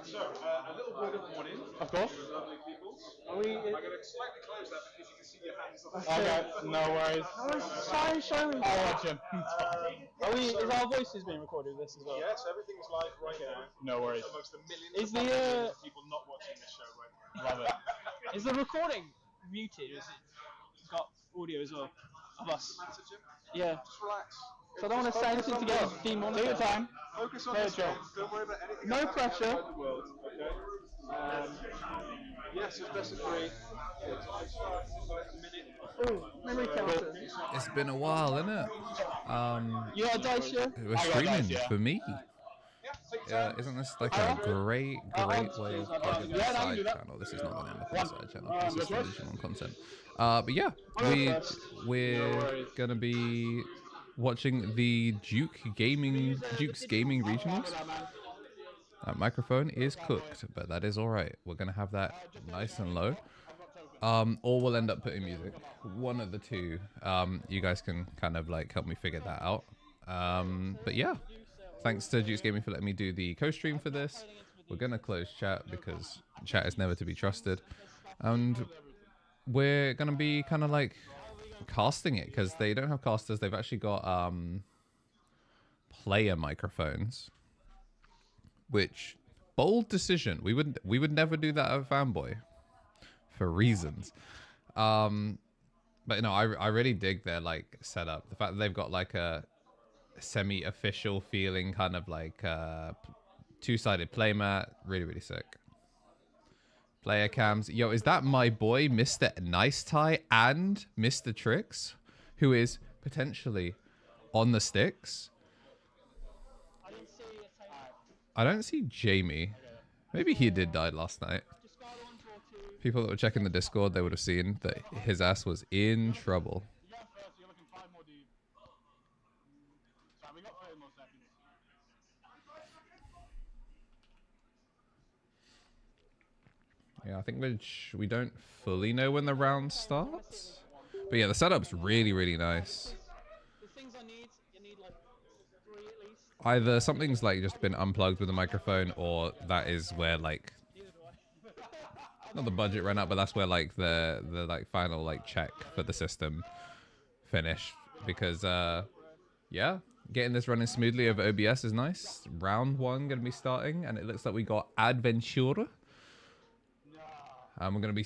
So, a little word of warning. Of course. Lovely people. Are we? I'm going to slightly close that because you can see your hands on the Okay, no worries. Show me. I'll watch him. Are we? Is our voices being recorded? This as well. Yes, everything's live right now. No worries. Amongst the millions Is of the people not watching this show right now. love it? Is the recording muted? Or is it got audio as well of us? Yeah. Just relax. So I don't want to say anything to get demonetized. Take your time. Focus on this game. Don't worry about anything No else pressure. outside the world. Okay. Yes, it's best of 3. Ooh, memory counter. It's been a while, isn't it? You got a dice, yeah? We're streaming for me. Isn't this like a great way of plugging the side channel? This is not the name of the side channel. This is the original content. But yeah, we're gonna be watching the Duke's Gaming regionals. That microphone is cooked, but that is all right. We're gonna have that nice and low. Or we'll end up putting music. One of the two. You guys can kind of like help me figure that out. But yeah, thanks to Duke's Gaming for letting me do the co-stream for this. We're gonna close chat because chat is never to be trusted, and we're gonna be kind of like casting it because they don't have casters. They've actually got player microphones, which bold decision. We would never do that at Fanboy for reasons. But you know, I really dig their like setup. The fact that they've got like a semi-official feeling, kind of like two-sided playmat, really sick. Player cams. Yo, is that my boy Mr. Nice Tie and Mr. Tricks, who is potentially on the sticks? I don't see Jamie. Maybe he did die last night. People that were checking the Discord, they would have seen that his ass was in trouble. Yeah, I think we don't fully know when the round starts. But yeah, the setup's really nice. Either something's like just been unplugged with the microphone, or that is where like not the budget ran out, but that's where like the like final like check for the system finished. Because yeah, getting this running smoothly over OBS is nice. Round 1 gonna be starting, and it looks like we got Adventura. We're gonna be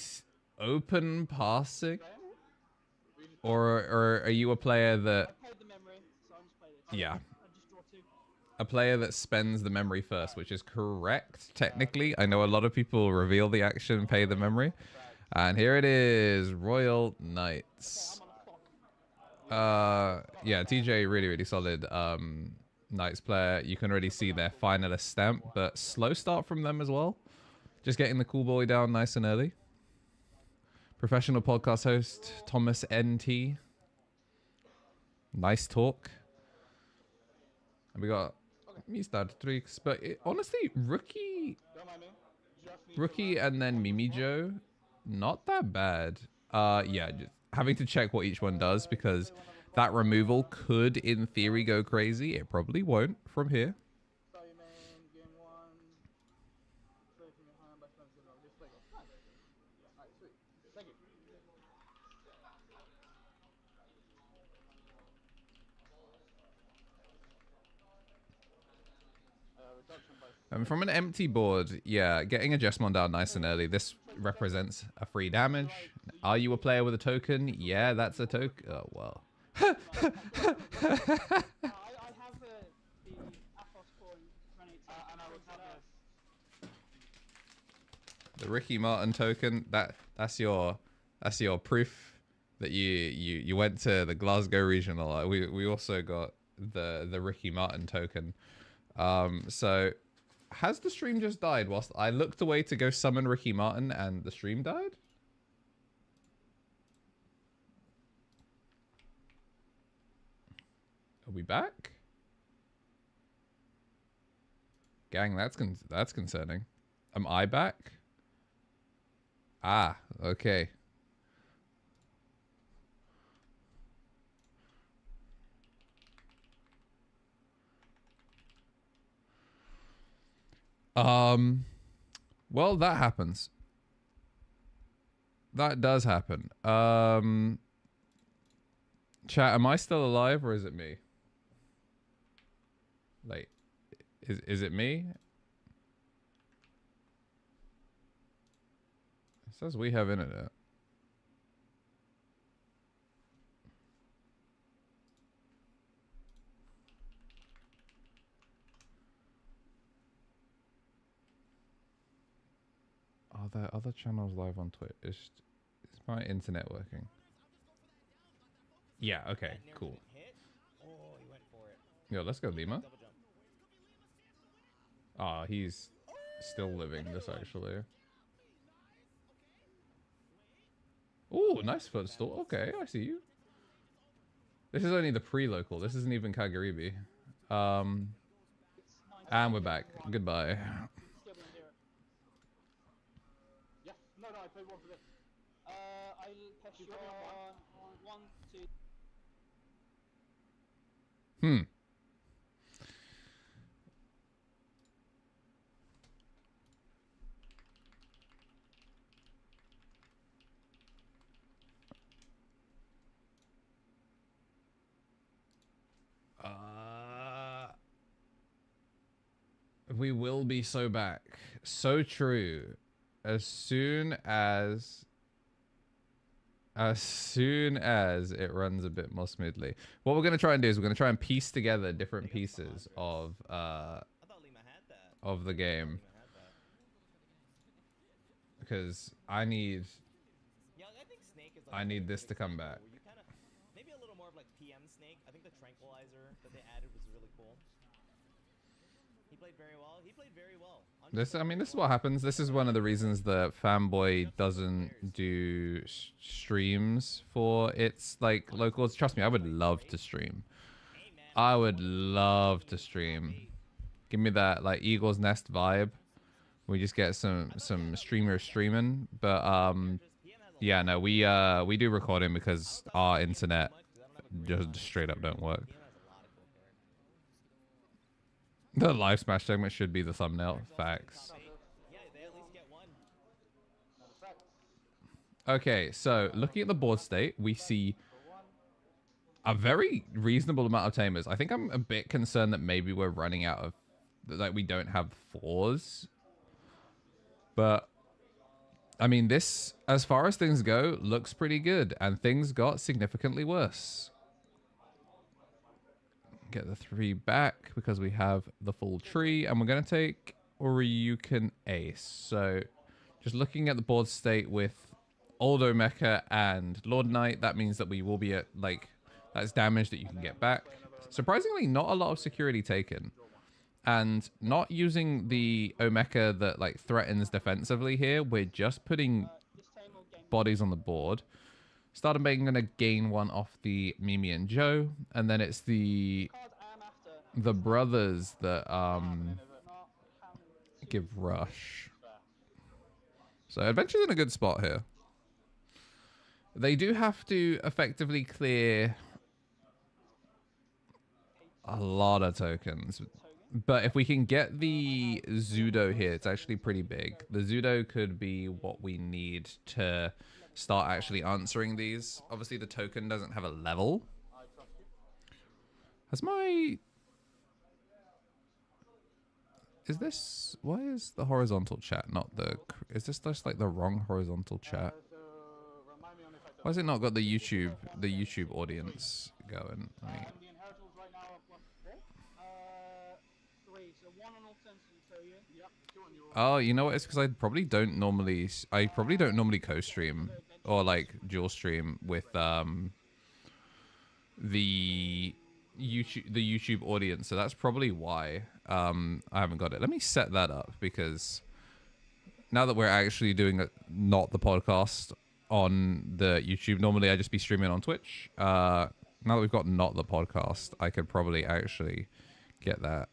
open passing, or are you a player that? Yeah. A player that spends the memory first, which is correct, technically. I know a lot of people reveal the action, pay the memory. And here it is, Royal Knights. Yeah, TJ, really solid Knights player. You can already see their finalist stamp, but slow start from them as well. Just getting the cool boy down nice and early. Professional podcast host, Thomas NT. Nice talk. And we got Mr. Tricks, but honestly, Rookie and then Mimi Joe, not that bad. Yeah, just having to check what each one does because that removal could, in theory, go crazy. It probably won't from here. From an empty board, yeah, getting a Jesmon down nice and early. This represents a free damage. Are you a player with a token? Yeah, that's a token. Oh, well. The Ricky Martin token, that's your proof that you went to the Glasgow regional. We also got the Ricky Martin token. So has the stream just died whilst I looked away to go summon Ricky Martin and the stream died? Are we back? Gang, that's concerning. Am I back? Ah, okay. Well, that happens. That does happen. Chat, am I still alive or is it me? Like, is it me? It says we have internet. Are there other channels live on Twitch? Is my internet working? Yeah, okay, cool. Yo, let's go, Lima. Ah, he's still living this actually. Oh, nice footstool. Okay, I see you. This is only the pre-local. This isn't even Kagaribi. And we're back. Goodbye. Yeah, no, I played one for this. I'll test you on 1, 2. We will be so back. So true. As soon as it runs a bit more smoothly. What we're going to try and do is we're going to try and piece together different pieces of the game. Because I need this to come back. Maybe a little more of like PM Snake. I think the tranquilizer that they added was really cool. He played very well. This is what happens. This is one of the reasons that Fanboy doesn't do streams for its like locals. Trust me, I would love to stream. I would love to stream. Give me that like Eagle's Nest vibe. We just get some streamers streaming, but yeah, no, we do recording because our internet just straight up don't work. The live Smash segment should be the thumbnail. Facts. Okay, so looking at the board state, we see a very reasonable amount of tamers. I think I'm a bit concerned that maybe we're running out of, like, we don't have 4s. But, I mean, this, as far as things go, looks pretty good. And things got significantly worse. Get the 3 back because we have the full tree. And we're going to take Oryukan Ace. So, just looking at the board state with Oldo Mecha and Lord Knight, that means that we will be at, like, that's damage that you can get back. Surprisingly, not a lot of security taken. And not using the Omeka that, like, threatens defensively here. We're just putting bodies on the board. Starting Bacon going to gain 1 off the Mimi and Joe. And then it's the brothers that give rush. So Adventure's in a good spot here. They do have to effectively clear a lot of tokens. But if we can get the Zudo here, it's actually pretty big. The Zudo could be what we need to start actually answering these. Obviously, the token doesn't have a level. Has my... Is this... Why is the horizontal chat not the... Is this just like the wrong horizontal chat? Why has it not got the YouTube audience going? I mean, oh, you know what? It's because I probably don't normally co-stream or like dual stream with the YouTube audience. So that's probably why I haven't got it. Let me set that up because now that we're actually doing not the podcast on the YouTube, normally I just be streaming on Twitch. Now that we've got not the podcast, I could probably actually get that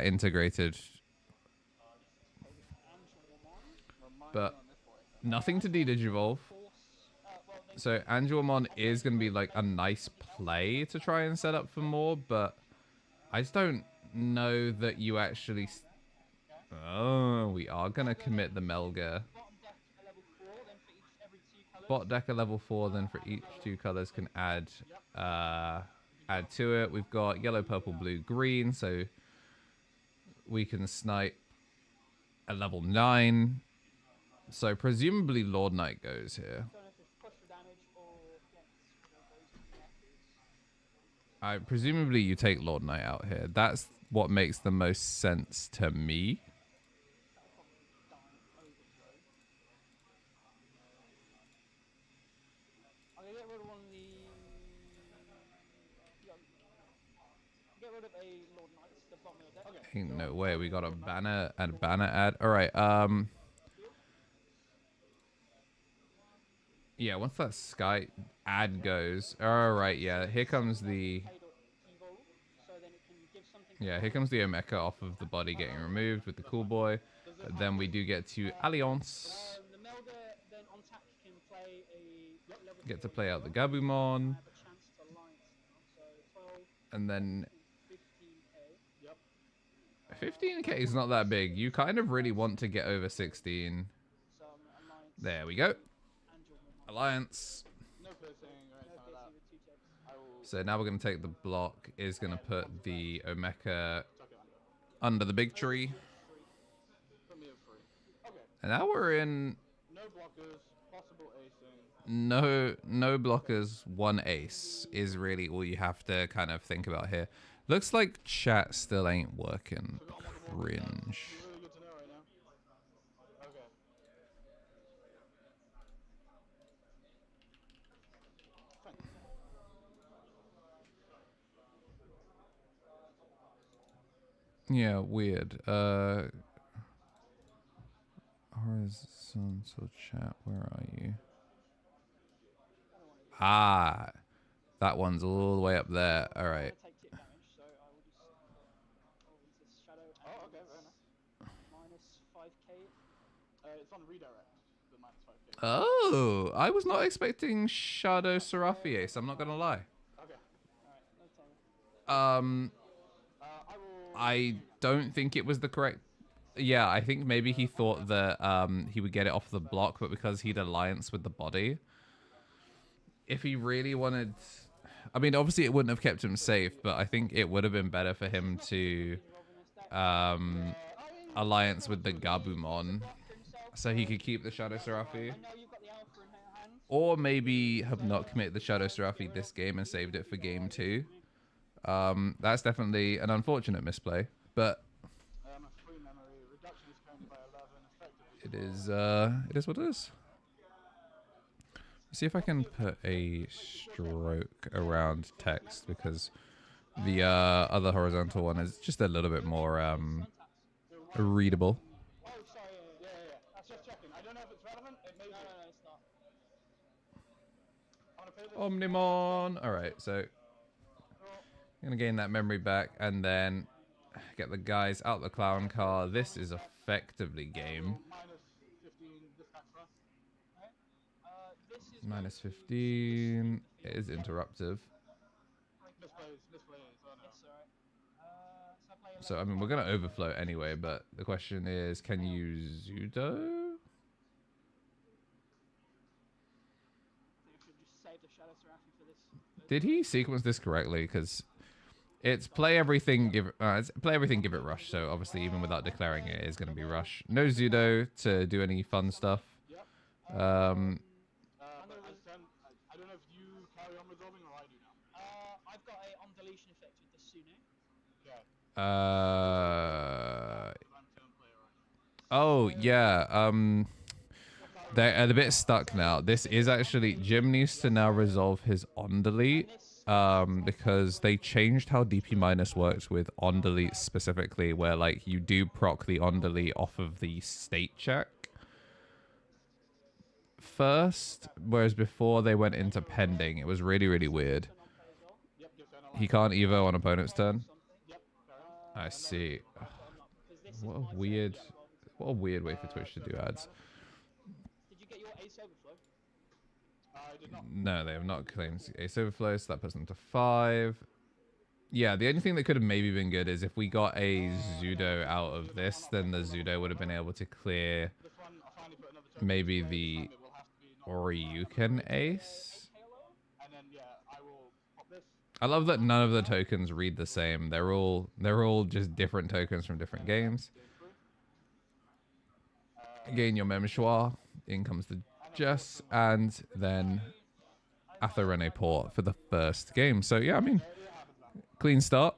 integrated. But nothing to de-digivolve. So Angelmon is going to be like a nice play to try and set up for more, but I just don't know that you actually... Oh, we are going to commit the Melga. Bot deck at level 4, then for each 2 colors can add to it. We've got yellow, purple, blue, green, so we can snipe at level 9. So presumably Lord Knight goes here. Presumably you take Lord Knight out here. That's what makes the most sense to me. Ain't no way we got a banner and banner ad. All right. Yeah, once that Sky ad goes. All right. Yeah, here comes the. Yeah, here comes the Omeka off of the body getting removed with the cool boy. But then we do get to Alliance. Get to play out the Gabumon. And then 15k is not that big. You kind of really want to get over 16. There we go. Alliance. So now we're going to take the block. Is going to put the Omeka under the big tree. And now we're in... No blockers, 1 ace is really all you have to kind of think about here. Looks like chat still ain't working. Cringe. Yeah, weird. Horizontal chat, where are you? Ah, that one's all the way up there. All right. Oh, I was not expecting Shadow Seraphiace, I'm not gonna lie. I don't think it was the correct... Yeah, I think maybe he thought that he would get it off the block, but because he'd alliance with the body, if he really wanted... I mean, obviously it wouldn't have kept him safe, but I think it would have been better for him to alliance with the Gabumon so he could keep the Shadow Seraphi. Or maybe have not committed the Shadow Seraphi this game and saved it for game 2. That's definitely an unfortunate misplay, but it is what it is. See if I can put a stroke around text, because the other horizontal one is just a little bit more readable. Omnimon. All right, so I'm gonna gain that memory back and then get the guys out the clown car. This is effectively game. Minus 15. It is interruptive. So, I mean, we're going to overflow anyway, but the question is, can you Zudo? Did he sequence this correctly? Because it's play everything, give it rush. So obviously, even without declaring it, it's going to be rush. No Zudo to do any fun stuff. I don't know if you carry on resolving or I do now. I've got a on deletion effect with the Sune. Oh yeah. They're a bit stuck now. This is actually... Jim needs to now resolve his on delete. Because they changed how DP minus works with on delete specifically, where like you do proc the on delete off of the state check first, whereas before they went into pending. It was really weird. He can't evo on opponent's turn. I see. What a weird way for Twitch to do ads. Did you get your Ace Overflow? I did not. No, they have not claimed Ace Overflow, so that puts them to 5. Yeah, the only thing that could have maybe been good is if we got a Zudo out of this, then the Zudo would have been able to clear maybe the Oryuken Ace. I love that none of the tokens read the same. They're all just different tokens from different games. Gain your Memchoir. In comes the Jess, and then Atharene Port for the first game. So yeah, I mean, clean start.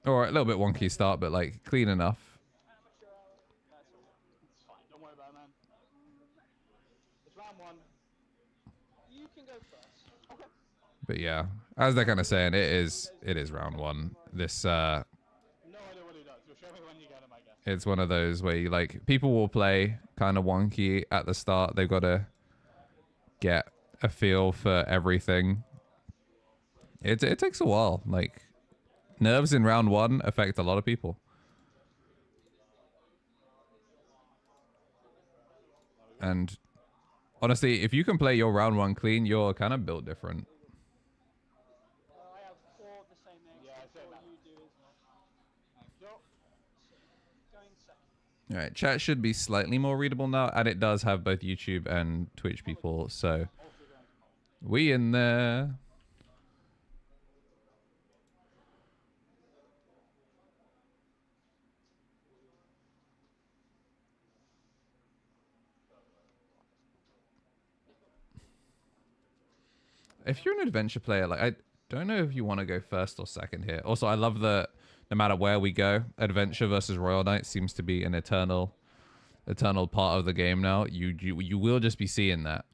Or a little bit wonky start, but like clean enough. But yeah, as they're kind of saying, it is round one. This it's one of those where you like people will play kind of wonky at the start. They've got to get a feel for everything. It takes a while. Like nerves in round one affect a lot of people. And honestly, if you can play your round one clean, you're kind of built different. All right, chat should be slightly more readable now, and it does have both YouTube and Twitch people, so we in there. If you're an adventure player, like I don't know if you want to go first or second here. Also, I love that no matter where we go, adventure versus Royal Knight seems to be an eternal part of the game now. You will just be seeing that.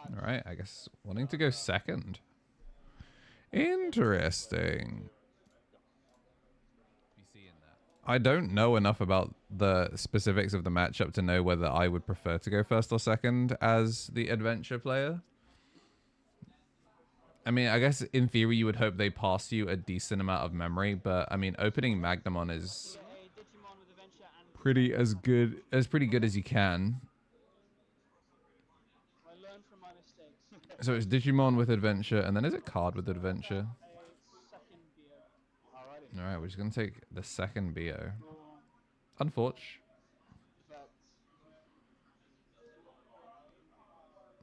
All right, I guess wanting to go second. Interesting. I don't know enough about the specifics of the matchup to know whether I would prefer to go first or second as the adventure player. I mean, I guess in theory you would hope they pass you a decent amount of memory, but I mean, opening Magnamon is pretty good as you can. So it's Digimon with adventure, and then is it card with adventure? All right, we're just gonna take the second BO. Unfortunate.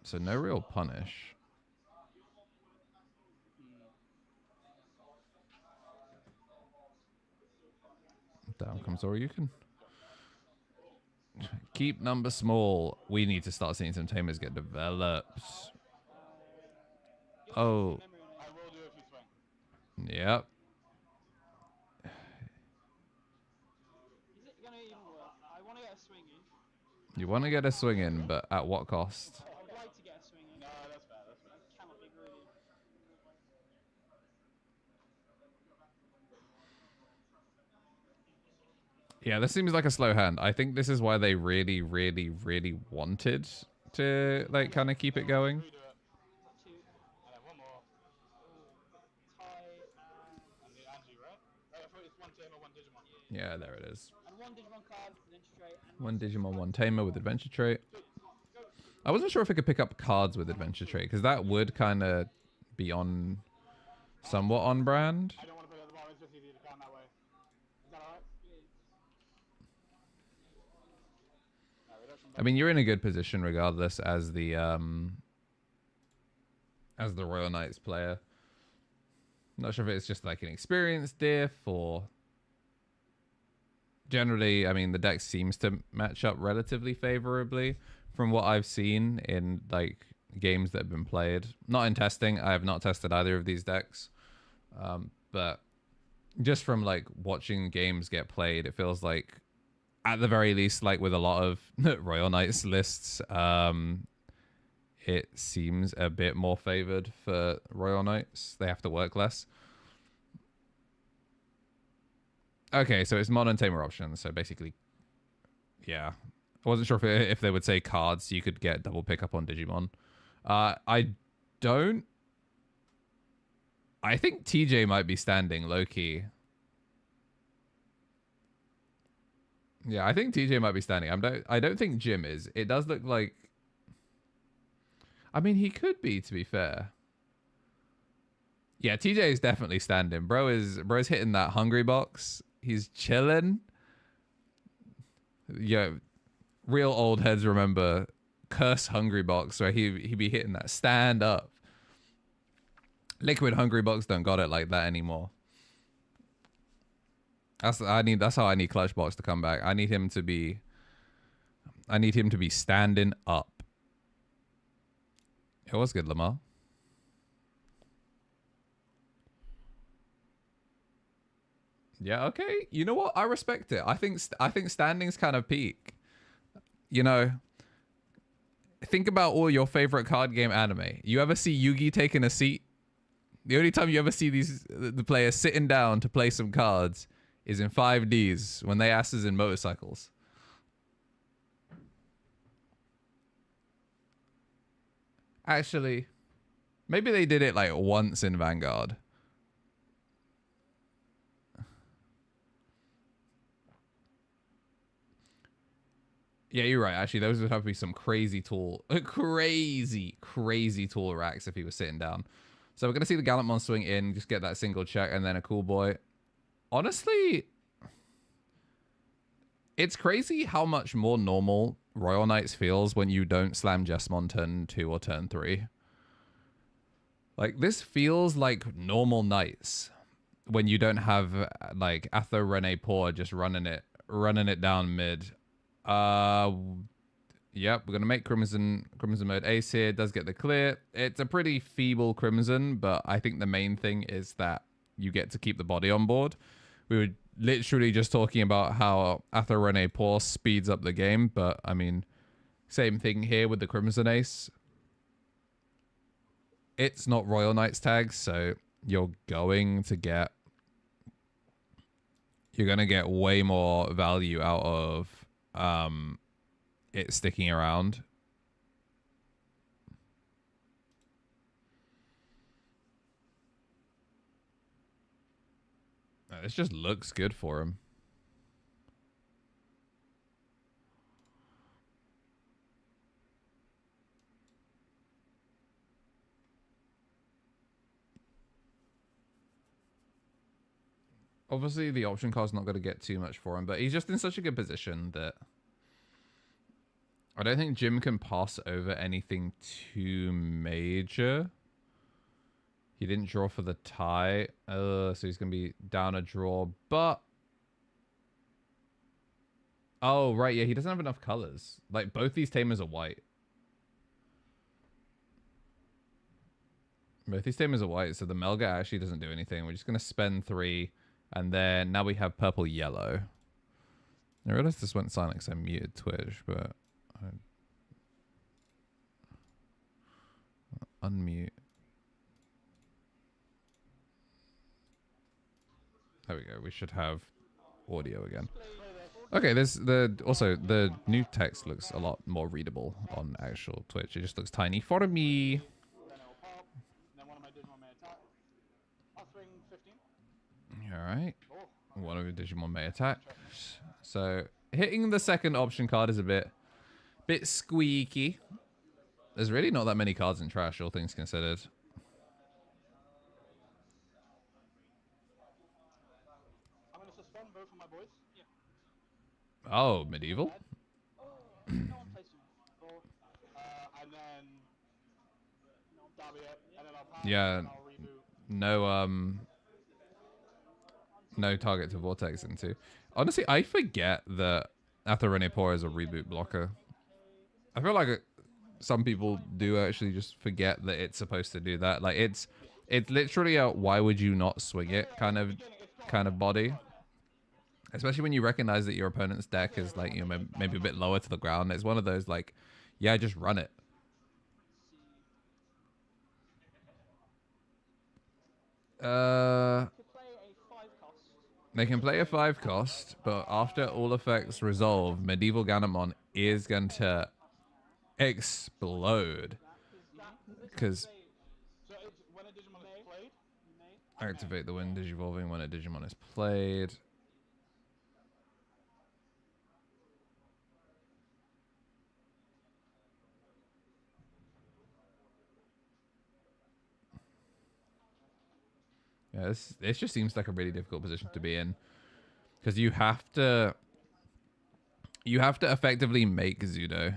So no real punish. Down comes Oryuken. Keep number small. We need to start seeing some tamers get developed. Oh. Yep. You want to get a swing in, but at what cost? Yeah, this seems like a slow hand. I think this is why they really, really, really wanted to like kind of keep it going. Yeah, there it is. One Digimon, one Tamer with Adventure Trait. I wasn't sure if it could pick up cards with Adventure Trait, because that would kind of be on somewhat on brand. I mean, you're in a good position regardless as the Royal Knights player. Not sure if it's just like an experience diff or generally, I mean, the deck seems to match up relatively favorably from what I've seen in like games that have been played. Not in testing. I have not tested either of these decks. But just from like watching games get played, it feels like at the very least, like with a lot of Royal Knights lists, it seems a bit more favored for Royal Knights. They have to work less. Okay, so it's modern tamer options. So basically, yeah. I wasn't sure if they would say cards you could get double pickup on Digimon. I think TJ might be standing low-key. Yeah, I think TJ might be standing. I don't think Jim is. It does look like. I mean, he could be, to be fair. Yeah, TJ is definitely standing. Bro's hitting that hungry box. He's chilling. Yeah, real old heads remember curse hungry box where he be hitting that stand up. Liquid hungry box don't got it like that anymore. That's how I need clutch box to come back. I need him to be standing up. It was good, Lamar. Yeah, okay. You know what? I respect it. I think standing's kind of peak. You know, think about all your favorite card game anime. You ever see Yugi taking a seat? The only time you ever see the players sitting down to play some cards is in 5Ds when they asses in motorcycles. Actually, maybe they did it like once in Vanguard. Yeah, you're right. Actually, those would have to be some crazy tool racks if he was sitting down. So we're going to see the Gallantmon swing in, just get that single check, and then a cool boy. Honestly, it's crazy how much more normal Royal Knights feels when you don't slam Jessamon turn 2 or turn 3. Like, this feels like normal Knights when you don't have, like, Atho Rene Poor just running it down mid. Yep, we're gonna make Crimson mode ace here. It does get the clear. It's a pretty feeble Crimson, but I think the main thing is that you get to keep the body on board. We were literally just talking about how Atho Rene Poor speeds up the game, but I mean, same thing here with the Crimson Ace. It's not Royal Knights tags, so you're gonna get way more value out of it sticking around. This just looks good for him. Obviously, the option card's not going to get too much for him, but he's just in such a good position that I don't think Jim can pass over anything too major. He didn't draw for the tie, so he's going to be down a draw, but... Oh, right, yeah, he doesn't have enough colors. Like, both these tamers are white. Both these tamers are white, so the Melga actually doesn't do anything. We're just going to spend 3, and then now we have purple-yellow. I realized this went silent because I muted Twitch, but... Unmute. There we go. We should have audio again. Okay, also the new text looks a lot more readable on actual Twitch. It just looks tiny for me. Alright. One of your Digimon may attack. So hitting the second option card is a bit squeaky. There's really not that many cards in trash, all things considered. I'm going to suspend both of my boys. Yeah. Oh, medieval? And then yeah, no target to vortex into. Honestly, I forget that Atho Rene Poor is a reboot blocker. I feel like some people do actually just forget that it's supposed to do that. Like it's literally a why would you not swing it kind of body. Especially when you recognize that your opponent's deck is like, you know, maybe a bit lower to the ground. It's one of those like, yeah, just run it. They can play a 5 cost, but after all effects resolve, Medieval Ganamon is going to explode. Because activate the wind Digivolving when a Digimon is played. Yeah, this just seems like a really difficult position to be in, because you have to effectively make Zudo.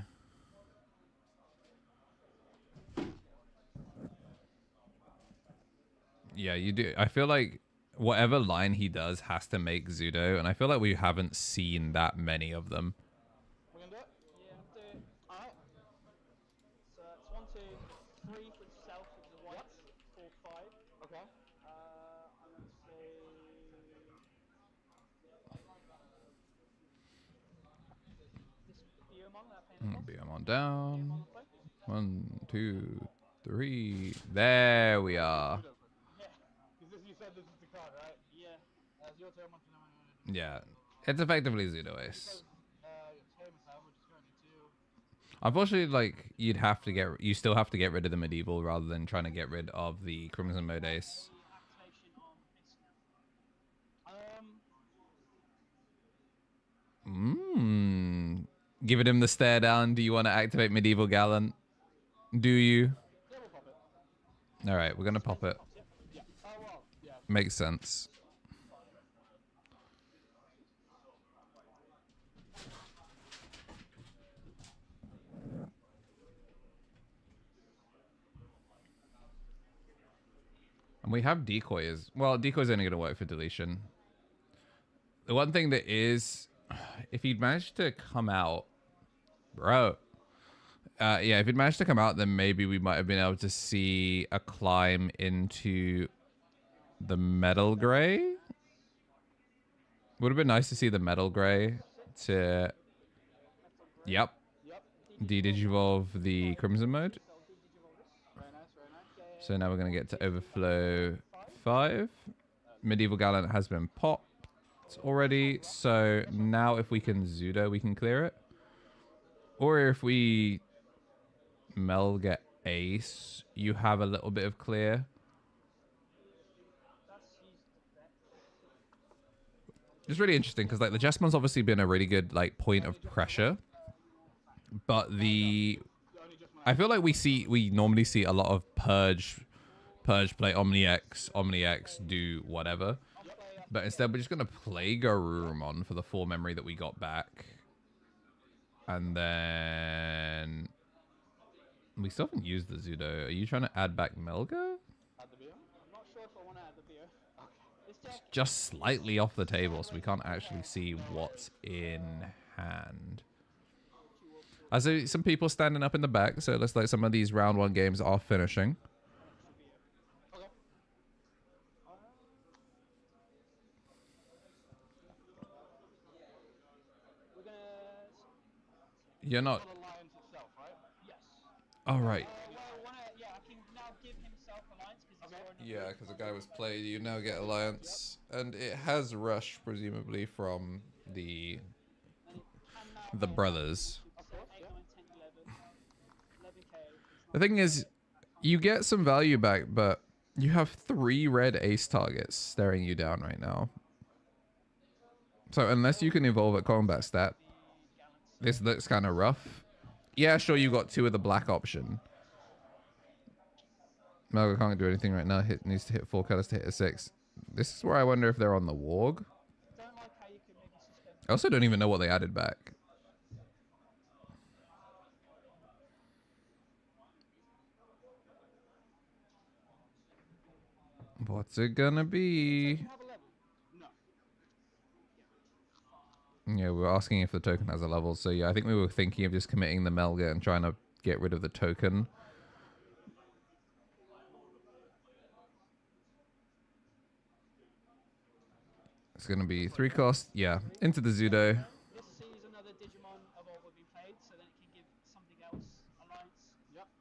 Yeah, you do. I feel like whatever line he does has to make Zudo, and I feel like we haven't seen that many of them. We're gonna do it? Yeah, I'm gonna do it. Alright. So it's 1, 2, 3 for itself, which is white. 4, 5. Okay. I'm gonna say this Biomon that I painted. Be on down. 1, 2, 3. There we are. Yeah. Because you said this is the card, right? Yeah. It's your turn. Yeah, it's effectively Zudo Ace. Unfortunately, like you still have to get rid of the medieval rather than trying to get rid of the Crimson Mode Ace. Giving him the stare down. Do you want to activate Medieval Gallant? Do you? Yeah, we'll pop it. All right, we're gonna pop it. Yeah. Oh well. Yeah. Makes sense. And we have decoy as well. Decoy's only gonna work for deletion. The one thing that is, if he'd managed to come out, bro. Yeah, if he'd managed to come out, then maybe we might have been able to see a climb into the metal gray. Would have been nice to see the metal gray to, yep, de-digivolve the Crimson Mode. So now we're going to get to Overflow 5. Medieval Gallant has been popped already. So now if we can Zudo, we can clear it. Or if we Mel get Ace, you have a little bit of clear. It's really interesting because like the Jesmon's obviously been a really good like point of pressure, but I feel like we normally see a lot of purge play Omni X do whatever, but instead we're just gonna play Garurumon for the 4 memory that we got back, and then we still haven't used the Zudo. Are you trying to add back Melga? Add the Bio? I'm not sure if I want to add the Bio. It's just slightly off the table, so we can't actually see what's in hand. I see some people standing up in the back, so it looks like some of these round 1 games are finishing. You're not. Oh, right. Yeah, because the guy was played. You now get Alliance, and it has Rush, presumably from the brothers. The thing is, you get some value back, but you have 3 red ace targets staring you down right now. So unless you can evolve a combat stat, this looks kind of rough. Yeah, sure, you got 2 of the black option. Melga can't do anything right now. Needs to hit 4 colors to hit a 6. This is where I wonder if they're on the Warg. I also don't even know what they added back. What's it gonna be? Yeah, we were asking if the token has a level. So yeah, I think we were thinking of just committing the Melga and trying to get rid of the token. It's going to be 3 cost. Yeah, into the Zudo. This sees another Digimon of what will be played, so then it can give something else Alliance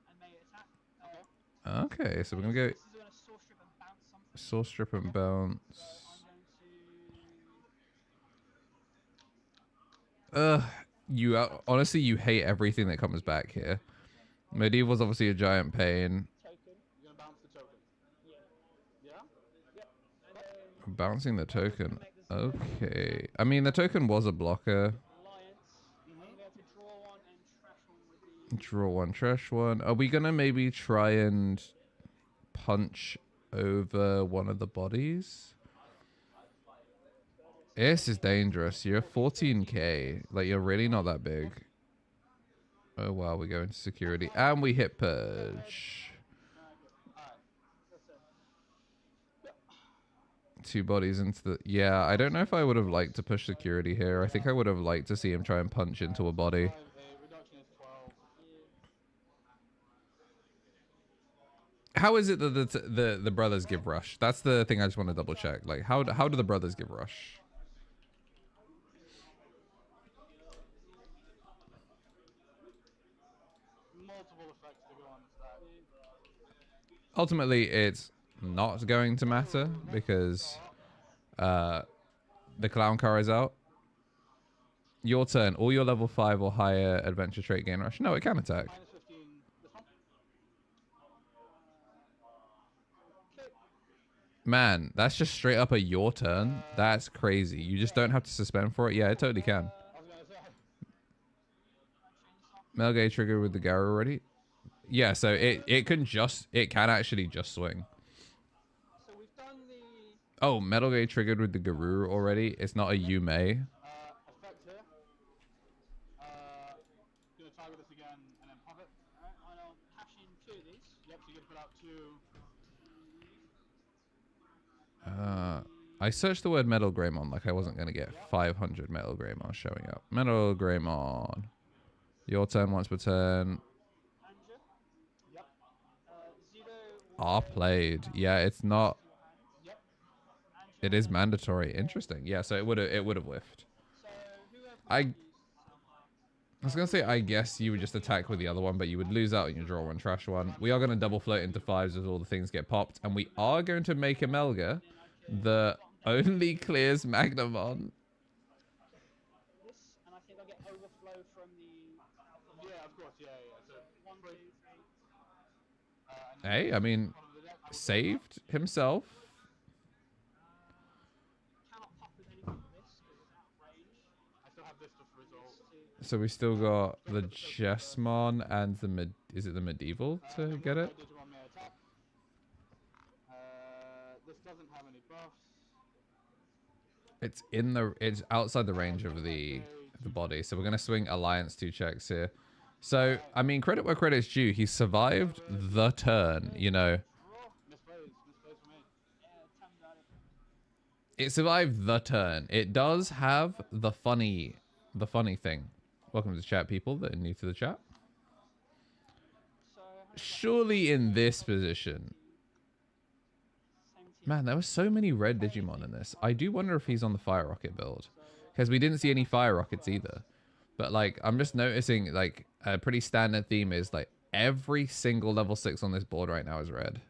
and may attack. Okay, so we're going to go Source Strip and Bounce. Honestly, you hate everything that comes back here. Medieval's obviously a giant pain. Bouncing the token. Okay. I mean, the token was a blocker. Draw 1, trash 1. Are we going to maybe try and punch over one of the bodies. This is dangerous. You're 14k. Like, you're really not that big. Oh, wow. We go into security. And we hit purge. 2 bodies into the... Yeah, I don't know if I would have liked to push security here. I think I would have liked to see him try and punch into a body. How is it that the brothers give rush? That's the thing I just want to double check. Like, how do the brothers give rush? Multiple effects to go on the stack. Ultimately, it's not going to matter because the clown car is out. Your turn. All your level 5 or higher adventure trait gain rush. No, it can attack. Minus 15. This one. Man, that's just straight up a your turn. That's crazy. You just don't have to suspend for it. Yeah, it totally can. Metal gauge trigger with the Garrow already. Yeah, so it can actually just swing. So we've done the Oh, metal gauge triggered with the Garou already. It's not a you may. effect here. Gonna target this again and then pop it. Alright, I'll cash in 2 of these. Yep, so you're gonna put out 2. I searched the word Metal Greymon like I wasn't going to get 500 Metal Greymon showing up. Metal Greymon. Your turn once per turn. Yep. Are played. Yeah, it's not. It is mandatory. Interesting. Yeah, so it would have whiffed. I was going to say, I guess you would just attack with the other one, but you would lose out on your draw one, trash one. We are going to double float into 5s as all the things get popped. And we are going to make a Melga that only clears Magnamon. This, and I think I'll get overflow from the... Yeah, of course, yeah. So 1, 2, 3. Hey, I mean, saved himself. Cannot pop with anything with this, because it's out of range. I still have this just for result. So we still got the Jesmon and the is it the medieval to get it? This doesn't have any buffs. It's outside the range of the body. So we're gonna swing Alliance 2 checks here. So I mean, credit where credit's due. He survived the turn. You know. It survived the turn. It does have the funny thing. Welcome to the chat, people that are new to the chat. Surely in this position. Man, there were so many red Digimon in this. I do wonder if he's on the Fire Rocket build. Because we didn't see any Fire Rockets either. But like, I'm just noticing like a pretty standard theme is like every single level 6 on this board right now is red.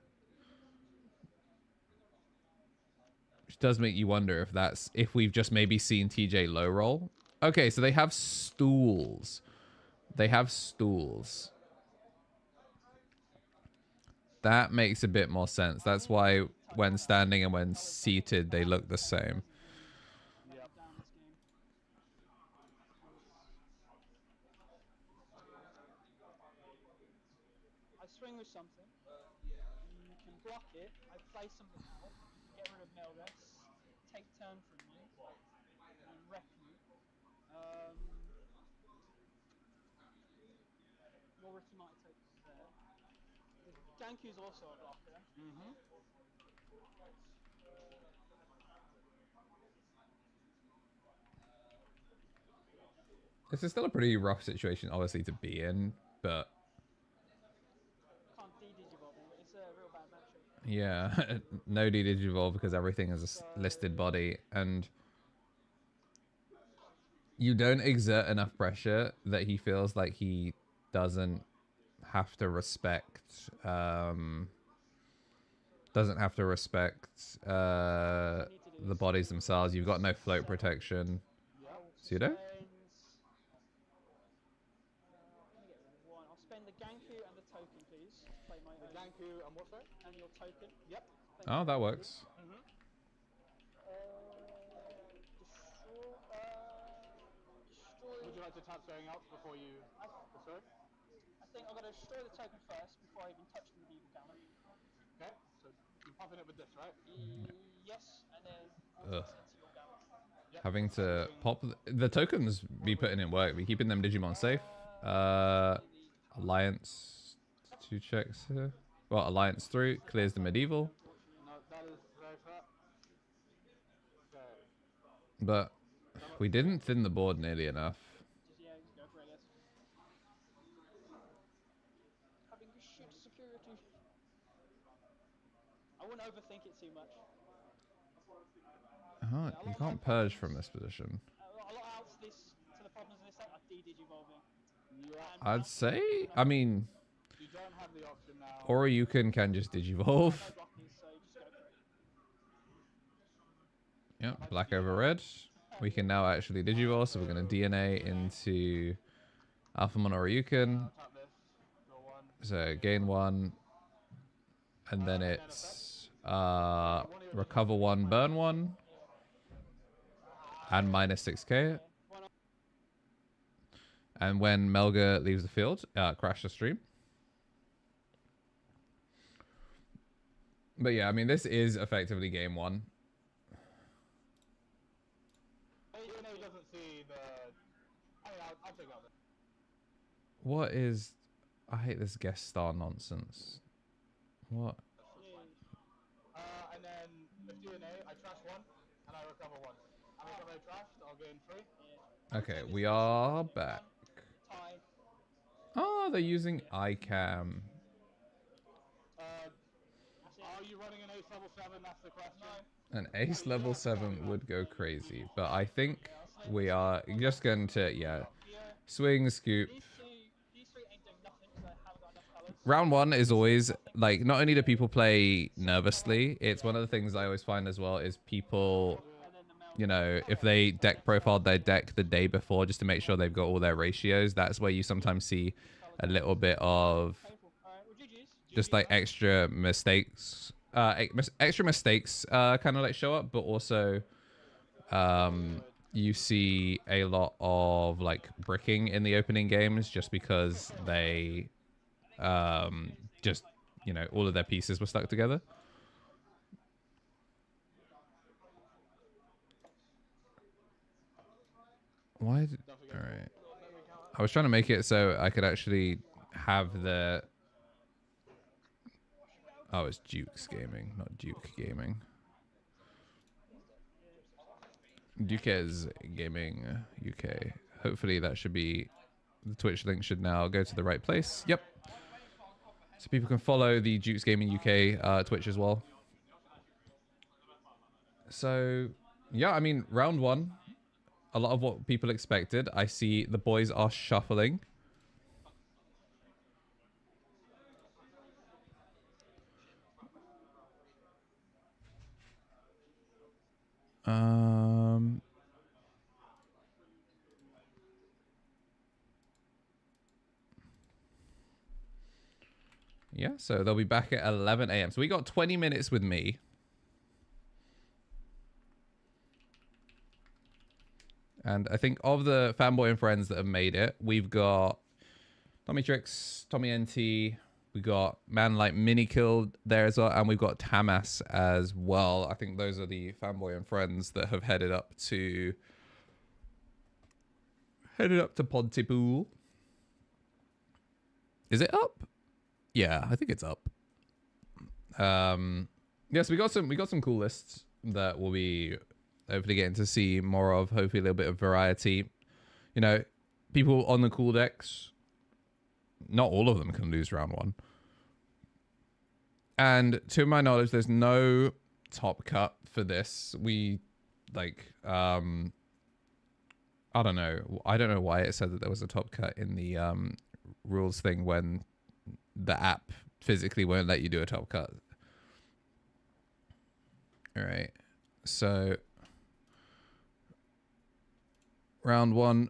Which does make you wonder if we've just maybe seen TJ low roll. Okay, so they have stools. They have stools. That makes a bit more sense. That's why when standing and when seated, they look the same. I swing with something. You can block it. I play something out. Get rid of Melga. Take turn from me. And wreck me. Your Ricky might take there. The Ganku's also a blocker. This is still a pretty rough situation, obviously, to be in, but... Can't de-digivolve it. It's a real bad matchup. Yeah, no de-digivolve because everything is a listed body, and... You don't exert enough pressure that he feels like he doesn't have to respect... doesn't have to respect the bodies themselves. You've got no float protection. Pseudo? I'll spend the Ganku and the token, please. Play my the Ganku and what, sorry? And your token. Yep. Oh, that works. Would you like to tap something else before you... Sorry? I think I'm going to destroy the token first before I even touch the medieval counter. Okay, so you Pumping it with this, right? Yes, and then Ugh. into your gamma. Yep. Having to pop the tokens be putting in work. Be keeping them Digimon safe. Alliance 2 checks here. Well, Alliance 3 clears the medieval. No, that is very fair. Okay. But we didn't thin the board nearly enough. Yeah, just go for it, I guess. Having shit security. I wouldn't overthink it too much. Oh, you can't purge from this position. A lot of outs this to the problems in this deck are de-digivolving. Yeah. I'd say, I mean, You don't have the option now. or you can just digivolve. No blockers, so just go for it. Yeah, black over red. We can now actually digivolve, so we're going to DNA into Alphamon or Ryukin. So gain 1. And then it's recover 1, burn 1. And minus 6k. And when Melga leaves the field, crash the stream. But yeah, I mean, this is effectively game 1. What is... I hate this guest star nonsense. What? And then with DNA, I trash 1, and I recover 1. I recover trashed, I'll gain 3. Okay, we are back. Oh, they're using ICAM. Are you running an ace level 7? That's the question. An ace level 7 would go crazy, but I think we are just going to, yeah, swing, scoop. Round 1 is always, like, not only do people play nervously, it's one of the things I always find as well is people, you know, if they deck profiled their deck the day before just to make sure they've got all their ratios, that's where you sometimes see a little bit of just like extra mistakes, kind of like show up, but also you see a lot of like bricking in the opening games just because they just, you know, all of their pieces were stuck together. Why did... Alright. I was trying to make it so I could actually have the... Oh, it's Duke's Gaming, not Duke Gaming. Duke's Gaming UK. Hopefully that should be... The Twitch link should now go to the right place. Yep. So people can follow the Duke's Gaming UK Twitch as well. So, yeah, I mean, round 1. A lot of what people expected. I see the boys are shuffling. Yeah, so they'll be back at 11 a.m. So we got 20 minutes with me. And I think of the fanboy and friends that have made it, we've got Tommy Tricks, Tommy NT, we got Man Like Mini Kill there as well, and we've got Tamas as well. I think those are the fanboy and friends that have headed up to Pontypool. Is it up? Yeah, I think it's up. Yes, we got some cool lists that we'll be hopefully getting to see more of. Hopefully a little bit of variety. You know, people on the cool decks, not all of them can lose round 1. And to my knowledge, there's no top cut for this. We like I don't know why it said that there was a top cut in the rules thing when the app physically won't let you do a top cut. All right, so round 1,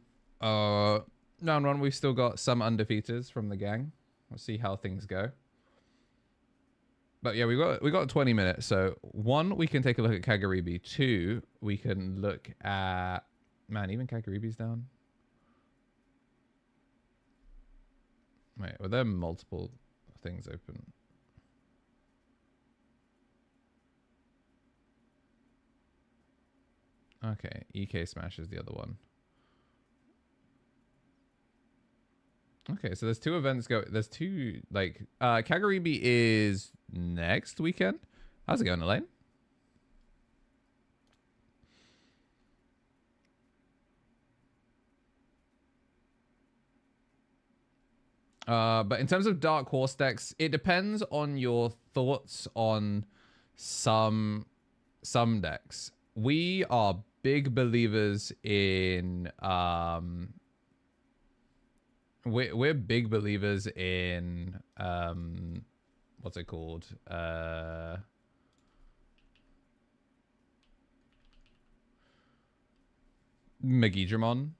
we've still got some undefeateds from the gang. We'll see how things go. But yeah, we got 20 minutes. So 1, we can take a look at Kagaribi. 2, we can look at, man, even Kagaribi's down. Wait, were there multiple things open? Okay, EK Smash is the other one. Okay, so there's 2 events go. There's 2 like Kagaribi is next weekend. How's it going, Elaine? But in terms of Dark Horse decks, it depends on your thoughts on some decks. We are big believers in we're big believers in what's it called? Magidramon.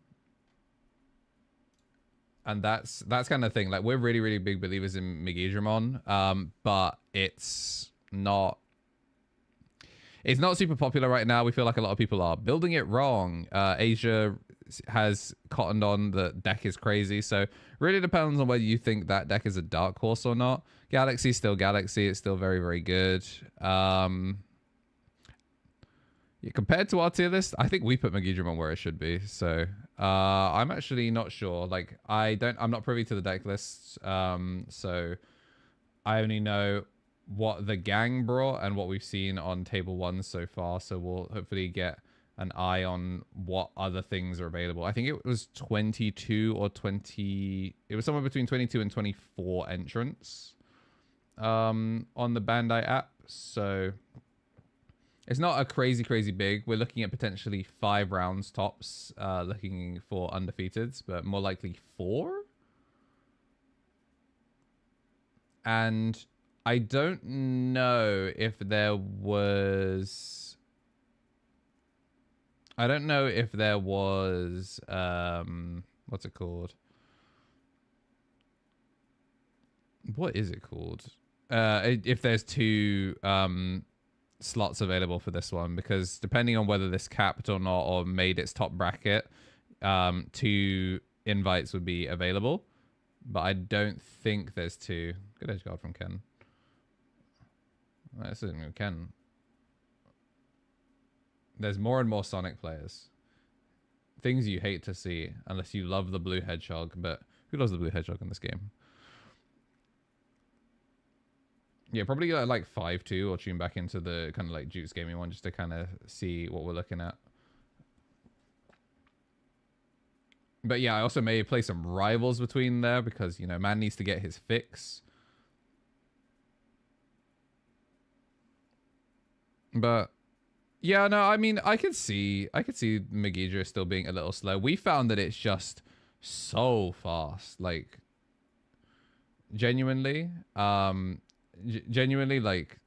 And that's kind of thing. Like, we're really big believers in Magidramon, but it's not super popular right now. We feel like a lot of people are building it wrong. Asia has cottoned on the deck is crazy, so really depends on whether you think that deck is a dark horse or not. Galaxy's still Galaxy. It's still very good. Yeah, compared to our tier list, I think we put Magidramon where it should be. So I'm actually not sure. Like, I'm not privy to the deck lists. So I only know what the gang brought and what we've seen on table 1 so far. So we'll hopefully get an eye on what other things are available. I think it was 22 or 20. It was somewhere between 22 and 24 entrants on the Bandai app. So it's not a crazy big. We're looking at potentially 5 rounds tops, looking for undefeateds, but more likely 4. And I don't know if there was... what's it called? What is it called? If there's 2... slots available for this one, because depending on whether this capped or not or made its top bracket, 2 invites would be available, but I don't think there's 2. Good edge guard from Ken. This isn't even Ken. There's more and more Sonic players. Things you hate to see unless you love the blue hedgehog, but who loves the blue hedgehog in this game? Yeah, probably like 5-2 or tune back into the kind of like Juice Gaming one just to kind of see what we're looking at. But yeah, I also may play some rivals between there because, you know, man needs to get his fix. But yeah, no, I mean, I could see Magidra still being a little slow. We found that it's just so fast, like genuinely. Genuinely, like,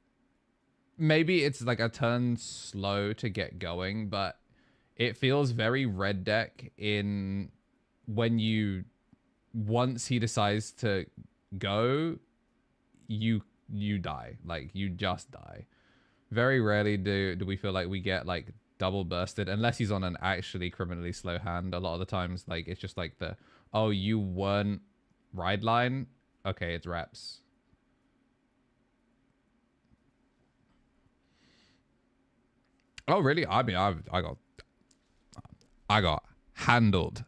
maybe it's like a turn slow to get going, but it feels very red deck in when you, once he decides to go, you die. Like, you just die. Very rarely do we feel like we get like double bursted unless he's on an actually criminally slow hand. A lot of the times, like, it's just like the, oh, you weren't ride line, okay, it's reps. Oh, really? I mean, I got handled.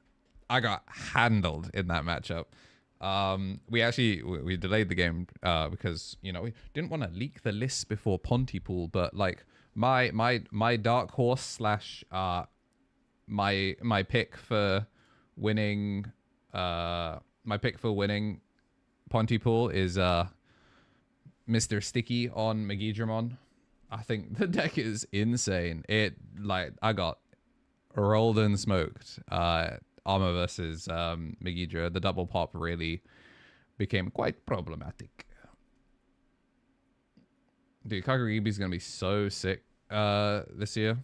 I got handled in that matchup. We delayed the game because, you know, we didn't want to leak the list before Pontypool, but like my dark horse slash my pick for winning Pontypool is Mr. Sticky on Magidramon. I think the deck is insane. I got rolled and smoked. Armor versus Magidra. The double pop really became quite problematic. Dude, Kagaribi's gonna be so sick this year.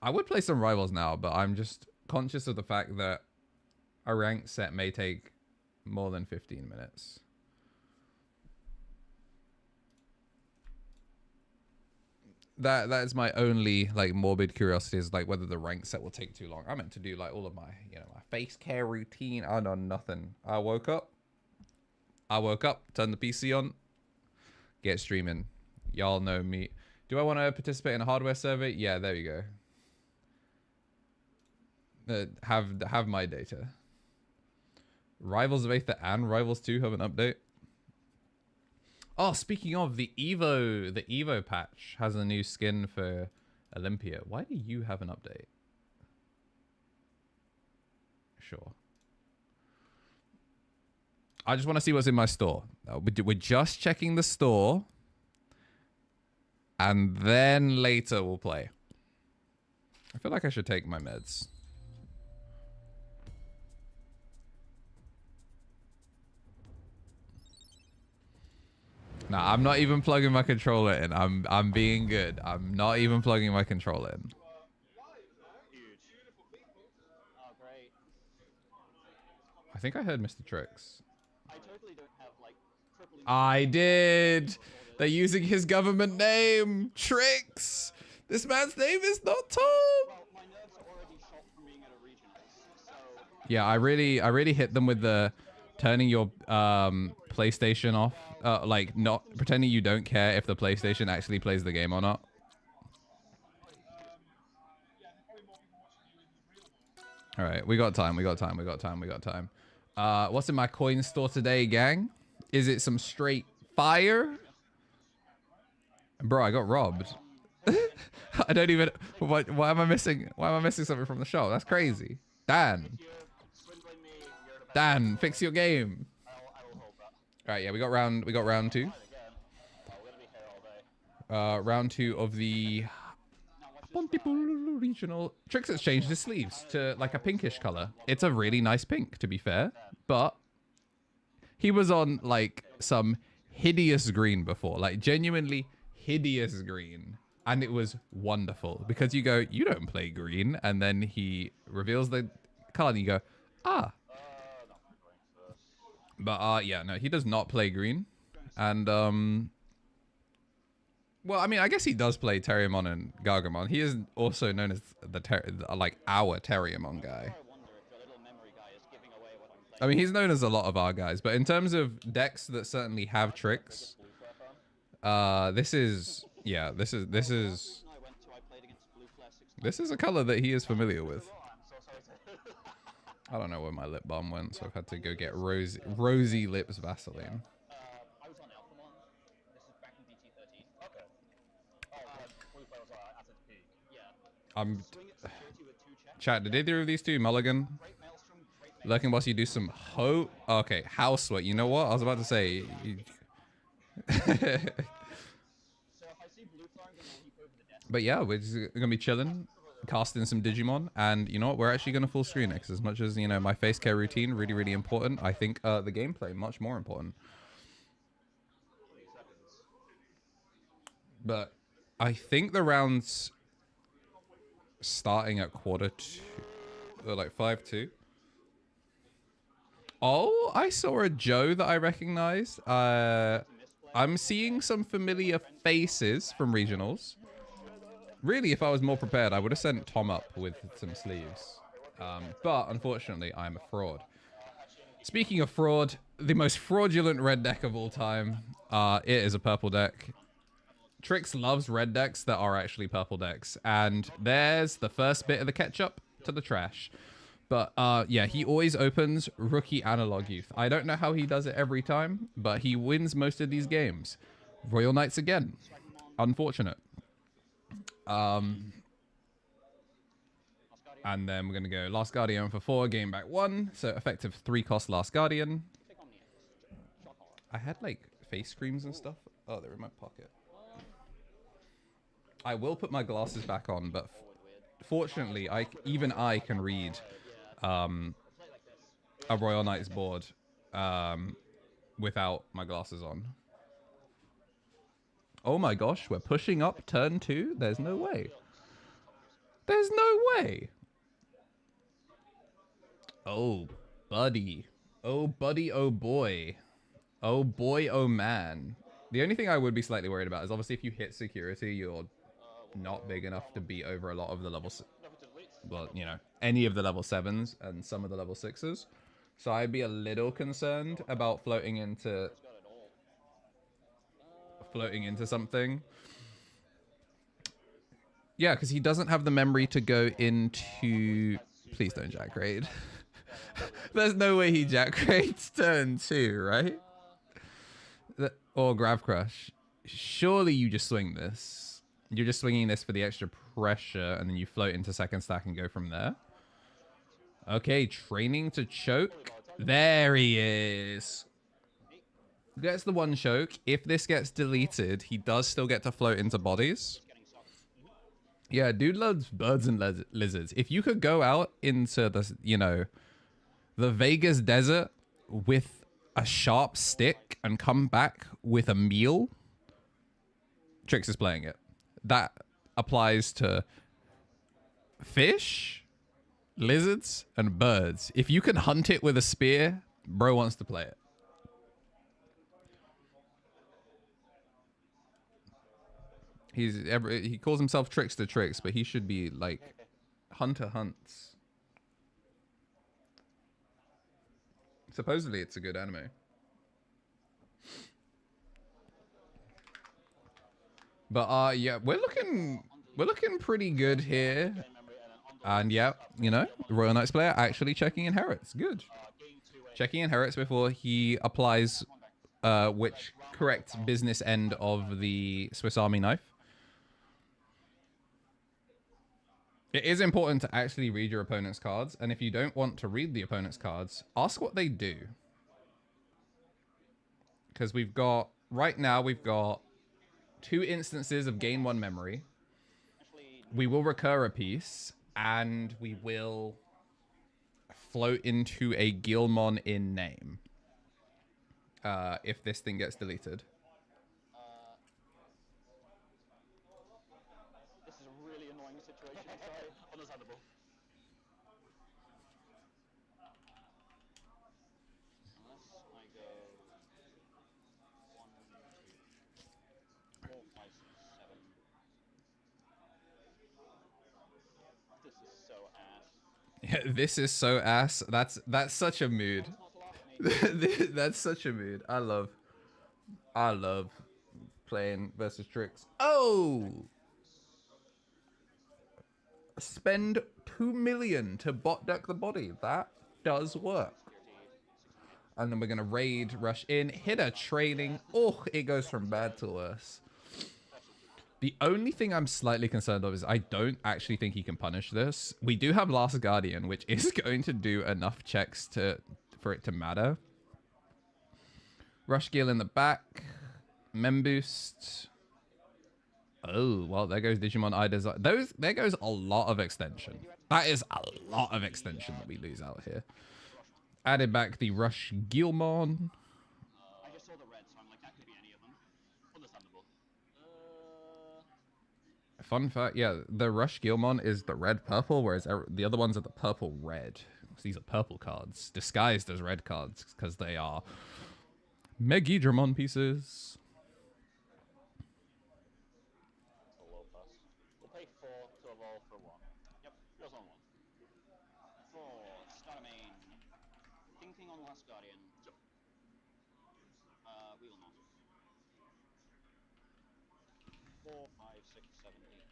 I would play some rivals now, but I'm just conscious of the fact that a ranked set may take more than 15 minutes. That's my only like morbid curiosity, is like whether the rank set will take too long. I meant to do like all of my, you know, my face care routine. I know nothing. I woke up, turned the PC on, get streaming. Y'all know me. Do I want to participate in a hardware survey? Yeah, there you go. Have my data. Rivals of Aether and Rivals 2 have an update. Oh, speaking of the Evo patch has a new skin for Olympia. Why do you have an update? Sure. I just want to see what's in my store. We're just checking the store. And then later we'll play. I feel like I should take my meds. Nah, I'm not even plugging my controller in. I'm being good. I'm not even plugging my controller in. I think I heard Mr. Tricks. I totally don't have like triple. I did. They're using his government name, Tricks. This man's name is not Tom. Well, my nerves are already shot from being at a regionals, so. Yeah, I really hit them with the turning your PlayStation off, like not pretending you don't care if the PlayStation actually plays the game or not. All right, we got time. What's in my coin store today, gang? Is it some straight fire? Bro, I got robbed. I don't even. Why am I missing? Why am I missing something from the shop? That's crazy. Dan, fix your game. All right, yeah, we got round 2. Round 2 of the Pontypool regional. Tricks has changed his sleeves to like a pinkish color. It's a really nice pink, to be fair, but he was on like some hideous green before, like genuinely hideous green, and it was wonderful because you go, you don't play green, and then he reveals the card and you go, ah. But yeah, no, he does not play green. And well, I mean, I guess he does play Terriermon and Gargamon. He is also known as like our Terriermon guy. I mean, he's known as a lot of our guys, but in terms of decks that certainly have tricks, this is a color that he is familiar with. I don't know where my lip balm went, so I've had to go get rosy lips Vaseline. Chat, did either of these two mulligan? Lurking Boss, you do some okay, house sweat. You know what? I was about to say. But yeah, we're just gonna be chilling, casting some Digimon, and you know what? We're actually gonna full screen it, because as much as, you know, my face care routine really important, I think the gameplay much more important. But I think the rounds starting at 1:45, or like 5:2. Oh, I saw a Joe that I recognized. I'm seeing some familiar faces from regionals. Really, if I was more prepared, I would have sent Tom up with some sleeves. But unfortunately, I'm a fraud. Speaking of fraud, the most fraudulent red deck of all time, it is a purple deck. Trix loves red decks that are actually purple decks. And there's the first bit of the ketchup to the trash. But yeah, he always opens Rookie Analog Youth. I don't know how he does it every time, but he wins most of these games. Royal Knights again. Unfortunate. And then we're going to go Last Guardian for 4, game back 1. So effective 3 cost Last Guardian. I had like face creams and stuff. Oh, they're in my pocket. I will put my glasses back on, but fortunately, even I can read a Royal Knights board without my glasses on. Oh my gosh, we're pushing up turn 2? There's no way. There's no way. Oh, buddy. Oh, buddy, oh boy. Oh boy, oh man. The only thing I would be slightly worried about is obviously if you hit security, you're not big enough to beat over a lot of the levels. Well, you know, any of the level 7s and some of the level 6s. So I'd be a little concerned about floating into something. Yeah, because he doesn't have the memory to go into... Please don't jack raid. There's no way he jack raids turn 2, right? Or Grav Crush. Surely you just swing this. You're just swinging this for the extra pressure, and then you float into second stack and go from there. Okay, training to choke. There he is. Gets the one choke. If this gets deleted, he does still get to float into bodies. Yeah, dude loves birds and lizards. If you could go out into the, you know, the Vegas desert with a sharp stick and come back with a meal, Trix is playing it. That applies to fish, lizards, and birds. If you can hunt it with a spear, bro wants to play it. He calls himself Trickster Tricks, but he should be like Hunter Hunts. Supposedly it's a good anime. But yeah, we're looking pretty good here. And yeah, you know, Royal Knights player actually checking inherits. Good. Checking inherits before he applies which correct business end of the Swiss Army knife. It is important to actually read your opponent's cards, and if you don't want to read the opponent's cards, ask what they do. Because we've got, right now, we've got 2 instances of gain 1 memory. We will recur a piece, and we will float into a Gilmon in name. If this thing gets deleted. This is a really annoying situation. Sorry. Understandable. Unless I go 1, 2, 4, 5, 6, 7. This is so ass. Yeah, this is so ass. That's such a mood. That's such a mood. I love playing versus Tricks. Oh! Spend 2 million to bot deck the body. That does work. And then we're gonna raid, rush in, hit a training. Oh, it goes from bad to worse. The only thing I'm slightly concerned of is I don't actually think he can punish this. We do have Last Guardian, which is going to do enough checks for it to matter. Rush Gil in the back. Mem boost. Oh, well, there goes Digimon Eye Design. There goes a lot of extension. That is a lot of extension that we lose out here. Added back the Rush Gilmon. I just saw the red, so I'm like, that could be any of them. Understandable. Fun fact, yeah, the Rush Gilmon is the red-purple, whereas the other ones are the purple-red. These are purple cards, disguised as red cards, because they are Megidramon pieces. We'll pay 4 to evolve for 1. Yep, goes on 1. 4, Starmain. Thinking on Last Guardian. Yep. We will not. 4, 5, 6, 7, 8,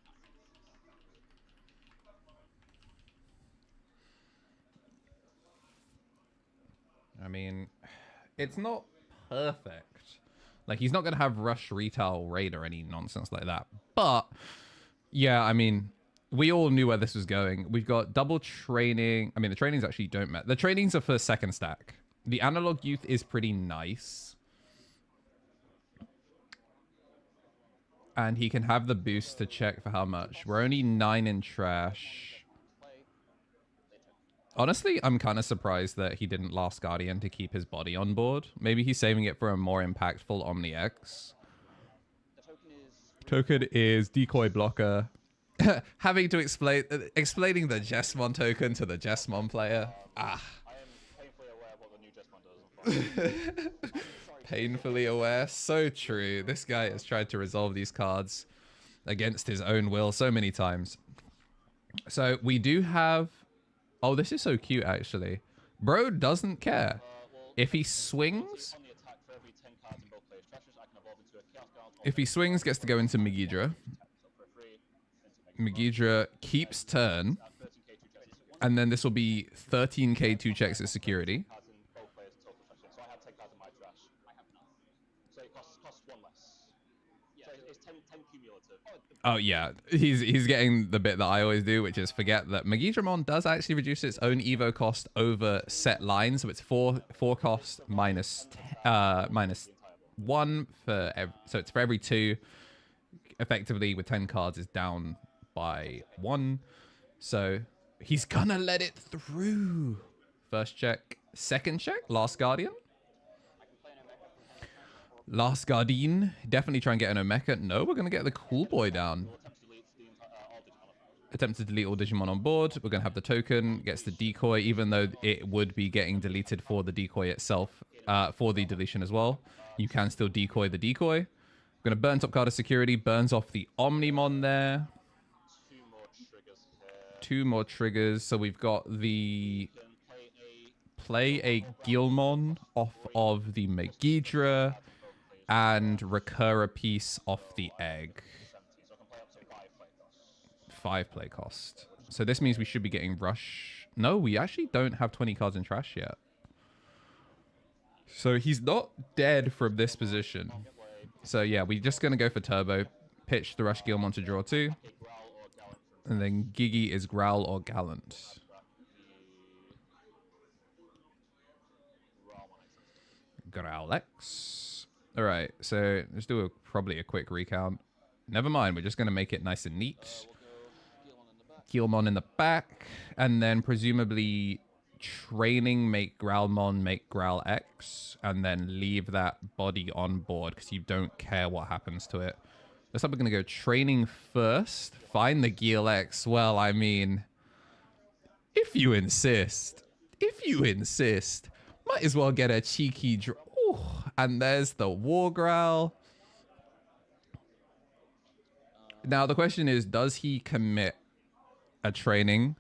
9. I mean, it's not perfect. Like, he's not going to have Rush Retail Raid or any nonsense like that. But, yeah, I mean, we all knew where this was going. We've got double training. I mean, the trainings actually don't matter. The trainings are for second stack. The Analog Youth is pretty nice. And he can have the boost to check for how much. We're only 9 in trash. Honestly, I'm kind of surprised that he didn't Last Guardian to keep his body on board. Maybe he's saving it for a more impactful Omni X. Token is decoy blocker. Having to explaining the Jesmon token to the Jesmon player. Ah. I am painfully aware of what the new Jesmon does. Painfully aware. So true. This guy has tried to resolve these cards against his own will so many times. So we do have... Oh, this is so cute, actually. Bro doesn't care. If he swings... If he swings, gets to go into Megidra. Megidra keeps turn. And then this will be 13k 2 checks at security. So I have 10 cards in my trash. I have none. So it costs one less. So it's 10 cumulative. Oh yeah, he's getting the bit that I always do, which is forget that Megidramon does actually reduce its own Evo cost over set lines, so it's four cost minus 1 for so it's for every 2. Effectively, with 10 cards, is down by 1. So he's gonna let it through. First check, second check, Last Guardian. Last Guardian, definitely try and get an Omeka. No, we're gonna get the Cool Boy down. Attempt to delete all Digimon on board. We're gonna have the token, gets the decoy, even though it would be getting deleted for the decoy itself, for the deletion as well. You can still decoy the decoy. We're gonna burn top card of security, burns off the Omnimon there. 2 more triggers. So we've got the play a Gilmon off of the Megidra and recur a piece off the egg. 5 play cost. So this means we should be getting rush. No, we actually don't have 20 cards in trash yet. So he's not dead from this position. So yeah, we're just going to go for turbo. Pitch the rush Gilmon to draw 2. And then Gigi is Growl or Gallant. Growlex. Alright, so let's do probably a quick recount. Never mind, we're just going to make it nice and neat. Gilmon in the back. And then presumably training, make Growlmon, make Growlx. And then leave that body on board because you don't care what happens to it. Looks like we're going to go training first. Find the GLX. Well, I mean, if you insist. If you insist. Might as well get a cheeky draw. And there's the War Growl. Now, the question is, does he commit a training?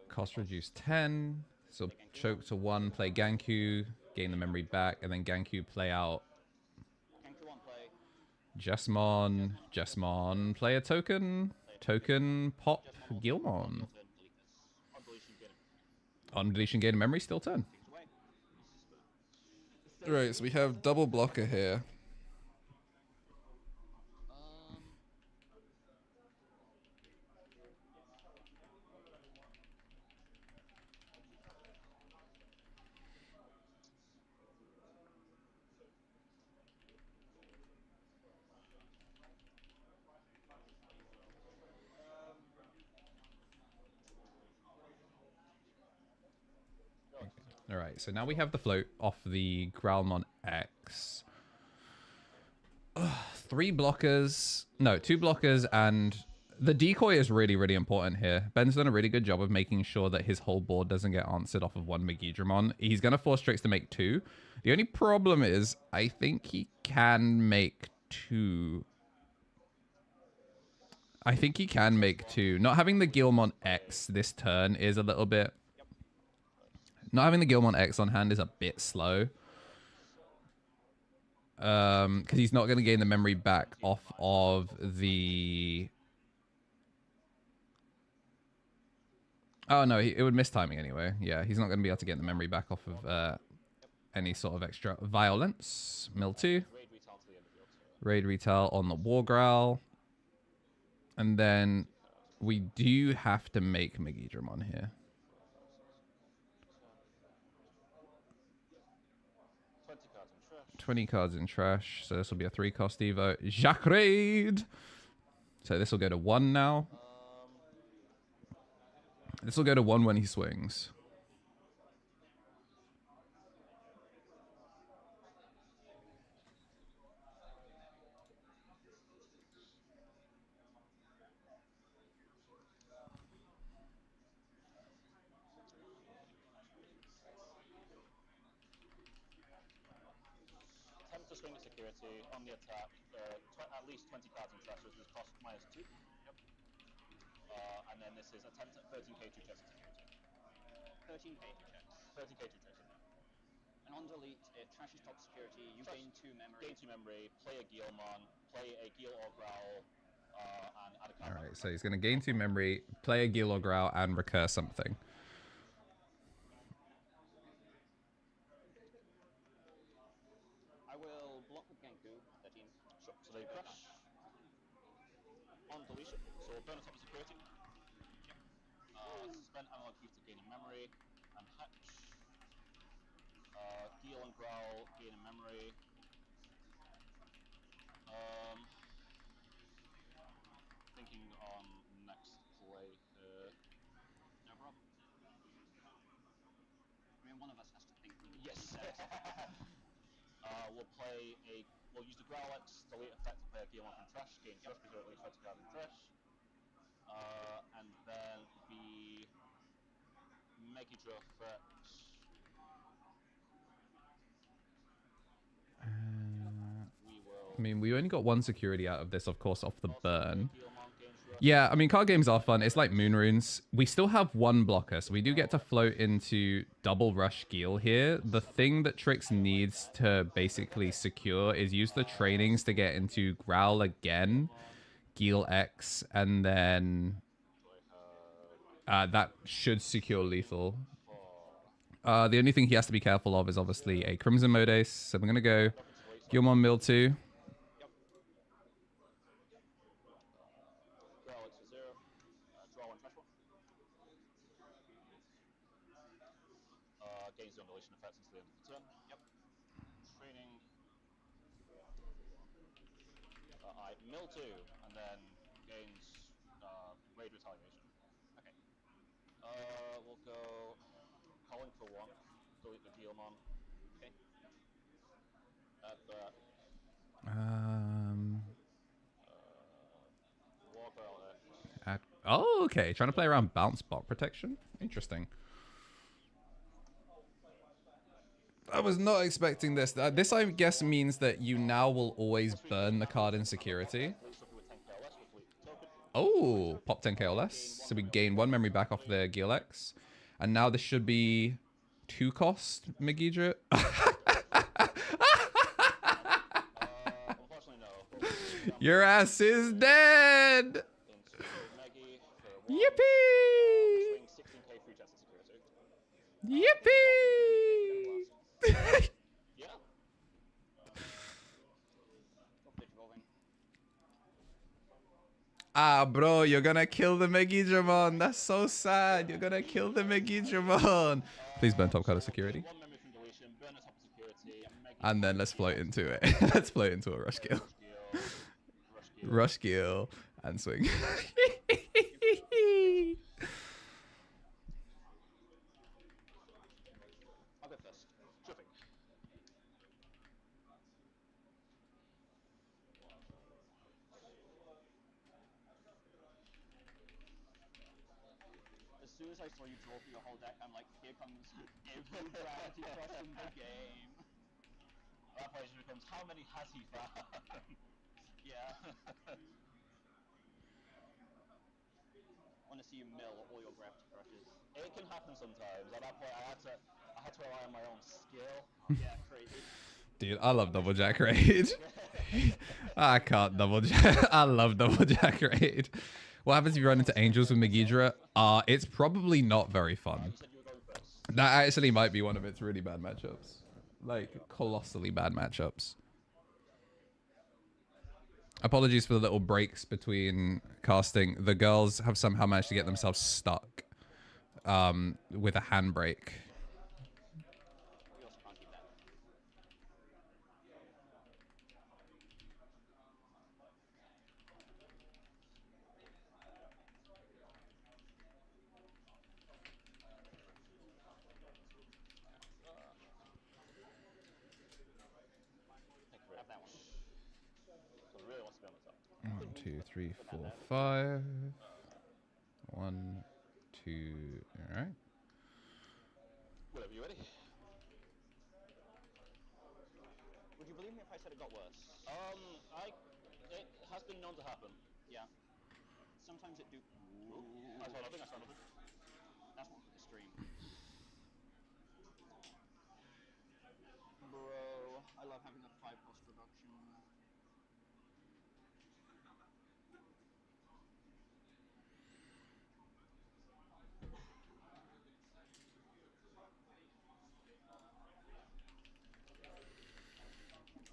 Cost reduced 10. So choke to 1, play Ganku, gain the memory back, and then Ganku play out Jesmon, play a token. Token, pop Gilmon. On deletion, gain a memory, still turn. Right, so we have double blocker here. Alright, so now we have the float off the Growlmon X. 3 blockers. No, 2 blockers, and the decoy is really, really important here. Ben's done a really good job of making sure that his whole board doesn't get answered off of 1 Megidramon. He's going to force Tricks to make 2. The only problem is, I think he can make 2. I think he can make 2. Not having the Gilmon X this turn is a little bit... Not having the Gilmon X on hand is a bit slow. Because he's not going to gain the memory back off of the... Oh, no, it would miss timing anyway. Yeah, he's not going to be able to get the memory back off of any sort of extra violence. Mill 2. Raid Retail on the War Growl. And then we do have to make Megidramon here. 20 cards in trash, so this will be a 3-cost Evo. Jacques Raid! So this will go to 1 now. This will go to 1 when he swings. Attempt to swing a security on the attack. At least 20 cards in trash, which is cost -2. Yep. And then this is attempt at 13k to check security. 13k to check. 13k to check. And on delete, it trashes top security. You gain 2 memory. Gain 2 memory. Play a Guilmon. Play a Gil or Growl. And add a card. All right, so he's going to gain 2 memory, play a Gil or Growl, and recur something. I will block with Genku, 13. Sure. So they crash. On deletion, so burn a top security. Yep. Spend analog keys to gain a memory. And hatch. Gil and Growl, gain a memory. Thinking on next play. No problem. I mean, one of us has to think. Yes. We'll use the Growlix, delete effect to play a Guilmon from trash, gain trash because at least 20 cards in trash. And then the Megidra effect. I mean, we only got 1 security out of this, of course, off the burn. Yeah, I mean, card games are fun. It's like Moon Runes. We still have 1 blocker, so we do get to float into double rush Gil here. The thing that Trix needs to basically secure is use the trainings to get into Growl again, Gil X, and then that should secure lethal. The only thing he has to be careful of is obviously a Crimson Mode Ace, so we're going to go Guilmon Mill 2. Gains the annihilation effect until the end of the turn. Yep. Training. I mill 2 and then gains raid retaliation. Okay. We'll go calling for 1. Delete the Guilmon. Okay. Oh, okay. Trying to play around bounce bot protection. Interesting. I was not expecting this. This, I guess, means that you now will always burn the card in security. Oh, pop 10k or less. So we gain 1 memory back off the Gil X. And now this should be 2 cost Megidra. Your ass is dead! Yippee! Yippee! Ah, bro, you're gonna kill the Megidramon. That's so sad. You're gonna kill the Megidramon. Please burn top card of security. And then let's float into it. Let's float into a Rush Gil. Rush Gil and swing. As soon as I saw you draw through the whole deck, I'm like, here comes every gravity crush in the game. That question becomes, how many has he found? Yeah. I want to see you mill all your gravity crushes. It can happen sometimes. At that point, I had to rely on my own skill. Yeah, crazy. Dude, I love Double Jack Raid. I can't Double Jack. I love Double Jack Raid. What happens if you run into Angels with Megidra? It's probably not very fun. That actually might be one of its really bad matchups. Like, colossally bad matchups. Apologies for the little breaks between casting. The girls have somehow managed to get themselves stuck with a handbrake. 2, 3, Put that 4, down. 5. 1, 2. All right. Whatever, you ready? Would you believe me if I said it got worse? It has been known to happen. Yeah. Sometimes it do. Ooh. I saw nothing. That's one for the stream. Bro, I love having a 5 cost reduction.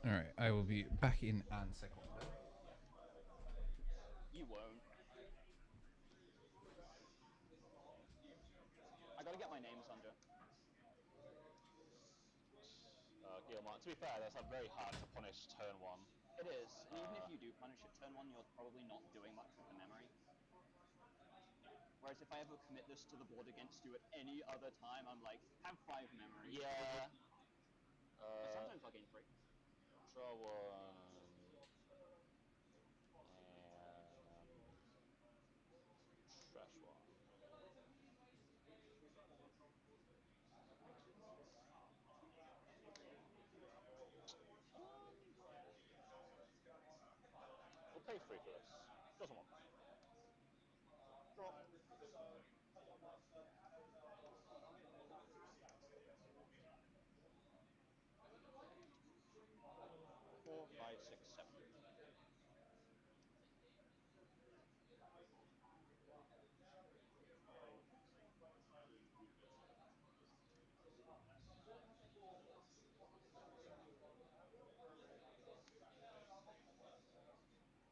All right. I will be back in and second. You won't. I gotta get my names under. Guillemot. To be fair, that's very hard to punish turn 1. It is, and even if you do punish it turn 1, you're probably not doing much with the memory. Whereas if I ever commit this to the board against you at any other time, I'm like, have 5 memory. Yeah. And sometimes I'll gain 3. Draw 1. And trash 1. We'll pay 3 for this. Draw someone. Draw. 4, 5, 6, 7.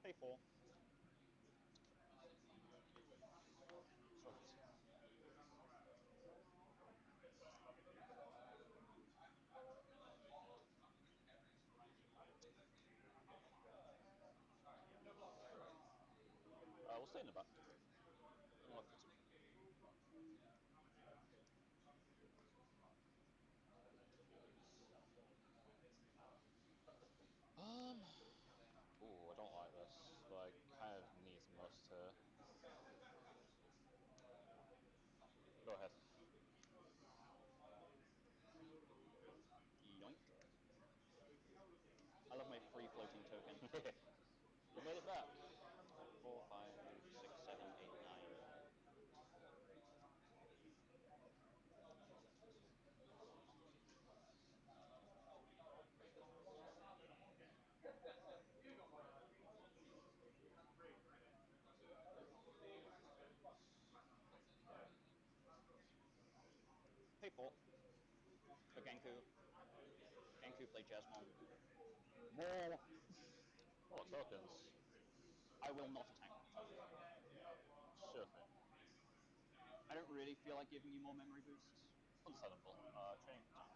Pay 4. We'll stay in the back. Unlock the 2. Ooh, I don't like this, but I kind of need some most to... Go ahead. Yoink. I love my free floating token. You made it back. 4, 5, 6, 7, 8, 9. Pay 4. For Genku. Genku play Jasmine. More. Oh, tokens. I will not attack. Sure thing. I don't really feel like giving you more memory boosts. Understandable. Training time.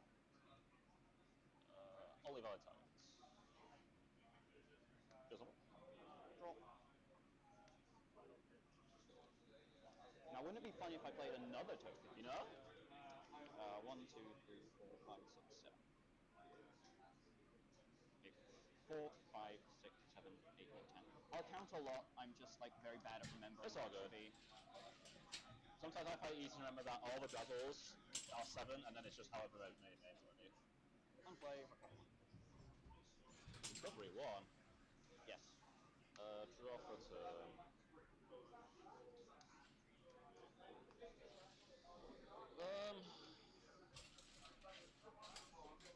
Only Valentine's. Go someone. Draw. Now, wouldn't it be funny if I played another token? You know? 1, 2, 3, 4, 5, 6, 7. Okay. 4, 5, 6, 7, 8, 9, 10. I'll count a lot. I'm just like very bad at remembering. It's all what it good. should be. Sometimes I find it easy to remember that all the dazzles are 7, and then it's just however many names underneath. Unplay, recovery. Recovery 1. Yes. Draw for a turn.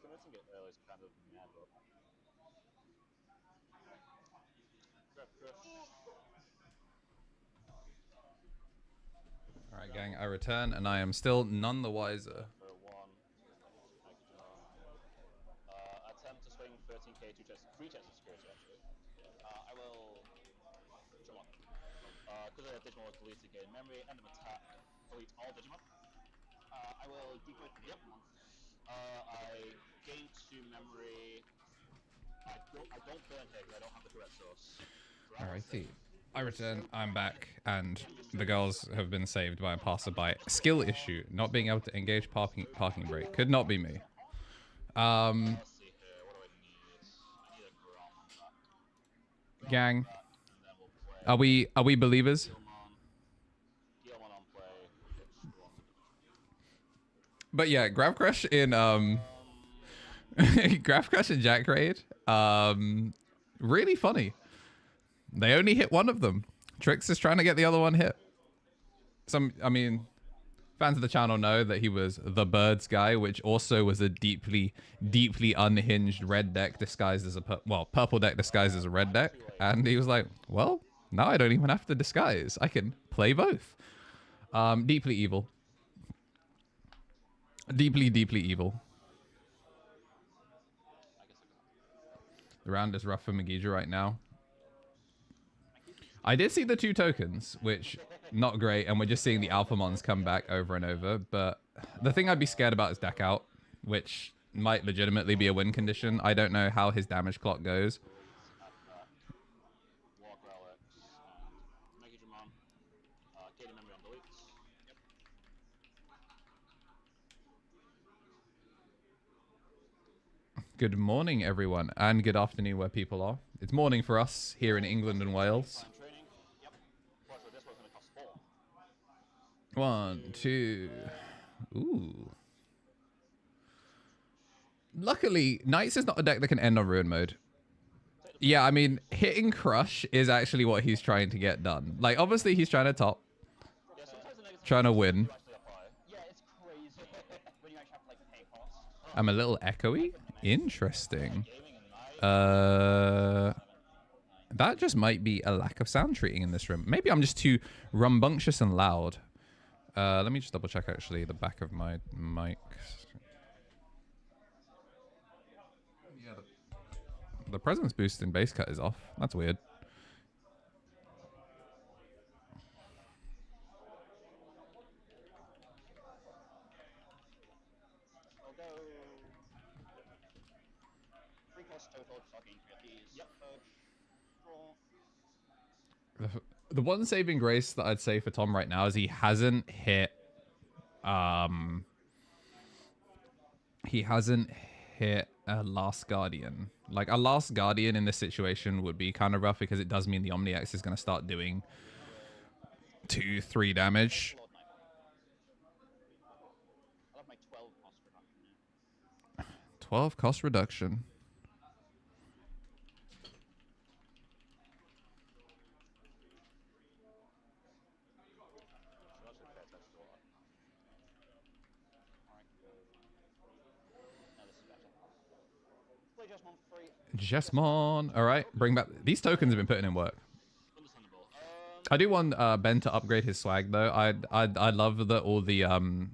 Committing it early is kind of mad, but... Grab Crush. All right, gang. I return, and I am still none the wiser. For 1. Attempt to swing 13k, 3 chests of security, actually. I will... Digimon. Because Digimon was deleted, gain memory, end of attack, delete all Digimon. I will decode the Digimon. I gain 2 memory. I don't burn here because I don't have the correct source. Alrighty. I return, I'm back, and the girls have been saved by a passerby. Skill issue, not being able to engage parking brake. Could not be me. Let's see here, what do I need? I need a Grom back. Gang. Back, and then we'll Are we believers? Guilmon on play. It's wrong. But yeah, Grab Crush in Grab Crush and Jack Raid, really funny. They only hit one of them. Trix is trying to get the other one hit. I mean, fans of the channel know that he was the Birds guy, which also was a deeply, deeply unhinged red deck disguised as a purple deck disguised as a red deck, and he was like, well, now I don't even have to disguise. I can play both. Deeply evil. Deeply, deeply evil. The round is rough for Megiddo right now. I did see the 2 tokens, which not great, and we're just seeing the Alphamons come back over and over, but the thing I'd be scared about is deck out, which might legitimately be a win condition. I don't know how his damage clock goes. Good morning, everyone, and good afternoon where people are. It's morning for us here in England and Wales. 1, 2. Ooh. Luckily, Knights is not a deck that can end on Ruin mode. Yeah, I mean, hitting Crush is actually what he's trying to get done. Like, obviously, he's trying to top. Trying to win. I'm a little echoey? Interesting. That just might be a lack of sound treating in this room. Maybe I'm just too rambunctious and loud. Let me just double check actually the back of my mic. Yeah, the presence boost in base cut is off. That's weird. The one saving grace that I'd say for Tom right now is he hasn't hit a Last Guardian. Like, a Last Guardian in this situation would be kind of rough because it does mean the Omniax is going to start doing 2-3 damage. 12 cost reduction. Jesmon. All right, bring back these tokens have been putting in work. I do want Ben to upgrade his swag though. I love that all the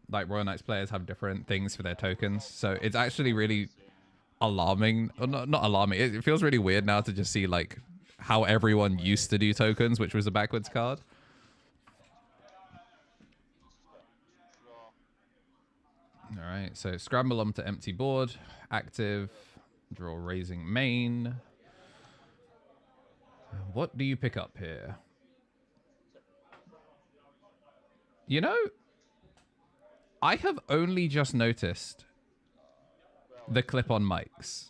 like Royal Knights players have different things for their tokens. So it's actually really alarming. Or not alarming. It feels really weird now to just see like how everyone used to do tokens, which was a backwards card. All right, so scramble them to empty board, active. Draw raising main. What do you pick up here? You know, I have only just noticed the clip-on mics.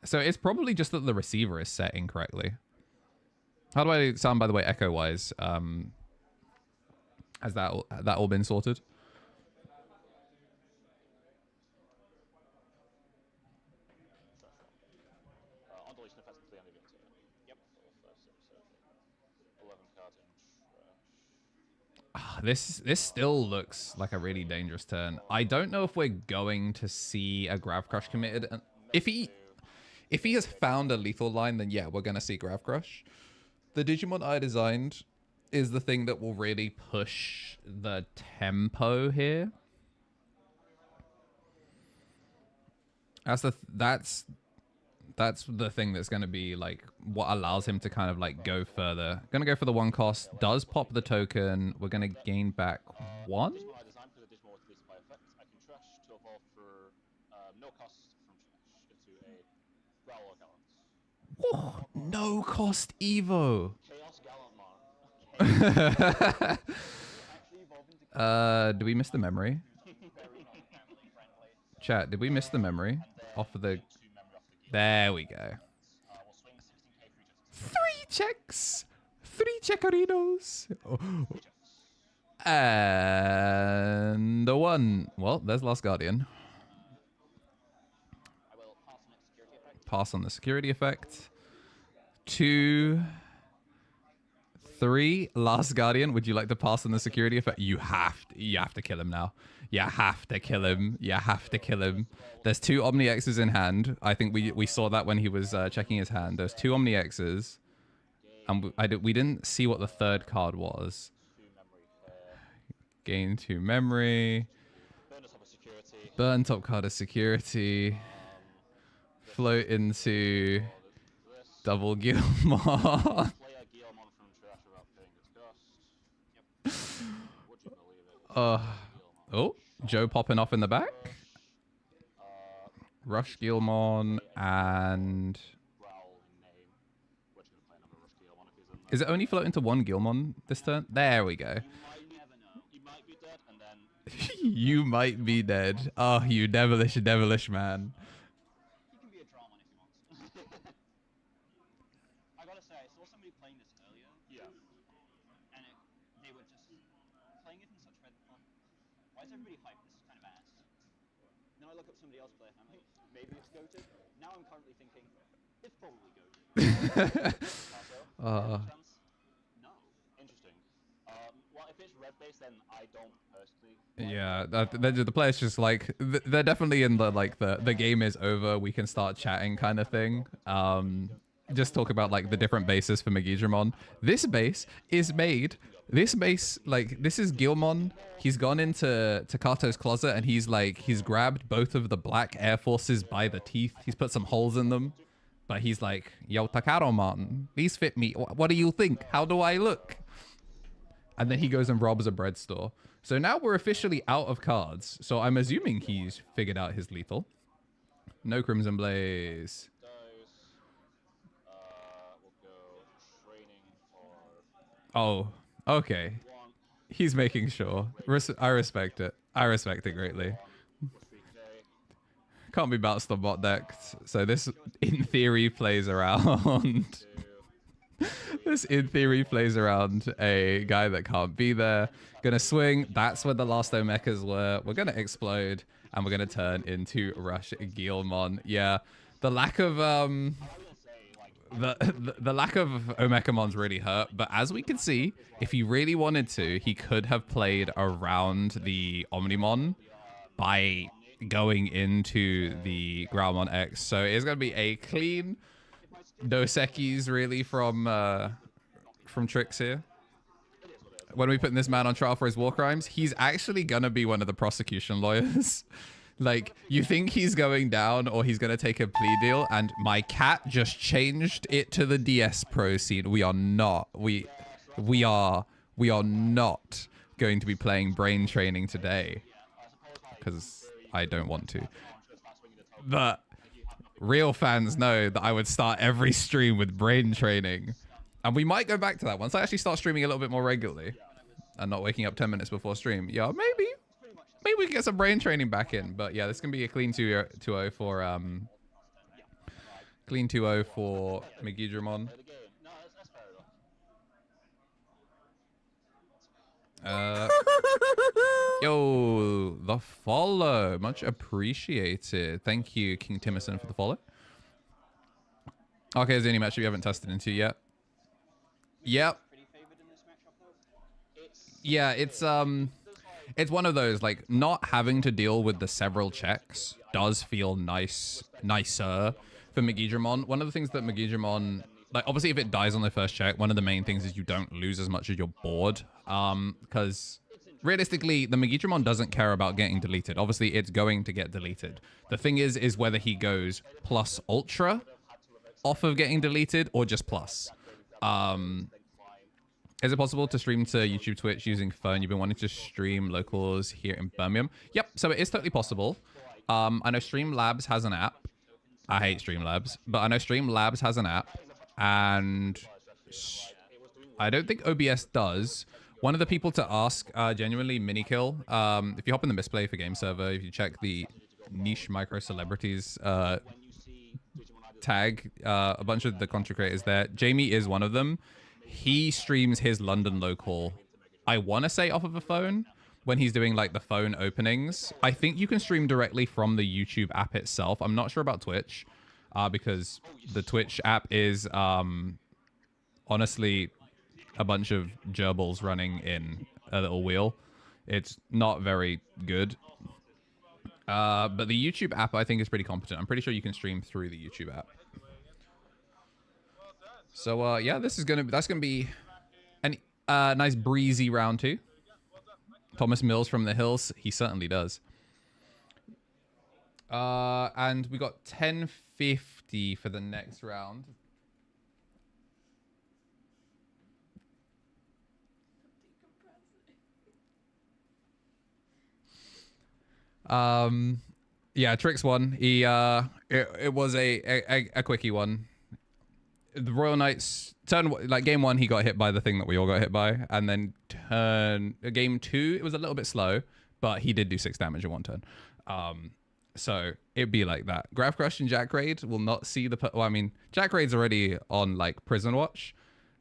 So it's probably just that the receiver is set incorrectly. How do I sound, by the way, echo-wise? Has that all been sorted? This still looks like a really dangerous turn. I don't know if we're going to see a Grav Crush committed. If he has found a lethal line, then yeah, we're going to see Grav Crush. The Digimon I designed is the thing that will really push the tempo here. That's the thing that's going to be like what allows him to kind of like go further. Going to go for the 1 cost. Does pop the token. We're going to gain back 1. Whoa, no cost Evo. Do we miss the memory? Chat, did we miss the memory off of the... There we go. 3 checks. 3 checkerinos. And a 1. Well, there's Last Guardian. I will pass on its security effect. Pass on the security effect. 2, 3. Last Guardian. Would you like to pass on the security effect? You have to kill him now. You have to kill him. You have to kill him. There's 2 Omni X's in hand. I think we saw that when he was checking his hand. There's 2 Omni X's. And we didn't see what the third card was. Gain 2 memory. Burn top card of security. Float into double Gilmore. Oh, Joe popping off in the back. Rush Gilmon and... Is it only floating to 1 Gilmon this turn? There we go. You might be dead. Oh, you devilish man. He can be a drama if he wants. I gotta say, I saw somebody playing this earlier. Yeah. And they were just playing it in such red fun. Why is everybody hyped? This is kind of ass. Then I look up somebody else play and I'm like, maybe it's goated. Now I'm currently thinking, it's probably goated. No. Interesting. Well, if it's red-based, then I don't personally... Yeah, the players just like they're definitely in the like the game is over, we can start chatting kind of thing. Just talk about like the different bases for Megidramon. This base is made. This base, like, this is Gilmon. He's gone into Kato's closet and he's grabbed both of the black Air Forces by the teeth. He's put some holes in them, but he's like, yo, Takaromon, these fit me. What do you think? How do I look? And then he goes and robs a bread store. So now we're officially out of cards. So I'm assuming he's figured out his lethal. No Crimson Blaze. Oh, okay. He's making sure. I respect it. I respect it greatly. Can't be bounced on bot deck. So this, in theory, plays around. This, in theory, plays around a guy that can't be there. Gonna swing. That's where the last Omechas were. We're gonna explode, and we're gonna turn into Rush Gilmon. Yeah, the lack of the lack of Omekamons really hurt. But as we can see, if he really wanted to, he could have played around the Omnimon by going into the Growlmon X. So it's gonna be a clean Dos Equis really from Tricks here. When we put this man on trial for his war crimes, he's actually gonna be one of the prosecution lawyers. Like, you think he's going down or he's gonna take a plea deal, and my cat just changed it to the DS Pro scene. We are not. We are not going to be playing brain training today because I don't want to. But real fans know that I would start every stream with brain training. And we might go back to that once I actually start streaming a little bit more regularly and not waking up 10 minutes before stream. Yeah, maybe we can get some brain training back in. But yeah, this can be a clean 2-0 for clean 2-0 for Megidramon. Yo, the follow, much appreciated. Thank you, King Timmerson, for the follow. Okay, is there any matchup you haven't tested into yet? Yep. Yeah, it's one of those, like, not having to deal with the several checks does feel nicer for Megidramon. One of the things that Megidramon, like, obviously if it dies on the first check, one of the main things is you don't lose as much as your board. Because realistically, the Megidramon doesn't care about getting deleted. Obviously, it's going to get deleted. The thing is whether he goes plus ultra off of getting deleted or just plus. Is it possible to stream to YouTube, Twitch using phone? You've been wanting to stream locals here in Birmingham. Yep, so it is totally possible. I know Streamlabs has an app. I hate Streamlabs, but I know Streamlabs has an app, and I don't think OBS does. One of the people to ask, genuinely, Minikill. If you hop in the misplay for game server, if you check the niche micro celebrities tag a bunch of the content creators there. Jamie is one of them. He streams his London local, I want to say off of a phone, when he's doing like the phone openings. I think you can stream directly from the YouTube app itself. I'm not sure about Twitch, because the Twitch app is honestly a bunch of gerbils running in a little wheel. It's not very good. But the YouTube app, I think, is pretty competent. I'm pretty sure you can stream through the YouTube app. So yeah, that's gonna be a nice breezy round 2. Thomas Mills from the hills, he certainly does. And we got 10:50 for the next round. Yeah, Trix won. He it was a quickie one. The Royal Knights game 1 he got hit by the thing that we all got hit by, and then game 2 it was a little bit slow, but he did do 6 damage in 1 turn. So it'd be like that. Grav Crush and Jack Raid will not see the well, I mean, Jack Raid's already on like prison watch.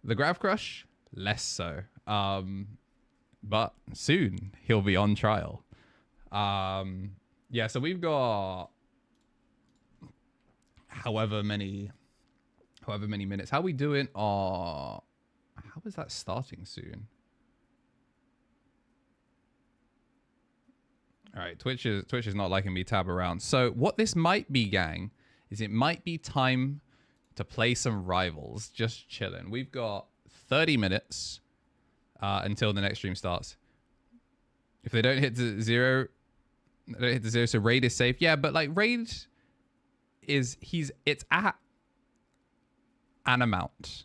The Grav Crush less so. But soon he'll be on trial. Yeah, so we've got however many minutes. How we doing? How is that starting soon? All right, Twitch is not liking me tab around. So what this might be, gang, is it might be time to play some rivals. Just chilling. We've got 30 minutes until the next stream starts. If they don't hit the zero, so Raid is safe. Yeah, but like Raid is it's at an amount.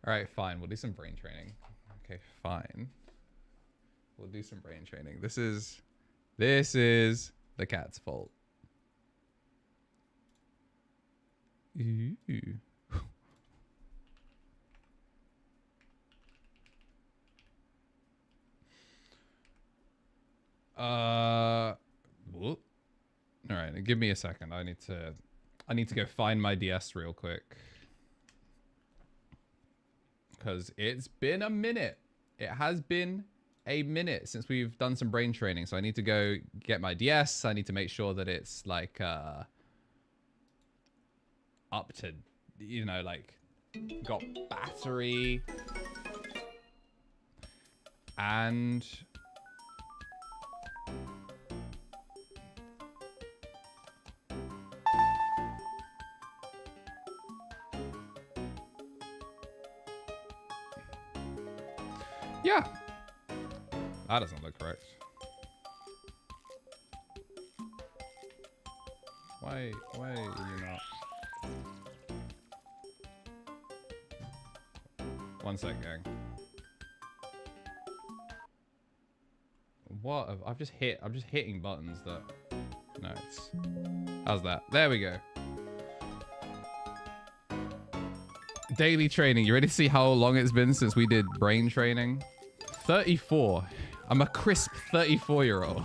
All right, fine. We'll do some brain training. Okay, fine. We'll do some brain training. This is the cat's fault. Ooh. Whoop. All right, give me a second. I need to go find my DS real quick. Because it's been a minute. It has been a minute since we've done some brain training. So I need to go get my DS. I need to make sure that it's like up to, you know, like got battery. And yeah, that doesn't look correct. Why are you not? One sec, gang. What? I'm just hitting buttons that. No, it's. How's that? There we go. Daily training. You ready to see how long it's been since we did brain training? 34. I'm a crisp 34-year-old.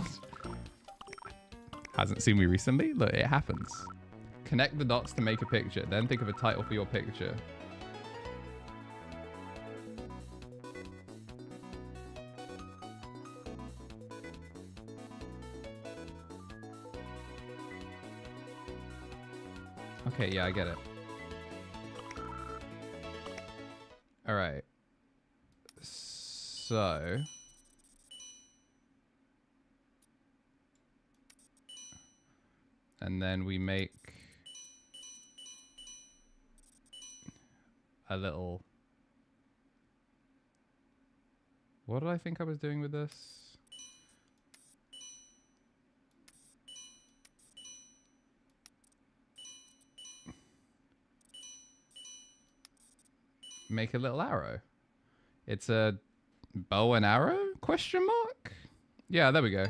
Hasn't seen me recently? Look, it happens. Connect the dots to make a picture. Then think of a title for your picture. Okay, yeah, I get it. All right. So and then we make a little. What did I think I was doing with this? Make a little arrow. It's a bow and arrow? Question mark? Yeah, there we go.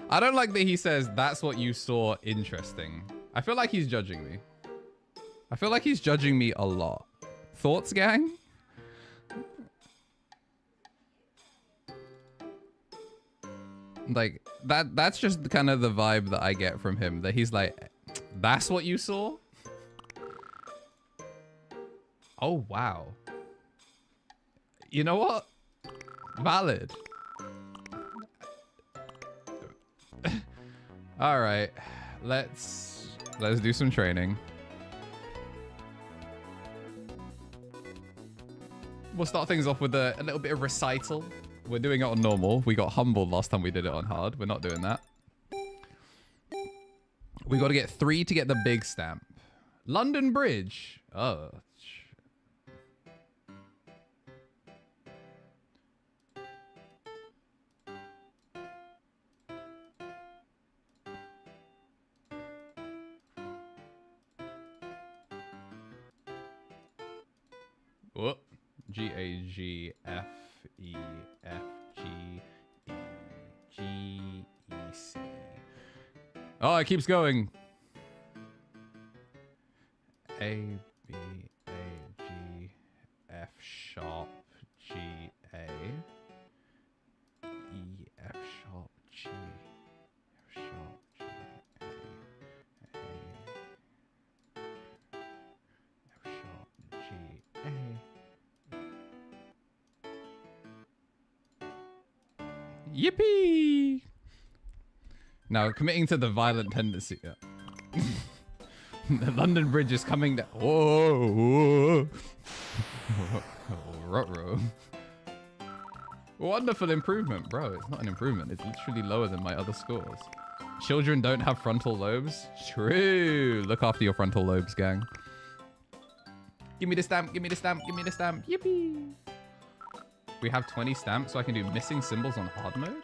I don't like that he says that's what you saw interesting. I feel like he's judging me. I feel like he's judging me a lot. Thoughts, gang? Like, that's just kind of the vibe that I get from him. That he's like, that's what you saw? Oh, wow. You know what? Valid. All right. Let's do some training. We'll start things off with a little bit of recital. We're doing it on normal. We got humbled last time we did it on hard. We're not doing that. We got to get 3 to get the big stamp. London Bridge. Oh. Whoop. G-A-G-F-E-F-G-E-G-E-C. Oh, it keeps going. A, B, A, G, F sharp, G, A. E, F sharp, G, F sharp, G, A, A. F sharp, G, A. Yippee! Now, committing to the violent tendency. Yeah. The London Bridge is coming down. Whoa! Ruh-roh. Wonderful improvement, bro. It's not an improvement. It's literally lower than my other scores. Children don't have frontal lobes. True. Look after your frontal lobes, gang. Give me the stamp. Give me the stamp. Give me the stamp. Yippee! We have 20 stamps, so I can do missing symbols on hard mode?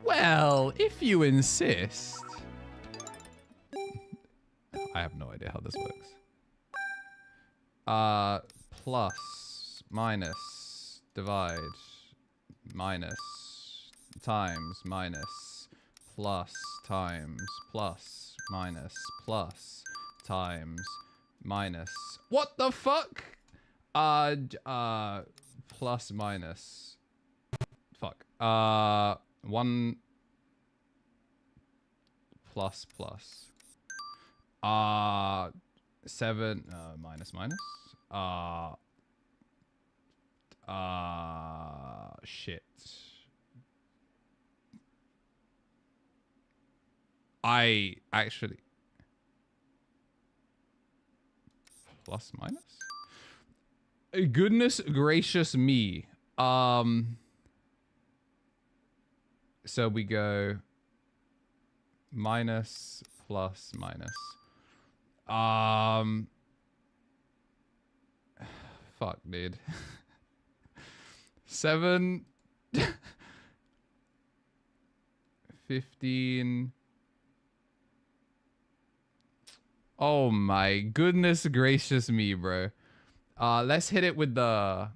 Well, if you insist. I have no idea how this works. Plus, minus, divide, minus, times, minus, plus, times, plus, minus, plus, times, minus. What the fuck? Plus, minus. Fuck. 1 plus plus. 7 minus minus. Shit. I actually plus minus. Goodness gracious me. So we go minus plus minus. Fuck, dude. 7 15. Oh my goodness gracious me, bro. Let's hit it with the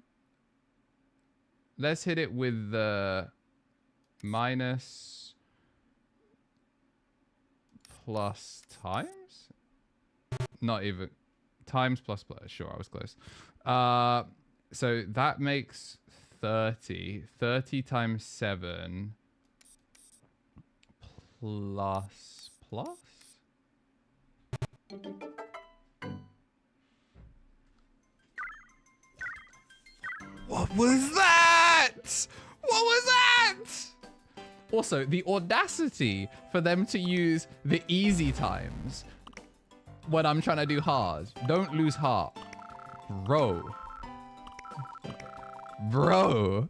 minus plus times? Not even times plus plus. Sure, I was close. So that makes 30. 30 times 7 plus plus? What was that? What was that? Also, the audacity for them to use the easy times when I'm trying to do hard. Don't lose heart. Bro. Bro.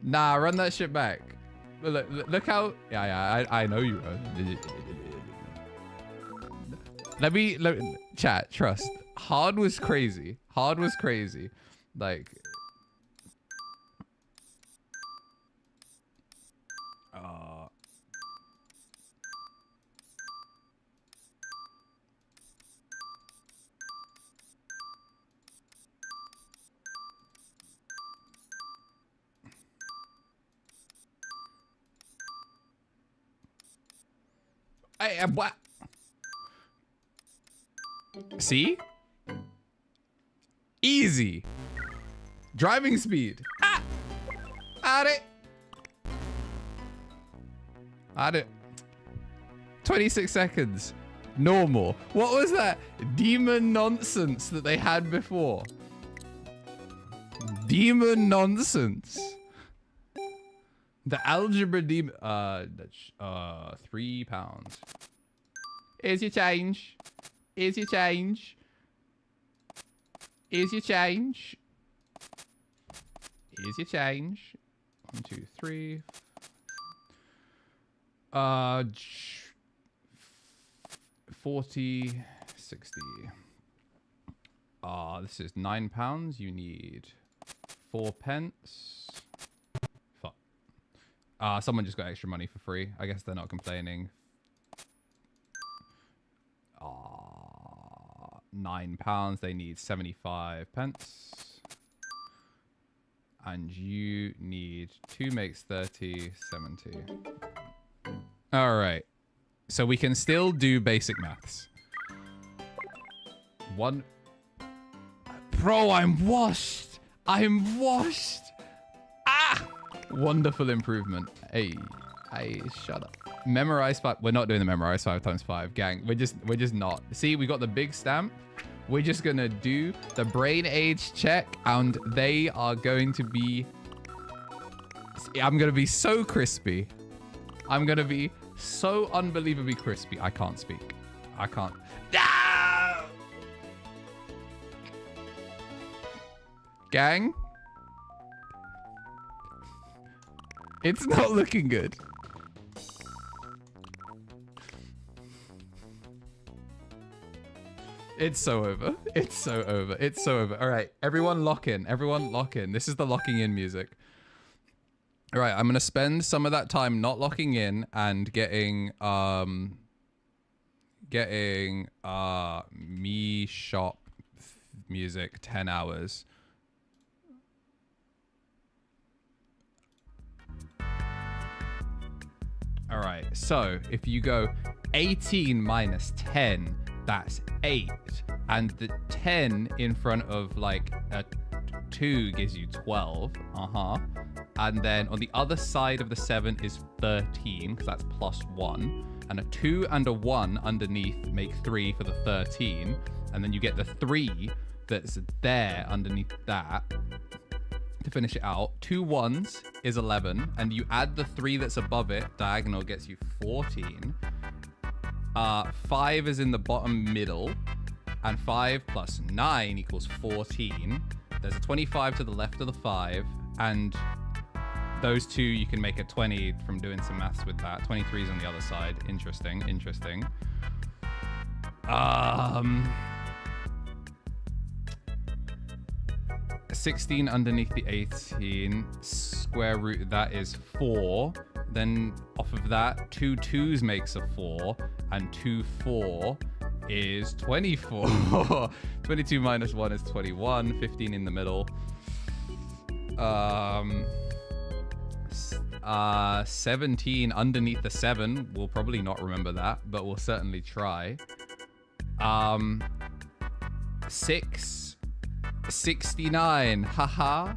Nah, run that shit back. Look how... Yeah, I know you, bro. Let me... Chat, trust. Hard was crazy. Hard was crazy. Like... What? See? Easy. Driving speed. Ah! At it. At it. 26 seconds. Normal. What was that demon nonsense that they had before? Demon nonsense. The algebra demon. £3. Here's your change. Here's your change. Here's your change. Here's your change. 1, 2, 3. 40, 60. This is £9. You need 4 pence. Fuck. Someone just got extra money for free. I guess they're not complaining. £9. They need 75 pence. And you need 2 makes 30, 70. All right. So we can still do basic maths. 1. Bro, I'm washed. I'm washed. Ah! Wonderful improvement. Hey, shut up. Memorize 5. We're not doing the memorize 5 times 5, gang. We're just not. See, we got the big stamp. We're just gonna do the brain age check, and they are going to be. I'm gonna be so crispy. I'm gonna be so unbelievably crispy. I can't speak. I can't. No! Gang, it's not looking good. It's so over. It's so over. It's so over. All right, everyone lock in. Everyone lock in. This is the locking in music. All right, I'm going to spend some of that time not locking in and getting me shop music 10 hours. All right, so if you go 18 minus 10, that's 8. And the 10 in front of like a 2 gives you 12. And then on the other side of the 7 is 13, because that's plus 1. And a 2 and a 1 underneath make 3 for the 13. And then you get the 3 that's there underneath that to finish it out. 2 1s is 11. And you add the 3 that's above it, diagonal gets you 14. 5 is in the bottom middle. And 5 plus 9 equals 14. There's a 25 to the left of the 5. And those 2, you can make a 20 from doing some maths with that. 23 is on the other side. Interesting, interesting. 16 underneath the 18. Square root of that is 4. Then off of that, 2 2s makes a 4. And 2 4 is 24. 22 minus 1 is 21. 15 in the middle. 17 underneath the 7. We'll probably not remember that, but we'll certainly try. 6, 69, haha.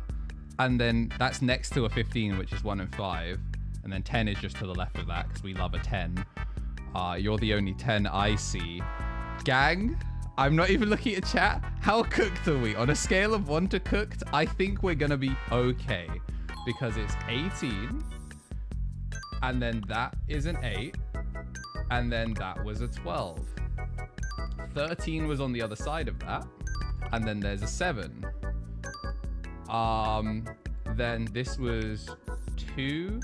And then that's next to a 15, which is 1 and 5. And then 10 is just to the left of that, because we love a 10. You're the only 10 I see. Gang, I'm not even looking at chat. How cooked are we? On a scale of 1 to cooked, I think we're gonna be okay. Because it's 18. And then that is an 8. And then that was a 12. 13 was on the other side of that. And then there's a 7. Then this was 2,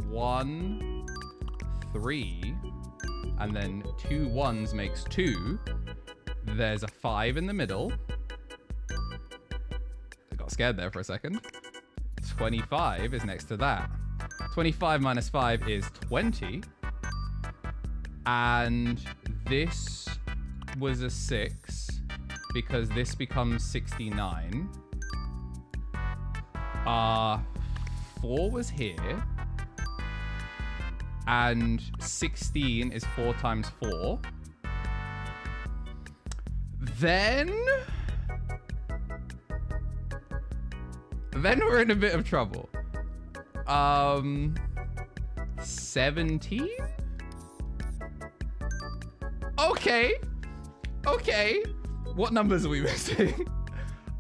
1, 3. And then 2 1s makes 2. There's a 5 in the middle. I got scared there for a second. 25 is next to that. 25 minus 5 is 20. And this was a 6 because this becomes 69. 4 was here. and 16 is 4 times 4. Then we're in a bit of trouble. 17? Okay. Okay. What numbers are we missing?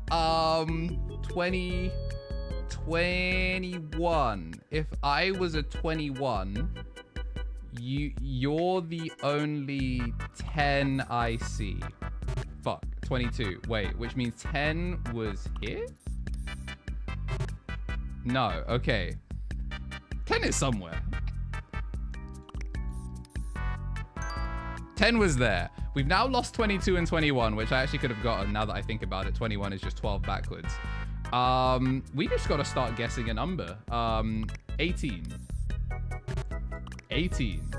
20, 21. If I was a 21, you're the only 10 I see. Fuck. 22. Wait, which means 10 was here? No. Okay. 10 is somewhere. 10 was there. We've now lost 22 and 21, which I actually could have gotten now that I think about it. 21 is just 12 backwards. We just got to start guessing a number. 18. 18.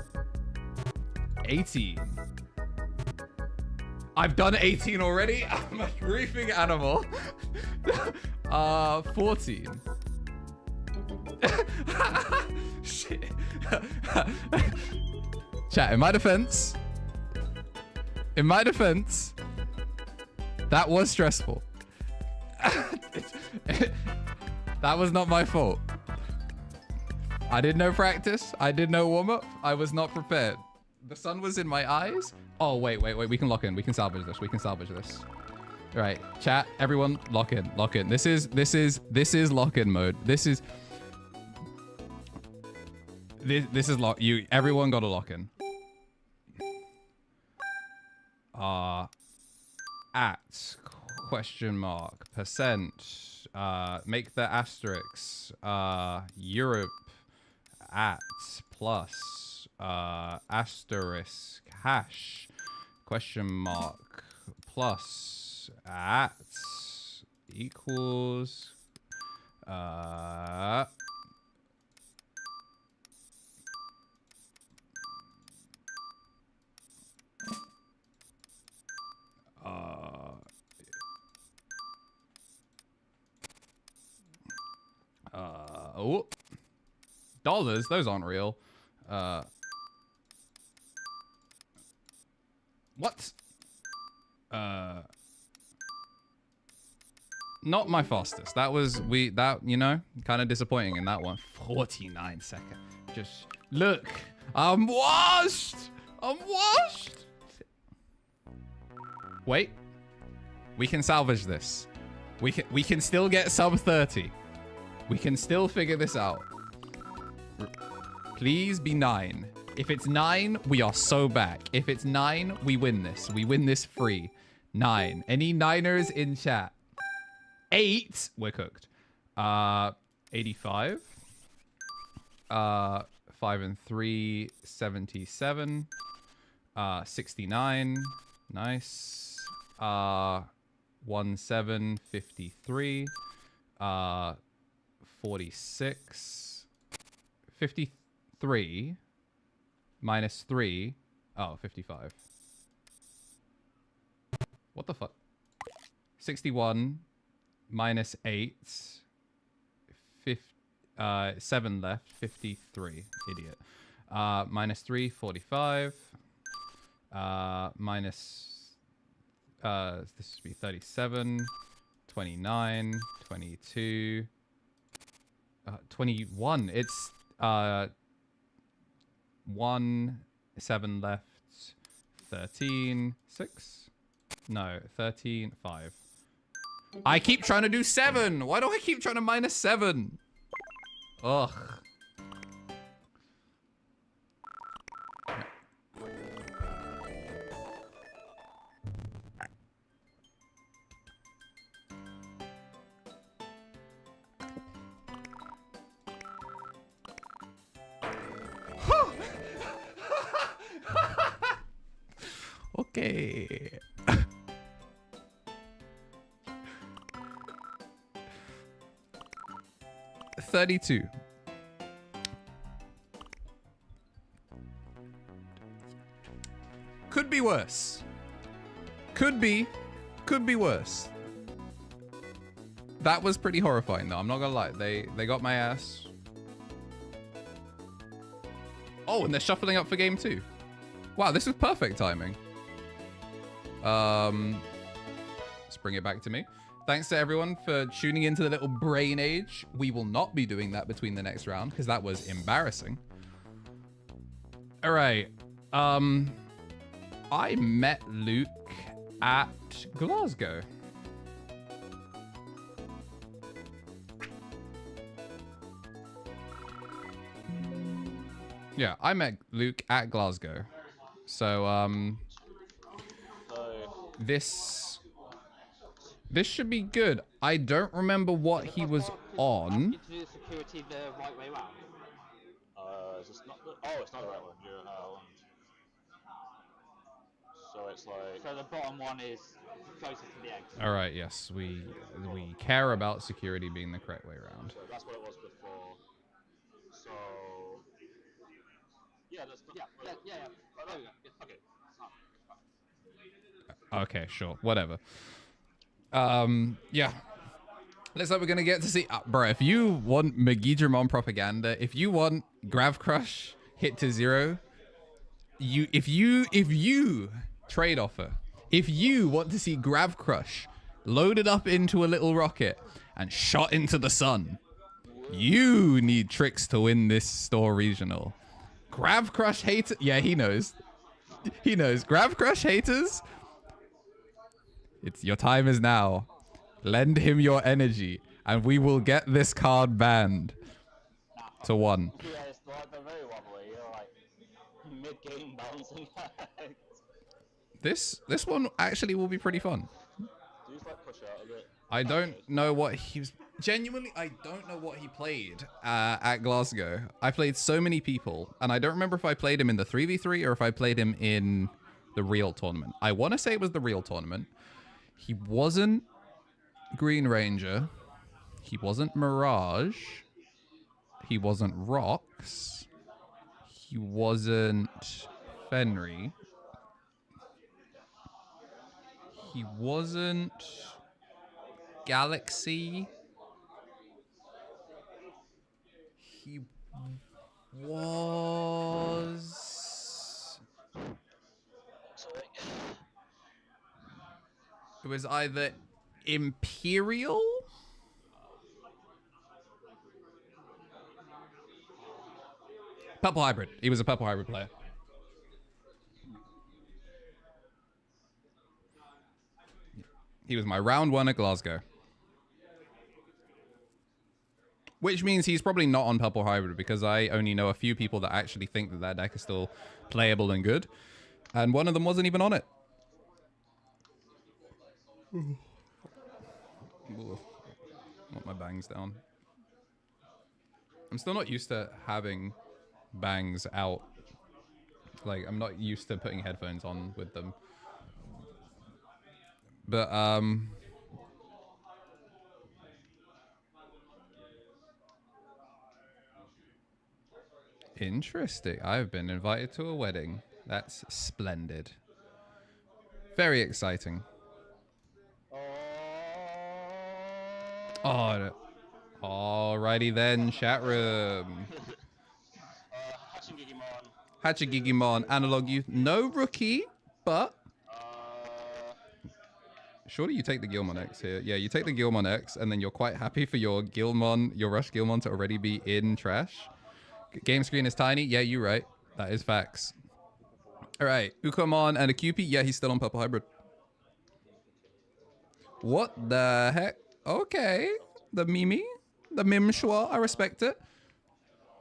18. I've done 18 already. I'm a grieving animal. 14. Shit. Chat, in my defense, that was stressful. That was not my fault. I did no practice. I did no warm-up. I was not prepared. The sun was in my eyes. Oh, wait. We can lock in. We can salvage this. All right, chat, everyone, lock in. This is lock-in mode. This is lock. Everyone got to lock in. At question mark percent. Make the asterisks. Europe at plus asterisk hash question mark plus at equals oh, dollars, those aren't real. What? Not my fastest. That was, you know, kind of disappointing in that one. 49 seconds. Just look, I'm washed. Wait, we can salvage this. We can still get sub 30. We can still figure this out. Please be 9. If it's 9, we are so back. If it's 9, we win this. We win this free. 9. Any niners in chat? 8. We're cooked. 85. 5 and 3, 77. 69. Nice. 1, 7, 53. 46. 53 minus 3. Oh, 55. What the fuck? 61 minus 8. 7 left. 53. Idiot. Minus 3, 45. Minus... this should be 37. 29. 22. 21. It's... 1, 7 left, 13, 6? No, 13, 5. I keep trying to do 7. Why do I keep trying to minus 7? Ugh. Okay. $32. Could be worse. Could be worse. That was pretty horrifying though, I'm not gonna lie. They got my ass. Oh, and they're shuffling up for game 2. Wow, this is perfect timing. Let's bring it back to me. Thanks to everyone for tuning into the little brain age. We will not be doing that between the next round because that was embarrassing. All right. I met Luke at Glasgow. Yeah, I met Luke at Glasgow. So, this should be good. I don't remember what he was on. You to do the security the right way round. Is this not the... Oh, it's not the right one. So it's like... So the bottom one is closer to the exit. All right, yes, we care about security being the correct way around. So that's what it was before. So... Yeah, that's not... Yeah. There we go. Okay. Okay, sure, whatever. Yeah. Looks like we're gonna get to see, bro. If you want Magidramon propaganda, if you want Grav Crush hit to 0, if you trade offer, if you want to see Grav Crush loaded up into a little rocket and shot into the sun, you need tricks to win this store regional. Grav Crush haters, yeah, he knows. He knows. Grav Crush haters, your time is now. Lend him your energy, and we will get this card banned to 1. Yeah, it's like they're very wobbly. You're like mid-game bouncing. This one actually will be pretty fun. Do you just like push out a bit? I don't know what he was... Genuinely, I don't know what he played at Glasgow. I played so many people, and I don't remember if I played him in the 3v3 or if I played him in the real tournament. I want to say it was the real tournament. He wasn't Green Ranger. He wasn't Mirage. He wasn't Rocks. He wasn't Fenry. He wasn't Galaxy. He was... It was either Imperial? Purple Hybrid. He was a Purple Hybrid player. He was my round 1 at Glasgow. Which means he's probably not on Purple Hybrid because I only know a few people that actually think that that deck is still playable and good. And one of them wasn't even on it. Ooh. Want my bangs down. I'm still not used to having bangs out. Like, I'm not used to putting headphones on with them. But, interesting. I've been invited to a wedding. That's splendid. Very exciting. Oh, alrighty then, chat room. Hachigigimon, Analog Youth. No rookie, but... Surely you take the Gilmon X here. Yeah, you take the Gilmon X, and then you're quite happy for your Gilmon, your Rush Gilmon to already be in trash. Game screen is tiny. Yeah, you're right. That is facts. All right, Ukomon and a QP. Yeah, he's still on Purple Hybrid. What the heck? Okay, the Mimi, the Mimshwa. I respect it.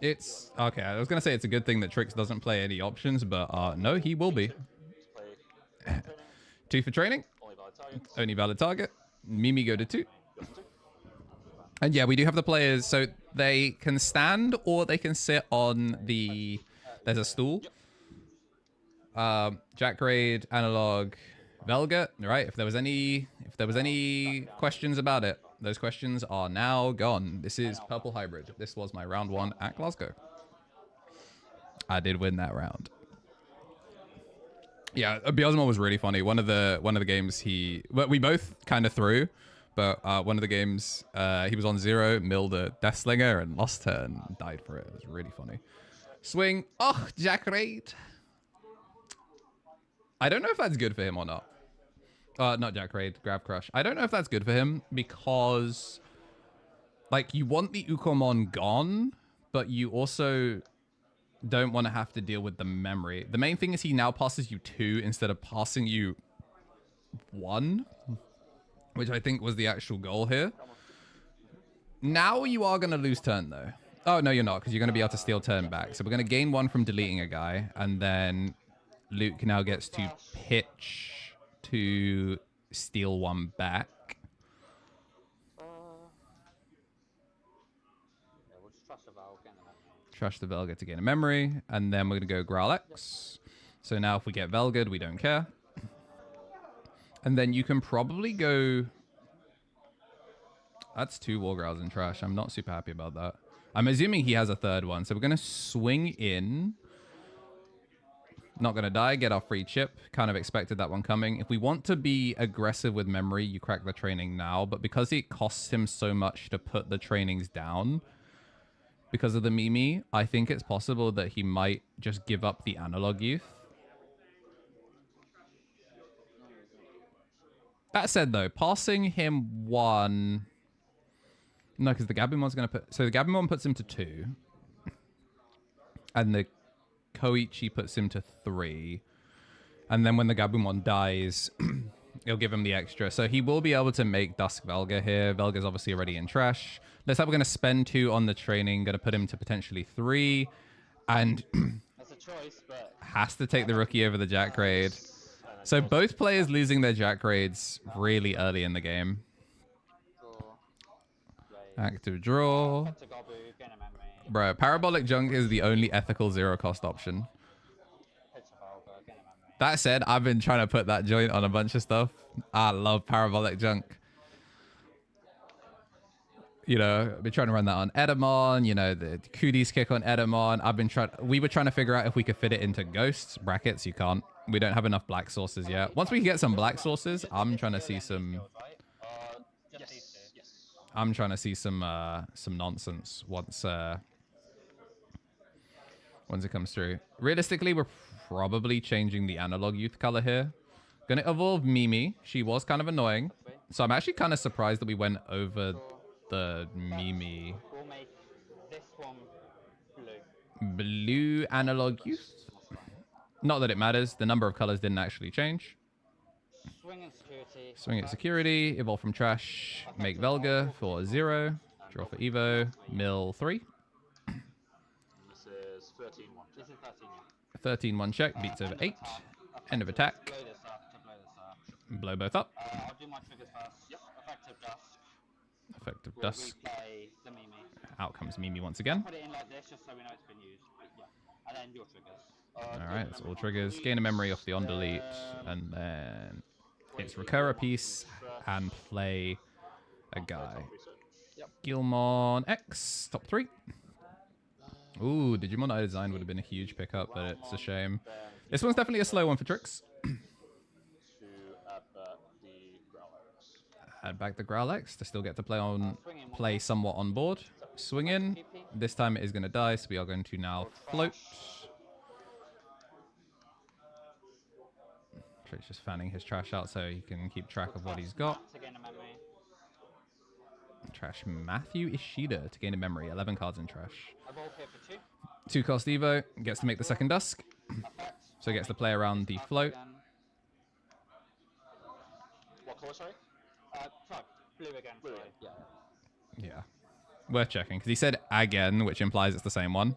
It's okay. I was gonna say it's a good thing that Trix doesn't play any options, but no, he will be. 2 for training. Only valid target. Mimi go to 2. And yeah, we do have the players, so they can stand or they can sit on the... There's a stool. Jack Raid, Analog, Velga. Right, if there was any questions about it, those questions are now gone. This is Purple Hybrid. This was my round 1 at Glasgow. I did win that round. Yeah, Beelzemon was really funny. One of the games we both kind of threw, but one of the games he was on 0, milled a Death Slinger and lost her and died for it. It was really funny. Swing. Oh, Jack Raid. I don't know if that's good for him or not. Not Jack Raid, Grab Crush. I don't know if that's good for him because, like, you want the Ukomon gone, but you also don't want to have to deal with the memory. The main thing is he now passes you 2 instead of passing you 1, which I think was the actual goal here. Now you are going to lose turn, though. Oh, no, you're not, because you're going to be able to steal turn back. So we're going to gain 1 from deleting a guy, and then Luke now gets to pitch to steal 1 back. Yeah, we'll just trust the Val, get in the memory. Trust the Velga to gain a memory, and then we're going to go Growlix. So now if we get Velgad, we don't care. And then you can probably go... That's 2 War Growls in trash. I'm not super happy about that. I'm assuming he has a 3rd one. So we're going to swing in. Not going to die. Get our free chip. Kind of expected that one coming. If we want to be aggressive with memory, you crack the training now. But because it costs him so much to put the trainings down, because of the Mimi, I think it's possible that he might just give up the analog youth. That said, though, passing him 1... No, because the Gabumon's going to put... So the Gabumon puts him to 2. And the Koichi puts him to 3. And then when the Gabumon dies, it'll give him the extra. So he will be able to make Dusk Velga here. Velga's obviously already in trash. Let's say we're going to spend 2 on the training. Going to put him to potentially 3. And That's a choice, but... has to take the rookie over the Jack Raid. So both players losing their Jack Raids really early in the game. Active draw. Bro, Parabolic Junk is the only ethical 0-cost option. That said, I've been trying to put that joint on a bunch of stuff. I love Parabolic Junk. You know, I've been trying to run that on Edamon, you know, the Cooties kick on Edamon. We were trying to figure out if we could fit it into Ghosts. Brackets, you can't. We don't have enough black sources yet. Once we get some black sources, I'm trying to see some... I'm trying to see some nonsense once it comes through. Realistically, we're probably changing the analog youth color here. Gonna evolve Mimi. She was kind of annoying, so I'm actually kind of surprised that we went over the Mimi. We'll make this one blue. Blue analog youth. Not that it matters. The number of colors didn't actually change. Swing and security. Swing at security. Evolve from trash. Make Velga for 0. Draw for Evo. Mill 3. This is 13-1. This is 13-1. 13-1 check. Beats over 8. End of attack. Blow this up to blow this up. Blow both up. I'll do my triggers first. Yep. Effective dust. Effective We'll dust. replay the Mimi. Out comes Mimi once again. Put it in like this just so we know it's been used. Yeah. And then your triggers. Alright, it's all triggers. Gain a memory off the on delete. And then it's recur a piece and play a guy. Gilmon X, top 3. Ooh, Digimon I designed would have been a huge pickup, but it's a shame. This one's definitely a slow one for tricks. Add back the Growlix to still get to play somewhat on board. Swing in. This time it is going to die, so we are going to now float. Trick's just fanning his trash out so he can keep track of what he's got. Trash Matthew Ishida to gain a memory. 11 cards in trash. 2 cost Evo. Gets to make the second Dusk. So he gets to play around the float. What color, sorry? Sorry, blue again. Blue again. Yeah. Yeah. Worth checking, because he said again, which implies it's the same one.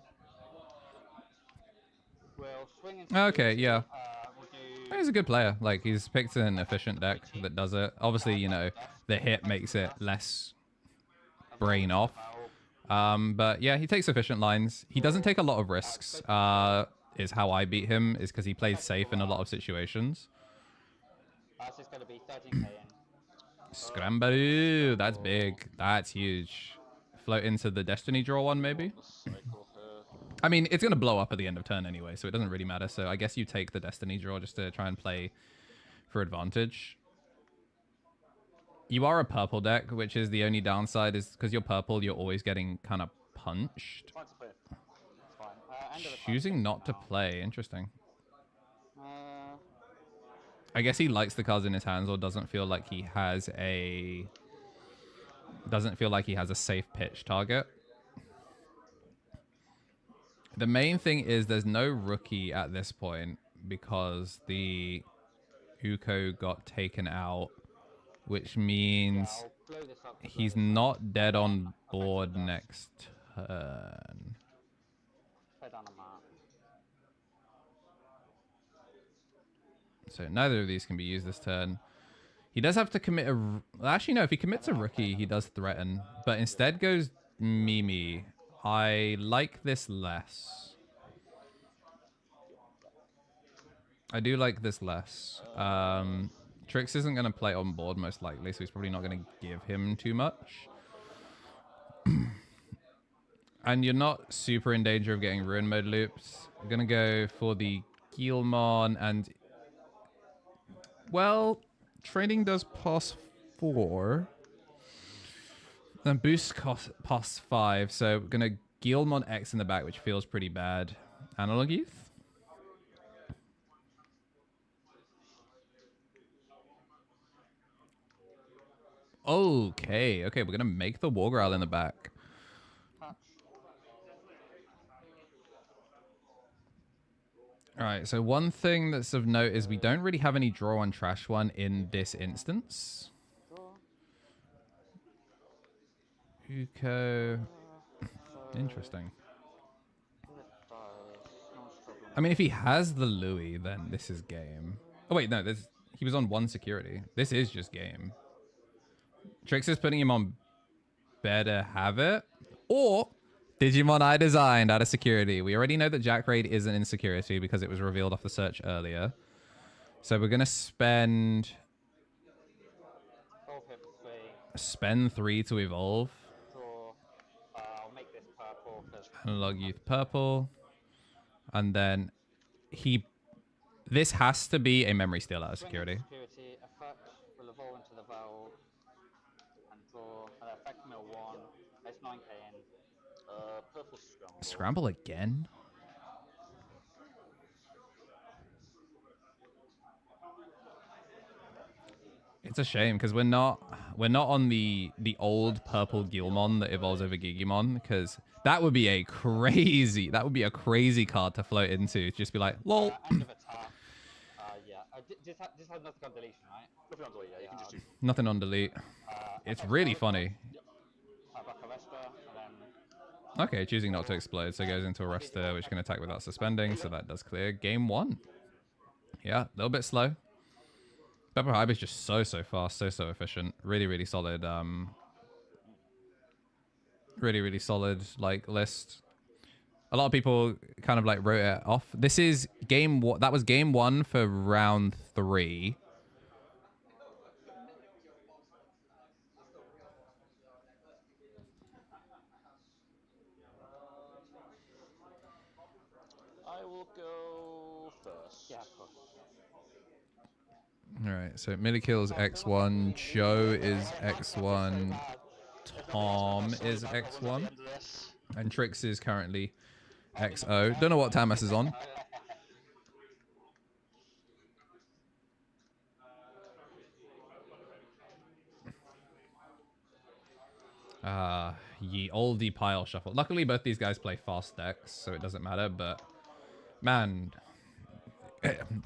We'll swing into Okay, yeah. we'll do... He's a good player. Like, he's picked an efficient deck that does it. Obviously, you know, the hit makes it less brain off. But yeah, he takes efficient lines. He doesn't take a lot of risks, is how I beat him, is because he plays safe in a lot of situations. This is going to be 13k in. Scramble, that's big. That's huge. Float into the Destiny draw one, maybe? I mean, it's going to blow up at the end of turn anyway, so it doesn't really matter. So I guess you take the Destiny draw just to try and play for advantage. You are a purple deck, which is the only downside, is because you're purple, you're always getting kind of punched. choosing not to play. Interesting. Uh, I guess he likes the cards in his hands, or doesn't feel like he has a safe pitch target. The main thing is there's no rookie at this point because the Uko got taken out, which means I'll blow this up to he's blow this not up. dead on Then board effectively next turn. play down a map. So neither of these can be used this turn. He does have to commit a... Actually, no. If he commits a rookie, he does threaten. But instead goes Mimi. I like this less. I do like this less. Trix isn't going to play on board, most likely, so he's probably not going to give him too much. And you're not super in danger of getting Ruin Mode loops. I'm going to go for the Guilmon and... Well, training does pass 4. Then boost cost pass 5. So we're going to Guilmon X in the back, which feels pretty bad. Analog Youth? Okay, we're going to make the War Growl in the back. Alright, so one thing that's of note is we don't really have any draw on Trash One in this instance. Uko. Interesting. I mean, if he has the Louis, then this is game. Oh, wait, no, he was on 1 security. This is just game. Trix is putting him on Better Have It. Or Digimon I designed out of security. We already know that Jack Raid isn't in security because it was revealed off the search earlier. So we're going to spend 3 to evolve. I'll make this purple. Analog Youth purple. And then this has to be a memory steal out of security. Security effect will evolve into the valve and draw. And effect mill 1. It's 9k in. Purple scramble. Scramble again? It's a shame because we're not on the old purple Guilmon that evolves over Gigimon, because that would be a crazy card to float into. Just be like, lol. End of attack. This has nothing on deletion, right? Nothing on delete, yeah, you can just do. Nothing on delete. It's really funny. Okay, choosing not to explode, so it goes into Arrestor, which can attack without suspending, so that does clear. Game 1. Yeah, a little bit slow. Pepper Hype is just so fast, so efficient. Really solid. Really solid like list. A lot of people kind of like wrote it off. This is game 1. That was game 1 for round 3. I will go first. Yeah, of course. Alright, so Millikill's X1, Joe is X1, Tom is X1, and Trix is currently XO. Don't know what Tamas is on. Ye oldie pile shuffle. Luckily, both these guys play fast decks, so it doesn't matter, but man...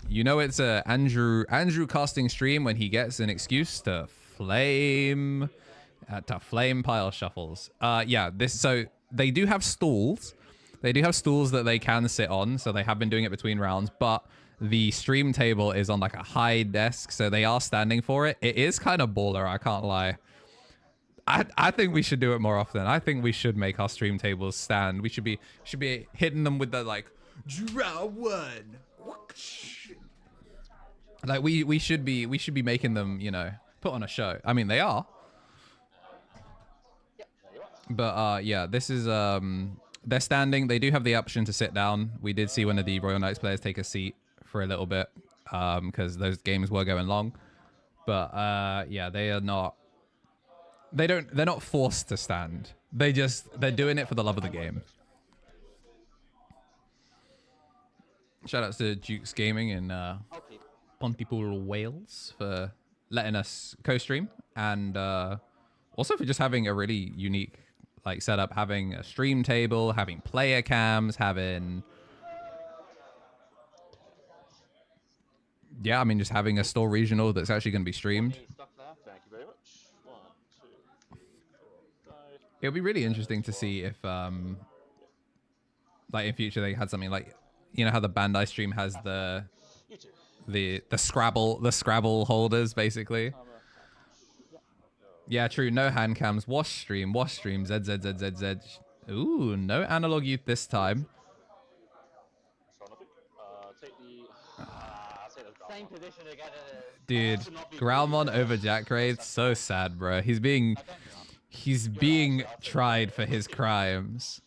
You know it's a Andrew casting stream when he gets an excuse to flame pile shuffles. Yeah, so they do have stools. They do have stools that they can sit on, so they have been doing it between rounds, but the stream table is on like a high desk, so they are standing for it. It is kind of baller, I can't lie. I think we should do it more often. I think we should make our stream tables stand. We should be hitting them with the like draw one. Like we should be making them, you know, put on a show. I mean, they are. But yeah, this is they're standing. They do have the option to sit down. We did see one of the Royal Knights players take a seat for a little bit because those games were going long. But yeah, they're not forced to stand. They're doing it for the love of the game. Shout outs to Duke's Gaming in Pontypool, Wales for letting us co-stream, and also for just having a really unique like setup, having a stream table, having player cams, having I mean just having a store regional that's actually going to be streamed. Thank you very much. 1, 2, 3, 4, 5. It'll be really interesting to see if like in future they had something like, you know how the Bandai stream has the Scrabble holders basically. Yeah, true. No hand cams. Wash stream. ZZZZZ. Ooh, no analog youth this time. Take the Same position again. Dude, Growlmon over Jack Raid. So sad, bro. He's being tried for his crimes.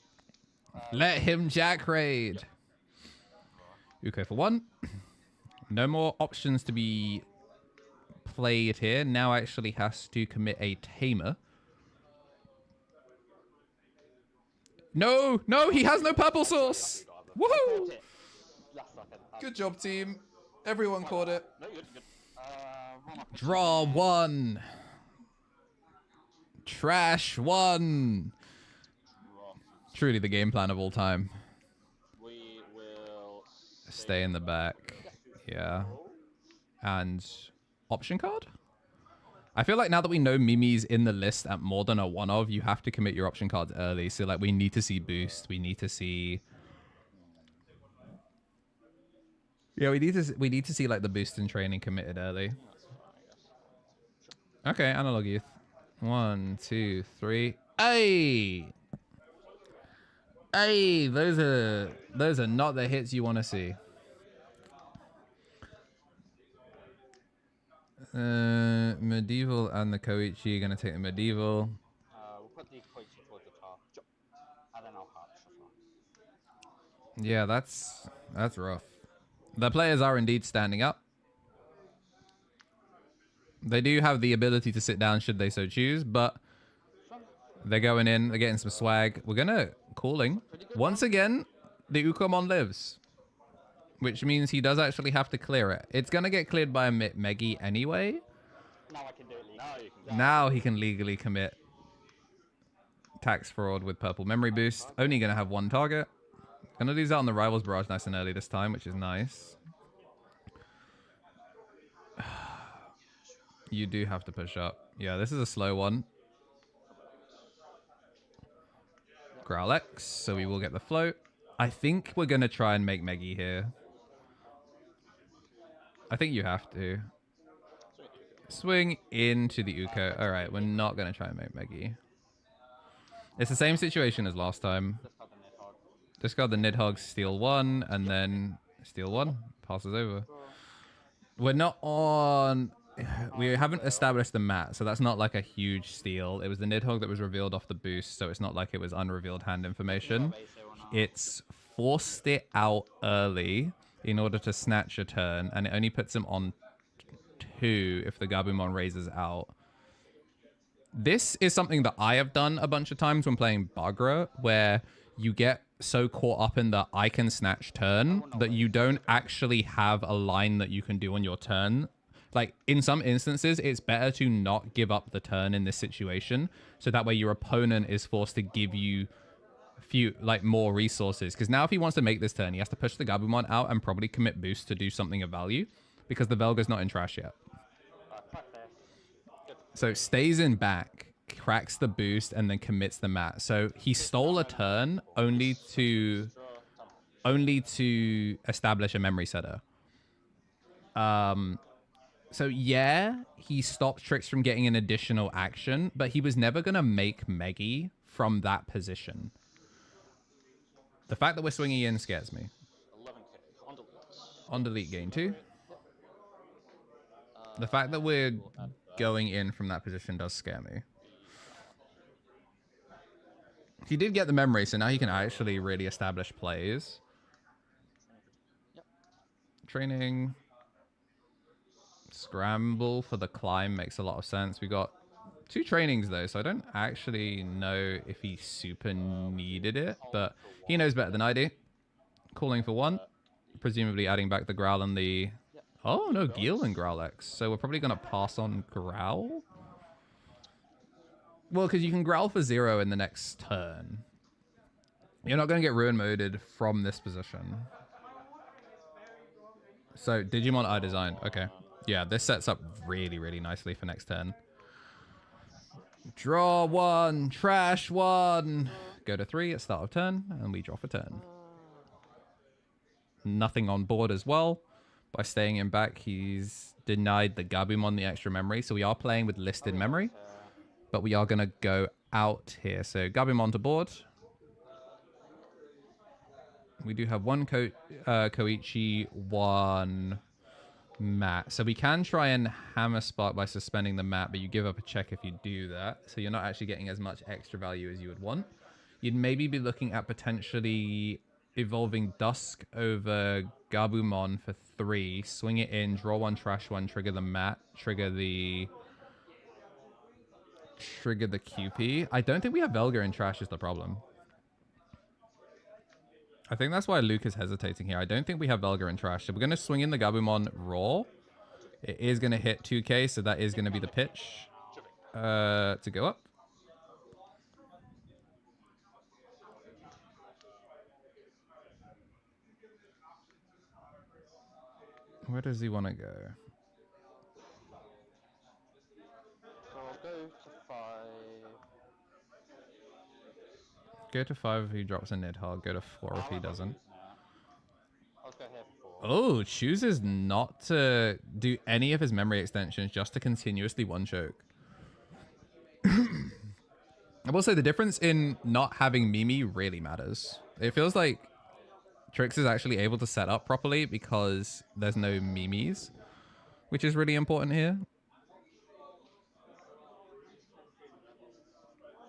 Let him Jack Raid. Uko for 1. No more options to be played here. Now actually has to commit a tamer. No, he has no purple sauce. Woohoo! Good job, team. Everyone caught it. Draw 1. Trash 1. Truly the game plan of all time. We will stay in the back. Yeah. And option card? I feel like now that we know Mimi's in the list at more than a 1 of, you have to commit your option cards early. So like we need to see boost. We need to see we need to see like the boost in training committed early. Okay, analog youth. 1, 2, 3. Hey! Hey, those are not the hits you want to see. Medieval and the Koichi are gonna take the medieval. We'll put the Koichi towards the top. And then I'll patch. Yeah, that's rough. The players are indeed standing up. They do have the ability to sit down should they so choose, but they're going in, they're getting some swag. We're gonna calling. Once again, the Ukomon lives. Which means he does actually have to clear it. It's gonna get cleared by a Meggy anyway. Now I can do it legally. Now he can legally commit tax fraud with purple memory boost. Only gonna have 1 target. Gonna lose out on the Rivals Barrage nice and early this time, which is nice. You do have to push up. Yeah, this is a slow one. Growl X, so we will get the float. I think we're gonna try and make Meggy here. I think you have to. Swing into the Uko. Alright, we're not gonna try and make Meggy. It's the same situation as last time. Discard the Nidhogg, steal 1, and then steal 1. Passes over. We're not on... We haven't established the mat, so that's not like a huge steal. It was the Nidhogg that was revealed off the boost, so it's not like it was unrevealed hand information. It's forced it out early in order to snatch a turn, and it only puts him on 2 if the Gabumon raises out. This is something that I have done a bunch of times when playing Bagra, where you get so caught up in the I can snatch turn that you don't actually have a line that you can do on your turn. Like, in some instances, it's better to not give up the turn in this situation, so that way your opponent is forced to give you more resources. Because now if he wants to make this turn, he has to push the Gabumon out and probably commit boost to do something of value, because the Velga's not in trash yet. So stays in back, cracks the boost, and then commits the mat. So he stole a turn only to establish a memory setter. So yeah, he stopped Tricks from getting an additional action, but he was never going to make Meggy from that position. The fact that we're swinging in scares me. 11k. On delete gain 2. The fact that we're going in from that position does scare me. He did get the memory, so now he can actually really establish plays. Training. Scramble for the climb makes a lot of sense. We got 2 trainings though, so I don't actually know if he super needed it, but he knows better than I do. Calling for 1. presumably adding back the Growl and the... Yep. Oh, no, Geel and Growlix. So we're probably going to pass on Growl? Well, because you can Growl for 0 in the next turn. You're not going to get Ruin Moded from this position. So, Digimon I designed. Okay. Yeah, this sets up really, really nicely for next turn. Draw 1, trash 1. Go to 3 at start of turn, and we draw for turn. Nothing on board as well. By staying in back, he's denied the Gabumon the extra memory. So we are playing with listed memory. But we are going to go out here. So Gabumon to board. We do have one Koichi, one Mat. So we can try and Hammer Spark by suspending the Mat, but you give up a check if you do that. So you're not actually getting as much extra value as you would want. You'd maybe be looking at potentially evolving Dusk over Gabumon for 3. Swing it in, draw 1, trash 1, trigger the Mat, trigger the QP. I don't think we have Velga in trash is the problem. I think that's why Luke is hesitating here. I don't think we have Velga in trash. So we're going to swing in the Gabumon raw. It is going to hit 2k, so that is going to be the pitch to go up. Where does he want to go? So I'll go to 5. Go to 5 if he drops a Nidhogg. Go to 4 if he doesn't. I'll go here for 4. Oh, chooses not to do any of his memory extensions, just to continuously one-choke. I will say the difference in not having Mimi really matters. It feels like Trix is actually able to set up properly because there's no Mimis, which is really important here.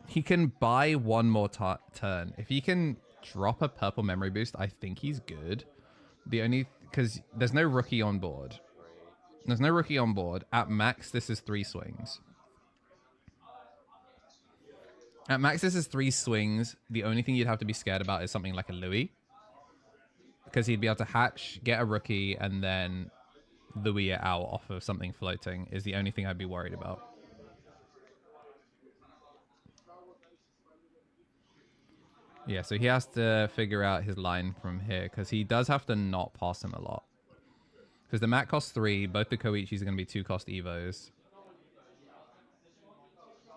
He can buy one more turn. If he can drop a purple memory boost, I think he's good. The only... Because there's no rookie on board. There's no rookie on board. At max, this is 3 swings. At max, this is 3 swings. The only thing you'd have to be scared about is something like a Louis. Because he'd be able to hatch, get a rookie, and then Louis it out off of something floating is the only thing I'd be worried about. Yeah, so he has to figure out his line from here, because he does have to not pass him a lot. Because the mat costs 3, both the Koichis are going to be 2 cost evos.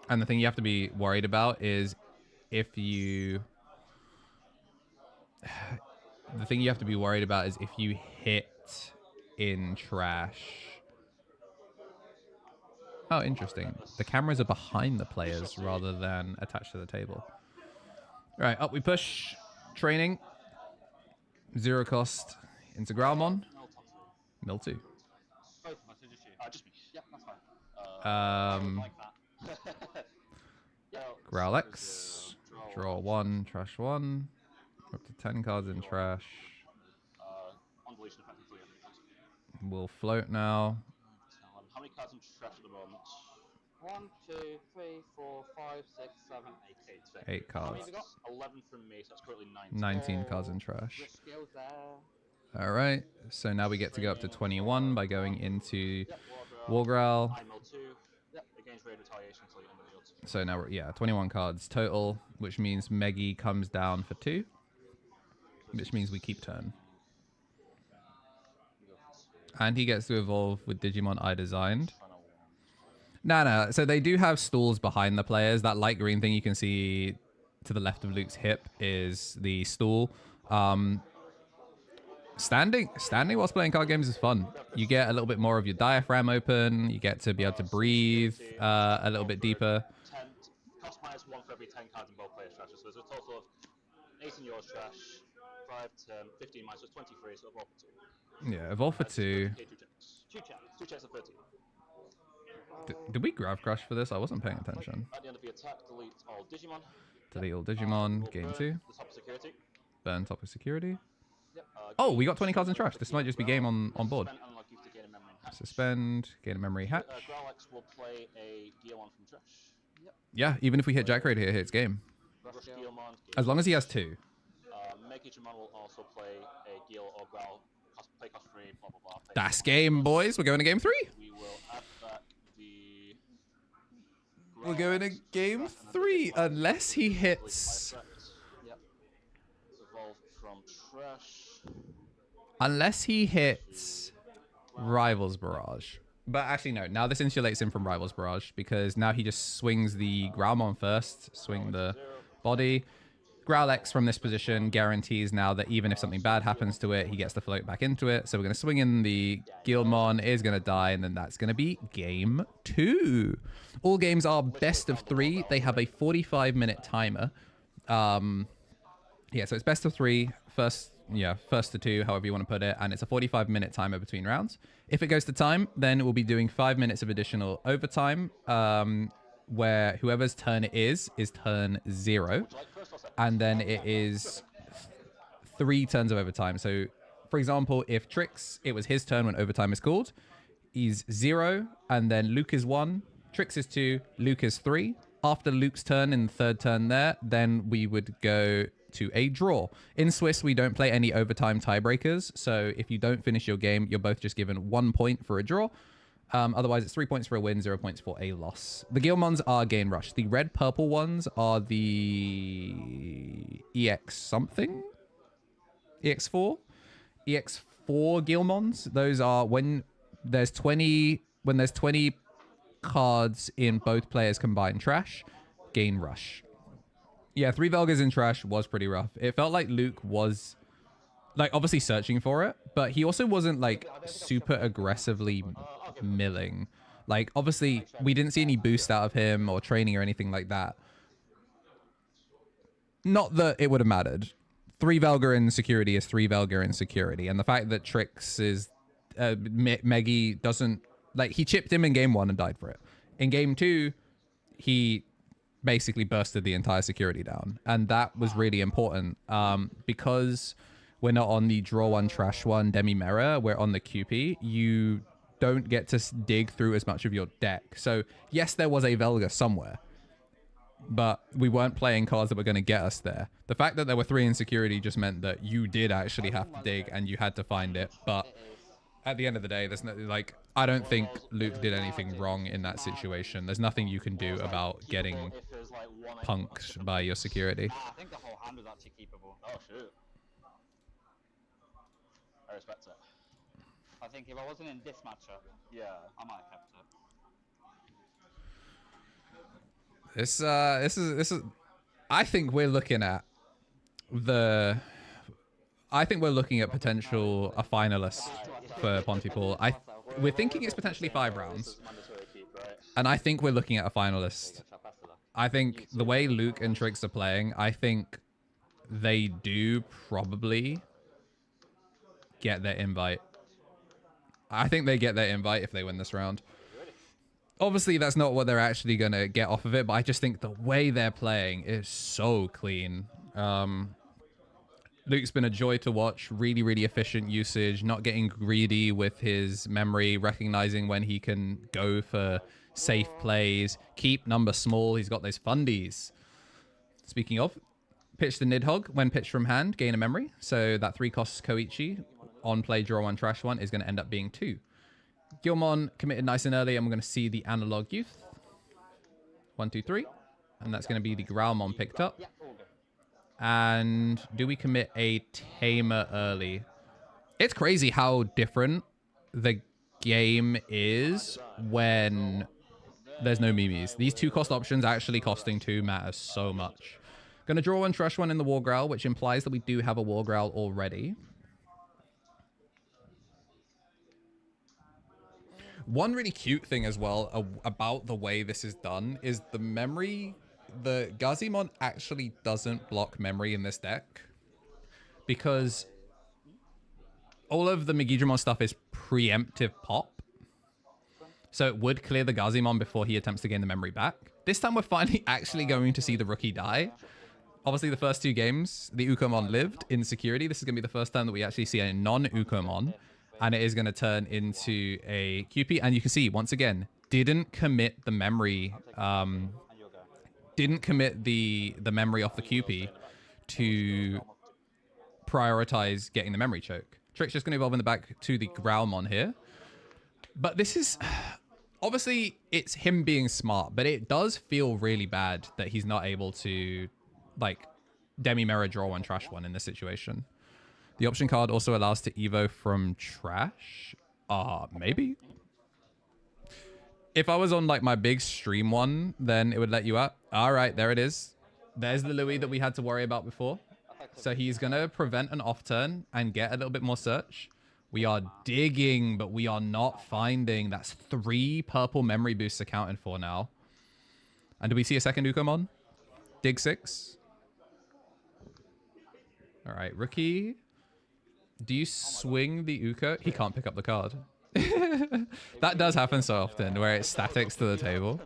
And the thing you have to be worried about is if you... The thing you have to be worried about is if you hit in trash. Oh, interesting. The cameras are behind the players rather than attached to the table. Right, up we push. Training. 0 cost into Growlmon. Mill 2. Just me. Yeah, that's fine. Um, Growlix. Draw 1, trash 1. Up to 10 cards in trash. On deletion, effectively. We'll float now. How many cards in trash at the moment? 1, 2, 3, 4, 5, 6, 7, 8. 8 How many cards. have you got? 11 from me, so that's currently 19. 19 cards in trash. Risk skills there. All right. So now we get to go up to 21 by going into Wargrowl. So now we're, yeah, 21 cards total, which means Meggy comes down for 2. Which means we keep turn. And he gets to evolve with Digimon I designed. No. So they do have stools behind the players. That light green thing you can see to the left of Luke's hip is the stool. Standing whilst playing card games is fun. You get a little bit more of your diaphragm open. You get to be able to breathe a little bit deeper. 10, cost minus 1 for every 10 cards in both players' trash. So there's a total of 8 in yours trash, 5, 10, 15 minus 23, so evolve for 2. Yeah, evolve for 2. 2 checks of 13. Did we grab crush for this? I wasn't paying attention. At the end of the attack, delete all Digimon. Delete all Digimon, game 2. The top of security. Burn top of security. Yep. Oh, we got 20 cards in trash. This might just be game on board. Suspend, gain a memory hatch. Growlix will play a Geomon from trash. Yep. Yeah, even if we hit Jack Raid here, it's game. As long as he has 2. Megijamon will also play a Geel or Growl play cost free, blah blah blah. That's game, boys. We're going to game 3. We will add back the. We're going to game 3 unless he hits. Yep. Evolve from trash. Unless he hits Rivals Barrage. But actually, no. Now this insulates him from Rivals Barrage because now he just swings the Growlmon first, swing the body. Growl X from this position guarantees now that even if something bad happens to it, he gets to float back into it. So we're going to swing in the Guildmon, is going to die, and then that's going to be game 2. All games are best of 3. They have a 45-minute timer. Yeah, so it's best of 3, first to 2, however you want to put it, and it's a 45-minute timer between rounds. If it goes to time, then we'll be doing 5 minutes of additional overtime, where whoever's turn it is turn 0, and then it is 3 turns of overtime. So, for example, if Trix, it was his turn when overtime is called, he's 0, and then Luke is 1, Trix is 2, Luke is 3. After Luke's turn in the 3rd turn there, then we would go to a draw. In Swiss, we don't play any overtime tiebreakers, so if you don't finish your game, you're both just given 1 point for a draw. Otherwise, it's 3 points for a win, 0 points for a loss. The Guildmons are Gain Rush. The red-purple ones are the EX something? EX4? EX4 Guildmons. Those are when there's 20 cards in both players' combined trash, Gain Rush. Yeah, 3 Velgas in trash was pretty rough. It felt like Luke was, like, obviously searching for it, but he also wasn't, like, super aggressively milling. Like, obviously, we didn't see any boost out of him or training or anything like that. Not that it would have mattered. 3 Velga in security is 3 Velga in security. And the fact that Trix is... Meggy doesn't... Like, he chipped him in game 1 and died for it. In game 2, he basically bursted the entire security down. And that was really important. Because we're not on the draw 1, trash 1, demi mirror, we're on the QP, you don't get to dig through as much of your deck. So, yes, there was a Velga somewhere, but we weren't playing cards that were going to get us there. The fact that there were 3 in security just meant that you did actually have to dig and you had to find it. But at the end of the day, there's no, like, I don't think Luke did anything wrong in that situation. There's nothing you can do about getting punked by your security. I think the whole hand was actually keepable. Oh, shoot. I respect it. I think if I wasn't in this matchup, Yeah. I might have kept it. This is I think we're looking at potential a finalist for Pontypool. We're thinking it's potentially 5 rounds. And I think we're looking at a finalist. I think the way Luke and Trix are playing, I think they do probably get their invite. I think they get their invite if they win this round. Obviously, that's not what they're actually going to get off of it, but I just think the way they're playing is so clean. Luke's been a joy to watch. Really, really efficient usage, not getting greedy with his memory, recognizing when he can go for safe plays, keep number small. He's got those fundies. Speaking of, pitch the Nidhogg. When pitched from hand, gain a memory. So that 3 costs Koichi. On play, draw 1, trash 1 is going to end up being 2. Guildmon committed nice and early, and we're going to see the analog youth. 1, 2, 3. And that's going to be the Growlmon picked up. And do we commit a Tamer early? It's crazy how different the game is when there's no memes. These 2 cost options actually costing 2 matters so much. Going to draw 1, trash 1 in the War Growl, which implies that we do have a War Growl already. One really cute thing as well about the way this is done is the memory. The Gazimon actually doesn't block memory in this deck because all of the Megidramon stuff is preemptive pop. So it would clear the Gazimon before he attempts to gain the memory back. This time we're finally actually going to see the rookie die. Obviously the first 2 games, the Ukomon lived in security. This is going to be the first time that we actually see a non-Ukomon. And it is going to turn into a QP. And you can see, once again, didn't commit the memory. Didn't commit the memory off the QP to prioritize getting the memory choke. Trick's just going to evolve in the back to the Growlmon here. But this is... Obviously, it's him being smart, but it does feel really bad that he's not able to, like, Demi-Mirror draw one, trash one in this situation. The option card also allows to evo from trash. Maybe. If I was on, like, my big stream one, then it would let you up. All right, there it is. There's the Louis that we had to worry about before. So he's going to prevent an off turn and get a little bit more search. We are digging, but we are not finding. That's 3 purple memory boosts accounted for now. And do we see a second Ukomon? Dig 6. All right, rookie. Do you swing the Uko? He can't pick up the card. That does happen so often, where it statics to the table.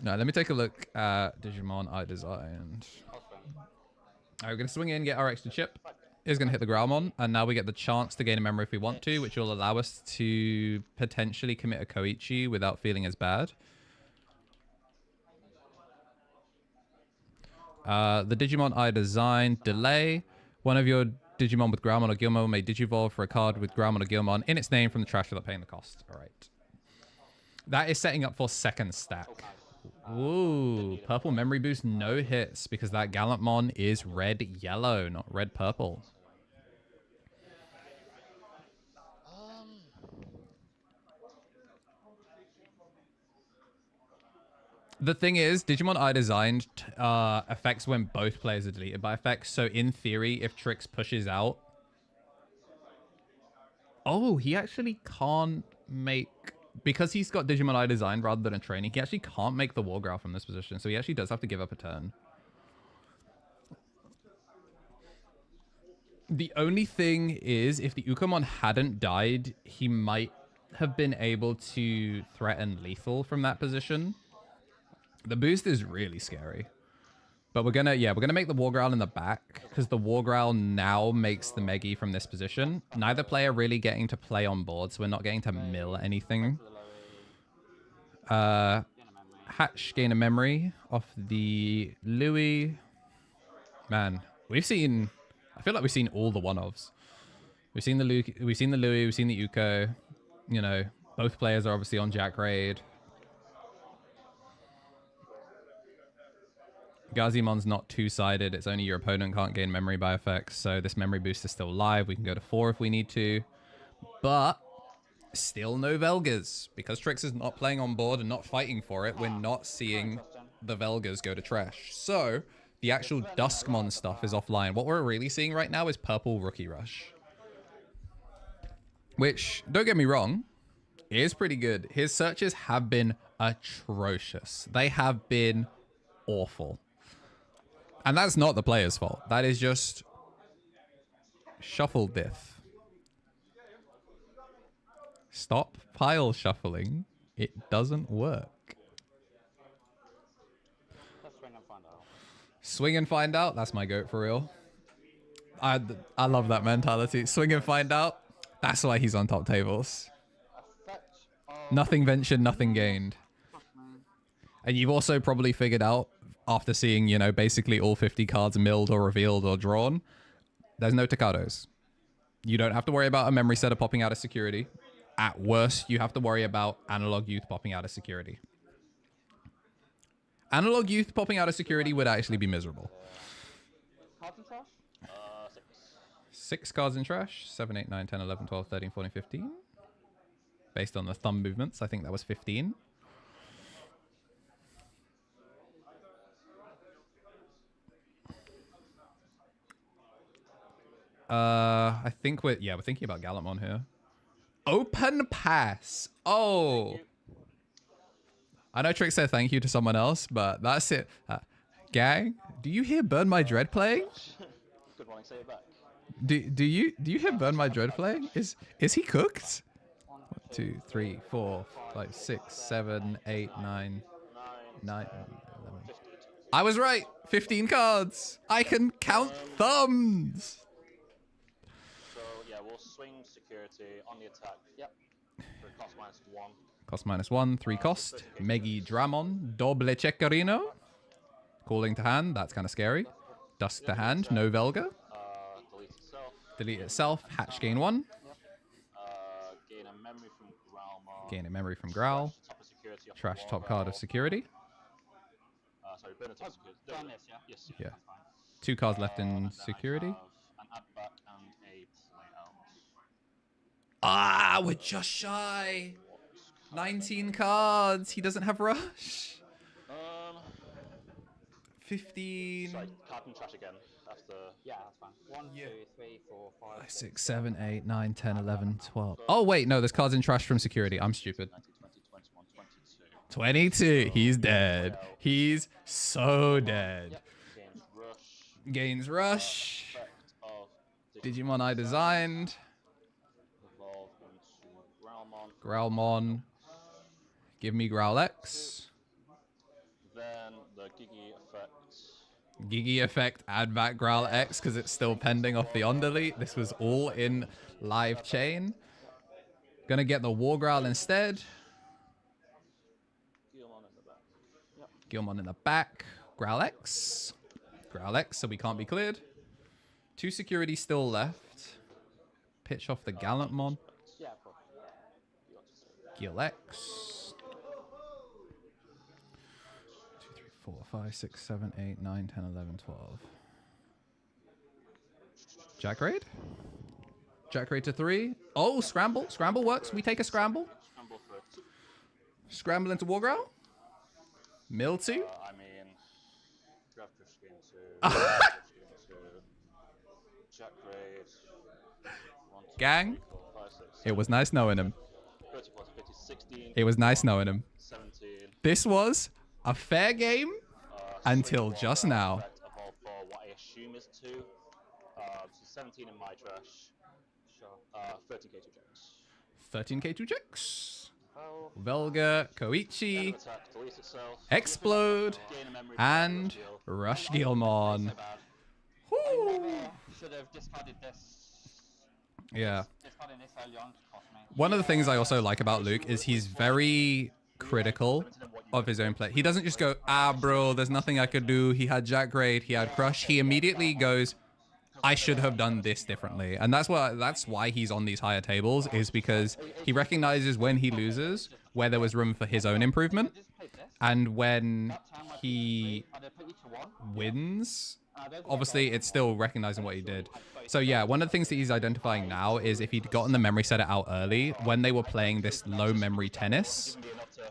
No, let me take a look at Digimon I designed. All right, we're going to swing in, get our extra chip. Is going to hit the Growlmon, and now we get the chance to gain a memory if we want to, which will allow us to potentially commit a Koichi without feeling as bad. The Digimon I designed, delay. One of your Digimon with Growlmon or Guilmon may Digivolve for a card with Growlmon or Guilmon in its name from the trash without paying the cost. All right. That is setting up for second stack. Ooh, purple memory boost, no hits, because that Gallantmon is red-yellow, not red-purple. The thing is, Digimon I designed affects when both players are deleted by effects. So in theory, if Trix pushes out... Oh, he actually can't make... Because he's got Digimon I designed rather than a training, he actually can't make the War Growl from this position. So he actually does have to give up a turn. The only thing is, if the Ukomon hadn't died, he might have been able to threaten lethal from that position. The boost is really scary. But we're gonna make the War Growl in the back, because the War Growl now makes the Megi from this position. Neither player really getting to play on board, so we're not getting to mill anything. Hatch gain a memory off the Louis. Man, we've seen... I feel like we've seen all the one-ofs. We've seen the Louis, we've seen the Uko. You know, both players are obviously on Jack Raid. Gazimon's not two-sided. It's only your opponent can't gain memory by effects. So this memory boost is still live. We can go to 4 if we need to. But still no Velgas. Because Trix is not playing on board and not fighting for it, we're not seeing the Velgas go to trash. So the actual Duskmon stuff is offline. What we're really seeing right now is purple Rookie Rush. Which, don't get me wrong, is pretty good. His searches have been atrocious. They have been awful. And that's not the player's fault. That is just shuffle diff. Stop pile shuffling. It doesn't work. Let's swing and find out. Swing and find out. That's my goat for real. I love that mentality. Swing and find out. That's why he's on top tables. Nothing ventured, nothing gained. And you've also probably figured out, after seeing, you know, basically all 50 cards milled or revealed or drawn, there's no Takados. You don't have to worry about a memory setter popping out of security. At worst, you have to worry about Analog Youth popping out of security. Analog Youth popping out of security would actually be miserable. Cards and trash? 6 cards in trash. 7, 8, 9, 10, 11, 12, 13, 14, 15. Based on the thumb movements, I think that was 15. I think we're thinking about Gallantmon here. Open pass. Oh. I know Trick said thank you to someone else, but that's it. Gang, do you hear Burn My Dread playing? Good morning, say it back. Do you hear Burn My Dread playing? Is he cooked? 1, 2, 3, 4, 5, 6, 7, 8, 9, 11. I was right. 15 cards. I can count thumbs. So yeah, we'll swing security on the attack. Yep. For cost -1. Cost -1, 3 cost. Megi Dramon, Doble Ceccarino. Calling to hand, that's kind of scary. Dusk to hand, no Velga. Delete itself. Delete itself. Hatch gain 1. Yep. Gain a memory from Growlmar. Gain a memory from Growl. Top of security off Trash the top card of Growl. security. Sorry, burn a top of security. Done this, yeah? Yes. Yeah. That's fine. 2 cards left in And then security. I have an add back and a play out. Ah, we're just shy. 19 cards. He doesn't have rush. 15. Sorry, card and trash again. After. Yeah, that's fine. 1, 2, 3, 4, 5, 6, 7, 8, 9, 10, 11, 12. Oh, wait. No, there's cards in trash from security. I'm stupid. 19, 20, 21, 22. 22. He's dead. He's so dead. Gains rush. Gains rush. Effect of Digimon I designed. evolve into Growlmon. Growlmon. Give me Growl X. Then the Gigi effect. Gigi effect, add back Growl X because it's still pending off the on delete. This was all in live chain. Gonna get the War Growl instead. Guilmon in the back. Yep. Guilmon in the back. Growl X. Growl X, so we can't be cleared. 2 security still left. Pitch off the Gallantmon. Yeah, probably. You want to say that. Gil X. 2, 3, 4, 5, 6, 7, 8, 9, 10, 11, 12. Jack Raid? Jack Raid to 3. Oh, scramble. Scramble works. We take a scramble. Scramble for Scramble into War Growl. Mill 2. I mean, grab push game 2. Jack Raid. 1, 2, Gang. 3, 4, 5, 6, 7, It was nice knowing him. 30 plus 50, 16. It was nice knowing him. 17. This was a fair game until Swing just War now. effect evolve for what I assume is 2. So 17 in my trash. Sure. 13k to checks. 13k2 checks. Oh. Velga, End Koichi, of attack, deletes itself. Explode, Gain a memory and from Rush Gilmon. So bad. Woo. Should have discarded this. Yeah. Discarding this early on cost me. One of the things I also like about Luke is he's very critical of his own play. He doesn't just go, bro, there's nothing I could do. He had Jack Raid, he had Crush. He immediately goes, I should have done this differently. And that's why he's on these higher tables, is because he recognizes when he loses where there was room for his own improvement. And when he wins, obviously it's still recognizing what he did. So yeah, one of the things that he's identifying now is if he'd gotten the memory setter out early, when they were playing this low memory tennis,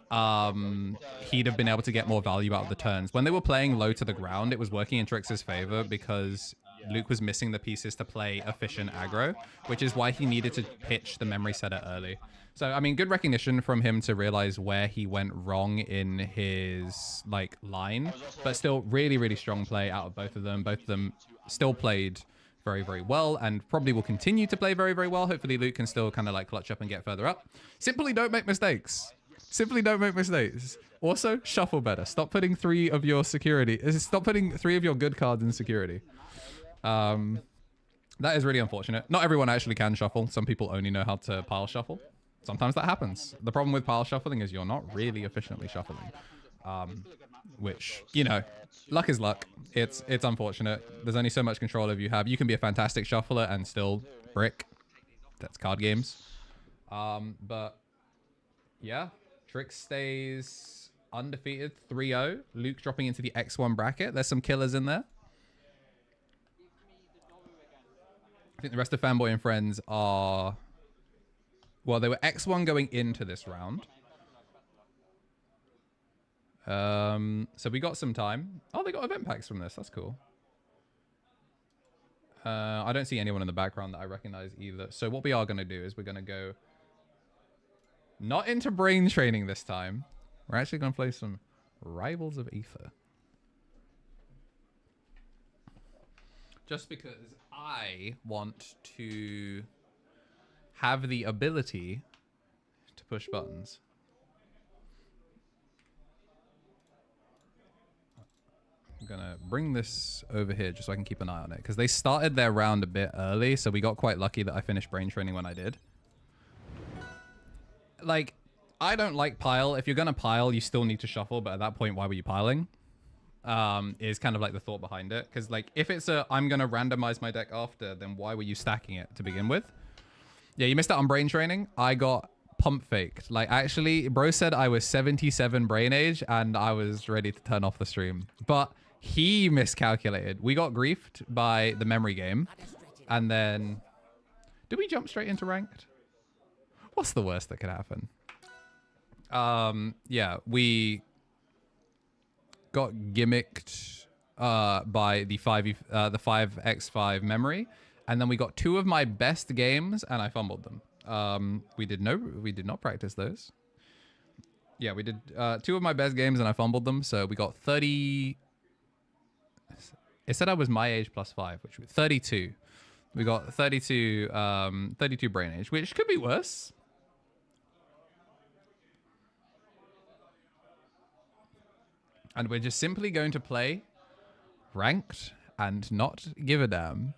he'd have been able to get more value out of the turns. When they were playing low to the ground, it was working in Trix's favor because Luke was missing the pieces to play efficient aggro, which is why he needed to pitch the memory setter early. So, I mean, good recognition from him to realize where he went wrong in his, like, line. But still, really, really strong play out of both of them. Both of them still played very, very well and probably will continue to play very, very well. Hopefully, Luke can still kind of, like, clutch up and get further up. Simply don't make mistakes. Simply don't make mistakes. Also, shuffle better. Stop putting 3 of your security. Stop putting 3 of your good cards in security. That is really unfortunate. Not everyone actually can shuffle. Some people only know how to pile shuffle. Sometimes that happens. The problem with pile shuffling is you're not really efficiently shuffling. Which, you know, luck is luck. It's unfortunate. There's only so much control of you have. You can be a fantastic shuffler and still brick. That's card games. But yeah, Trix stays undefeated 3-0. Luke dropping into the X1 bracket. There's some killers in there. I think the rest of Fanboy and Friends are... Well, they were X1 going into this round. So we got some time. Oh, they got event packs from this. That's cool. I don't see anyone in the background that I recognize either. So what we are going to do is we're going to go... Not into brain training this time. We're actually going to play some Rivals of Aether. Just because I want to have the ability to push buttons. I'm gonna bring this over here just so I can keep an eye on it, because they started their round a bit early, so we got quite lucky that I finished brain training when I did. Like, I don't like pile. If you're gonna pile, you still need to shuffle, but at that point, why were you piling? is kind of like the thought behind it. Because like if it's a I'm gonna randomize my deck after, then why were you stacking it to begin with? Yeah, you missed out on brain training. I got pump faked. Like actually, bro said I was 77 brain age and I was ready to turn off the stream, but he miscalculated. We got griefed by the memory game, and then did we jump straight into ranked? What's the worst that could happen? Yeah, we got gimmicked by the 5x5 memory, and then we got 2 of my best games and I fumbled them. We did not practice those. Yeah, we did 2 of my best games and I fumbled them, so we got 30. It said I was my age plus 5, which was 32. We got 32 brain age, which could be worse. And we're just simply going to play ranked and not give a damn.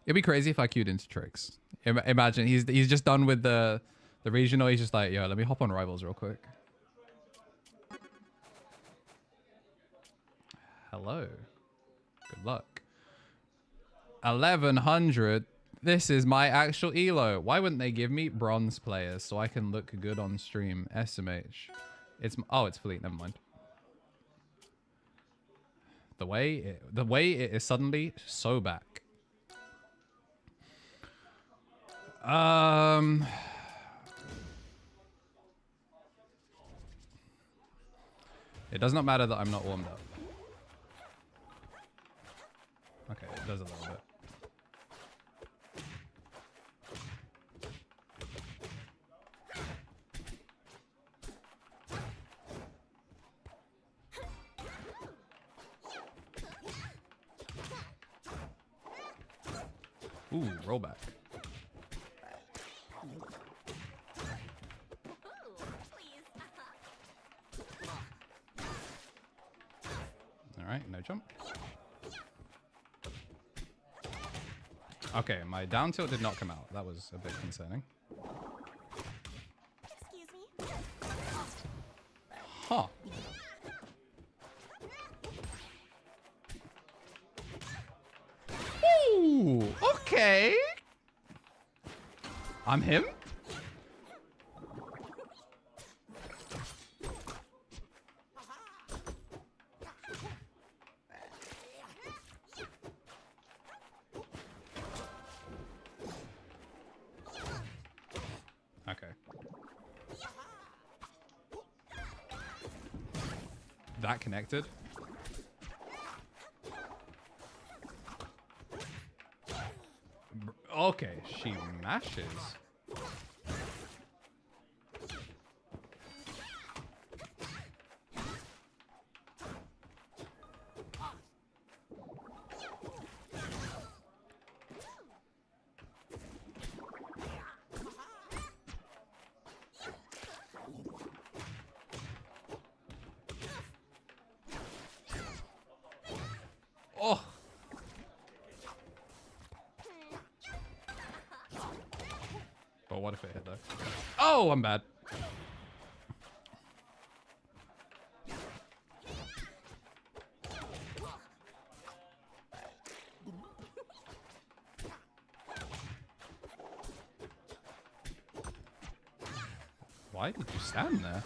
It'd be crazy if I queued into tricks. Imagine he's just done with the regional. He's just like, yo, let me hop on rivals real quick. Hello. Good luck. 1100. This is my actual elo. Why wouldn't they give me bronze players so I can look good on stream? SMH. It's fleet. Never mind. The way it is suddenly so back. It does not matter that I'm not warmed up. Okay, it does a little bit. Ooh, rollback. All right, no jump. Okay, my down tilt did not come out. That was a bit concerning. Excuse me. Huh. Ooh, okay. I'm him? Okay. That connected? Okay, she mashes. Oh. But what if it hit though? Oh, I'm bad. Why did you stand there?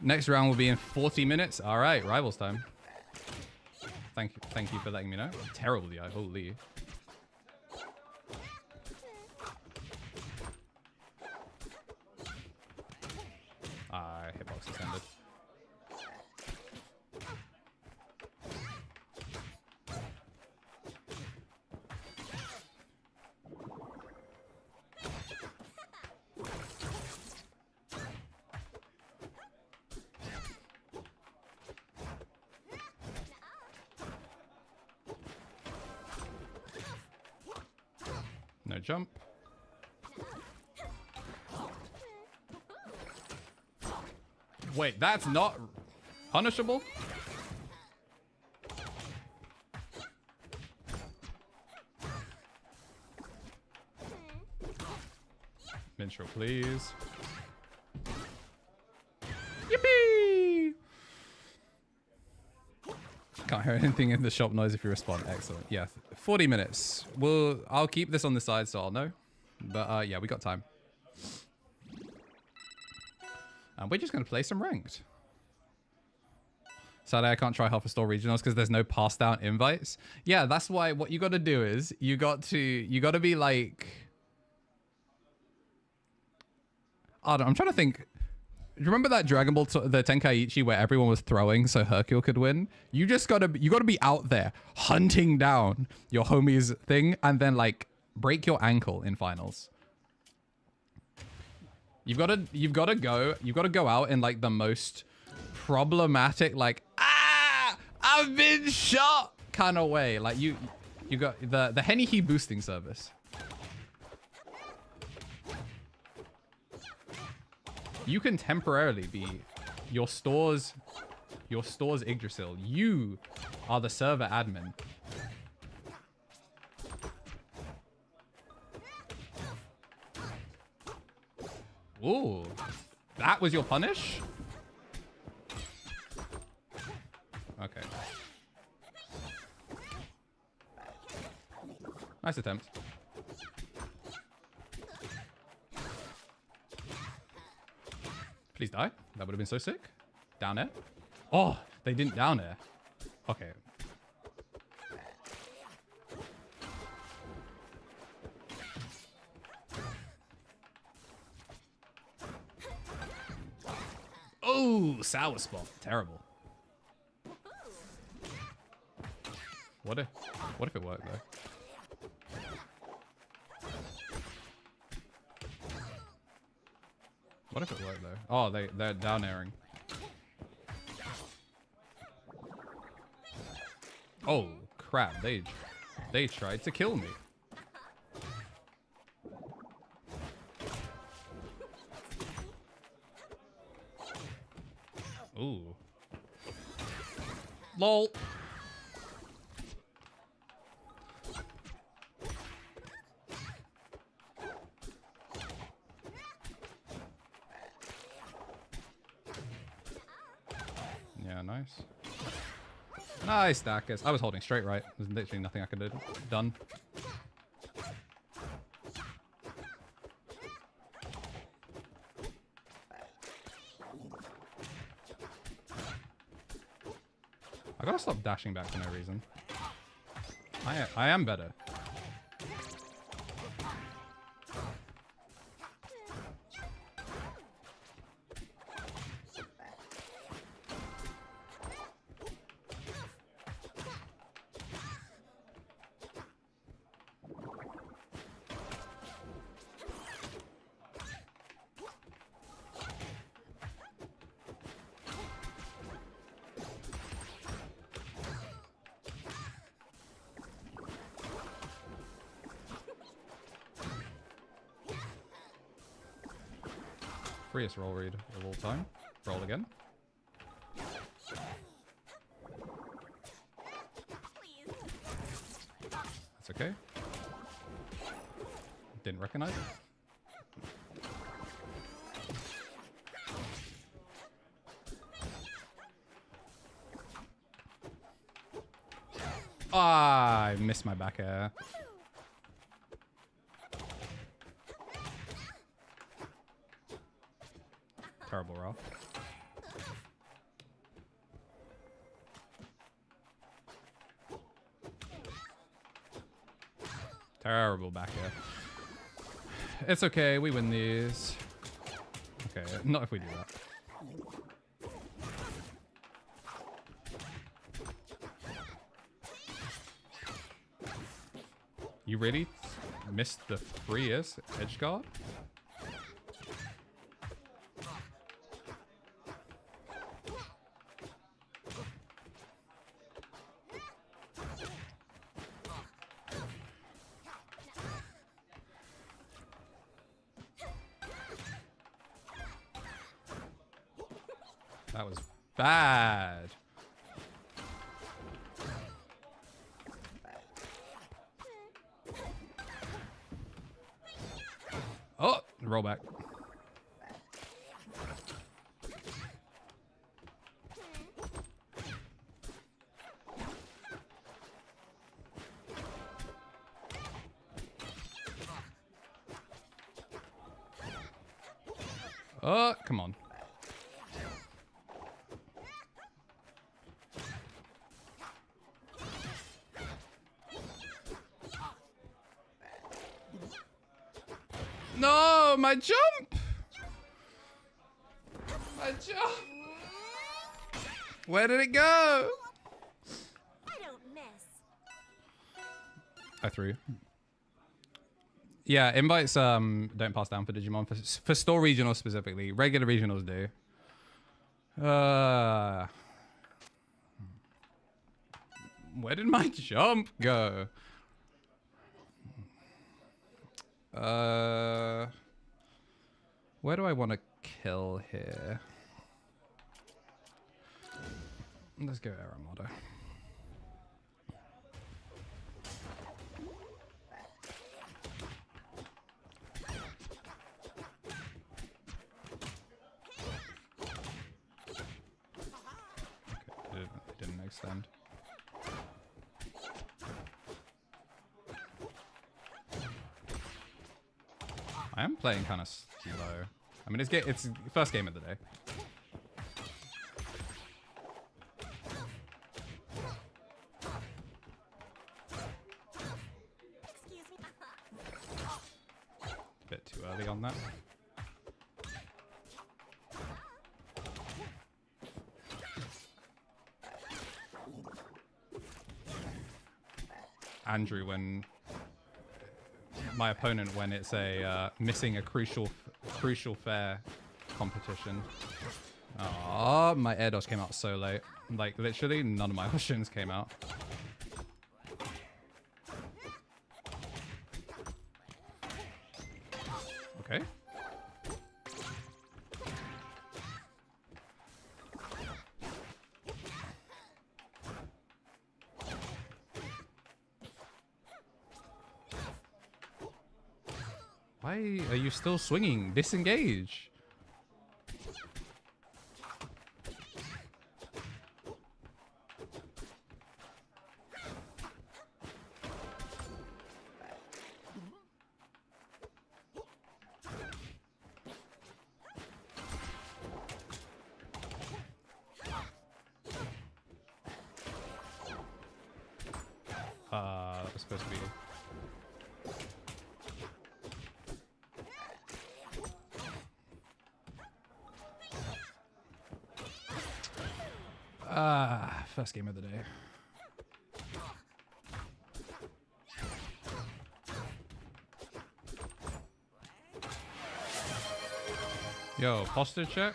Next round will be in 40 minutes. All right, rivals time. Thank you for letting me know. Terrible DI, holy. Hitbox extended. No jump. Wait, that's not punishable? Minstrel, please. Yippee! hear anything in the shop noise if you respond. Excellent. Yeah, 40 minutes. I'll keep this on the side so I'll know. But yeah, we got time. And we're just going to play some ranked. Sadly, I can't try Half a Store Regionals because there's no pass down invites. Yeah, that's why what you got to do is you got to be like, I don't know, I'm trying to think. Do you remember that Dragon Ball, the Tenkaichi where everyone was throwing so Hercule could win? You gotta be out there hunting down your homie's thing and then like break your ankle in finals. You've got to go out in like the most problematic, like, I've been shot kind of way. Like you got the Henny boosting service. You can temporarily be your store's Yggdrasil. You are the server admin. Ooh, that was your punish? Okay. Nice attempt. Please die. That would have been so sick. Down air. Oh, they didn't down air. Okay. Oh, sour spot. Terrible. What if it worked though? What if it worked though? Oh, they're down airing. Oh crap! They tried to kill me. Ooh. Lol. Yeah, nice. Nice, Dacus. I was holding straight right. There's literally nothing I could have done. I gotta stop dashing back for no reason. I am better. Freest roll read of all time. Roll again. That's okay. Didn't recognize it. Ah, I missed my back air. Terrible roll. Terrible back air. It's okay, we win these. Okay, not if we do that. You really missed the freest edge guard? That was bad. Oh, roll back. Oh, come on. No, my jump! My jump! Where did it go? I don't miss. I threw. Yeah, invites don't pass down for Digimon. For store regionals specifically. Regular regionals do. Where did my jump go? Where do I want to kill here? Let's go Aramada. Okay, it didn't extend. I am playing kind of slow. I mean, it's first game of the day. Excuse me. A bit too early on that. Andrew, when my opponent, when it's a missing a crucial fair competition. Oh, my air dodge came out so late. Like literally none of my options came out. Okay. Why are you still swinging? Disengage. That was supposed to be. First game of the day. Yo, posture check.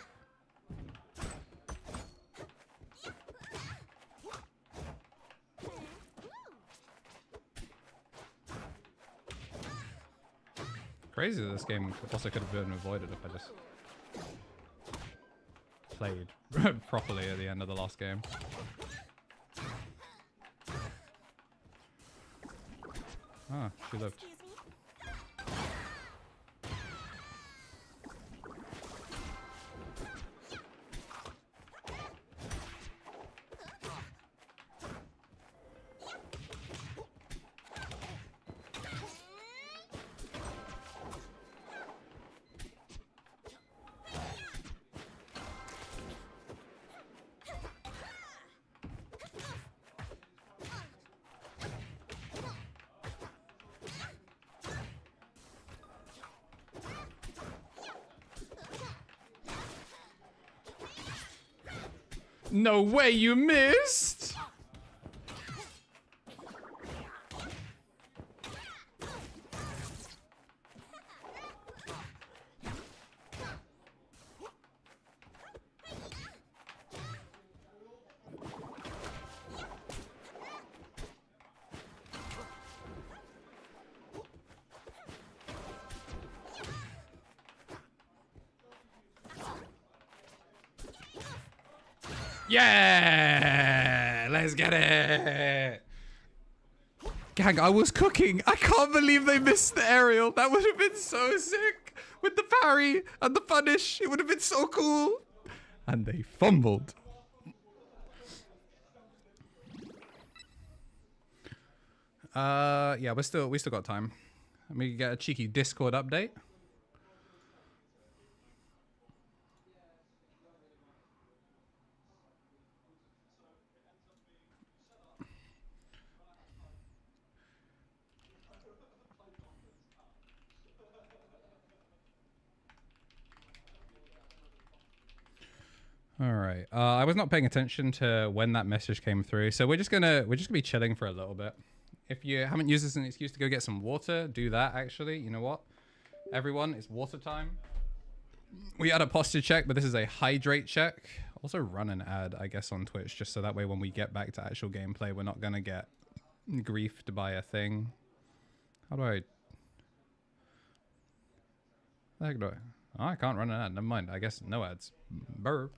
Crazy this game also could have been avoided if I just played properly at the end of the last game. Ah, she lived. Excuse me. No way you missed! Yeah! Let's get it! Gang, I was cooking. I can't believe they missed the aerial. That would have been so sick. With the parry and the punish. It would have been so cool. And they fumbled. Yeah, we still got time. Let me get a cheeky Discord update. All right. I was not paying attention to when that message came through, so we're just gonna be chilling for a little bit. If you haven't used this as an excuse to go get some water, do that. Actually, you know what? Everyone, it's water time. We had a posture check, but this is a hydrate check. Also, run an ad, I guess, on Twitch, just so that way when we get back to actual gameplay, we're not gonna get griefed by a thing. How do I? The heck do I? Oh, I can't run an ad. Never mind. I guess no ads. Burr.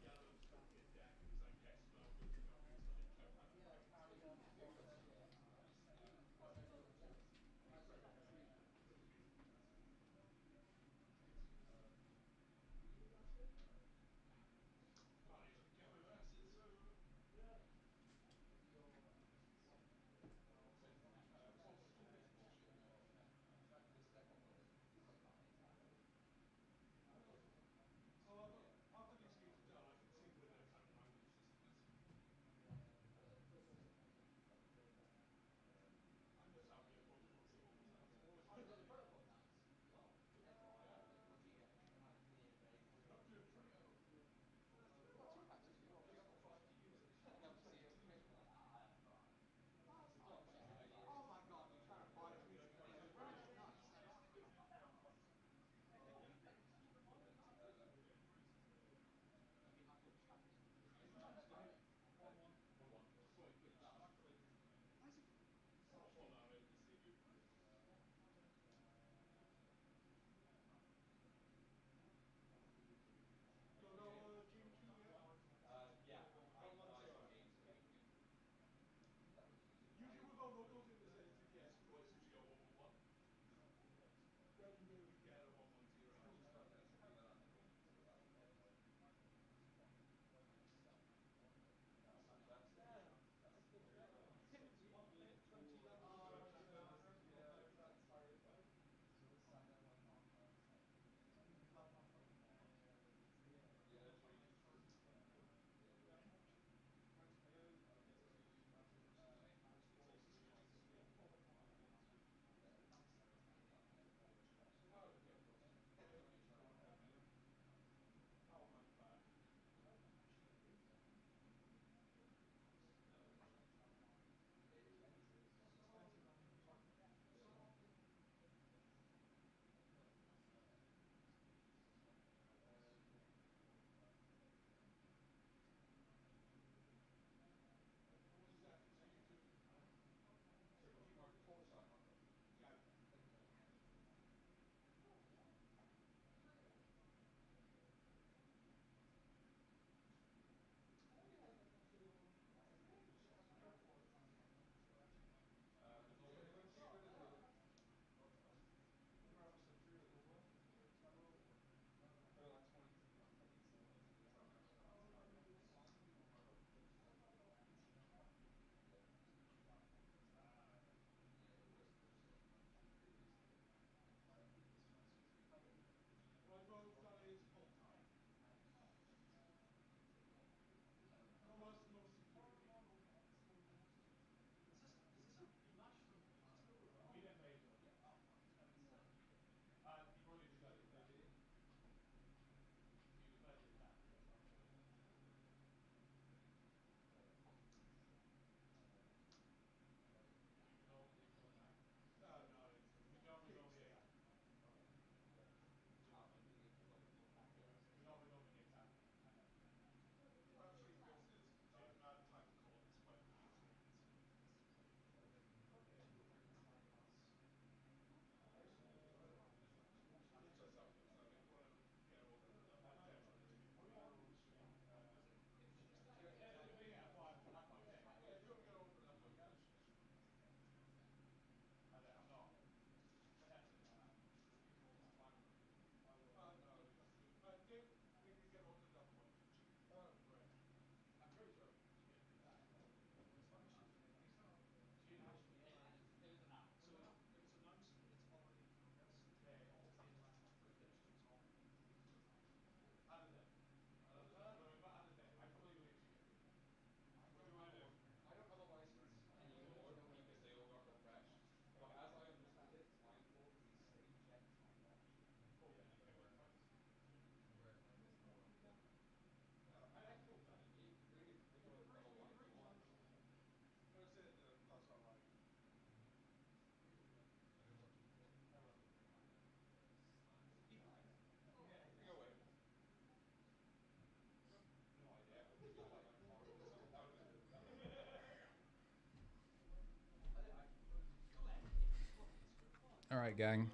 All right, gang.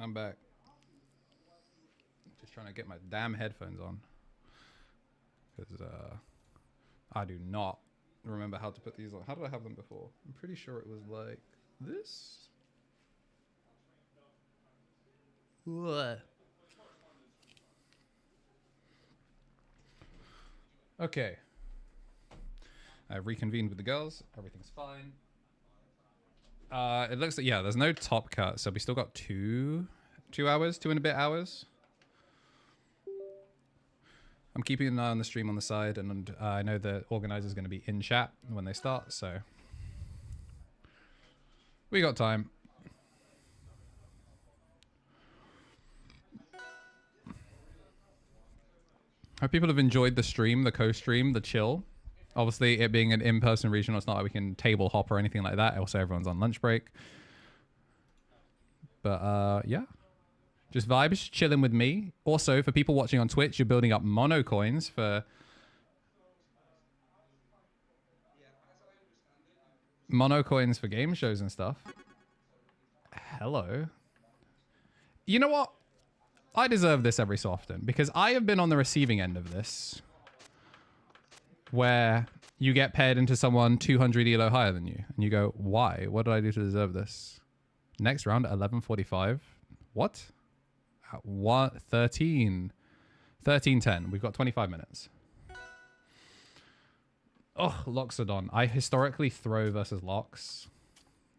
I'm back. Just trying to get my damn headphones on. Because I do not remember how to put these on. How did I have them before? I'm pretty sure it was like this. What? Okay. I reconvened with the girls. Everything's fine. It looks like, yeah, there's no top cut, so we still got two hours, 2 and a bit hours. I'm keeping an eye on the stream on the side, and I know the organizer's going to be in chat when they start, so we got time. Hope people have enjoyed the stream, the co-stream, the chill. Obviously, it being an in-person regional, it's not like we can table hop or anything like that. Also, everyone's on lunch break. But yeah. Just vibes, chilling with me. Also, for people watching on Twitch, you're building up mono coins for... mono coins for game shows and stuff. Hello. You know what? I deserve this every so often, because I have been on the receiving end of this. Where you get paired into someone 200 elo higher than you. And you go, why? What did I do to deserve this? Next round at 11:45. What? At 13. 13:10. We've got 25 minutes. Oh, Loxodon. I historically throw versus Lox.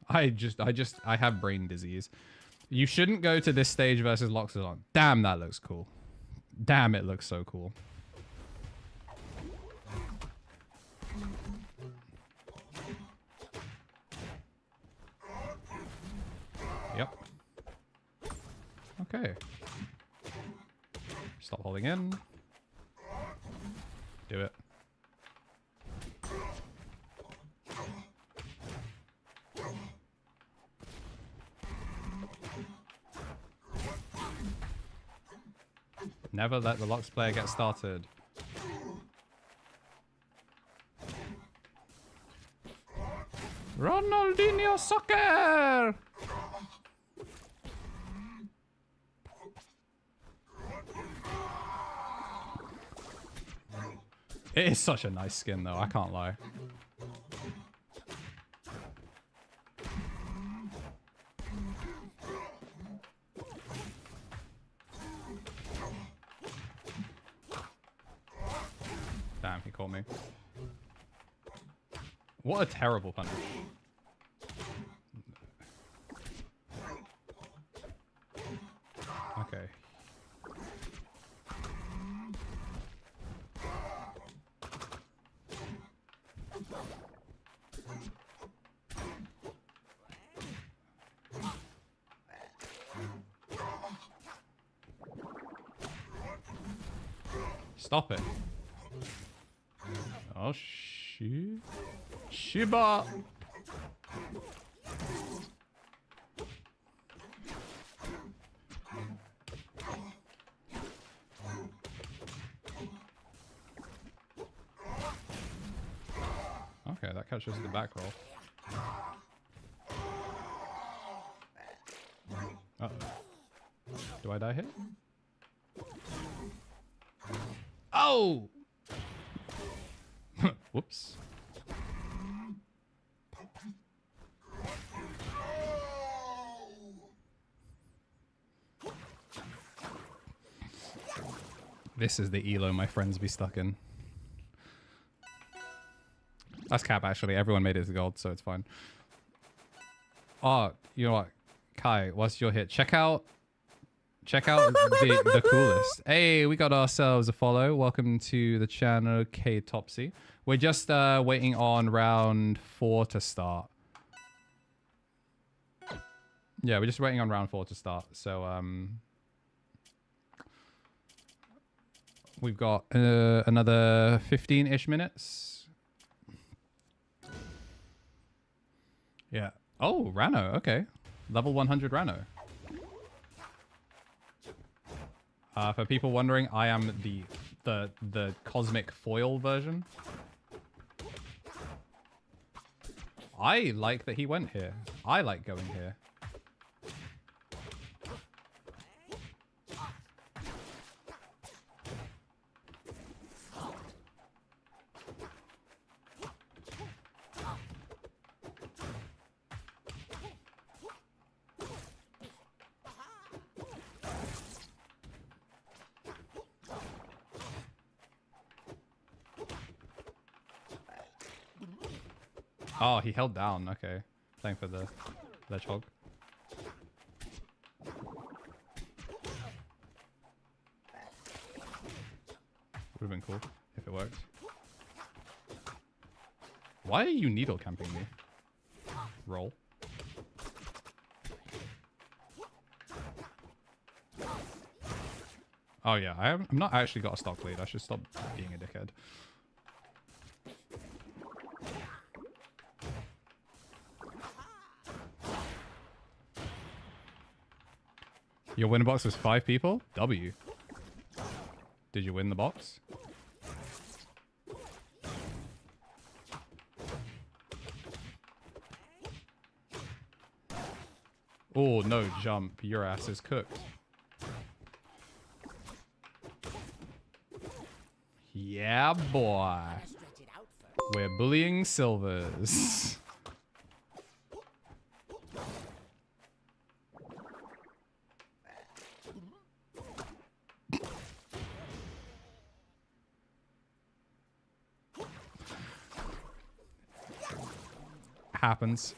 I have brain disease. You shouldn't go to this stage versus Loxodon. Damn, that looks cool. Damn, it looks so cool. Yep. Okay. Stop holding in. Do it. Never let the Lox player get started. Ronaldinho soccer! It is such a nice skin though, I can't lie. Damn, he caught me. What a terrible punish. Okay. Stop it. Oh, shit. Shiba. Okay, that catches the back roll. Uh-oh. Do I die here? Oh! Whoops. This is the elo my friends be stuck in. That's cap, actually. Everyone made it to gold, so it's fine. Oh, you know what? Kai, whilst you're here, check out the coolest. Hey, we got ourselves a follow. Welcome to the channel, K Topsy. We're just waiting on round 4 to start. Yeah, we're just waiting on round 4 to start. So we've got another 15-ish minutes. Yeah. Oh, Rano. Okay. Level 100 Rano. For people wondering, I am the cosmic foil version. I like that he went here. I like going here. Oh, he held down. Okay. Playing for the ledgehog. Would have been cool if it worked. Why are you needle camping me? Roll. Oh yeah, I'm not actually got a stock lead. I should stop being a dickhead. Your win box was 5 people? W. Did you win the box? Oh, no, jump. Your ass is cooked. Yeah, boy. We're bullying silvers. Happens.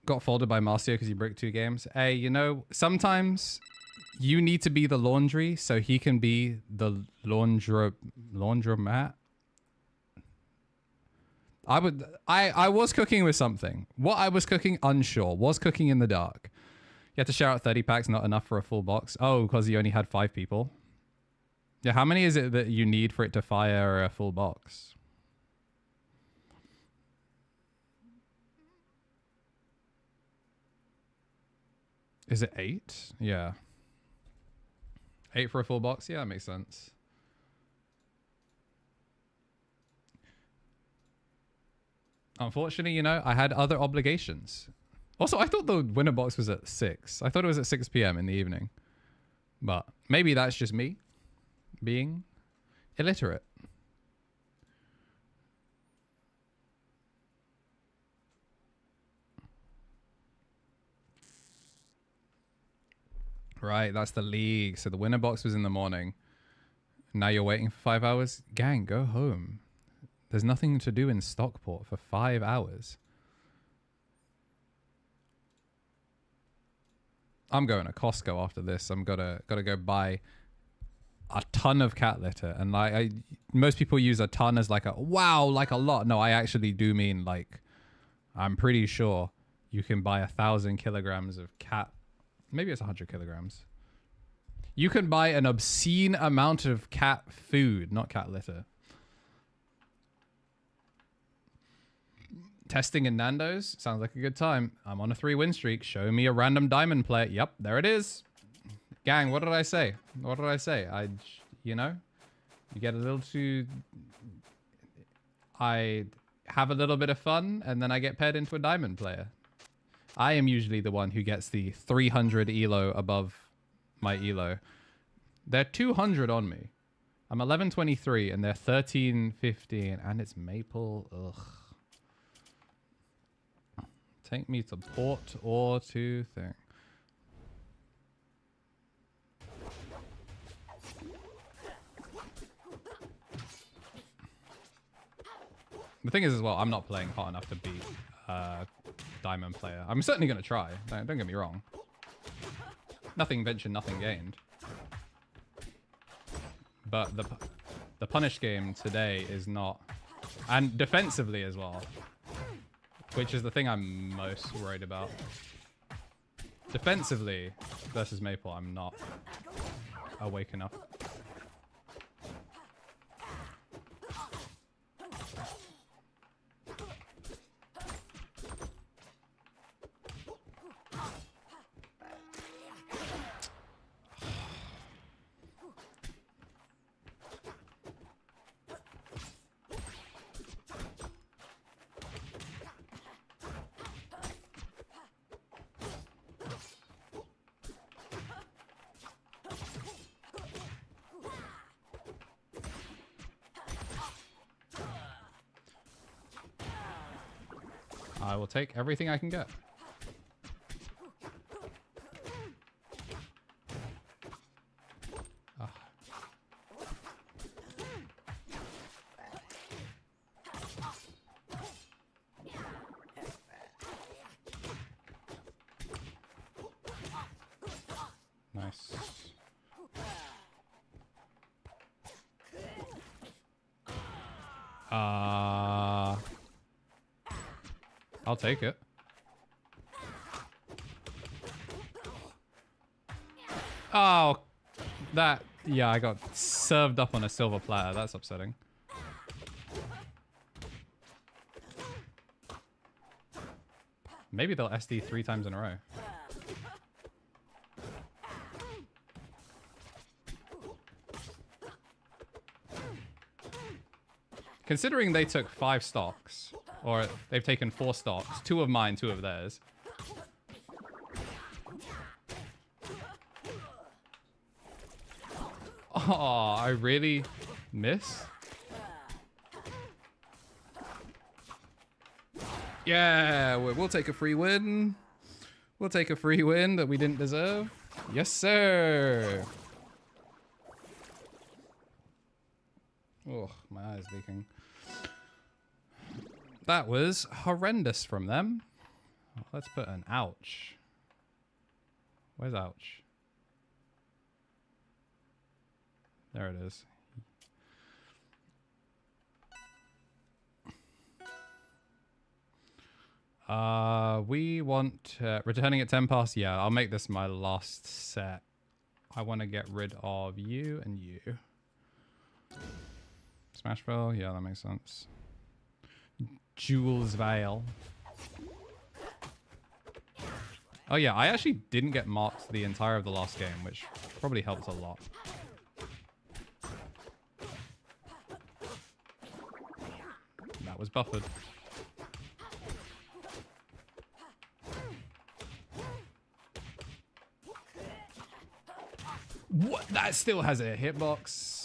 Got folded by Marcio because you bricked 2 games. Hey, you know, sometimes you need to be the laundry so he can be the laundromat. I was cooking with something. What I was cooking, unsure. Was cooking in the dark. You had to share out 30 packs, not enough for a full box. Oh, because you only had 5 people. Yeah, how many is it that you need for it to fire a full box? Is it 8? Yeah. 8 for a full box? Yeah, that makes sense. Unfortunately, you know, I had other obligations. Also, I thought the winner box was at 6. I thought it was at 6 p.m. in the evening. But maybe that's just me being illiterate. Right, that's the league. So the winner box was in the morning. Now you're waiting for 5 hours? Gang, go home. There's nothing to do in Stockport for 5 hours. I'm going to Costco after this. I'm gotta go buy a ton of cat litter. And like most people use a ton as like a wow, like a lot. No, I actually do mean like I'm pretty sure you can buy 1,000 kilograms of cat. Maybe it's 100 kilograms. You can buy an obscene amount of cat food, not cat litter. Testing in Nando's sounds like a good time. I'm on a 3-win streak. Show me a random diamond player. Yep, there it is. Gang, what did I say? What did I say? You know, you get a little too. I have a little bit of fun, and then I get paired into a diamond player. I am usually the one who gets the 300 elo above my elo. They're 200 on me. I'm 1123 and they're 1315 and it's maple. Ugh. Take me to port or to thing. The thing is as well, I'm not playing hot enough to beat diamond player. I'm certainly going to try. Don't get me wrong. Nothing ventured, nothing gained. But the punish game today is not... And defensively as well. Which is the thing I'm most worried about. Defensively versus Maple, I'm not awake enough. I will take everything I can get. Ah. Nice. I'll take it. Oh, that, yeah, I got served up on a silver platter. That's upsetting. Maybe they'll SD 3 times in a row. Considering they took 5 stocks, or they've taken 4 stocks, 2 of mine, 2 of theirs. Oh, I really miss? Yeah, we'll take a free win. We'll take a free win that we didn't deserve. Yes, sir. Oh, my eye's leaking. That was horrendous from them. Let's put an ouch. Where's ouch? There it is. We want returning at 10 past. Yeah, I'll make this my last set. I want to get rid of you and you. Smashville, yeah, that makes sense. Jules Vale. Oh yeah, I actually didn't get marked the entire of the last game, which probably helped a lot. That was buffered. What? That still has a hitbox.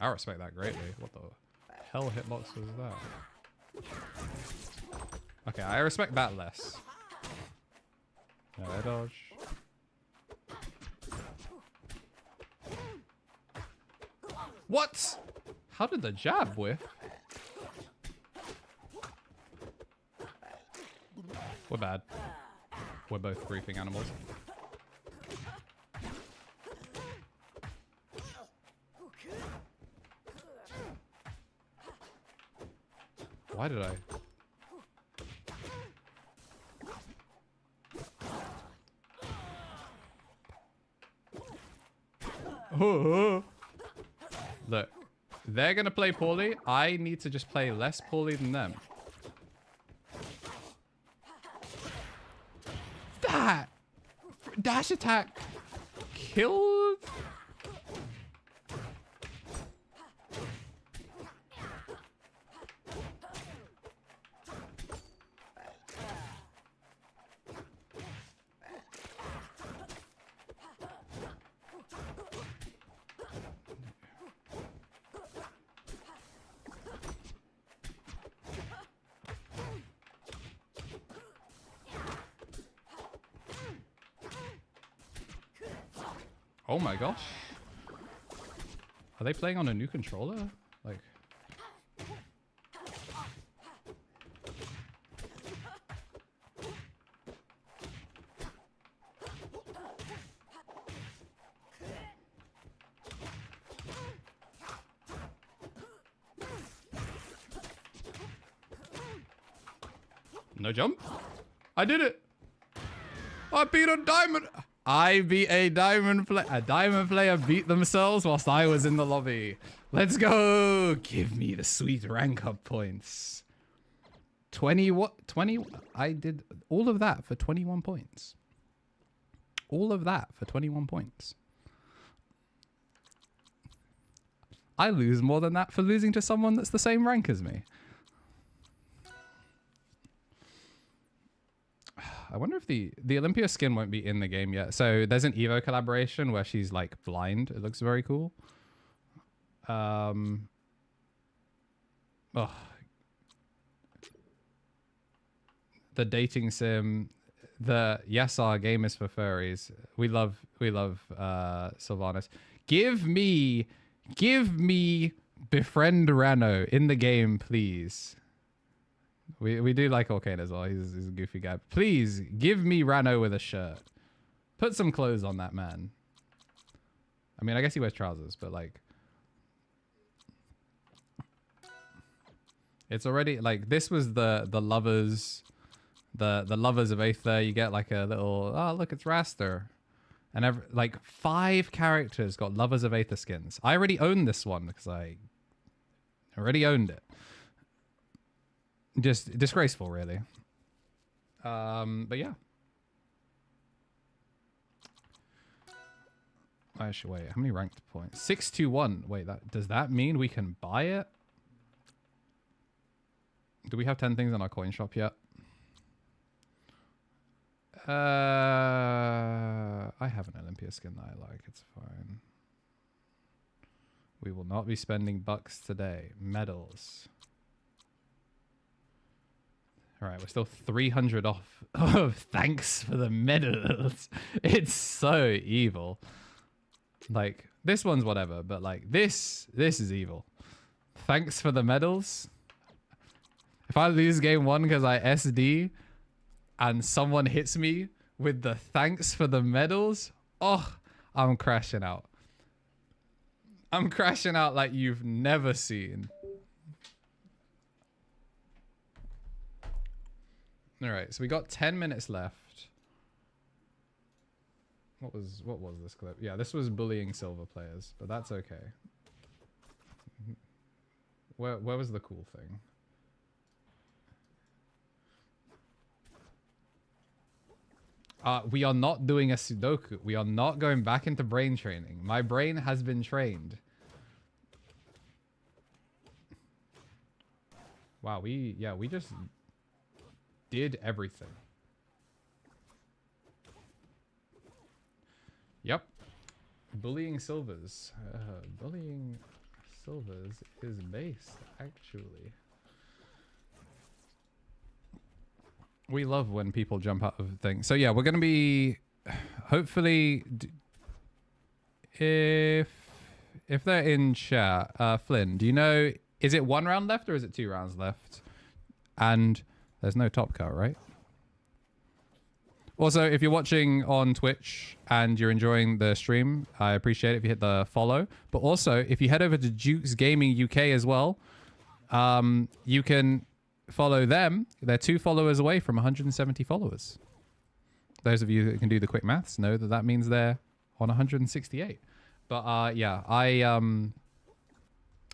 I respect that greatly. What the hell hitbox was that? Okay, I respect that less. No air dodge. What? How did the jab whiff? We're bad. We're both griefing animals. Why did I? Oh. Look, they're gonna play poorly. I need to just play less poorly than them. That dash attack killed. Oh my gosh. Are they playing on a new controller? Like... No jump? I did it! I beat a diamond! I beat a diamond player. A diamond player beat themselves whilst I was in the lobby. Let's go. Give me the sweet rank up points. 20 what? 20? I did all of that for 21 points. All of that for 21 points. I lose more than that for losing to someone that's the same rank as me. I wonder if the Olympia skin won't be in the game yet. So there's an Evo collaboration where she's like blind. It looks very cool. Oh. The dating sim. The yes, our game is for furries. We love Sylvanas. Give me befriend Rano in the game, please. We do like Orcane as well. He's a goofy guy. Please give me Rano with a shirt. Put some clothes on that man. I mean, I guess he wears trousers, but like, it's already like this was the lovers. The lovers of Aether, you get like a little, oh look, it's Raster. And like 5 characters got lovers of Aether skins. I already own this one because I already owned it. Just disgraceful, really. But yeah. Actually, wait, how many ranked points? 621. Wait, does that mean we can buy it? Do we have 10 things in our coin shop yet? I have an Olympia skin that I like. It's fine. We will not be spending bucks today. Medals. All right, we're still 300 off. Oh, thanks for the medals. It's so evil. Like, this one's whatever, but like, this is evil. Thanks for the medals. If I lose game 1 because I SD and someone hits me with the thanks for the medals, oh, I'm crashing out. I'm crashing out like you've never seen. All right, so we got 10 minutes left. What was this clip? Yeah, this was bullying silver players, but that's okay. Where was the cool thing? We are not doing a Sudoku. We are not going back into brain training. My brain has been trained. Wow, we just did everything. Yep. Bullying silvers. Bullying silvers is based, actually. We love when people jump out of things. So yeah, we're going to be hopefully if they're in chat, Flynn, do you know, is it 1 round left or is it 2 rounds left? And there's no top cut, right? Also, if you're watching on Twitch and you're enjoying the stream, I appreciate it if you hit the follow. But also, if you head over to Jukes Gaming UK as well, you can follow them. They're 2 followers away from 170 followers. Those of you that can do the quick maths know that that means they're on 168. But yeah, I'm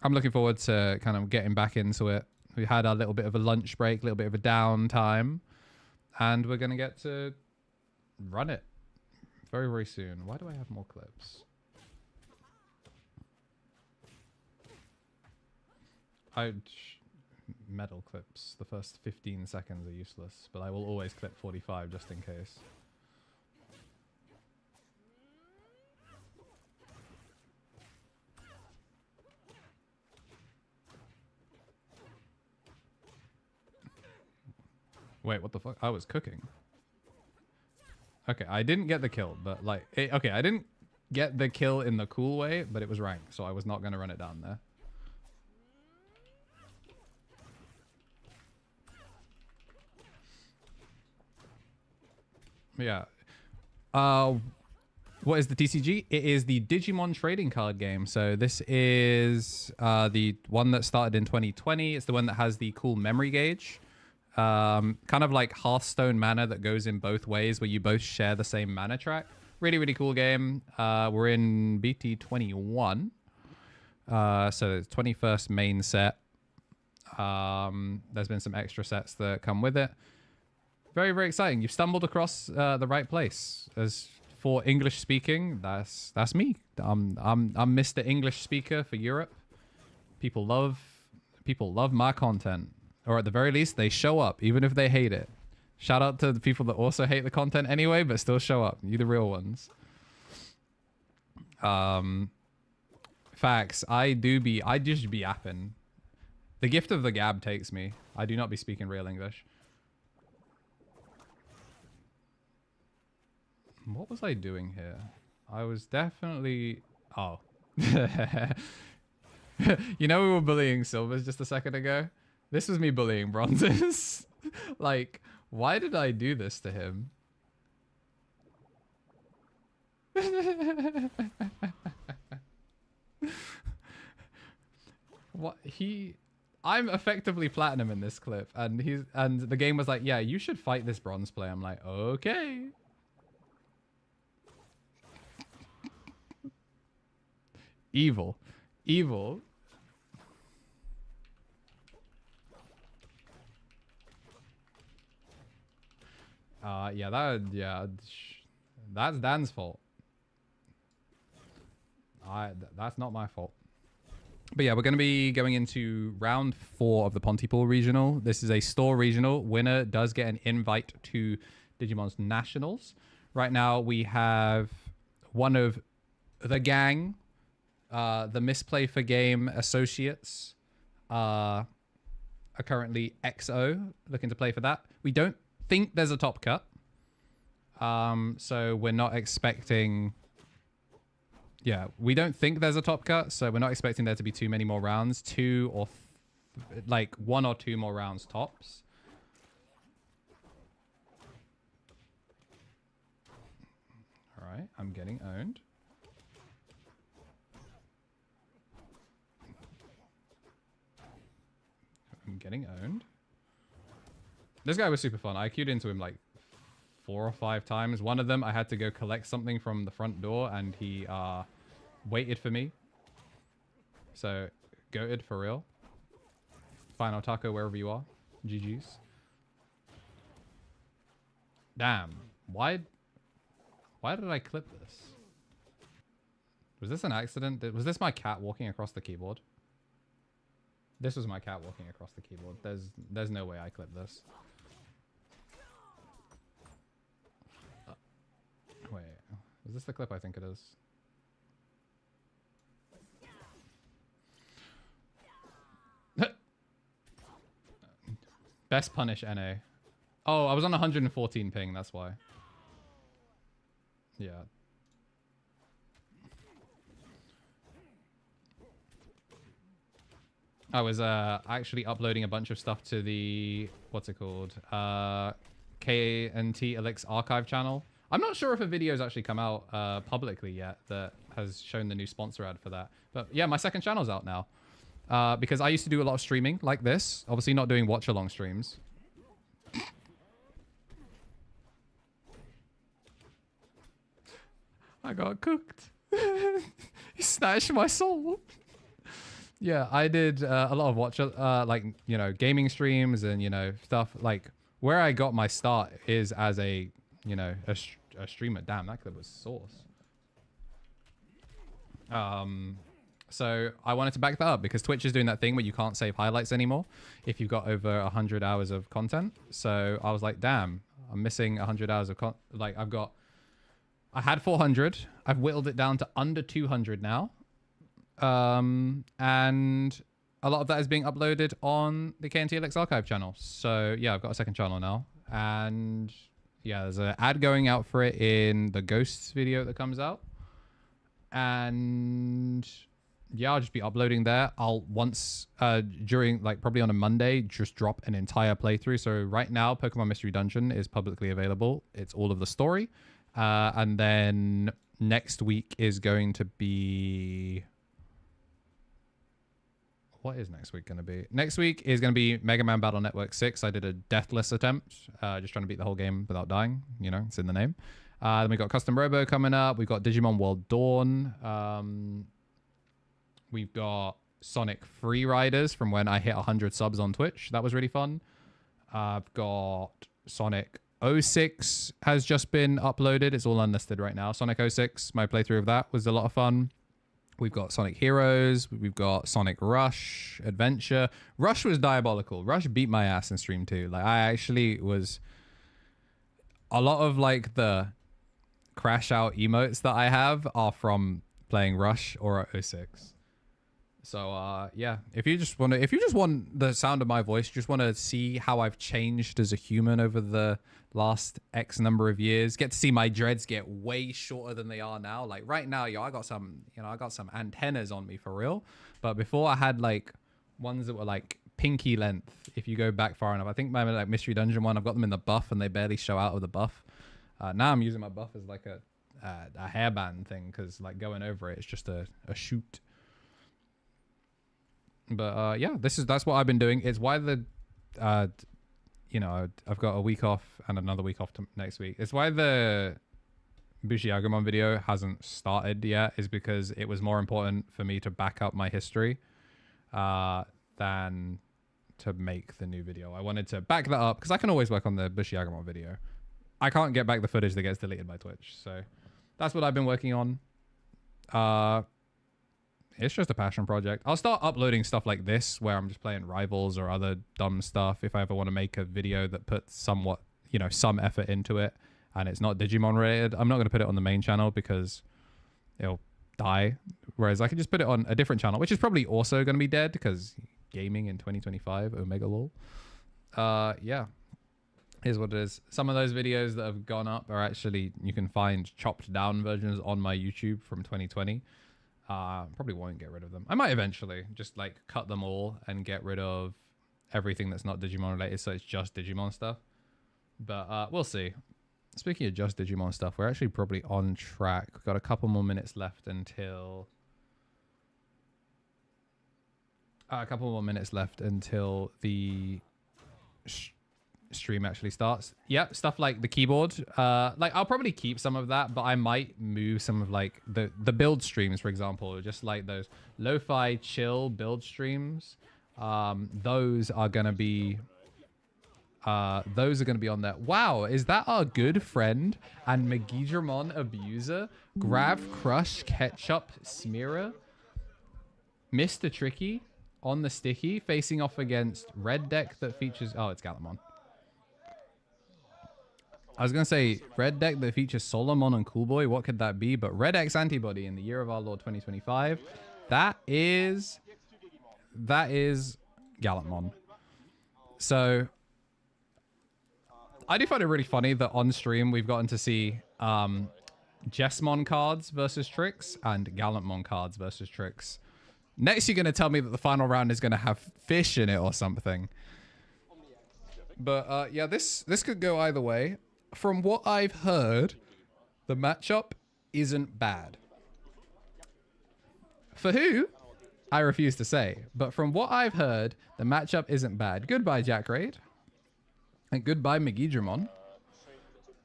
looking forward to kind of getting back into it. We had a little bit of a lunch break, a little bit of a downtime, and we're going to get to run it very, very soon. Why do I have more clips? Metal clips. The first 15 seconds are useless, but I will always clip 45 just in case. Wait, what the fuck? I was cooking. Okay, I didn't get the kill, but like, okay, I didn't get the kill in the cool way, but it was ranked, so I was not going to run it down there. Yeah. What is the TCG? It is the Digimon trading card game. So this is the one that started in 2020. It's the one that has the cool memory gauge. Kind of like Hearthstone mana that goes in both ways, where you both share the same mana track. Really, really cool game. We're in BT21. So it's 21st main set. There's been some extra sets that come with it. Very, very exciting. You've stumbled across the right place. As for English speaking, that's me. I'm Mr. English speaker for Europe. People love my content, or at the very least, they show up even if they hate it. Shout out to the people that also hate the content anyway, but still show up. You the real ones. Facts. I just be apping. The gift of the gab takes me. I do not be speaking real English. What was I doing here? I was definitely... Oh. You know we were bullying silvers just a second ago? This was me bullying bronzes. Like, why did I do this to him? What I'm effectively platinum in this clip, and the game was like, yeah, you should fight this bronze player. I'm like, okay. Evil. That's Dan's fault. That's not my fault. But yeah, we're going to be going into round 4 of the Pontypool regional. This is a store regional. Winner does get an invite to Digimon's Nationals. Right now we have one of the gang, the Misplay for Game associates, are currently XO, looking to play for that. We don't think there's a top cut. So we're not expecting... Yeah, we don't think there's a top cut, so we're not expecting there to be too many more rounds. 2 or... like 1 or 2 more rounds tops. Alright, I'm getting owned. I'm getting owned. This guy was super fun. I queued into him like 4 or 5 times. One of them, I had to go collect something from the front door, and he waited for me. So, goated for real. Final taco wherever you are. GG's. Damn. Why did I clip this? Was this an accident? Was this my cat walking across the keyboard? This was my cat walking across the keyboard. There's no way I clipped this. Wait, is this the clip I think it is? Best punish NA. Oh, I was on 114 ping, that's why. Yeah. I was actually uploading a bunch of stuff to the, what's it called? KNT Elix archive channel. I'm not sure if a video's actually come out publicly yet that has shown the new sponsor ad for that. But yeah, my second channel's out now. Because I used to do a lot of streaming like this. Obviously not doing watch-along streams. I got cooked. He snatched my soul. Yeah, I did a lot of like, you know, gaming streams and, you know, stuff. Like, where I got my start is as a, you know, a streamer. Damn, that clip was sauce. So I wanted to back that up because Twitch is doing that thing where you can't save highlights anymore if you've got over 100 hours of content. So I was like, damn, I'm missing 100 hours of like I had 400. I've whittled it down to under 200 now. And a lot of that is being uploaded on the KNTLX archive channel. So yeah, I've got a second channel now. And yeah, there's an ad going out for it in the Ghosts video that comes out. And yeah, I'll just be uploading there. I'll once during, like, probably on a Monday, just drop an entire playthrough. So right now, Pokemon Mystery Dungeon is publicly available. It's all of the story. And then next week is going to be... What is next week going to be? Next week is going to be Mega Man Battle Network 6. I did a deathless attempt, just trying to beat the whole game without dying. You know, it's in the name. Then we got Custom Robo coming up. We've got Digimon World Dawn. We've got Sonic Free Riders from when I hit 100 subs on Twitch. That was really fun. I've got Sonic 06 has just been uploaded. It's all unlisted right now. Sonic 06, my playthrough of that was a lot of fun. We've got Sonic Heroes. We've got Sonic Rush Adventure. Rush was diabolical. Rush beat my ass in stream too. Like, I actually was a lot of like the crash out emotes that I have are from playing Rush or 06. So yeah, if you just want the sound of my voice, just want to see how I've changed as a human over the last X number of years, get to see my dreads get way shorter than they are now. Like right now, yo, I got some antennas on me for real. But before I had like ones that were like pinky length. If you go back far enough, I think my like Mystery Dungeon one, I've got them in the buff and they barely show out of the buff. Now I'm using my buff as like a hairband thing because like going over it, it's just a shoot. But yeah, that's what I've been doing. It's why the I've got a week off and another week off next week. It's why the Bushiagumon video hasn't started yet, is because it was more important for me to back up my history than to make the new video. I wanted to back that up because I can always work on the Bushiagumon video. I can't get back the footage that gets deleted by Twitch. So that's what I've been working on. It's just a passion project. I'll start uploading stuff like this where I'm just playing Rivals or other dumb stuff if I ever want to make a video that puts somewhat, some effort into it and it's not Digimon related. I'm not going to put it on the main channel because it'll die. Whereas I can just put it on a different channel, which is probably also going to be dead because gaming in 2025, Omega lol. Yeah. Here's what it is. Some of those videos that have gone up are actually, you can find chopped down versions on my YouTube from 2020. Probably won't get rid of them. I might eventually just like cut them all and get rid of everything that's not Digimon related, so it's just Digimon stuff. But we'll see. Speaking of just Digimon stuff, we're actually probably on track. We've got a couple more minutes left until the stream actually starts. Yeah, stuff like the keyboard. Like I'll probably keep some of that, but I might move some of like the build streams, for example, just like those lo-fi chill build streams. Those are gonna be on there. Wow, is that our good friend and Megidramon abuser, Grav Crush Ketchup Smearer, Mr. Tricky on the sticky, facing off against red deck that features... Oh, it's Galamon. I was going to say red deck that features Solomon and Coolboy. What could that be? But Red X Antibody in the year of our Lord 2025. That is Gallantmon. So I do find it really funny that on stream we've gotten to see Jessmon cards versus Trix and Gallantmon cards versus Trix. Next, you're going to tell me that the final round is going to have fish in it or something. But yeah, this could go either way. From what I've heard, the matchup isn't bad. For who? I refuse to say. But from what I've heard, the matchup isn't bad. Goodbye, Jack Raid. And goodbye, Megidramon.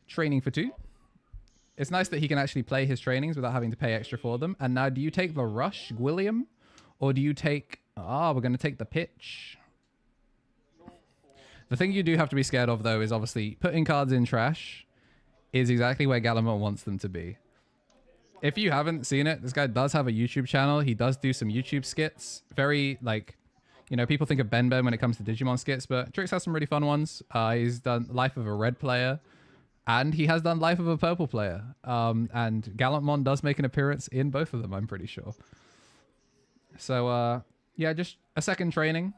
Training for 2. It's nice that he can actually play his trainings without having to pay extra for them. And now, do you take the Rush, William? Or do you take... we're going to take the pitch. The thing you do have to be scared of, though, is obviously putting cards in trash is exactly where Galamon wants them to be. If you haven't seen it, this guy does have a YouTube channel. He does do some YouTube skits. Very, like, people think of Ben when it comes to Digimon skits, but Trix has some really fun ones. He's done Life of a Red player, and he has done Life of a Purple player. And Gallantmon does make an appearance in both of them, I'm pretty sure. So, yeah, just a second training.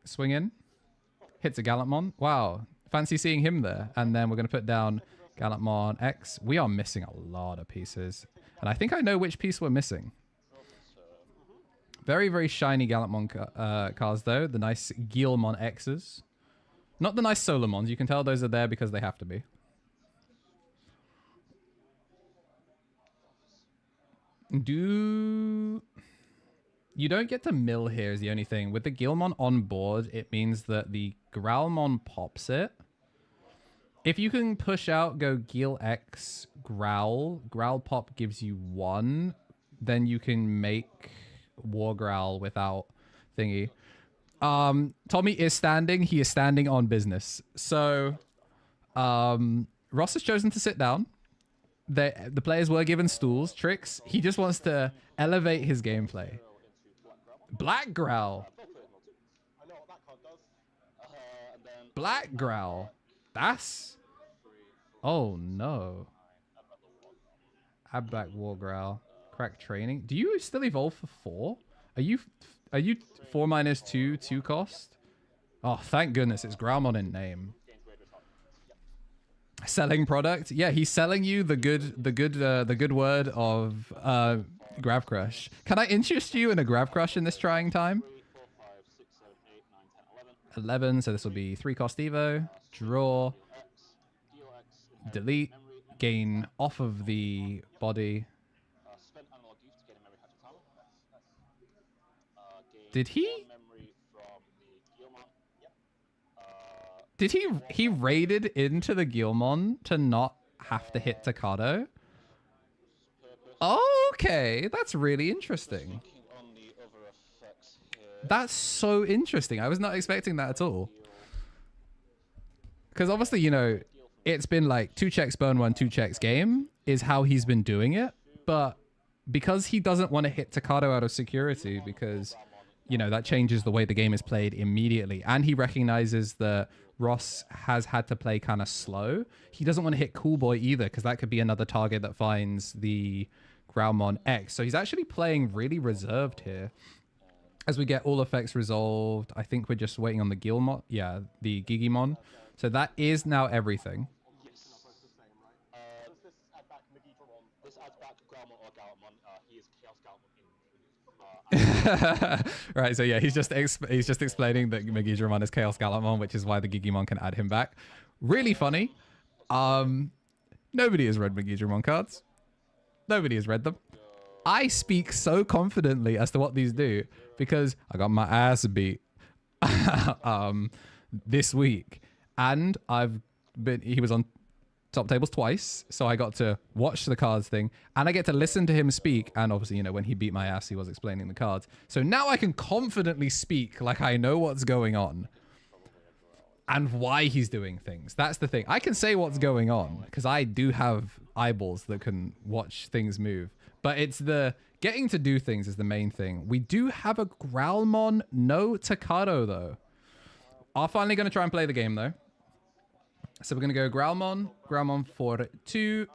Swing in. Hits a Gallantmon. Wow. Fancy seeing him there. And then we're going to put down Gallantmon X. We are missing a lot of pieces. And I think I know which piece we're missing. Very, very shiny Gallantmon cards, though. The nice Guilmon X's. Not the nice Solomons. You can tell those are there because they have to be. You don't get to mill here is the only thing. With the Guilmon on board, it means that the Growlmon pops it. If you can push out, go Gil X, Growl. Growl pop gives you 1. Then you can make War Growl without thingy. Tommy is standing. He is standing on business. So, Ross has chosen to sit down. The players were given stools. Trix, he just wants to elevate his gameplay. Black Growl. Black Growl. That's Oh no. Add back War Growl. Crack training. Do you still evolve for 4? Are you 4 minus 2 2 cost? Oh, thank goodness it's Growlmon in name. Selling product? Yeah, he's selling you the good word of Grav Crush. Can I interest you in a Grav Crush in this trying time? 11, so this will be 3 cost Evo. Draw. Delete. Gain off of the body. Did he? Did he raided into the Guilmon to not have to hit Tocado? Okay, that's really interesting. That's so interesting. I was not expecting that at all. Because obviously, you know, it's been like 2 checks, burn 1, 2 checks game is how he's been doing it. But because he doesn't want to hit Tocado out of security because, you know, that changes the way the game is played immediately. And he recognizes that Ross has had to play kind of slow. He doesn't want to hit Cool Boy either because that could be another target that finds the Growlmon X. So he's actually playing really reserved here. As we get all effects resolved, I think we're just waiting on the Gilmon. Yeah, the Gigimon. So that is now everything. Right, so yeah, he's just explaining that Megidramon is Chaos Gallantmon, which is why the Gigimon can add him back. Really funny. Nobody has read Megidramon cards. Nobody has read them. I speak so confidently as to what these do because I got my ass beat this week, and he was on top tables twice, so I got to watch the cards thing, and I get to listen to him speak, and obviously, you know, when he beat my ass, he was explaining the cards. So now I can confidently speak like I know what's going on and why he's doing things. That's the thing. I can say what's going on because I do have eyeballs that can watch things move, but it's the getting to do things is the main thing. We do have a Growlmon, no Tocado, though. I'm finally going to try and play the game, though. So we're going to go Growlmon for 2.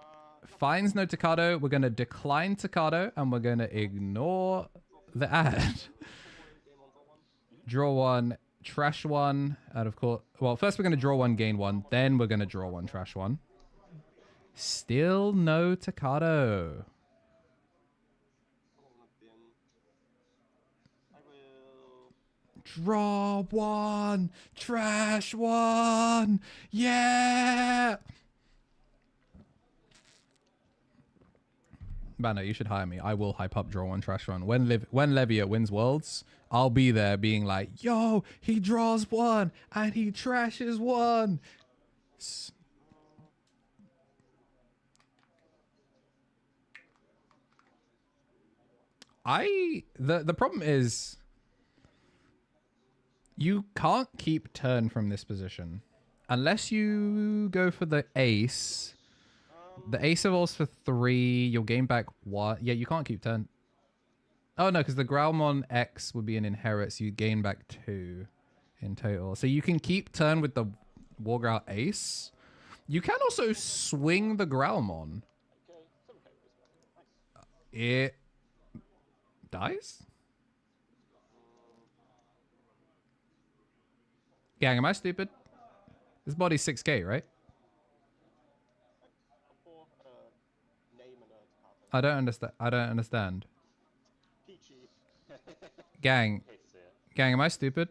Finds no Tocado. We're going to decline Tocado, and we're going to ignore the ad. Draw 1, trash 1, and of course... Well, first we're going to draw 1, gain 1. Then we're going to draw 1, trash 1. Still no Tocado. Draw 1, trash 1, yeah! Banner, you should hire me. I will hype up draw 1, trash 1. When Levia wins Worlds, I'll be there being like, yo, he draws 1 and he trashes 1. The problem is you can't keep turn from this position unless you go for the ace. The ace evolves for 3. You'll gain back 1. Yeah, you can't keep turn. Oh no, because the Growlmon X would be an inherit, so you gain back 2 in total. So you can keep turn with the Wargrowl ace. You can also swing the Growlmon. It dies? Gang, am I stupid? This body's 6k, right? I don't understand. Gang, am I stupid?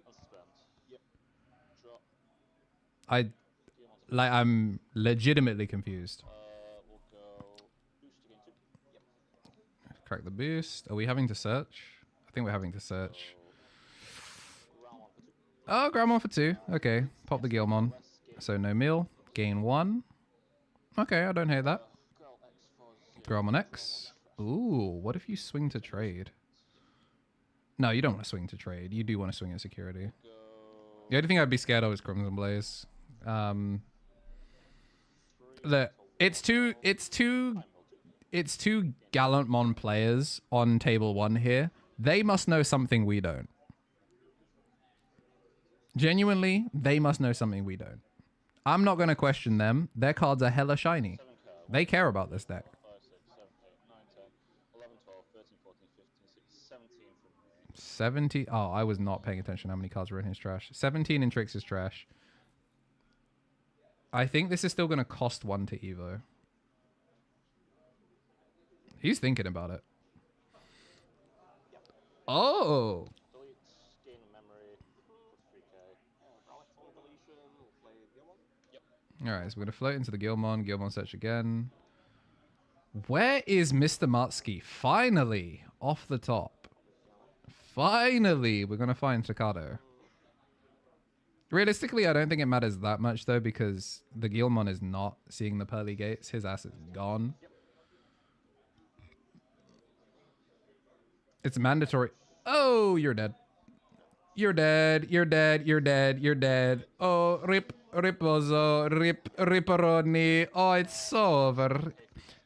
I'm legitimately confused. Crack the boost. Are we having to search? I think we're having to search. Oh, Growlmon for 2. Okay, pop the Guilmon. So no meal. Gain 1. Okay, I don't hate that. Growlmon X. Ooh, what if you swing to trade? No, you don't want to swing to trade. You do want to swing at security. The only thing I'd be scared of is Crimson Blaze. Look, it's two Gallantmon players on table 1 here. They must know something we don't. Genuinely, they must know something we don't. I'm not going to question them. Their cards are hella shiny. 7 cards. They care about this deck. 5, 6, 7, 8, 9, 10, 11, 12, 13, 14, 15, 16, 17 from me. 70. Oh, I was not paying attention how many cards were in his trash. 17 in Tricks is trash. I think this is still going to cost 1 to Evo. He's thinking about it. Oh. Delete, gain memory, plus 3k. Yep. All right, so we're going to float into the Gilmon. Gilmon search again. Where is Mr. Matsky? Finally, off the top. Finally, we're going to find Staccato. Realistically, I don't think it matters that much, though, because the Gilmon is not seeing the pearly gates. His ass is gone. It's mandatory. Oh, you're dead. You're dead. You're dead. You're dead. You're dead. Oh, rip. Riposo. Rip. Ripperoni. Oh, it's so over.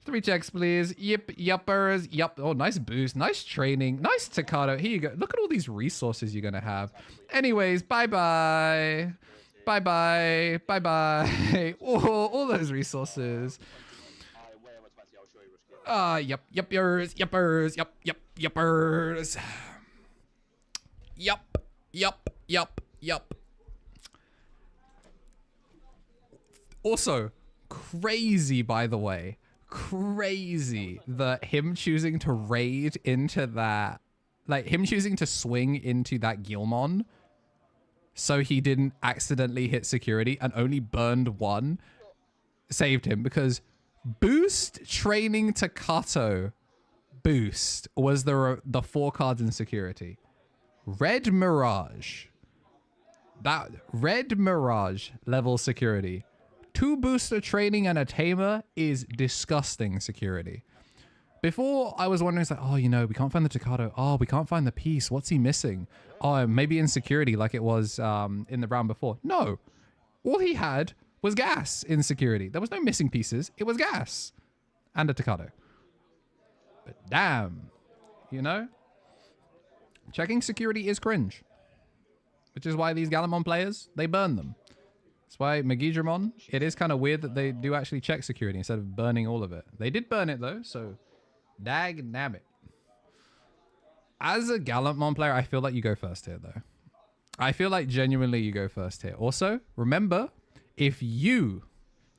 3 checks, please. Yip. Yuppers. Yup. Oh, nice boost. Nice training. Nice staccato. Here you go. Look at all these resources you're going to have. Anyways, bye-bye. Bye-bye. Bye-bye. Oh, all those resources. Way over 20, I'll show you which game. Yuppers. Yuppers. Yuppers. Yup. Also, crazy, by the way. Crazy that him choosing to raid into that, like him choosing to swing into that Gilmon so he didn't accidentally hit security and only burned 1 saved him, because boost training to Kato boost was the 4 cards in security. Red Mirage. That Red Mirage level security. 2 booster training and a tamer is disgusting security. Before, I was wondering, it's like, oh, you know, we can't find the Staccato. Oh, we can't find the piece. What's he missing? Oh, maybe insecurity like it was in the round before. No. All he had was gas in security. There was no missing pieces. It was gas. And a Staccato. But damn. You know? Checking security is cringe. Which is why these Galamon players, they burn them. That's why Magidramon, it is kind of weird that they do actually check security instead of burning all of it. They did burn it though, so dag nabbit. As a Gallantmon player, I feel like you go first here though. I feel like genuinely you go first here. Also, remember, if you,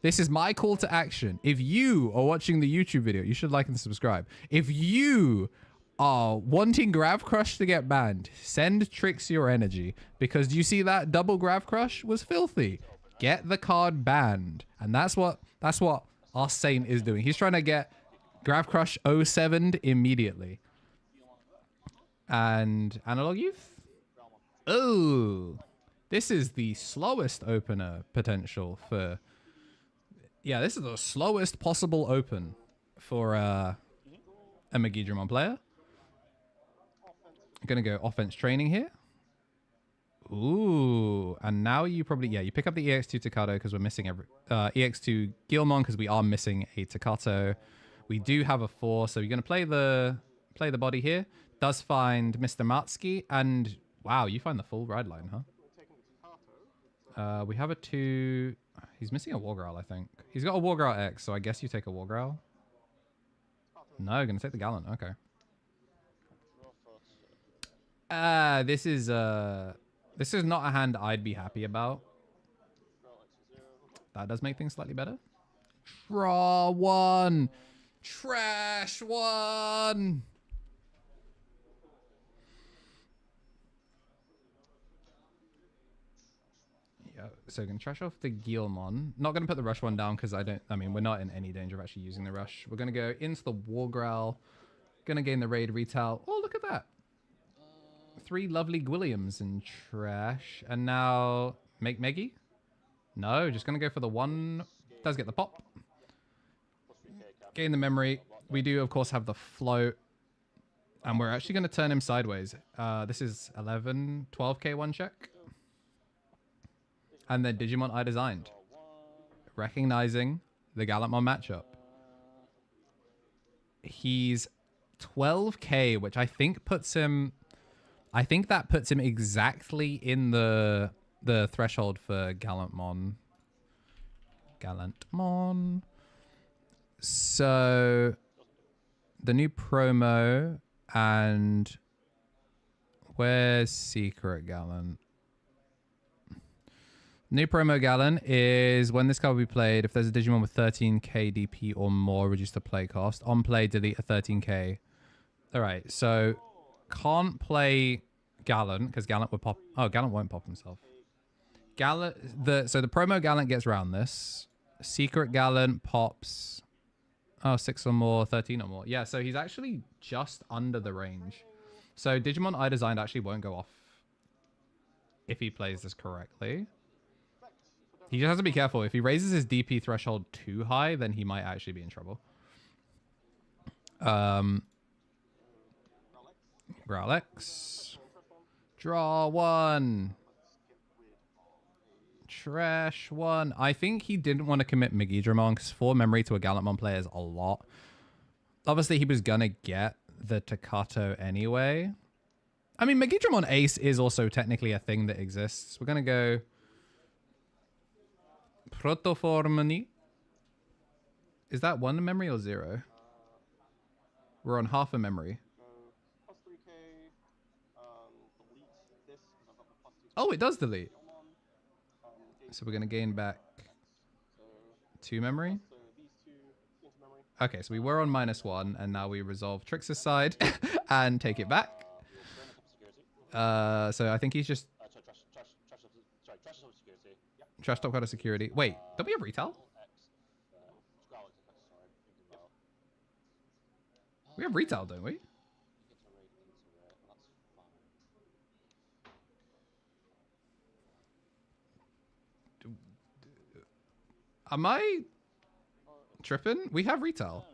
this is my call to action. If you are watching the YouTube video, you should like and subscribe. If you are wanting Grav Crush to get banned, send Trix your energy, because do you see that double Grav Crush was filthy? Get the card banned. And that's what our Saint is doing. He's trying to get Grav Crush 07'd immediately. And Analog Youth? Oh, this is the slowest opener potential for... Yeah, this is the slowest possible open for a Magidramon player. I'm going to go offense training here. Ooh, and now you probably, yeah, you pick up the EX2 Staccato because we're missing EX2 Gilmon because we are missing a Staccato. We do have a 4, so you're going to play the body here. Does find Mr. Matsky, and wow, you find the full ride line, huh? We have a 2. He's missing a Wargrowl, I think. He's got a Wargrowl X, so I guess you take a Wargrowl. No, going to take the Gallant. Okay. This is not a hand I'd be happy about. That does make things slightly better. Draw 1. Trash 1. Yeah, so gonna trash off the Gilmon. Not gonna put the rush 1 down because I mean, we're not in any danger of actually using the rush. We're gonna go into the Wargrowl. Gonna gain the raid retail. Oh, look at that. 3 lovely Gwilliams in trash. And now make Meggy? No, just going to go for the 1. Does get the pop. Gain the memory. We do, of course, have the float. And we're actually going to turn him sideways. This is 11, 12k 1 check. And then Digimon I designed. Recognizing the Gallantmon matchup. He's 12k, which I think puts him... I think that puts him exactly in the threshold for Gallantmon. Gallantmon. So the new promo and where's Secret Gallant? New promo Gallant is when this card will be played. If there's a Digimon with 13k DP or more, reduce the play cost. On play, delete a 13k. All right, so can't play Gallant because Gallant would pop. Oh, Gallant won't pop himself. So the promo Gallant gets around this. Secret Gallant pops. Oh, 6 or more, 13 or more. Yeah, so he's actually just under the range. So Digimon I designed actually won't go off if he plays this correctly. He just has to be careful. If he raises his DP threshold too high, then he might actually be in trouble. Growlix. Draw 1. Trash 1. I think he didn't want to commit Megidramon because 4 memory to a Gallantmon player is a lot. Obviously, he was going to get the Takato anyway. I mean, Megidramon Ace is also technically a thing that exists. We're going to go Protoformini. Is that 1 memory or 0? We're on half a memory. Oh, it does delete. So we're going to gain back 2 memory. Okay, so we were on -1, and now we resolve Trix's side and take it back. So I think he's just... Trash top card of security. Wait, don't we have retail? We have retail, don't we? Am I tripping? We have retail.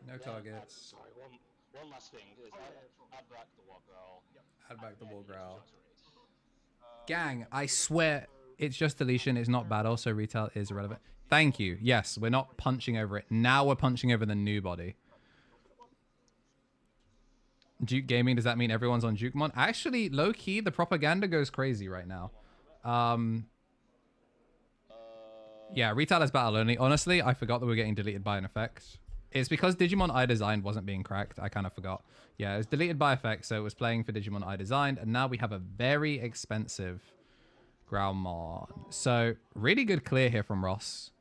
No targets. Sorry, one last thing is add back the War Growl. Add back the War Growl. Gang, I swear it's just deletion. It's not battle, so retail is irrelevant. Thank you. Yes, we're not punching over it. Now we're punching over the new body. Duke Gaming, does that mean everyone's on Jukemon? Actually, low-key, the propaganda goes crazy right now. Yeah, retail is battle only. Honestly, I forgot that we're getting deleted by an effect. It's because Digimon I designed wasn't being cracked. I kind of forgot. Yeah, it was deleted by effect, so it was playing for Digimon I designed, and now we have a very expensive Growlmon. So, really good clear here from Ross.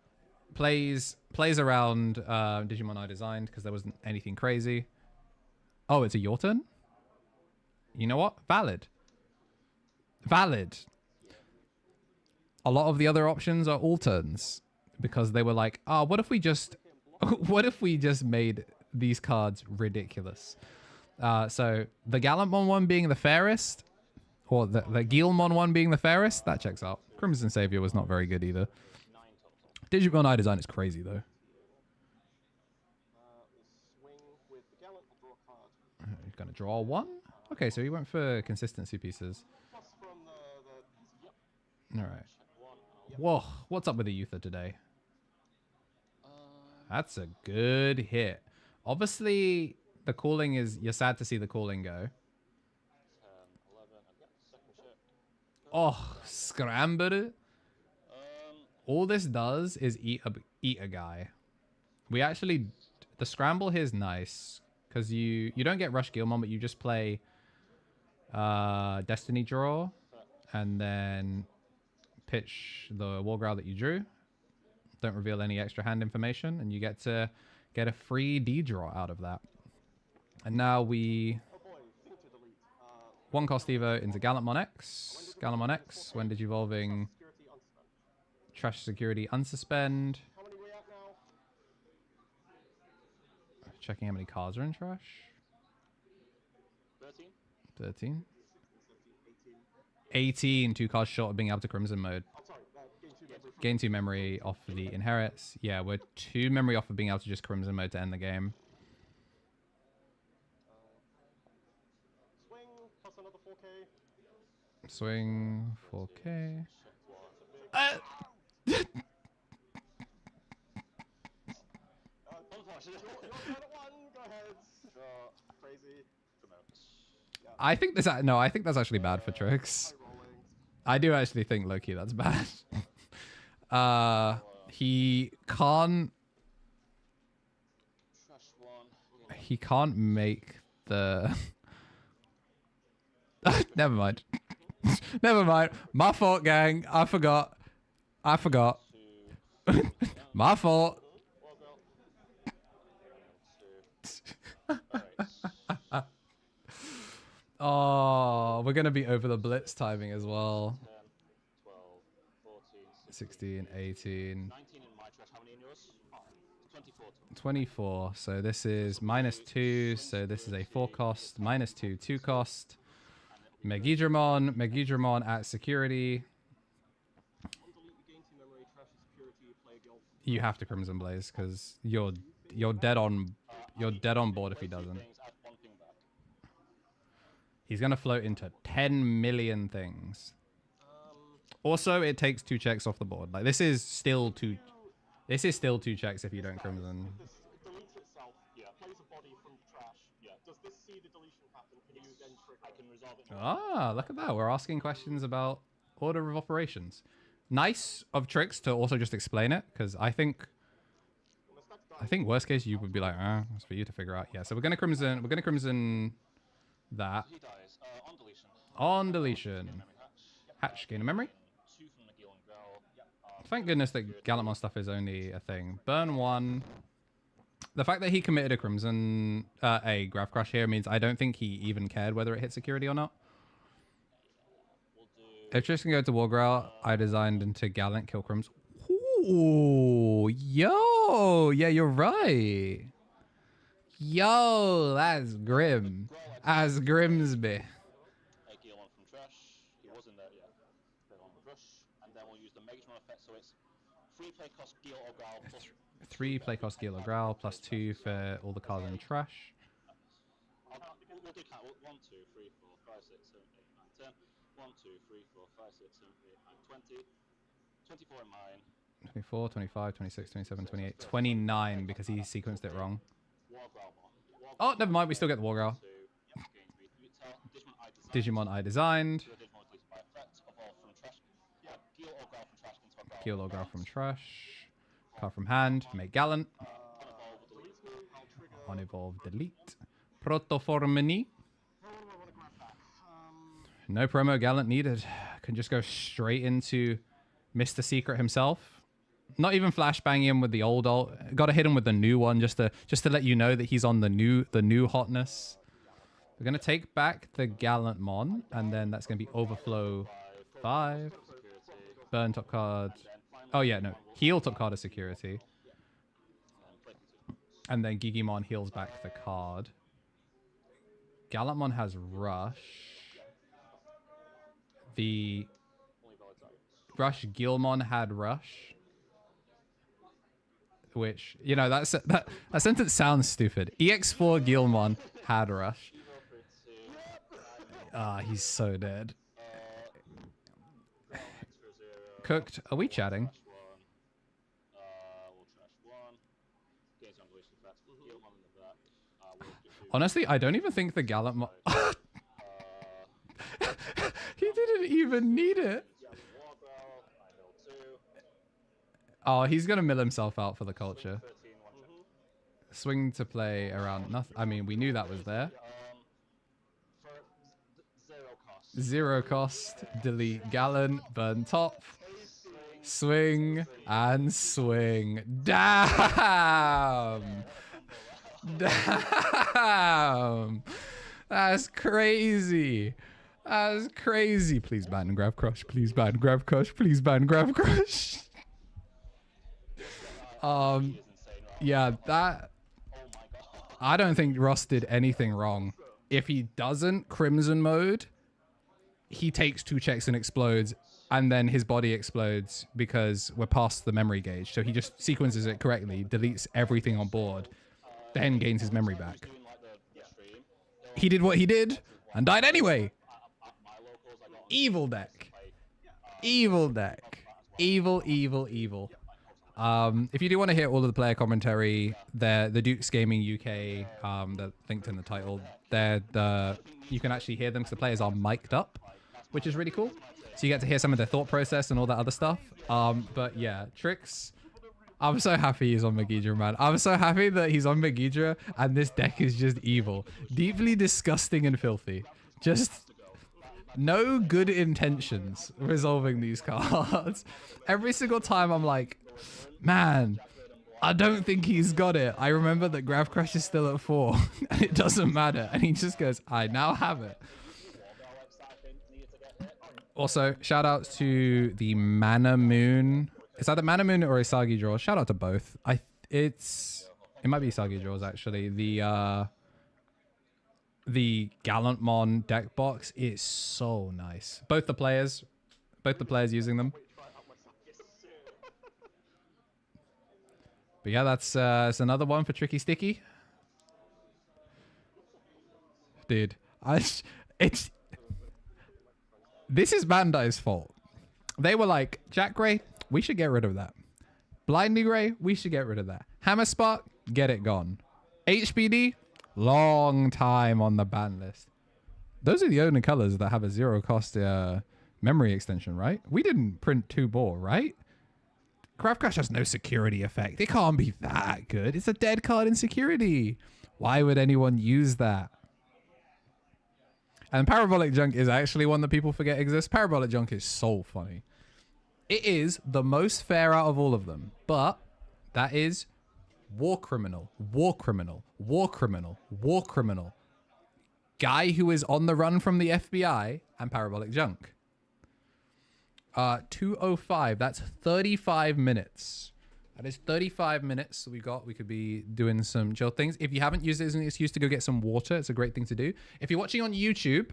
Plays around Digimon I designed because there wasn't anything crazy. Oh, it's a your turn? You know what? Valid. Valid. A lot of the other options are all turns because they were like, oh, what if we just made these cards ridiculous? So the Gallantmon one being the fairest, or the Guilmon one being the fairest, that checks out. Crimson Savior was not very good either. Digimon I design is crazy though. He's gonna draw 1. Okay, so he went for consistency pieces. All right. Whoa, what's up with the Uther today? That's a good hit. Obviously, the calling is... You're sad to see the calling go. Oh, scramble. All this does is eat a guy. We actually... The scramble here is nice. Because you don't get Rush Guilmon, but you just play Destiny Draw. And then pitch the War Growl that you drew. Don't reveal any extra hand information, and you get to get a free D-draw out of that. And now we... 1 cost Evo into Gallantmon X. Gallantmon X, when Digivolving... Trash Security Unsuspend. Checking how many cards are in Trash. 13. 18. 2 cards short of being able to Crimson mode. Gain 2 memory off of the inherits. Yeah, we're 2 memory off of being able to just Crimson mode to end the game. Swing 4K. I think this. No, I think that's actually bad for Trix. I do actually think Loki that's bad. He can't. He can't make the. Never mind. Never mind. My fault, gang. I forgot. My fault. Oh, we're going to be over the blitz timing as well. 16, 18. 24. So this is -2. So this is a 4 cost. -2, 2 cost. Megidramon at security. You have to Crimson Blaze because you're dead on board if he doesn't. He's gonna float into 10 million things. Also, it takes 2 checks off the board. Like this is still 2 checks if you don't Crimson. Ah, look at that. We're asking questions about order of operations. Nice of Trix to also just explain it, because I think worst case you would be like, it's for you to figure out. Yeah, so we're gonna crimson that. On deletion. Hatch, gain a memory. Thank goodness that Gallantmon stuff is only a thing. Burn 1. The fact that he committed a Crimson, a Grav Crush here means I don't think he even cared whether it hit security or not. If Trix can go to Wargrowl, I designed into Gallant kill Crims. Ooh, yo, yeah, you're right. Yo, that's grim. As Grimsby. Three play cost Gil or Growl plus 2 for all the cards in trash. 1, 2, 3, 4, 5, 6, 7, 8, 9, 10. 1, 2, 3, 4, 5, 6, 7, 8, 9, 20. 24 in mine. 24, 25, 26, 27, 28, 29 because he sequenced it wrong. Oh, never mind. We still get the Wargrowl. Digimon I designed. Gil or Growl from trash. Card from hand. Make Gallant. Unevolve delete. Protoformini. No promo Gallant needed. Can just go straight into Mr. Secret himself. Not even flashbang him with the old ult. Got to hit him with the new one just to let you know that he's on the new hotness. We're gonna take back the Gallantmon, and then that's gonna be Overflow 5. Burn top card. Oh yeah, no. Heal top card of security. And then Gigimon heals back the card. Gallantmon has Rush. The Rush Gilmon had Rush. Which, you know, that sentence sounds stupid. EX4 Gilmon had Rush. Ah, he's so dead. Cooked. Are we chatting? Honestly, I don't even think the Gallantmon... He didn't even need it. Oh, he's going to mill himself out for the culture. Swing to play around nothing. I mean, we knew that was there. 0 cost. Delete Gallant. Burn top. Swing. And swing. Damn! Damn! That's crazy. That's crazy. Please ban and Grav Crush. Please ban Grav Crush. Please ban Grav Crush. Yeah, that... I don't think Ross did anything wrong. If he doesn't Crimson mode, he takes 2 checks and explodes, and then his body explodes because we're past the memory gauge. So he just sequences it correctly, deletes everything on board, then gains his memory back. He did what he did, and died anyway. Evil deck. Evil deck. Evil, evil, evil. If you do want to hear all of the player commentary, the Duke's Gaming UK, they're linked in the title. You can actually hear them because the players are mic'd up, which is really cool. So you get to hear some of their thought process and all that other stuff. But yeah, Trix, I'm so happy he's on Megidra, man. I'm so happy that he's on Megidra and this deck is just evil. Deeply disgusting and filthy. Just no good intentions resolving these cards. Every single time I'm like, man, I don't think he's got it. I remember that Grav Crash is still at 4 and it doesn't matter. And he just goes, I now have it. Also, shout out to the Mana Moon. Is that the Mana Moon or Isagi draws? Shout out to both. It might be Isagi draws actually. The Gallantmon deck box is so nice. Both the players using them. But yeah, that's another one for Tricky Sticky. Dude, this is Bandai's fault. They were like, Jack Gray, we should get rid of that. Blinding Ray, we should get rid of that. Hammer Spark, get it gone. HBD, long time on the ban list. Those are the only colors that have a 0 cost memory extension, right? We didn't print 2 bore, right? Grav Crash has no security effect. It can't be that good. It's a dead card in security. Why would anyone use that? And Parabolic Junk is actually one that people forget exists. Parabolic Junk is so funny. It is the most fair out of all of them. But that is war criminal, war criminal, war criminal, war criminal. Guy who is on the run from the FBI and Parabolic Junk. 2:05. That's 35 minutes. That is 35 minutes we could be doing some chill things. If you haven't used it as an excuse to go get some water, it's a great thing to do. If you're watching on YouTube,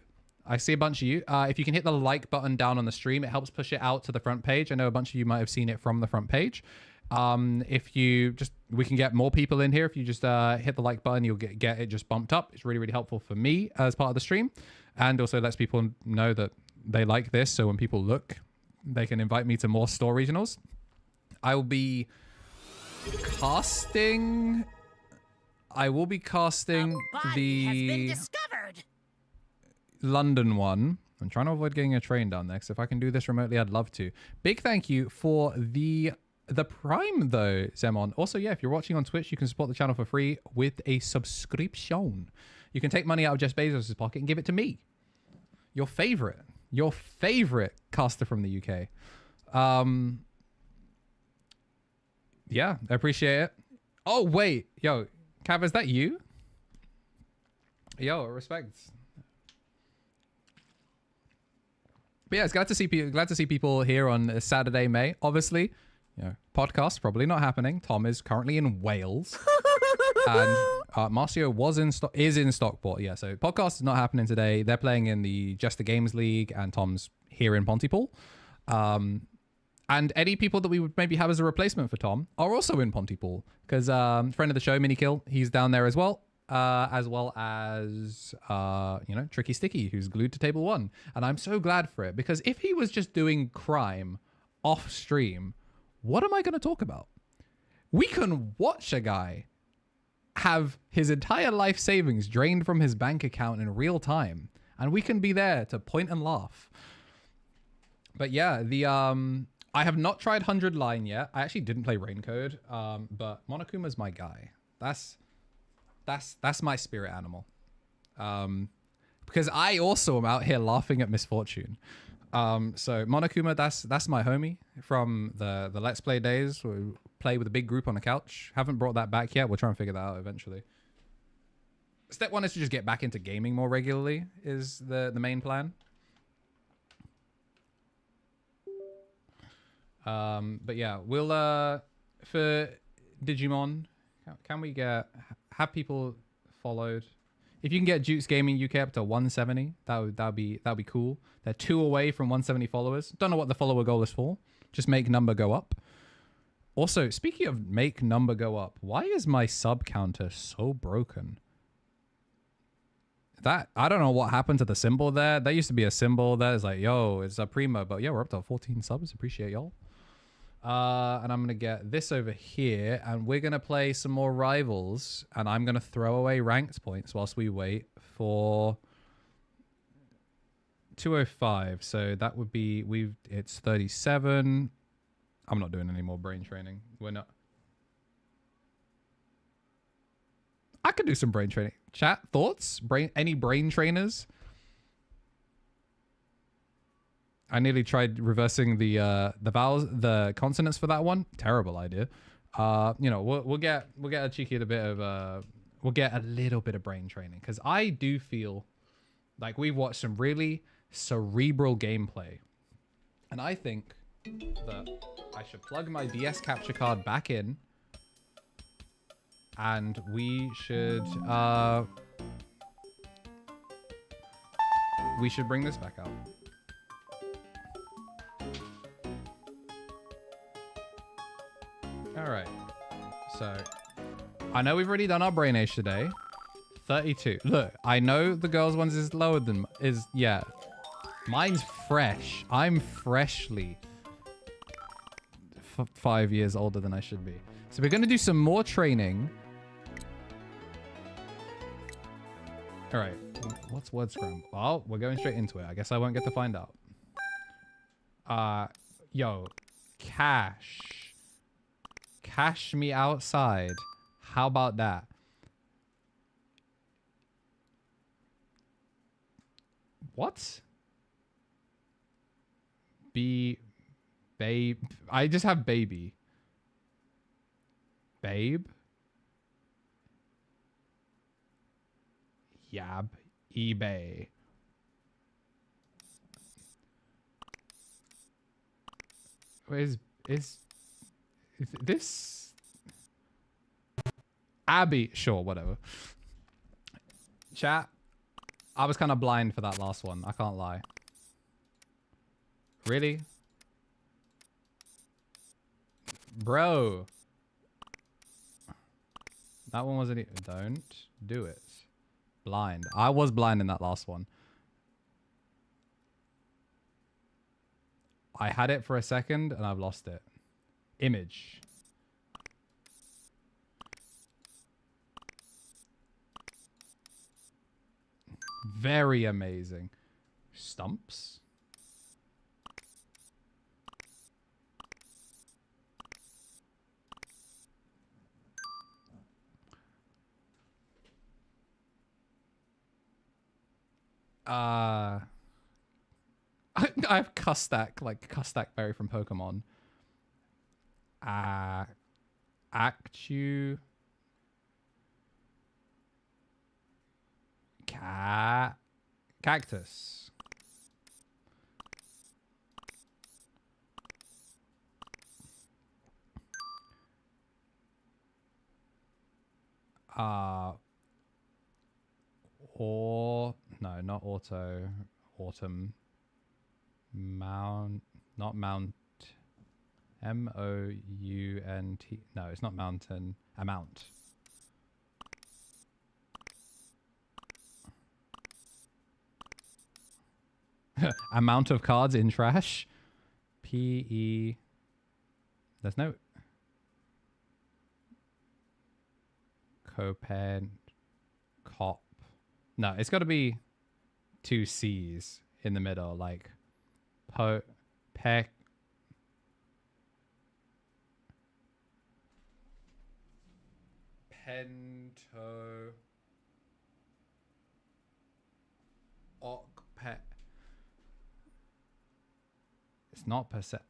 I see a bunch of you. If you can hit the like button down on the stream, it helps push it out to the front page. I know a bunch of you might have seen it from the front page. We can get more people in here. If you just hit the like button, you'll get it just bumped up. It's really, really helpful for me as part of the stream. And also lets people know that they like this. So when people look, they can invite me to more store regionals. I will be casting the London one. I'm trying to avoid getting a train down there, because if I can do this remotely, I'd love to. Big thank you for the Prime, though, Zemon. Also, yeah, if you're watching on Twitch, you can support the channel for free with a subscription. You can take money out of Jeff Bezos' pocket and give it to me. Your favorite caster from the UK. Yeah, I appreciate it. Oh, wait. Yo, Cav, is that you? Yo, respect. But yeah, it's glad to see people here on Saturday, May. Obviously, you know, podcast probably not happening. Tom is currently in Wales. And Marcio is in Stockport. Yeah, so podcast is not happening today. They're playing in the Jester Games League, and Tom's here in Pontypool. And any people that we would maybe have as a replacement for Tom are also in Pontypool, because friend of the show, Minikill, he's down there as well as you know, Tricky Sticky, who's glued to table 1. And I'm so glad for it, because if he was just doing crime off stream, what am I going to talk about? We can watch a guy have his entire life savings drained from his bank account in real time, and we can be there to point and laugh. But yeah, I have not tried 100 Line yet. I actually didn't play Raincode, but Monokuma's my guy. That's my spirit animal. Because I also am out here laughing at misfortune. So Monokuma, that's my homie from the Let's Play days. We play with a big group on a couch. Haven't brought that back yet. We'll try and figure that out eventually. Step 1 is to just get back into gaming more regularly, is the main plan. But yeah, we'll for Digimon, can we have people followed? If you can get Duke's Gaming UK up to 170, that'd be cool. They're 2 away from 170 followers. Don't know what the follower goal is for. Just make number go up. Also, speaking of make number go up, why is my sub counter so broken? I don't know what happened to the symbol there. There used to be a symbol that is like, yo, it's a primo, but yeah, we're up to 14 subs. Appreciate y'all. And I'm going to get this over here. And we're going to play some more Rivals. And I'm going to throw away ranked points whilst we wait for 205. So that would be... It's 37. I'm not doing any more brain training. We're not... I could do some brain training. Chat, thoughts? Any brain trainers? I nearly tried reversing the vowels, the consonants for that one. Terrible idea. You know, we'll get a cheeky bit of we'll get a little bit of brain training, because I do feel like we've watched some really cerebral gameplay, and I think that I should plug my DS capture card back in, and we should bring this back out. All right, so I know we've already done our brain age today. 32. Look, I know the girls' ones is lower than yeah. Mine's fresh. I'm freshly 5 years older than I should be. So we're gonna do some more training. All right, what's word scrum? Well, we're going straight into it. I guess I won't get to find out. Yo, Cash me outside. How about that? What? Babe. I just have baby. Babe. Yab. eBay. Is this Abby? Sure, whatever. Chat. I was kind of blind for that last one. I can't lie. Really? Bro. That one wasn't even... Don't do it. Blind. I was blind in that last one. I had it for a second and I've lost it. Image. Very amazing. Stumps. I have Custak, like Custak Berry from Pokemon. Actu. Cactus. Or no, not auto. Autumn. Mount. Not mount. M-O-U-N-T. No, it's not mountain. Amount. Amount of cards in trash. P-E. There's no... Copen. Cop. No, it's got to be two C's in the middle, like peck. Pento. Pet. It's not concept.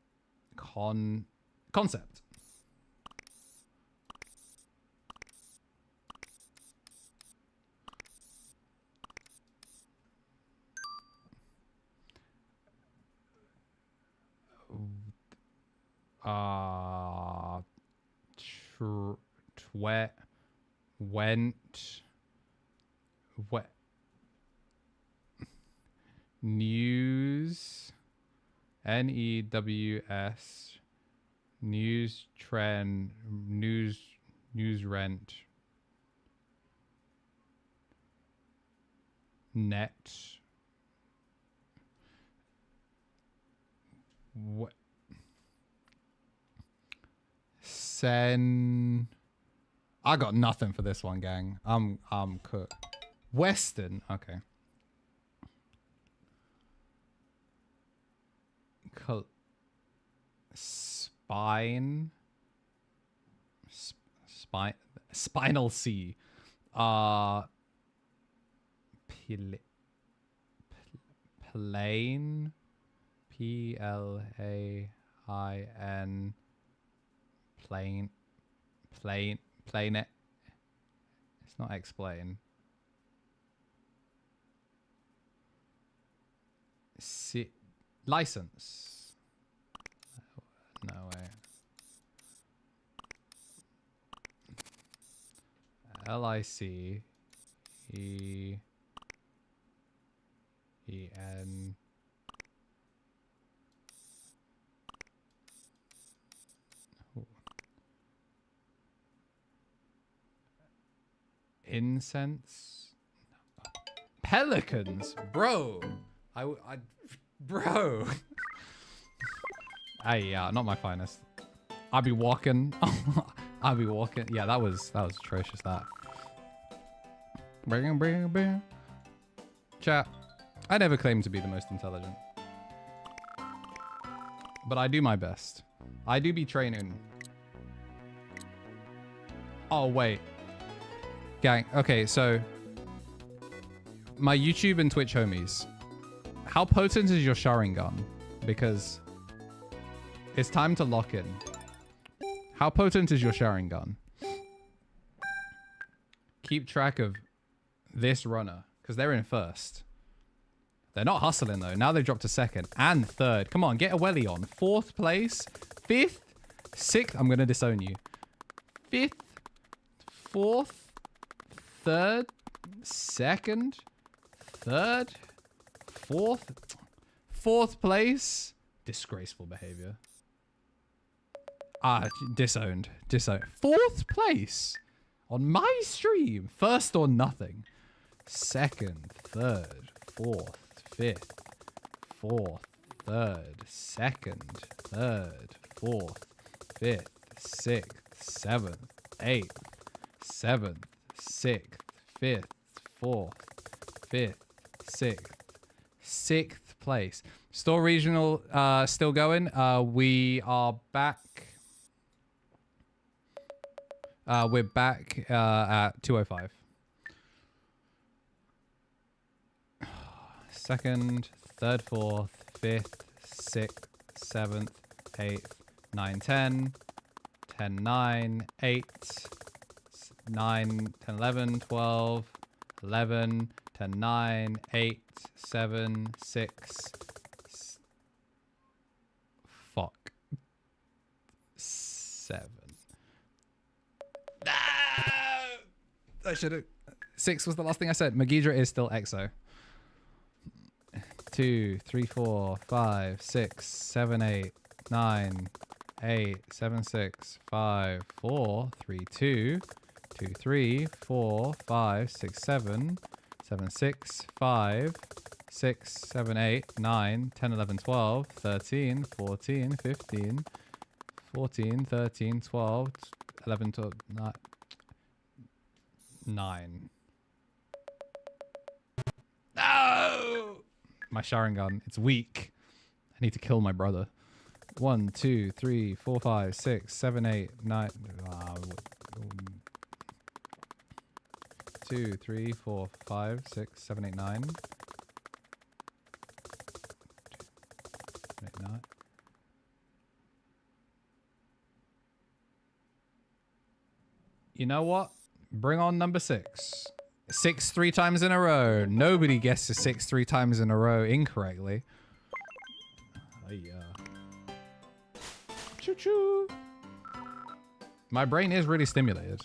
News. N-E-W-S. News trend. News rent. Net. What? I got nothing for this one, gang. I'm cooked. Western. Okay. Spinal C. Plane. Plain. Plane it. It's not explain. License. No way. LICEEN. Incense. Pelicans, bro. Bro. Hey, yeah, not my finest. I'll be walking. I'll be walking. Yeah, that was atrocious. That. Bring. Chat. I never claim to be the most intelligent, but I do my best. I do be training. Oh wait. Gang, okay, so my YouTube and Twitch homies, how potent is your Sharingan? Because it's time to lock in. How potent is your Sharingan? Keep track of this runner, because they're in first. They're not hustling though. Now they've dropped to second and third. Come on, get a welly on. Fourth place, fifth, sixth. I'm going to disown you. Fifth, fourth, third, second, third, fourth place. Disgraceful behavior. Disowned. Fourth place on my stream. First or nothing. Second, third, fourth, fifth, fourth, third, second, third, fourth, fifth, sixth, seventh, eighth, seventh, sixth, fifth, fourth, fifth, sixth place. Store regional still going. We are back. We're back at 205. Second, third, fourth, fifth, sixth, seventh, eighth, 9, 10, 10, 9, 8, 9, 10, 11, 12, 11, 10, 9, 8, 7, 6, fuck. 7. No! I should have. 6 was the last thing I said. Magidra is still EXO. 2, 3, 4, 5, 6, 7, 8, 9, 8, 7, 6, 5, 4, 3, 2, 2, 3, 4, 5, 6, 7, 7, 6, 5, 6, 7, 8, 9, 10, 11, 12, 13, 14, 15, 14, 13, 12, 11, 12, 9. No! My Sharingan, it's weak. I need to kill my brother. 1, 2, 3, 4, 5, 6, 7, 8, 9. 2, 3, 4, 5, 6, 7, 8, 9. 8, 9. You know what? Bring on number 6. 6 3 times in a row. Nobody guesses 6 3 times in a row incorrectly. Oh yeah. Choo choo. My brain is really stimulated.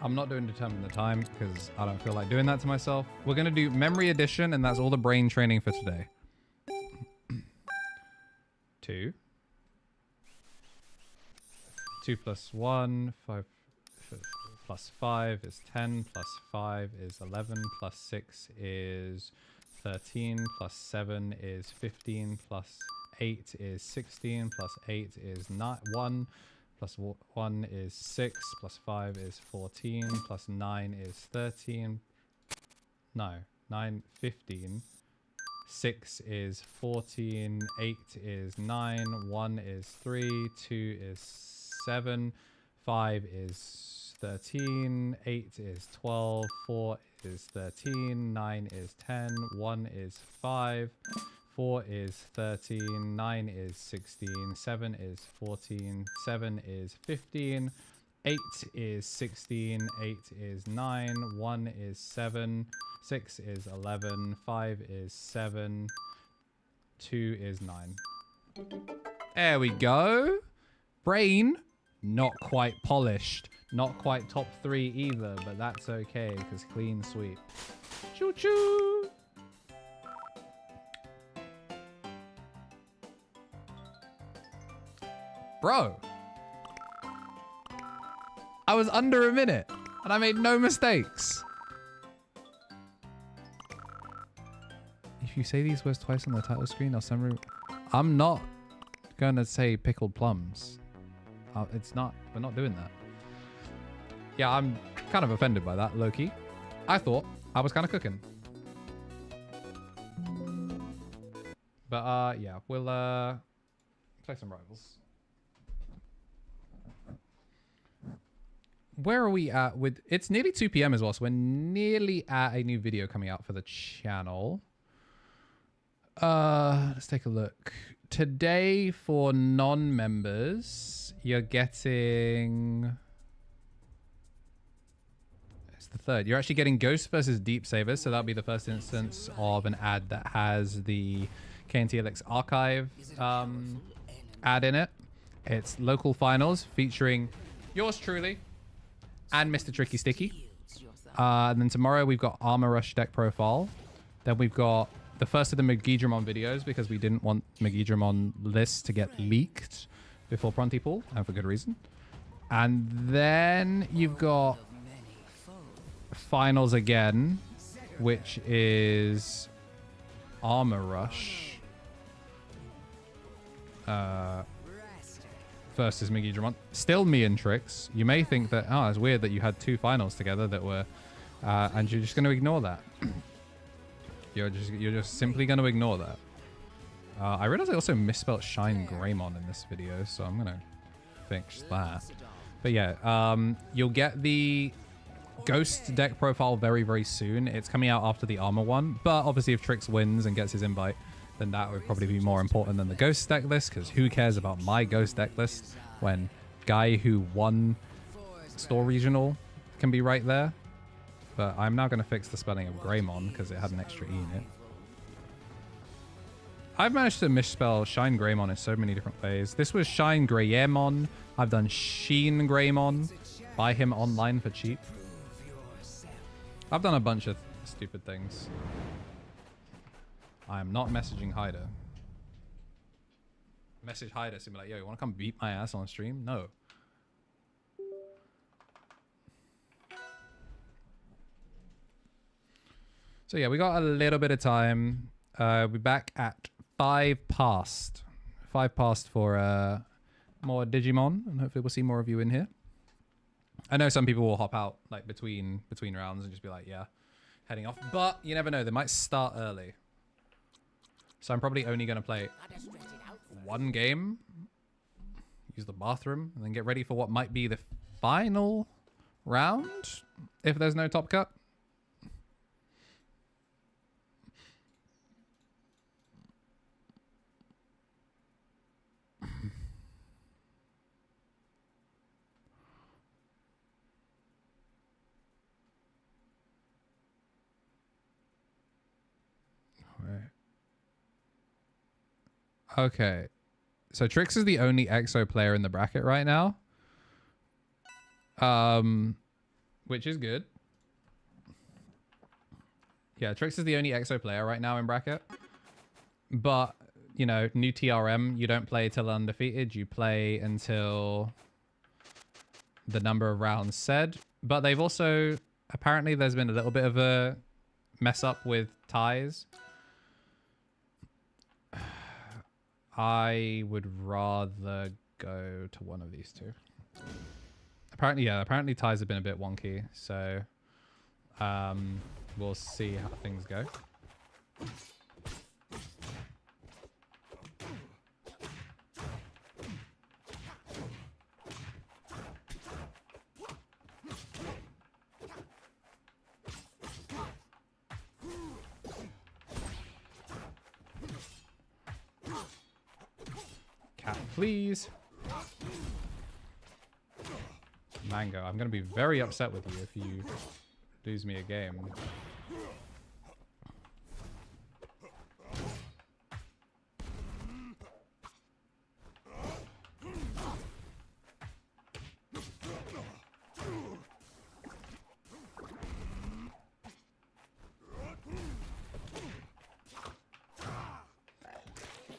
I'm not doing determine the time because I don't feel like doing that to myself. We're gonna do memory addition, and that's all the brain training for today. 2. 2 plus 1, 5 plus 5 is 10, plus 5 is 11, plus 6 is 13 plus 7 is 15 plus 8 is 16 plus 8 is 1 plus 1 is 6 plus 5 is 14 plus 9 is 13. No, 9, 15. 6 is 14, 8 is 9, 1 is 3, 2 is 7, 5 is 13, 8 is 12, 4 is 13, 9 is 10, 1 is 5, 4 is 13, 9 is 16, 7 is 14, 7 is 15, 8 is 16, 8 is 9, 1 is 7, 6 is 11, 5 is 7, 2 is 9. There we go. Brain, not quite polished. Not quite top 3 either, but that's okay because clean sweep. Choo choo. Bro. I was under a minute and I made no mistakes. If you say these words twice on the title screen, I'm not gonna say pickled plums. It's not. We're not doing that. Yeah, I'm kind of offended by that, low-key. I thought I was kind of cooking. But yeah, we'll play some rivals. Where are we at with... It's nearly 2 p.m. as well, so we're nearly at a new video coming out for the channel. Let's take a look. Today, for non-members, you're getting... It's the 3rd. You're actually getting Ghost versus Deep Savers, so that'll be the first instance of an ad that has the KNTLX archive ad in it. It's local finals featuring yours truly and Mr. Tricky Sticky. And then tomorrow we've got Armor Rush deck profile. Then we've got the first of the Megidramon videos because we didn't want Megidramon lists to get leaked before Pontypool, and for good reason. And then you've got finals again, which is Armor Rush versus Megidramon. Still me and Trix. You may think that, oh, it's weird that you had 2 finals together that were, and you're just going to ignore that. You're just simply going to ignore that. I realized I also misspelled Shine Greymon in this video, so I'm going to fix that. But yeah, you'll get the Ghost deck profile very, very soon. It's coming out after the Armor one, but obviously if Trix wins and gets his invite, then that would probably be more important than the Ghost deck list, because who cares about my Ghost deck list when guy who won Store Regional can be right there. But I'm now going to fix the spelling of Greymon because it had an extra E in it. I've managed to misspell Shine Greymon in so many different ways. This was Shine Greymon. I've done Sheen Greymon. Buy him online for cheap. I've done a bunch of stupid things. I am not messaging Hyder. Message Hyder, so be like, yo, you want to come beat my ass on stream? No. So yeah, we got a little bit of time. We'll be back at 5 past. 5 past for more Digimon, and hopefully we'll see more of you in here. I know some people will hop out like between rounds and just be like, yeah, heading off. But you never know, they might start early. So I'm probably only going to play 1 game, use the bathroom, and then get ready for what might be the final round if there's no top cut. Okay, so Trix is the only EXO player in the bracket right now, which is good. Yeah, Trix is the only EXO player right now in bracket, but you know, new TRM, you don't play till undefeated, you play until the number of rounds said. But they've also, apparently there's been a little bit of a mess up with ties. I would rather go to one of these two. Apparently, yeah, apparently ties have been a bit wonky, so we'll see how things go. Cat, please. Mango, I'm going to be very upset with you if you lose me a game.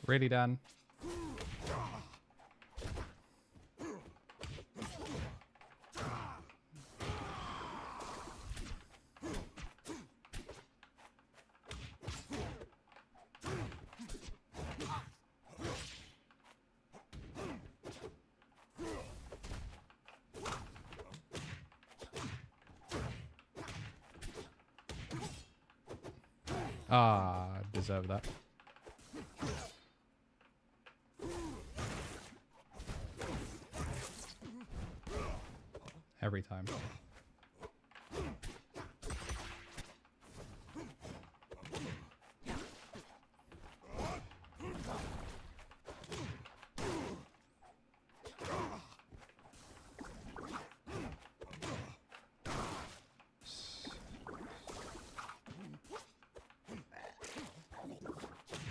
Really, Dan? Ah, deserve that. Every time.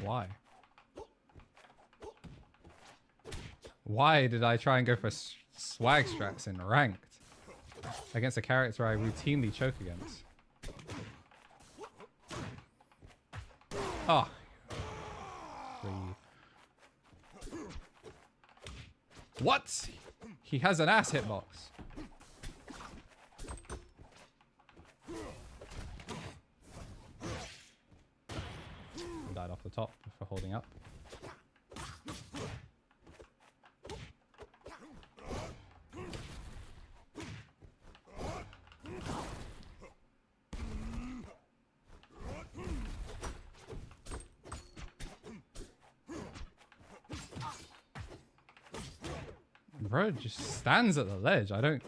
Why? Why did I try and go for swag strats in ranked against a character I routinely choke against? Oh. What? He has an ass hitbox. Died off the top for holding up. Bro just stands at the ledge. I don't...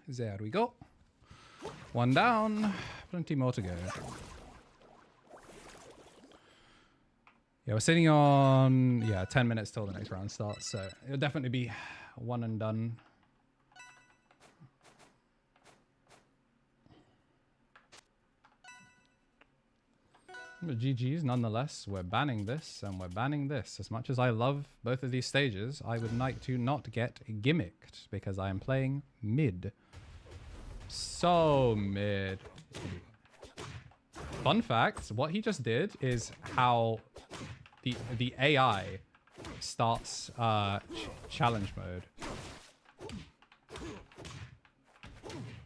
There we go. One down. Plenty more to go. Yeah, we're sitting on 10 minutes till the next round starts, so it'll definitely be one and done. But GG's nonetheless. We're banning this and we're banning this. As much as I love both of these stages, I would like to not get gimmicked because I am playing mid. So mid. Fun fact, what he just did is how the AI starts challenge mode.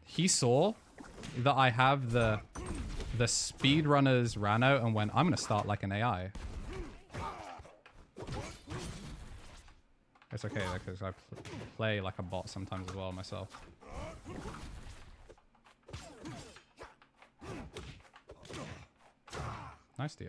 He saw that I have the speedrunners Rano and went, I'm gonna start like an AI. It's okay though, because I play like a bot sometimes as well myself. Nice DI.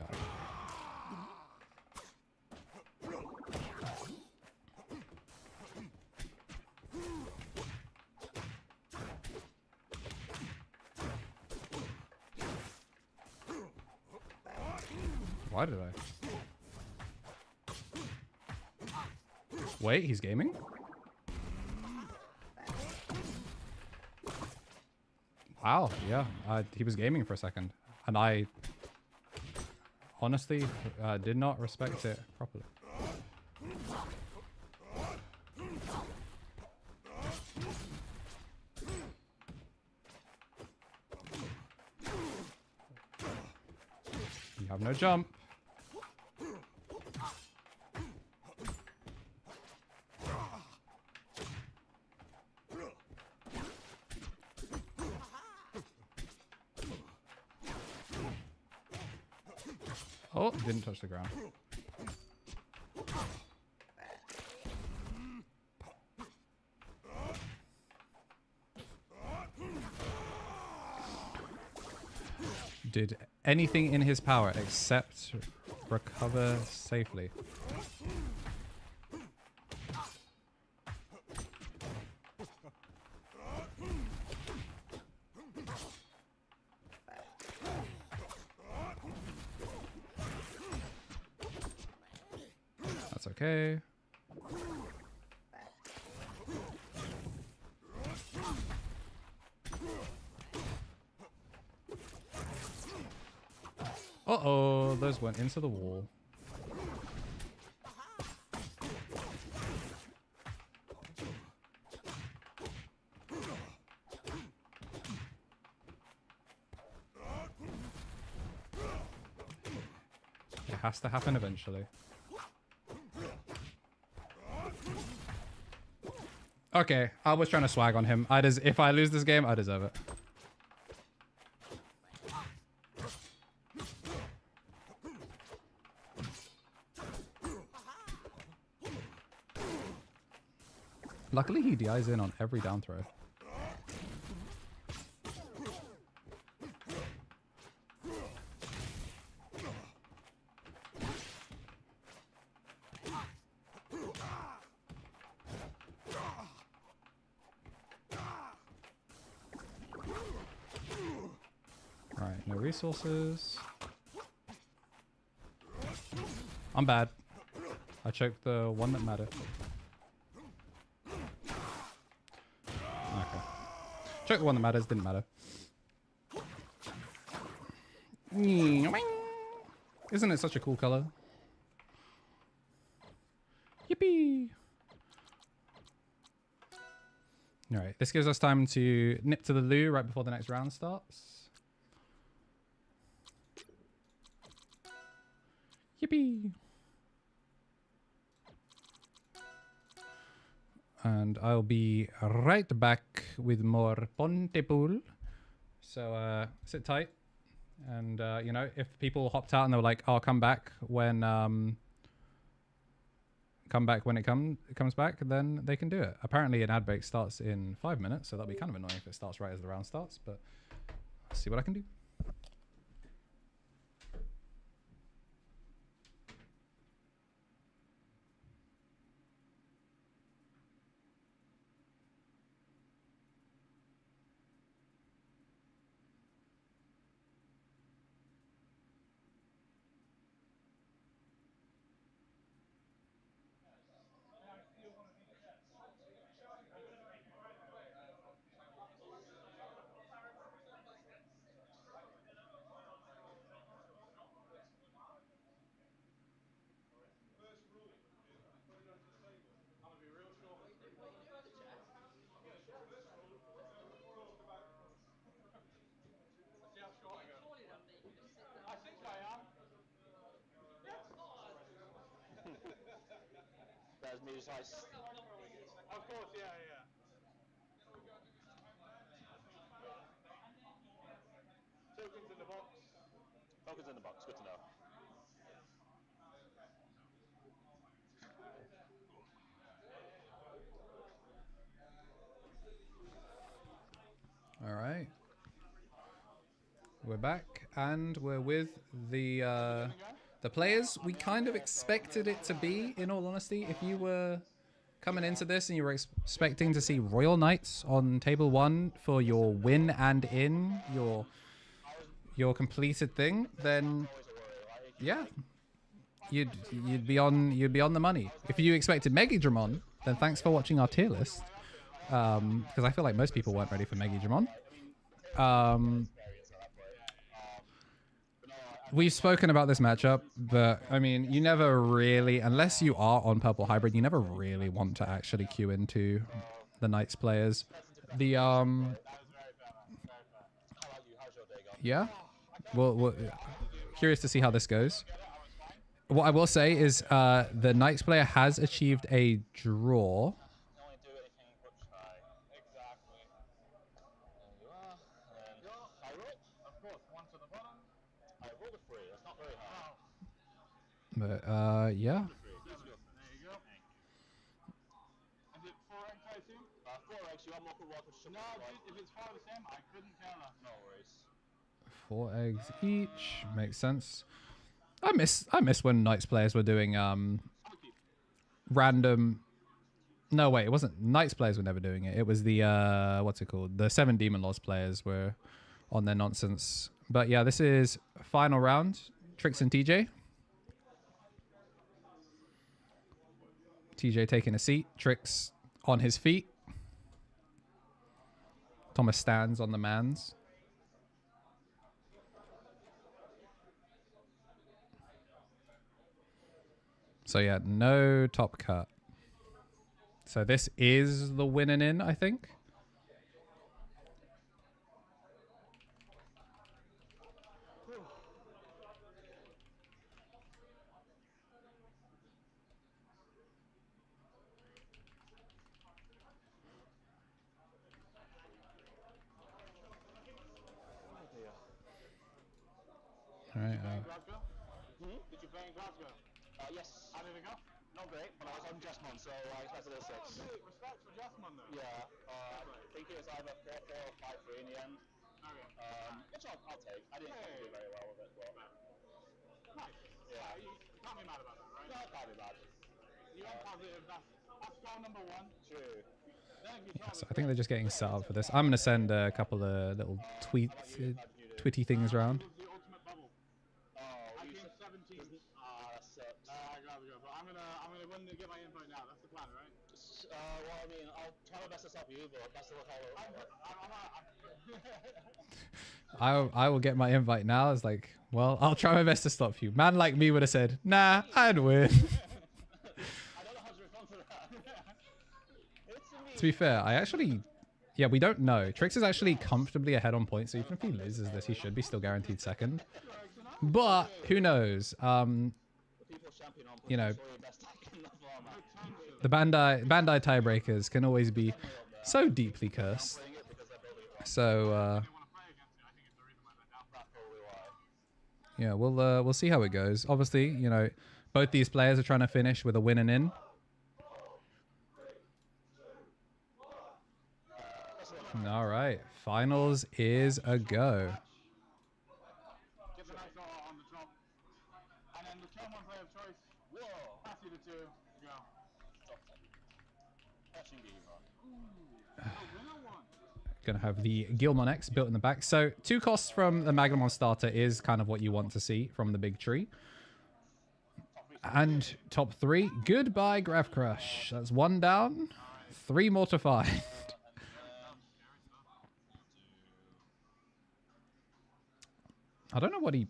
Why did I? Wait, he's gaming? Wow, yeah, he was gaming for a second. And I honestly did not respect it properly. have no jump. Oh, didn't touch the ground. Did anything in his power except recover safely. That's okay. Uh-oh, those went into the wall. It has to happen eventually. Okay, I was trying to swag on him. If I lose this game, I deserve it. Luckily, he DIs in on every down throw. Alright, no resources. I'm bad. I choked the one that mattered. Okay. Check the one that matters, didn't matter. Isn't it such a cool color? Yippee! Alright, this gives us time to nip to the loo right before the next round starts. Yippee! And I'll be right back with more Pontypool. So sit tight. And, you know, if people hopped out and they were like, "I'll come back when it comes back," then they can do it. Apparently an ad break starts in 5 minutes, so that'll be kind of annoying if it starts right as the round starts, but I'll see what I can do. There's me just like... Of course, yeah, yeah. Tokens in the box. Tokens in the box, good to know. All right. We're back, and we're with the players we kind of expected it to be, in all honesty. If you were coming into this and you were expecting to see Royal Knights on table 1 for your win and in, your completed thing, then yeah, you'd be on the money. If you expected Megidramon, then thanks for watching our tier list. Because I feel like most people weren't ready for Megidramon. We've spoken about this matchup, but I mean, you never really, unless you are on Purple Hybrid, you never really want to actually queue into the Knights players. The yeah, well, curious to see how this goes. What I will say is the Knights player has achieved a draw. Can only do anything but try. Exactly. There you are. And I roll. Of course, one to the bottom. I rolled a 3. That's not very hard. But yeah. There you go. Is it 4x, I assume? 4x, you have local rock, which should No, if it's 4 the same, I couldn't tell us. No worries. 4 eggs each. Makes sense. I miss when Knights players were doing random. No, wait, it wasn't. Knights players were never doing it. It was the what's it called? The 7 Demon Laws players were on their nonsense. But yeah, this is final round. Trix and TJ. TJ taking a seat. Trix on his feet. Thomas stands on the mans. So yeah, no top cut. So this is the winning in, I think. All right. Glasgow? Did you play in Glasgow? Yes. How did it go? Not great, but I was on Jessmon, so I expected a 6. Hey, respect for Jasmine though. Yeah. I think it was either 4-4 or 5-3 in the end. Okay. Which I'll take. I didn't do very well with it, but Nice. yeah. You can't be mad about that, right? No, it can't be bad. You are positive. That's goal number 1. True. Then if you try So I think they're just getting set up for this. I'm gonna send a couple of little twitty things around. the ultimate bubble. Oh, I you came said 17th. that sucks. I gotta go, but I'm gonna win to get my invite now. That's the plan, right? Well, I mean, I'll try my best to stop you, but that's the look I will get my invite now. It's like, well, I'll try my best to stop you. Man like me would have said, nah, I'd win. I don't know how to respond to that. To be fair, yeah, we don't know. Trix is actually comfortably ahead on points, so even if he loses this, he should be still guaranteed second. But who knows? You know, the Bandai tiebreakers can always be so deeply cursed. So yeah, we'll see how it goes. Obviously, you know, both these players are trying to finish with a win and in. All right, finals is a go. Get the nice on the top. And then the turn 1 player of choice. Whoa. Pass you the 2. Go. Gonna have the Gilmon X built in the back. So 2 costs from the Magnamon starter is kind of what you want to see from the big tree. And top 3, goodbye Grav Crush. That's 1 down, 3 more to find. I don't know what he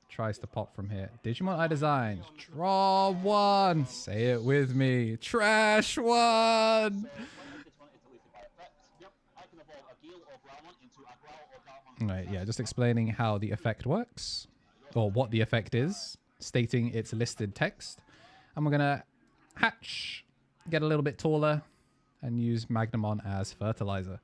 tries to pop from here. Digimon I designed. Draw 1. Say it with me. Trash 1. Right, yeah, just explaining how the effect works, or what the effect is, stating its listed text. And we're gonna hatch, get a little bit taller, and use Magnamon as fertilizer.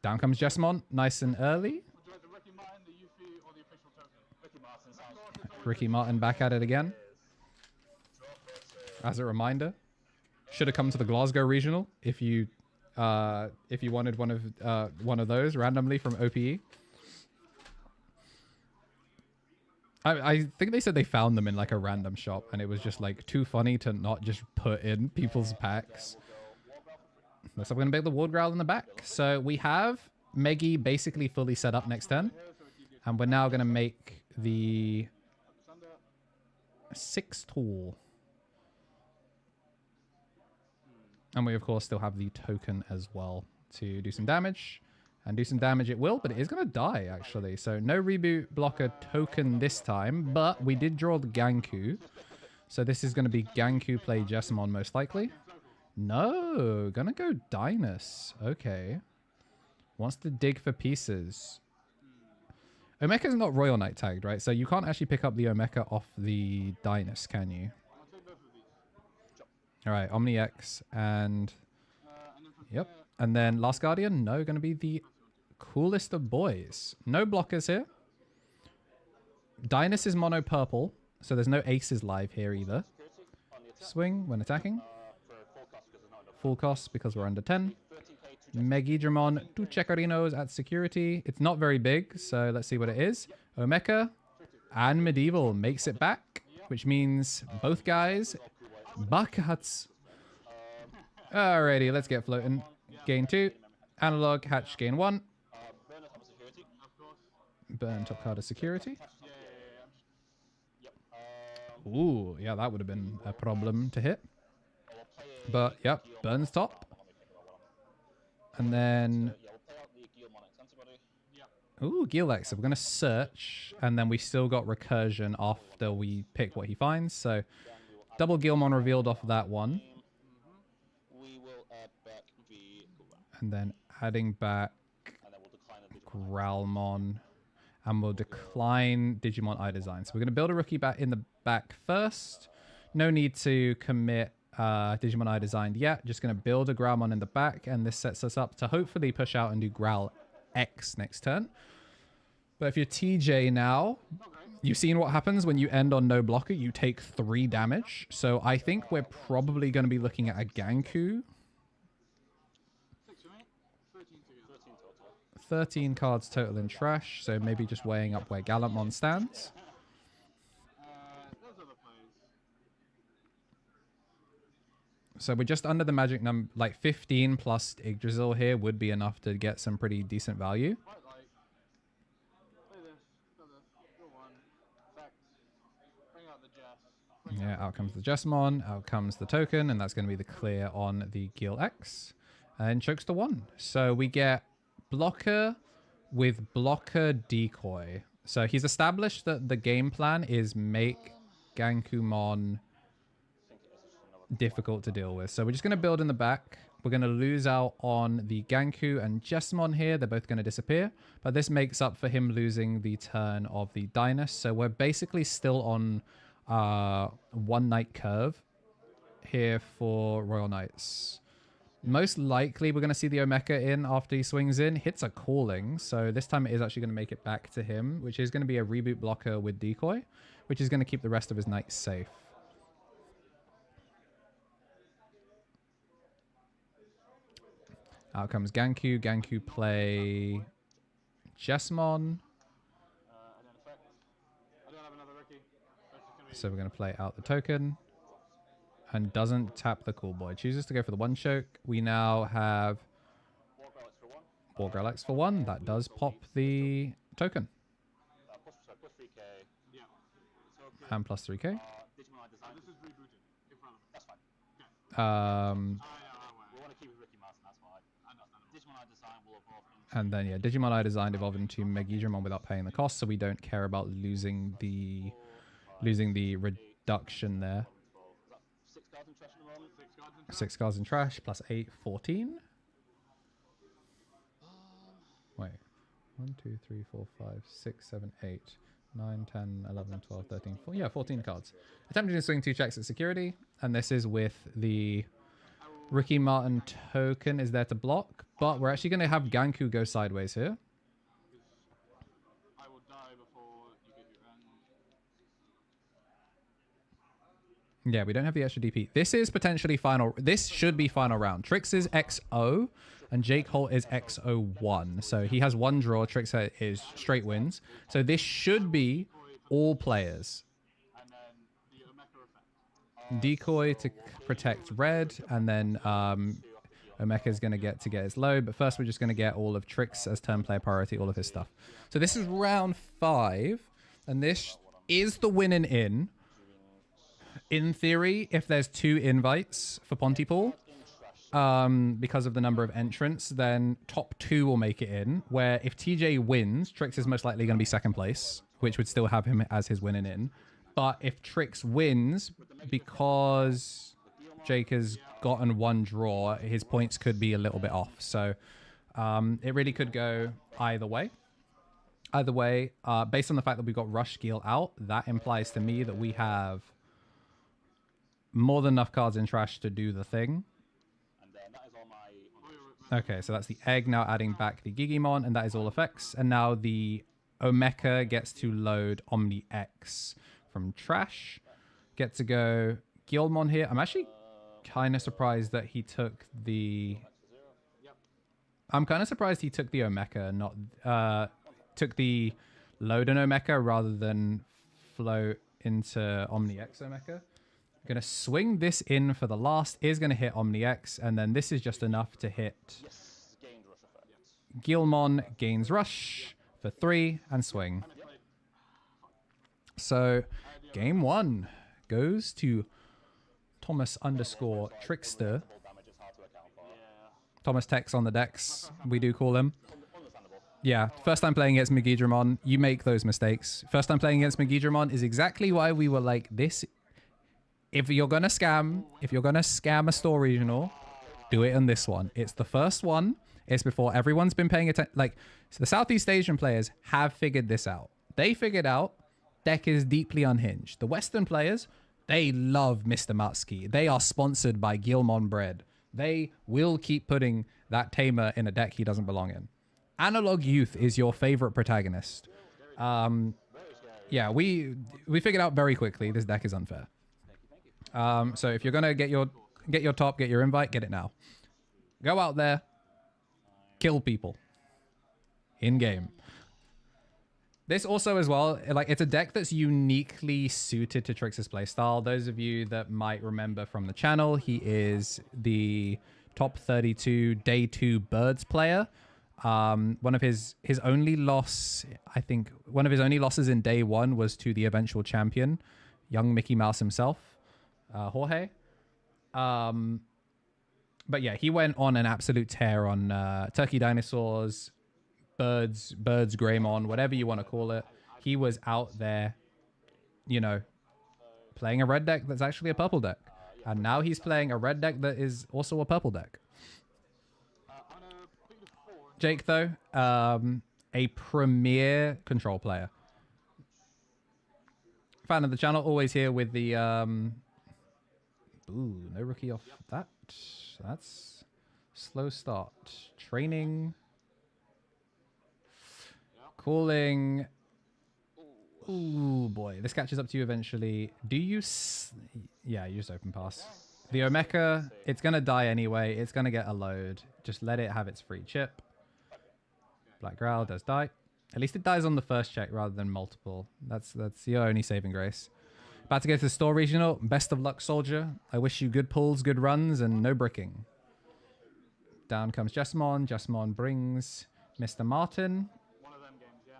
Down comes Jessamon, nice and early. Would you like the Ricky Martin, the Yuffie, or the official token? Ricky Martin sounds Ricky Martin back at it again. As a reminder, should have come to the Glasgow regional if you wanted one of those randomly from OPE. I think they said they found them in like a random shop, and it was just like too funny to not just put in people's packs. Looks like we're gonna make the Ward Growl in the back. So we have Meggy basically fully set up next turn, and we're now gonna make the 6 tool. And we, of course, still have the token as well to do some damage. And do some damage it will, but it is going to die, actually. So no reboot blocker token this time, but we did draw the Ganku. So this is going to be Ganku play Jessamon most likely. No, going to go Dynus. Okay. Wants to dig for pieces. Omeka's not Royal Knight tagged, right? So you can't actually pick up the Omeka off the Dynus, can you? I'll take both of these. All right, Omni X and... And then from Yep. here, And then Last Guardian, no, going to be the coolest of boys. No blockers here. Dynus is mono purple, so there's no aces live here either. Security on the attack. Swing when attacking. For full cost because there's not enough. Full cost because we're under 10. 13k, 2 Megidramon, 2 Checarinos at security. It's not very big, so let's see what it is. Omeka and Medieval makes it back, which means both guys buckets. Alrighty, let's get floating. Gain 2. Analog, hatch, gain 1. burn a top of security. of course. Burn top card of security. Yep. Ooh, yeah, that would have been a problem to hit. But, yep, burns top. And then... Yeah, we'll play out the Gil Monix antibody. Ooh, Gilex. So we're going to search, and then we still got recursion after we pick what he finds. So double Gilmon revealed off that one. We will add back the cooldown. And then adding back And then we'll decline the Digimon. Growlmon. And we'll decline Digimon Eye Design. So we're going to build a rookie back in the back first. No need to commit Digimon Eye Designed yet. Just going to build a Growlmon in the back. And this sets us up to hopefully push out and do Growl X next turn. But if you're TJ now, you've seen what happens when you end on no blocker. You take 3 damage. So I think we're probably going to be looking at a Ganku. 6 from 8, 13 together. 13 total. 13 cards total in trash. So maybe just weighing up where Gallantmon stands. Those are the plays. So we're just under the magic number. Like 15 plus Yggdrasil here would be enough to get some pretty decent value. Quite like. Play this. Go this. Go 1. Sack. Bring out the Jess. Yeah, out comes the Jessamon, out comes the token, and that's going to be the clear on the Gil X. And chokes to 1. So we get blocker with blocker decoy. So he's established that the game plan is make Gankumon difficult to deal with. So we're just going to build in the back. We're going to lose out on the Ganku and Jessamon here. They're both going to disappear. But this makes up for him losing the turn of the Dynus. So we're basically still on one night curve here for Royal Knights. Most likely we're going to see the Omeka in after he swings in. Hits a calling. So this time it is actually going to make it back to him, which is going to be a reboot blocker with decoy, which is going to keep the rest of his knights safe. Out comes Ganku. Ganku play Jessamon. I don't affect. I don't have another rookie. So we're going to play out the token. And doesn't tap the cool boy. Chooses to go for the 1 choke. We now have War Relics for 1. War Relics for 1. That does pop the token. Plus 3k. Yeah. And plus 3k. Digimon Eye Design. This is rebooted in front of us. That's fine. We want to keep it Ricky Mouse, and that's why. Digimon Eye Design will evolve into... And then, yeah, Digimon Eye Designed evolve into Megidramon without paying the cost, so we don't care about losing the reduction there. 6 cards in trash at the moment. 6 cards in 6 cards in trash, plus 8, 14. Wait. 1, 2, 3, 4, 5, 6, 7, 8, 9, 10, 11, 12, 13, 14. Yeah, 14 cards. Attempting to swing 2 checks at security, and this is with the Ricky Martin token is there to block, but we're actually going to have Ganku go sideways here. I will die before you get your end. Yeah, we don't have the extra DP. This is potentially final. This should be final round. Trix is XO, and Jake Holt is XO1. So he has 1 draw. Trix is straight wins. So this should be all players. And then the Omeka effect. Decoy to protect red, and then Omeka is going to get his load. But first, we're just going to get all of Trix as turn player priority, all of his stuff. So this is round 5, and this is the win and in. In theory, if there's 2 invites for Pontypool, because of the number of entrants, then top 2 will make it in. Where if TJ wins, Trix is most likely going to be 2nd place, which would still have him as his win and in. But if Trix wins, because Jake has gotten 1 draw, his points could be a little bit off. So it really could go either way. Either way, based on the fact that we got Rush Geel out, that implies to me that we have more than enough cards in trash to do the thing. And that is all my... Okay, so that's the egg now adding back the Gigimon, and that is all effects. And now the Omeka gets to load Omni X from trash. Get to go Guilmon here. I'm actually kind of surprised that he took the... I'm kind of surprised he took the Omeka, not... took the load in Omeka rather than float into Omni X Omeka. Gonna swing this in for the last, is gonna hit Omni X, and then this is just enough to hit Gained rush effect. Guilmon, gains Rush for 3 and swing. So game 1 goes to Thomas underscore Trickster. Damage is hard to account for. Thomas Tex on the decks, we do call him. Understandable. Yeah, first time playing against Megidramon, you make those mistakes. First time playing against Megidramon is exactly why we were like, this... If you're gonna scam a store regional, do it on this one. It's the first one. It's before everyone's been paying attention. Like, so the Southeast Asian players have figured this out. They figured out deck is deeply unhinged. The Western players, they love Mr. Matsky. They are sponsored by Guilmon Bread. They will keep putting that tamer in a deck he doesn't belong in. Analog Youth is your favorite protagonist. Yeah, we figured out very quickly this deck is unfair. So if you're gonna get your top, get your invite, get it now. Go out there, kill people in game. This also as well, like, it's a deck that's uniquely suited to Trix's playstyle. Those of you that might remember from the channel, he is the top 32 day 2 birds player. One of his only loss, I think one of his only losses in day 1 was to the eventual champion, young Mickey Mouse himself. Jorge. But yeah, he went on an absolute tear on Turkey Dinosaurs, Birds, Greymon, whatever you want to call it. He was out there, you know, playing a red deck that's actually a purple deck. And now he's playing a red deck that is also a purple deck. Jake, though, a premier control player. Fan of the channel, always here with the... Ooh, no rookie off that. That's slow start. Training. Calling. Ooh, boy. This catches up to you eventually. Do you... Yeah, you just open pass. The Omeka, it's going to die anyway. It's going to get a load. Just let it have its free chip. Black Growl does die. At least it dies on the first check rather than multiple. That's your only saving grace. About to go to the store regional. Best of luck, soldier. I wish you good pulls, good runs, and no bricking. Down comes Jessamon. Jessamon brings Mr. Martin. One of them games, yeah.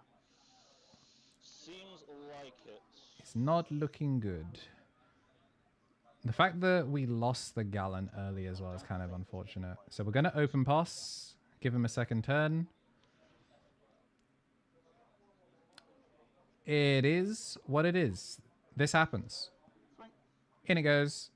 Seems like it. It's not looking good. The fact that we lost the Gallon early as well is kind of unfortunate. So we're going to open pass. Give him a second turn. It is what it is. This happens. In it goes.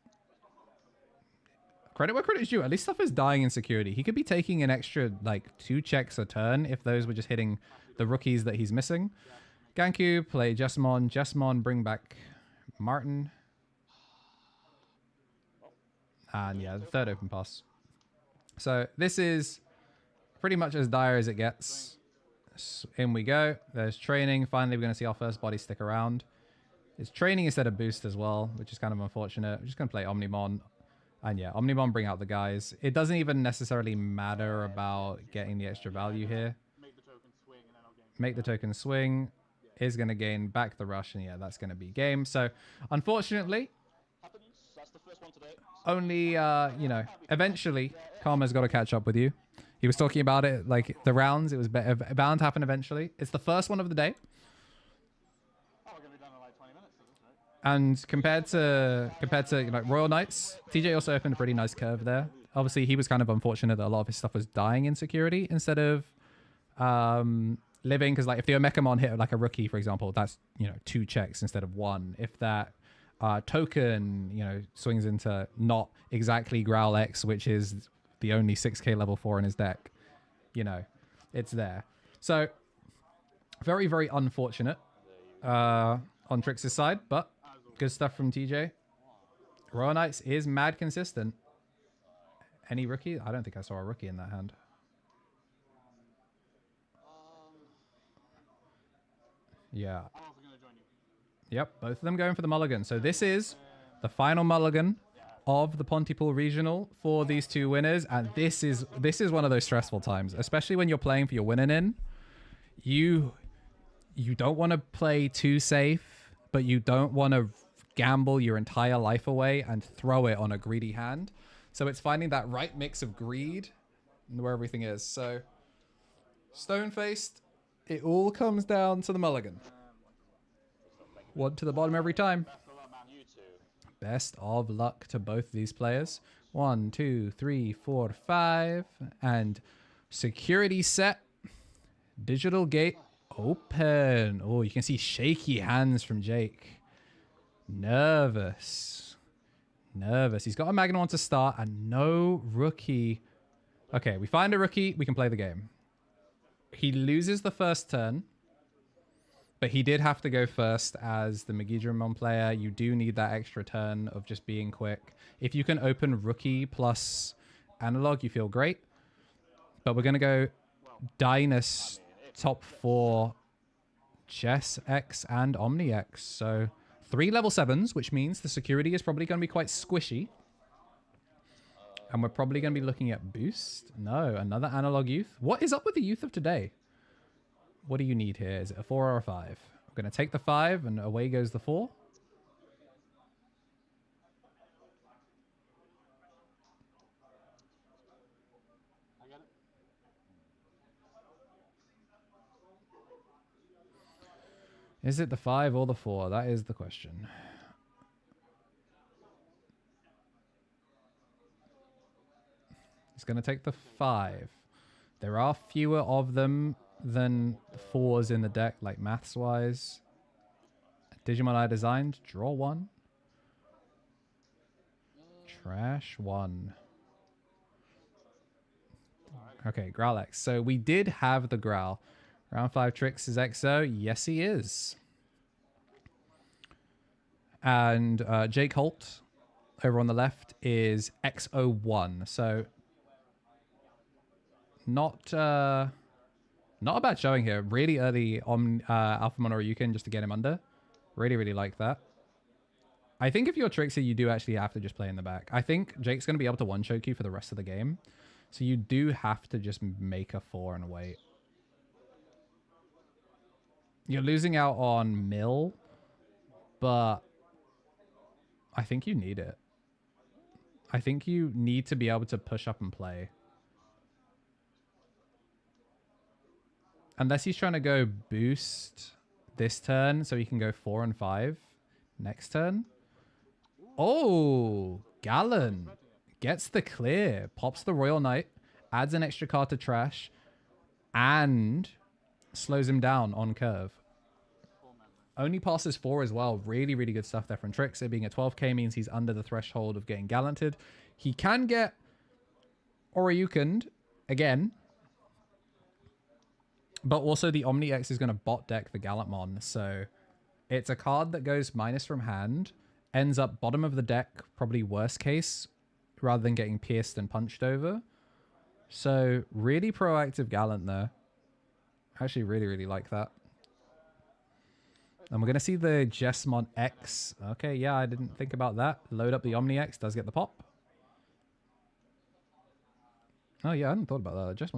Credit where credit is due. At least stuff is dying in security. He could be taking an extra, like, 2 checks a turn if those were just hitting the rookies that he's missing. Ganku, play Jessamon. Jessamon, bring back Martin. And yeah, the third open pass. So this is pretty much as dire as it gets. In we go. There's training. Finally, we're going to see our first body stick around. It's training instead of boost as well, which is kind of unfortunate. I'm just going to play Omnimon. And yeah, Omnimon bring out the guys. It doesn't even necessarily matter about getting the extra value here. Make the token swing and then I'll gain. Make the token swing. Is going to gain back the rush. And yeah, that's going to be game. So unfortunately, Happens. That's the first one today. only, you know, eventually Karma's got to catch up with you. He was talking about it, like the rounds. It was bound to happen eventually. It's the first one of the day. Oh, we're going to be done in like 20 minutes, isn't it? And compared to like Royal Knights, TJ also opened a pretty nice curve there. Obviously, he was kind of unfortunate that a lot of his stuff was dying in security instead of living. Because like if the Omekamon hit like a rookie, for example, that's, you know, 2 checks instead of 1. If that token, you know, swings into not exactly Growl X, which is the only 6k level 4 in his deck, you know, it's there. So Very, very unfortunate on Trix's side, but good stuff from TJ. Royal Knights is mad consistent. Any rookie? I don't think I saw a rookie in that hand. Yeah. I'm also going to join you. Yep, both of them going for the mulligan. So this is the final mulligan of the Pontypool Regional for these two winners, and this is one of those stressful times, especially when you're playing for your winning in. You don't want to play too safe, but you don't want to gamble your entire life away and throw it on a greedy hand. So it's finding that right mix of greed and where everything is. So stone-faced, it all comes down to the mulligan. One to the bottom every time. Best of luck to both these players. 1, 2, 3, 4, 5. And security set. Digital gate open. Oh, you can see shaky hands from Jake. Nervous. He's got a Magnum to start and no rookie. Okay, we find a rookie. We can play the game. He loses the first turn. But he did have to go first as the Megidramon player. You do need that extra turn of just being quick. If you can open rookie plus analog, you feel great. But we're going to go Dynas top 4, Jess X and Omni X. So 3 level 7s, which means the security is probably going to be quite squishy. And we're probably going to be looking at boost. No, another analog youth. What is up with the youth of today? What do you need here? Is it a 4 or a 5? We're going to take the 5 and away goes the 4. I get it. Is it the 5 or the 4? That is the question. It's going to take the 5. There are fewer of them than 4s in the deck, like maths-wise. Digimon I designed. Draw 1. Trash 1. Okay, Growl X. So we did have the Growl. Round 5 Trix is XO. Yes, he is. And Jake Holt over on the left is XO1. So not a bad showing here. Really early on Alpha Mono Ryukin just to get him under. Really, really like that. I think if you're Trixie, you do actually have to just play in the back. I think Jake's going to be able to one-choke you for the rest of the game. So you do have to just make a 4 and wait. You're losing out on Mill, but I think you need it. I think you need to be able to push up and play. Unless he's trying to go boost this turn so he can go 4 and 5 next turn. Oh, Gallon gets the clear. Pops the Royal Knight. Adds an extra card to trash. And slows him down on curve. Only passes 4 as well. Really, really good stuff there from Trix. It being a 12k means he's under the threshold of getting Gallanted. He can get Oryukened again. But also the Omni X is going to bot deck the Gallantmon. So it's a card that goes minus from hand. Ends up bottom of the deck, probably worst case, rather than getting pierced and punched over. So really proactive Gallant there. Actually really, really like that. And we're going to see the Jesmon X. Okay, yeah, I didn't think about that. Load up the Omni X. Does get the pop. Oh, yeah, I hadn't thought about that.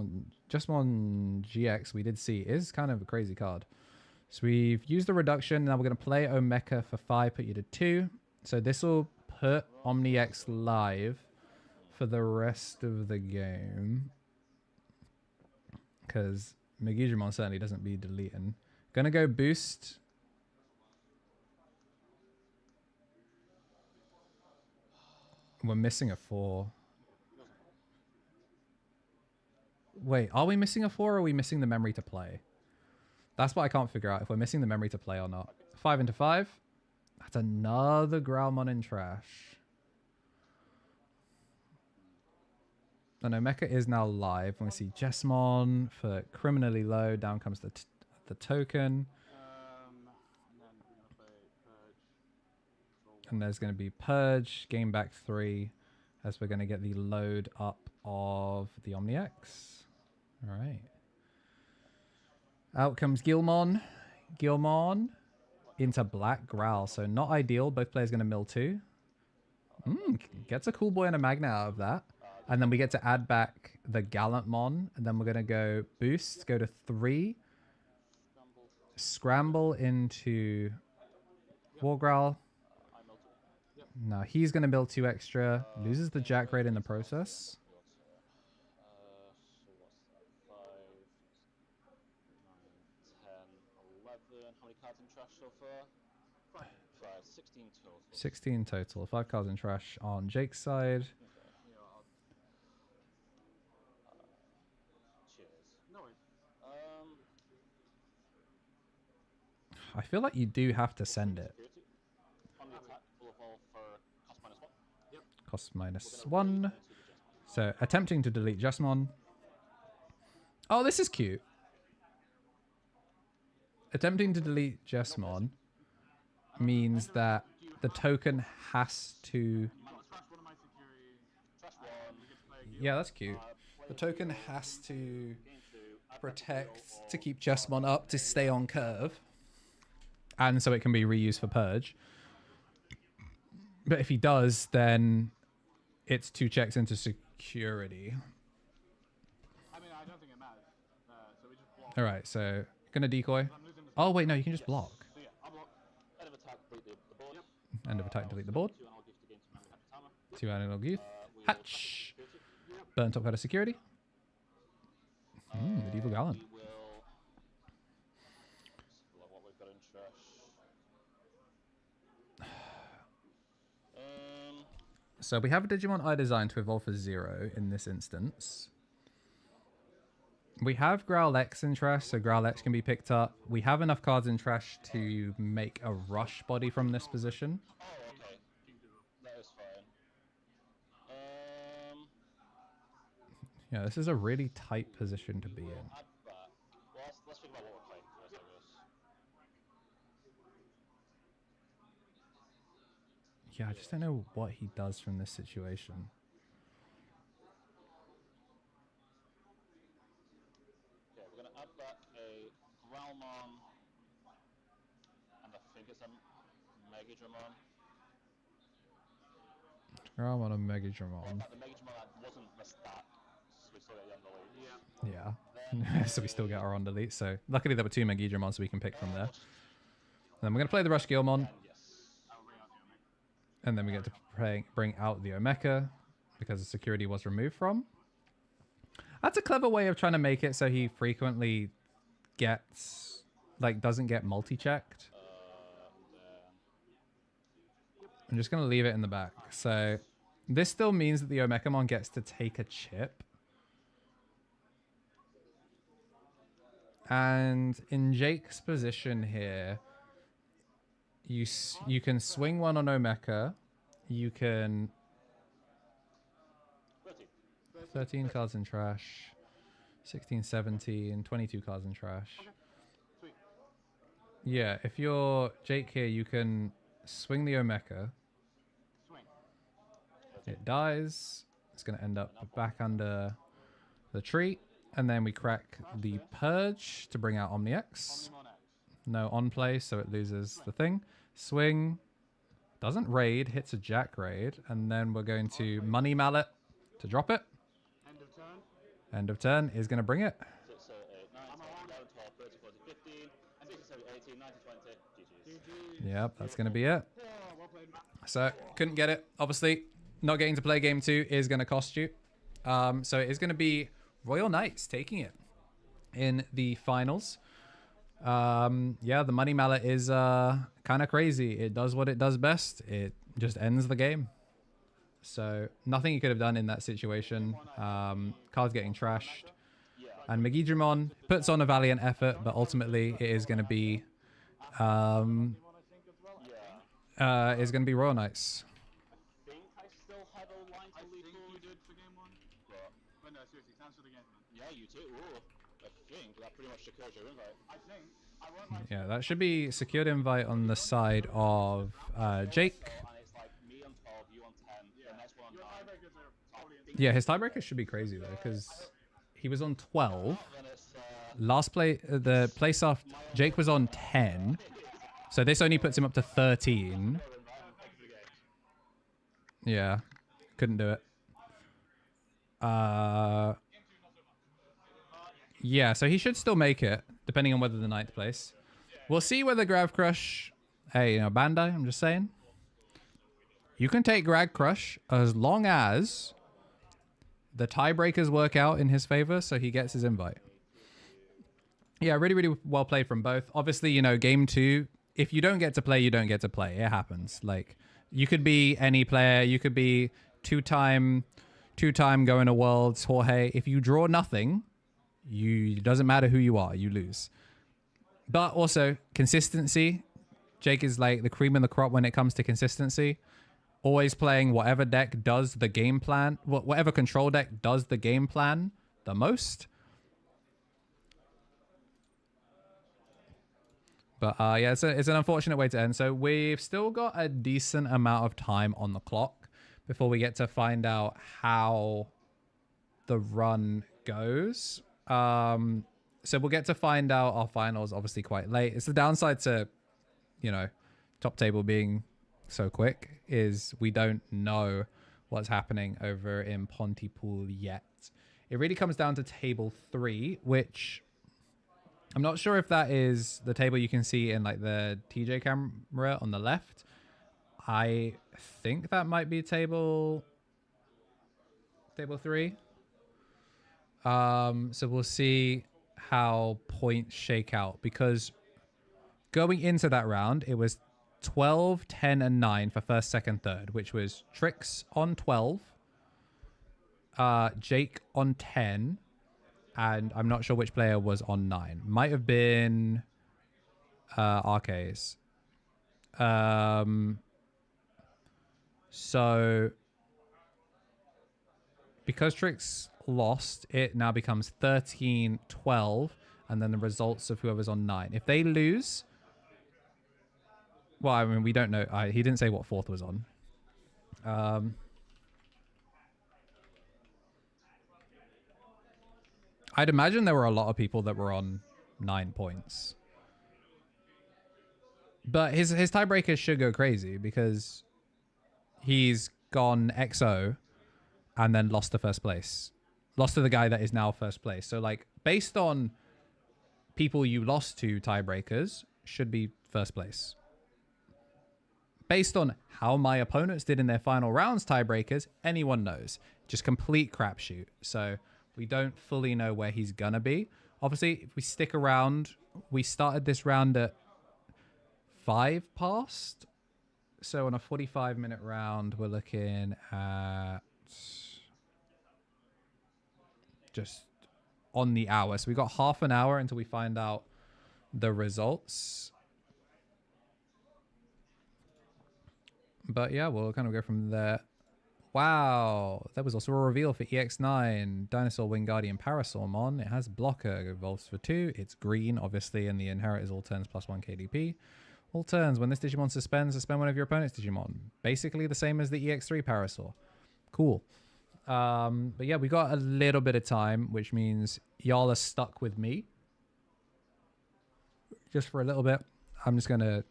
Jesmon GX, we did see, is kind of a crazy card. So we've used the reduction. Now we're going to play Omeka for 5, put you to 2. So this will put Omni X live for the rest of the game. Because Megidramon certainly doesn't be deleting. Going to go boost. We're missing a 4. Wait, are we missing a 4 or are we missing the memory to play? That's what I can't figure out, if we're missing the memory to play or not. 5 into 5. That's another Growlmon in trash. And Omeka is now live. We see Jesmon for criminally low. Down comes the the token. And then we're gonna play Purge. And there's going to be Purge, gain back 3, as we're going to get the load up of the OmniX. All right. Out comes Gilmon. Gilmon into Black Growl. So not ideal. Both players going to mill 2. Gets a cool boy and a Magna out of that. And then we get to add back the Gallantmon. And then we're going to go boost, go to 3. Scramble into Wargrowl. No, he's going to build 2 extra. Loses the Jack Raid in the process. So what's that? 5, 9, 10, 11. How many cards in trash so far? 5, 16 total. 16 total. 5 cards in trash on Jake's side. Cheers. No worries. I feel like you do have to send it. On the attack, will evolve for cost -1. Yep. Cost -1. So attempting to delete Justmon. Oh, this is cute. Attempting to delete Justmon means that the token has to... Trash one of my security. Trash 1. We get to play a game. Yeah, that's cute. The token has to protect to keep Justmon up to stay on curve. And so it can be reused for Purge. But if he does, then it's 2 checks into security. I mean, I don't think it matters. So we just block. All right, so gonna decoy. I'm losing this. Oh, wait, no, you can just block. So yeah, I'll block. End of attack, delete the board. End of attack, delete the board. 2 analog gift against Manly Hatama. 2 analog youth. We will Hatch. attack security. Burn top card of security. Medieval Gallant. We will... Look what we've got in trash. So we have a Digimon I design to evolve for 0 in this instance. We have Growl X in trash, so Growl X can be picked up. We have enough cards in trash to make a rush body from this position. Oh, okay. That is fine. Yeah, this is a really tight position to be in. Add back. Well, let's think about what we're playing first, I guess. Yeah, I just don't know what he does from this situation. Okay, we're going to add back a Growlmon, and I think it's a Megidramon. Growl on a Megidramon. The Megidramon wasn't the stack, so we still get the underlead. Yeah. So we still get our on delete. So luckily there were 2 Megidramon, so we can pick from there. And then we're going to play the Rush Gilmon. Yes. And then we get to bring out the Omeka because the security was removed from. That's a clever way of trying to make it so he frequently gets, like, doesn't get multi-checked. I'm just going to leave it in the back. So this still means that the Omekamon gets to take a chip. And in Jake's position here, you can swing one on Omeka. You can 13 cards in trash, 16, 17, 22 cards in trash. Sweet. Yeah, if you're Jake here, you can swing the Omeka. Swing. It dies. It's going to end up back under the tree. And then we crack the Purge to bring out OmniX. Omnimon X. No on play, so it loses the thing. Swing. Doesn't raid, hits a Jack Raid. And then we're going to Money Mallet to drop it. End of turn. End of turn is going to bring it. 6, 7, 8, 9, 10, 11, 12, 13, 14, 15, 16, 17, 18, 19, 20. GG's. Yep, that's going to be it. Oh, well played. So, couldn't get it. Obviously, not getting to play game 2 is going to cost you. So it is going to be Royal Knights taking it in the finals. Yeah, the Money Mallet is kind of crazy. It does what it does best. It just ends the game. So nothing you could have done in that situation. Cards getting trashed. And Megidramon puts on a valiant effort, but ultimately it is going to be Royal Knights. I think I still had a line to I lead think you forward. did for game 1. But no, seriously, thanks for the game, man. Yeah, you too. Ooh. think that pretty much secures your invite. I think. I won't lie. Yeah, that should be secured invite on the side of Jake. And it's like me on 12, you on 10, the next one on 9. Tiebreakers are probably Yeah, his tiebreaker should be crazy though, because he was on 12. Then it's Last play, the place after Jake was on 10. So this only puts him up to 13. Yeah, couldn't do it. Yeah, so he should still make it, depending on whether the 9th place. We'll see whether Grav Crush... Hey, you know, Bandai, I'm just saying. You can take Grav Crush as long as the tiebreakers work out in his favor, so he gets his invite. Yeah, really, really well played from both. Obviously, you know, game 2, if you don't get to play, you don't get to play. It happens. Like, you could be any player. You could be two-time going to Worlds, Jorge. If you draw nothing... it doesn't matter who you are, you lose. But also consistency. Jake is like the cream of the crop when it comes to consistency. Always playing whatever deck does the game plan, whatever control deck does the game plan the most. But yeah, it's an unfortunate way to end. So we've still got a decent amount of time on the clock before we get to find out how the run goes. So we'll get to find out our finals obviously quite late. It's the downside to, you know, top table being so quick is we don't know what's happening over in Pontypool yet. It really comes down to table 3, which I'm not sure if that is the table you can see in like the TJ camera on the left. I think that might be table 3. So we'll see how points shake out, because going into that round, it was 12, 10, and 9 for first, second, third, which was Trix on 12, Jake on 10, and I'm not sure which player was on 9. Might have been Arcades. So because Trix lost, it now becomes 13, 12, and then the results of whoever's on 9. If they lose, well, I mean, we don't know. He didn't say what 4th was on. I'd imagine there were a lot of people that were on 9 points. But his tiebreaker should go crazy because he's gone XO and then lost to first place. Lost to the guy that is now first place. So, like, based on people you lost to tiebreakers, should be first place. Based on how my opponents did in their final rounds tiebreakers, anyone knows. Just complete crapshoot. So we don't fully know where he's gonna be. Obviously, if we stick around, we started this round at 5 past. So on a 45-minute round, we're looking at just on the hour. So we got half an hour until we find out the results. But yeah, we'll kind of go from there. Wow, there was also a reveal for EX9 Dinosaur Wingardium Parasaurmon. It has blocker, evolves for 2. It's green, obviously, and the inherit is all turns +1 KDP. All turns, when this Digimon suspends, suspend one of your opponent's Digimon. Basically the same as the EX3 Parasaur. Cool. But yeah, we got a little bit of time, which means y'all are stuck with me. Just for a little bit. I'm just going to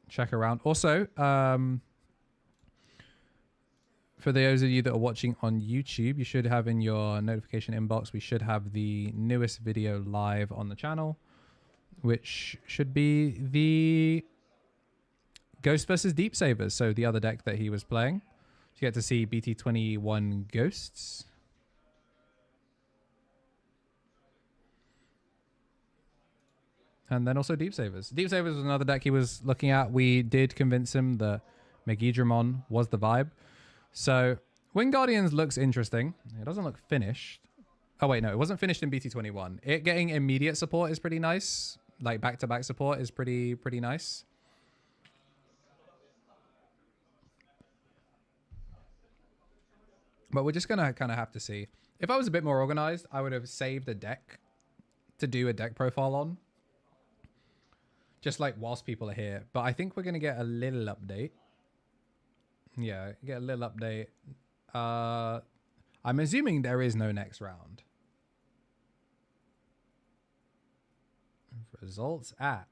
check around. Also, for those of you that are watching on YouTube, you should have in your notification inbox, we should have the newest video live on the channel, which should be the Ghost versus Deep Savers. So the other deck that he was playing. You get to see BT21 Ghosts. And then also Deep Savers. Deep Savers was another deck he was looking at. We did convince him that Megidramon was the vibe. So Wingardians looks interesting. It doesn't look finished. Oh, wait, no. It wasn't finished in BT21. It getting immediate support is pretty nice. Like back-to-back support is pretty nice. But we're just going to kind of have to see. If I was a bit more organized, I would have saved a deck to do a deck profile on. Just like whilst people are here. But I think we're going to get a little update. Yeah, get a little update. I'm assuming there is no next round. Results at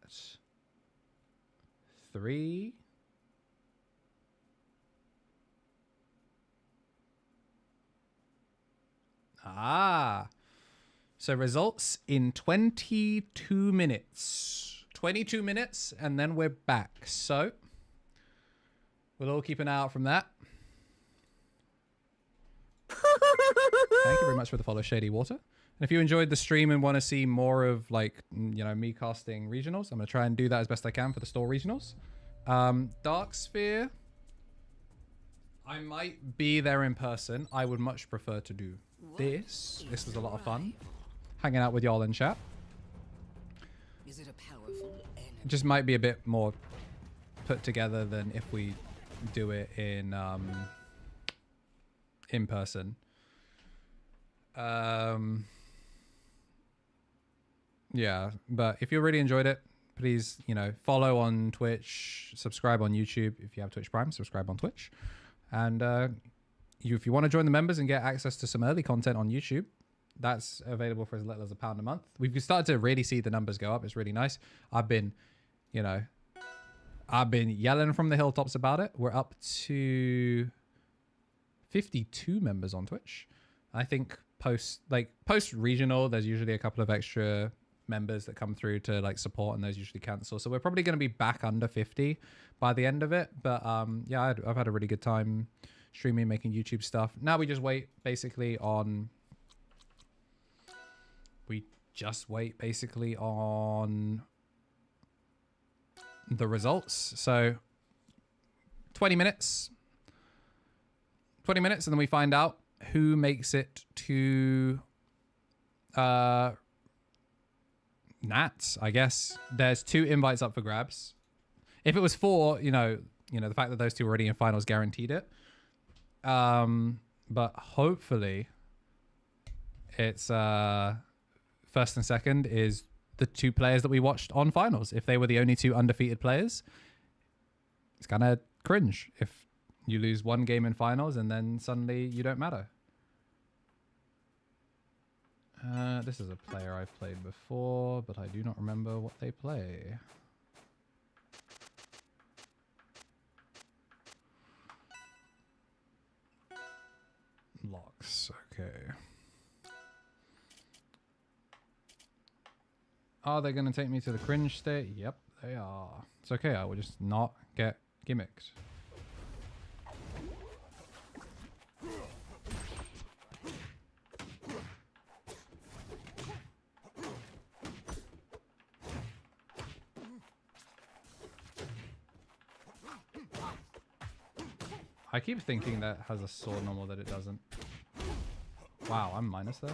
3. So results in 22 minutes. 22 minutes, and then we're back. So we'll all keep an eye out from that. Thank you very much for the follow, Shady Water. And if you enjoyed the stream and want to see more of, like, you know, me casting regionals, I'm going to try and do that as best I can for the store regionals. Dark Sphere, I might be there in person. I would much prefer to do this. This was a lot of fun. Hanging out with y'all in chat. Is it a powerful energy? It just might be a bit more put together than if we do it in person. Yeah, but if you really enjoyed it, please, you know, follow on Twitch, subscribe on YouTube. If you have Twitch Prime, subscribe on Twitch. And if you want to join the members and get access to some early content on YouTube, that's available for as little as £1 a month. We've started to really see the numbers go up. It's really nice. I've been yelling from the hilltops about it. We're up to 52 members on Twitch. I think post regional, there's usually a couple of extra members that come through to like support, and those usually cancel. So we're probably going to be back under 50 by the end of it. But yeah, I've had a really good time streaming, making YouTube stuff. Now we just wait basically on the results. So 20 minutes, and then we find out who makes it to Nats, I guess. There's 2 invites up for grabs. If it was 4, you know, the fact that those 2 were already in finals guaranteed it. But hopefully it's first and second is the 2 players that we watched on finals. If they were the only 2 undefeated players, it's kind of cringe if you lose 1 game in finals and then suddenly you don't matter. This is a player I've played before, but I do not remember what they play. Locks, okay. Are they going to take me to the cringe state? Yep, they are. It's okay, I will just not get gimmicked. I keep thinking that has a sword normal that it doesn't. Wow, I'm minus there.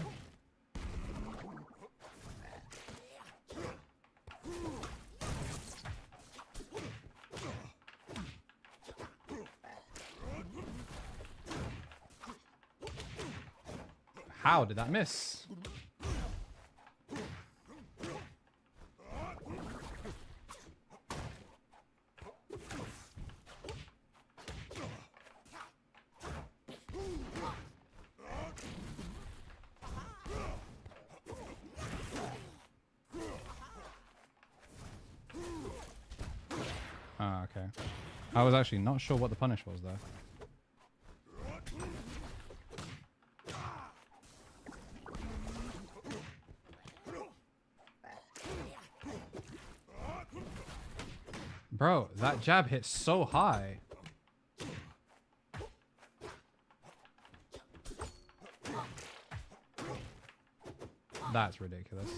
How did that miss? Ah, okay. I was actually not sure what the punish was there. Bro, that jab hit so high. That's ridiculous.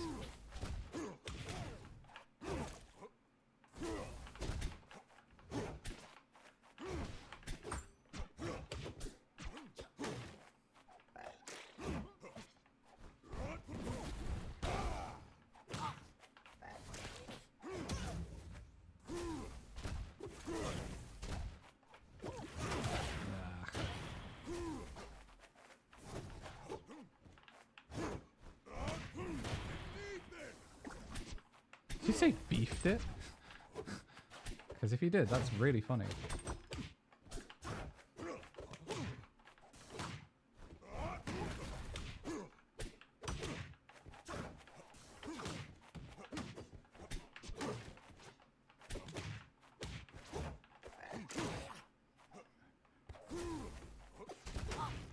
Did you say beefed it? Because if you did, that's really funny.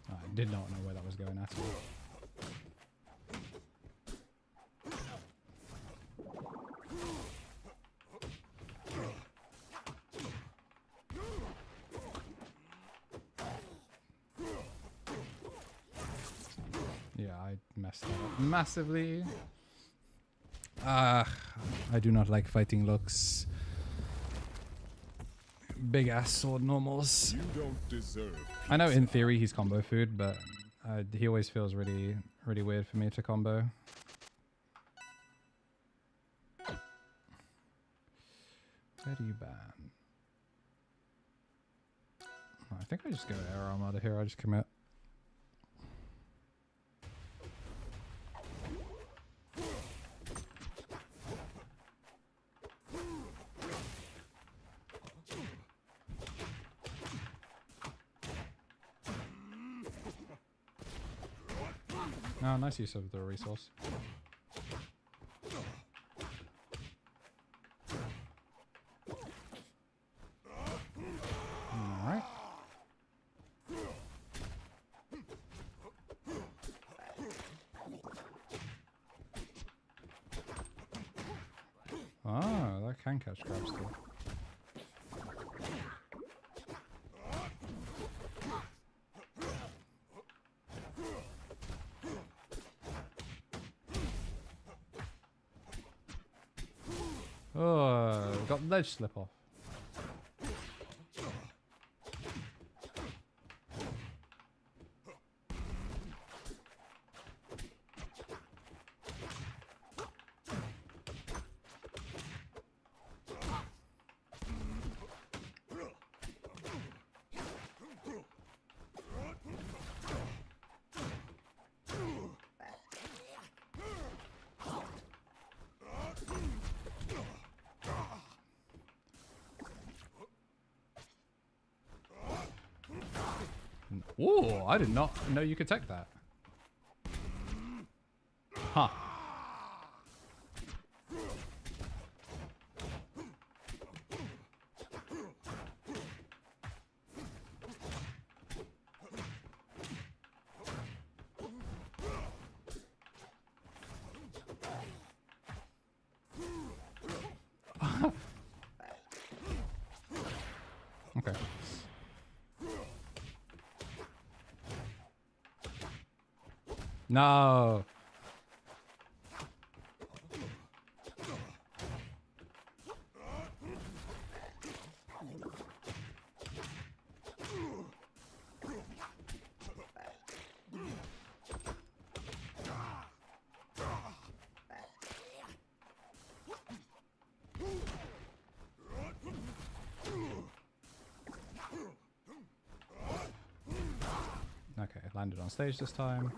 I did not know where that was going at all. Yeah, I messed that up massively. I do not like fighting looks. Big ass sword normals. You don't deserve. I know in theory he's combo food, but he always feels really weird for me to combo. Where do you ban? I think I just go air arm out of here. I just commit. Oh, nice use of the resource. Alright. Ah, that can catch crabs still. Oh, got ledge slip off. Ooh, I did not know you could take that. Huh. Okay. No. Okay, landed on stage this time.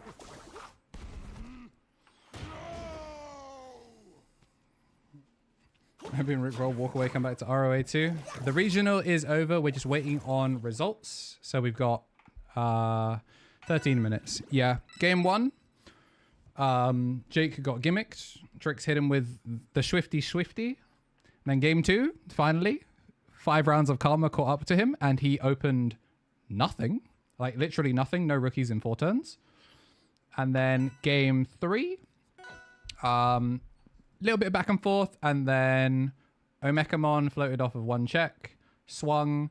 I've been Rickroll, walk away, come back to ROA 2. The regional is over. We're just waiting on results. So we've got 13 minutes. Yeah. Game 1. Jake got gimmicked. Trix hit him with the Swifty. And then game 2, finally, 5 rounds of karma caught up to him, and he opened nothing. Like literally nothing. No rookies in 4 turns. And then game 3. Little bit of back and forth, and then Omekamon floated off of 1 check, swung,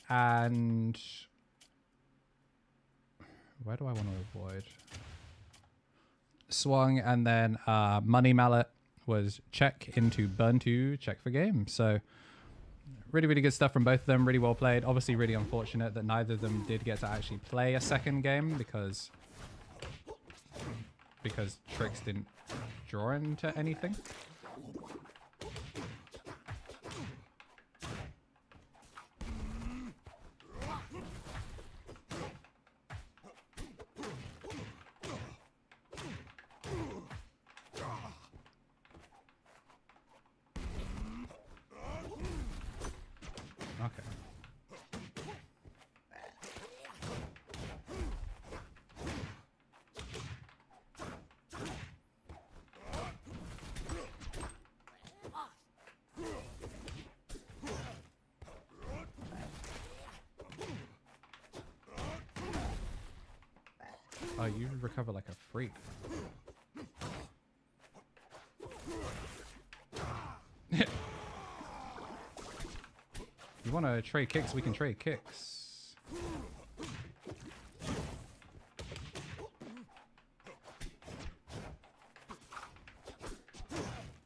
and where do I want to avoid? Swung, and then Money Mallet was check into burn 2, check for game. So really good stuff from both of them. Really well played. Obviously really unfortunate that neither of them did get to actually play a second game because Trix didn't draw into anything. Oh, you recover like a freak. You want to trade kicks? We can trade kicks.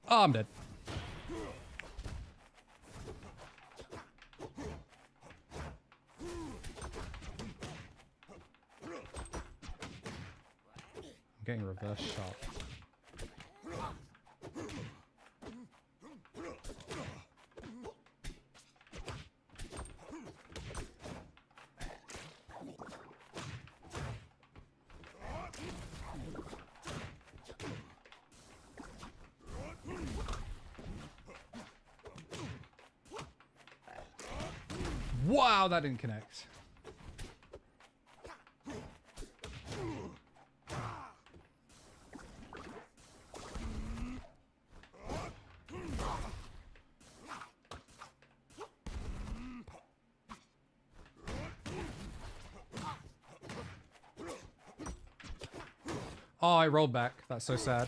Oh, I'm dead. I'm getting reverse shot. Wow, that didn't connect. Oh, I rolled back. That's so sad.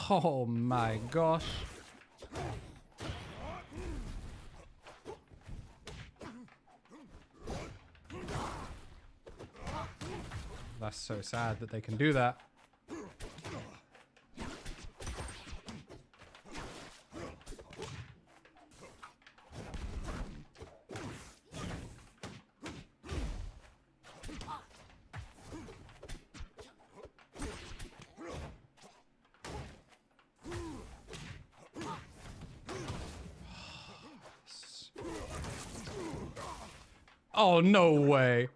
Oh my gosh. That's so sad that they can do that. Oh, no way.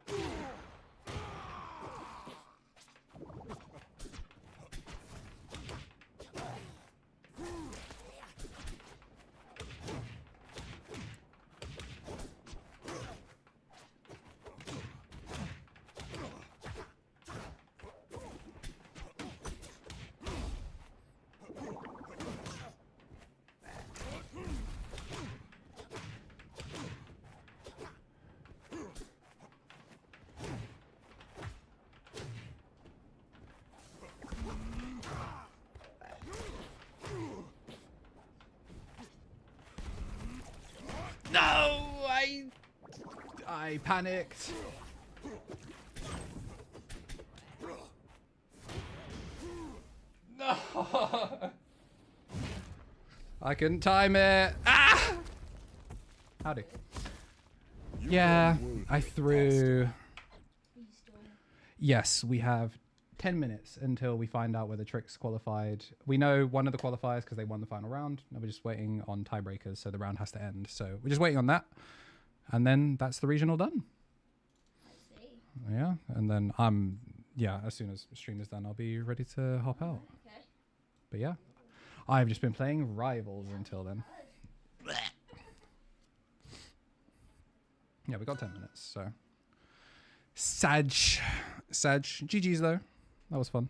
No, I panicked. No. I couldn't time it. Ah! Howdy. Yeah, I threw. Yes, we have 10 minutes until we find out whether Trix qualified. We know one of the qualifiers because they won the final round. Now we're just waiting on tiebreakers, so the round has to end. So we're just waiting on that. And then that's the regional done. I see. Yeah, and then as soon as the stream is done, I'll be ready to hop out. Okay. But yeah, I've just been playing Rivals until then. Yeah, we got 10 minutes, so. Sag. GG's though. That was fun.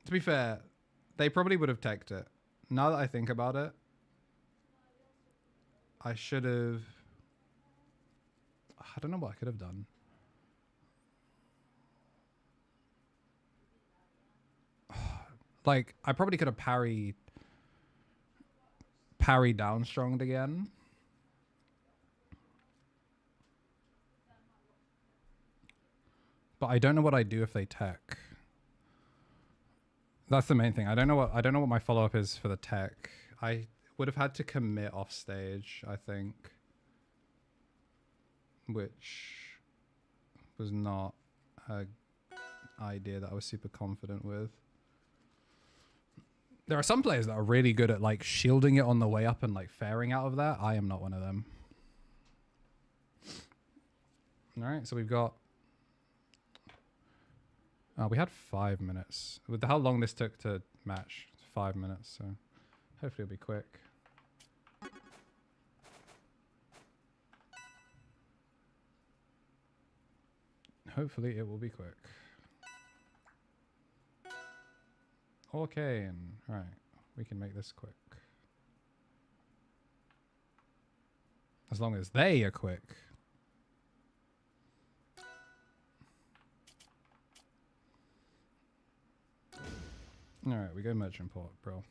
To be fair, they probably would have teched it. Now that I think about it, I should have... I don't know what I could have done. Like, I probably could have parry down stronged again. But I don't know what I'd do if they tech. That's the main thing. I don't know what my follow-up is for the tech. I would have had to commit off stage, I think. Which was not an idea that I was super confident with. There are some players that are really good at like shielding it on the way up and like faring out of that. I am not one of them. All right, so we've got We had 5 minutes. With how long this took to match, 5 minutes. So hopefully it'll be quick. Hopefully it will be quick. Okay, and right, we can make this quick. As long as they are quick. Alright, we go merchant port, bro.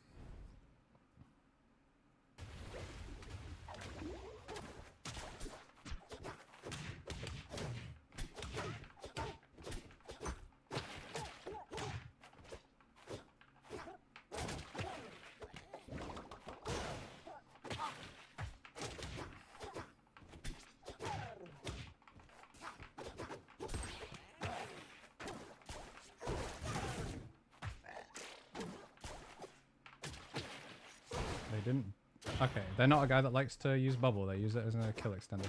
They didn't. Okay, they're not a guy that likes to use bubble. They use it as a kill extender.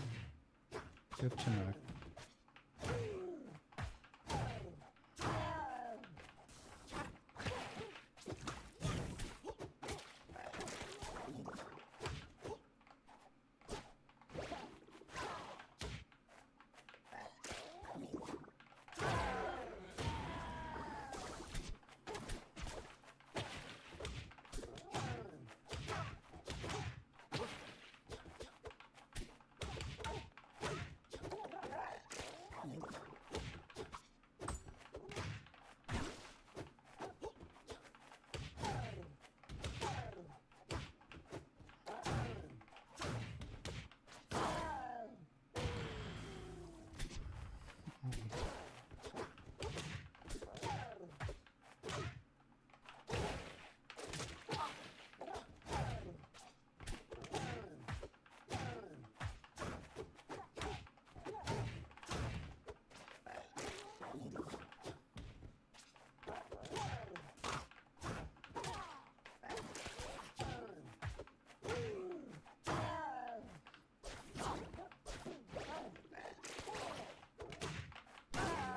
Good to know.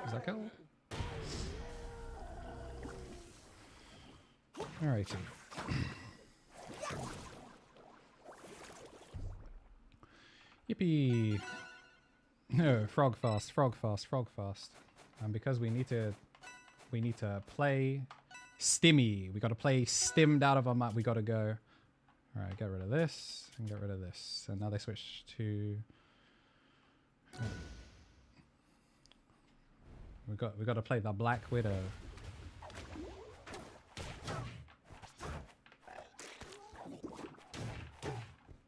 Is that kill? Alrighty. Yippee! No, frog fast, frog fast, frog fast. And because we need to play stimmy. We got to play stimmed out of our map. We got to go. All right, get rid of this and get rid of this. And now they switch to. We got to play the Black Widow.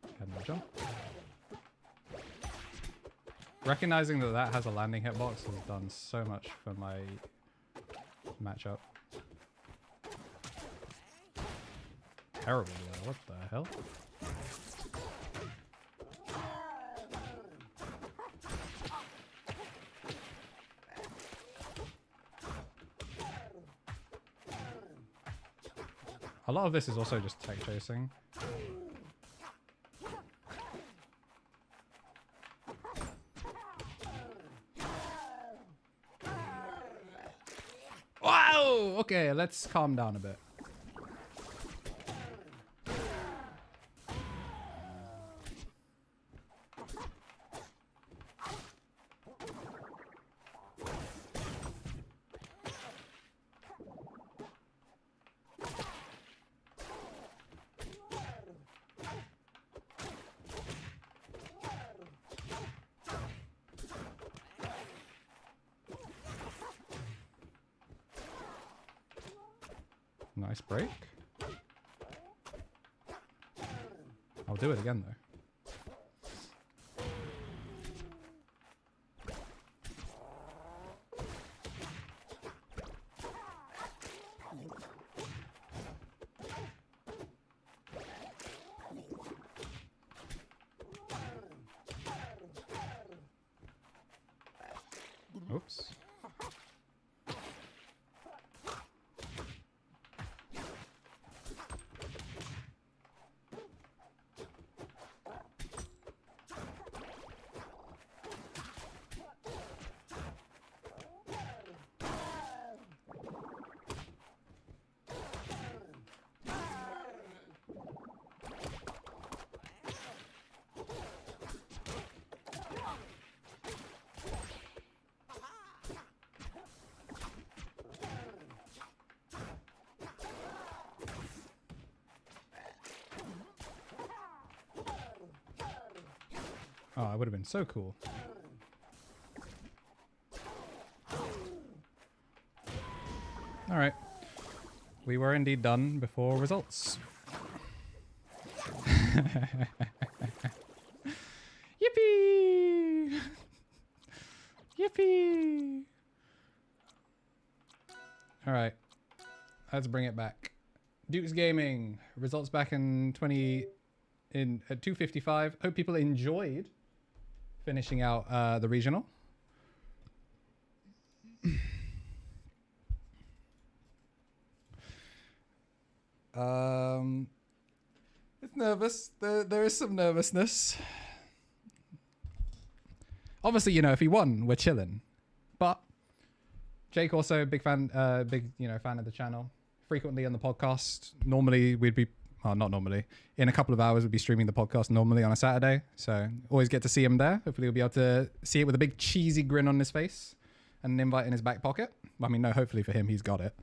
Can I jump? Recognizing that that has a landing hitbox has done so much for my matchup. Terrible though, what the hell? A lot of this is also just tech chasing. Wow! Okay, let's calm down a bit. Nice break. I'll do it again though. Oops. Oh, it would have been so cool. All right. We were indeed done before results. Yippee! Yippee! All right. Let's bring it back. Duke's Gaming. Results back in at 2:55. Hope people enjoyed finishing out the regional. It's nervous. There is some nervousness. Obviously, you know, if he won, we're chilling. But Jake also big fan, fan of the channel. Frequently on the podcast. Normally we'd be, well, not normally. In a couple of hours we'd be streaming the podcast normally on a Saturday. So always get to see him there. Hopefully we'll be able to see it with a big cheesy grin on his face and an invite in his back pocket. I mean, no, hopefully for him, he's got it.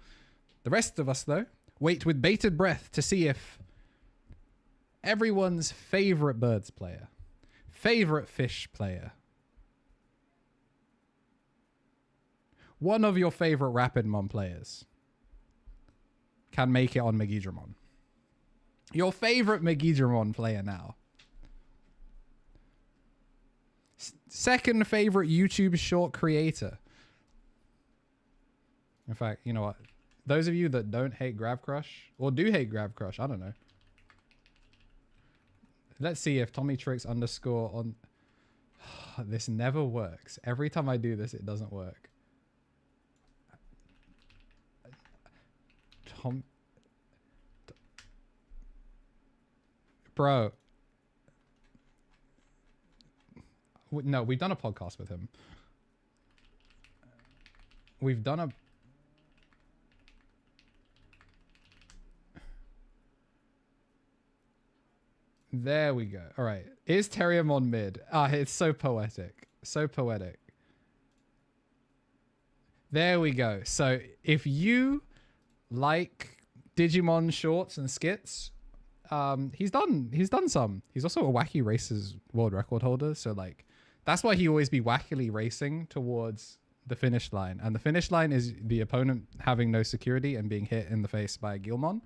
The rest of us, though, wait with bated breath to see if everyone's favorite birds player, favorite fish player, one of your favorite Rapidmon players can make it on Megidramon. Your favorite Megidramon player now. Second favorite YouTube short creator. In fact, you know what? Those of you that don't hate Grav Crush, or do hate Grav Crush, I don't know. Let's see if Tommy Tricks underscore on... This never works. Every time I do this, it doesn't work. Bro. No, we've done a podcast with him. We've done a... There we go. All right. Is Terriermon mid? Ah, it's so poetic. So poetic. There we go. So if you like Digimon shorts and skits, he's done some. He's also a Wacky Races world record holder. So like, that's why he always be wackily racing towards the finish line. And the finish line is the opponent having no security and being hit in the face by a Gilmon.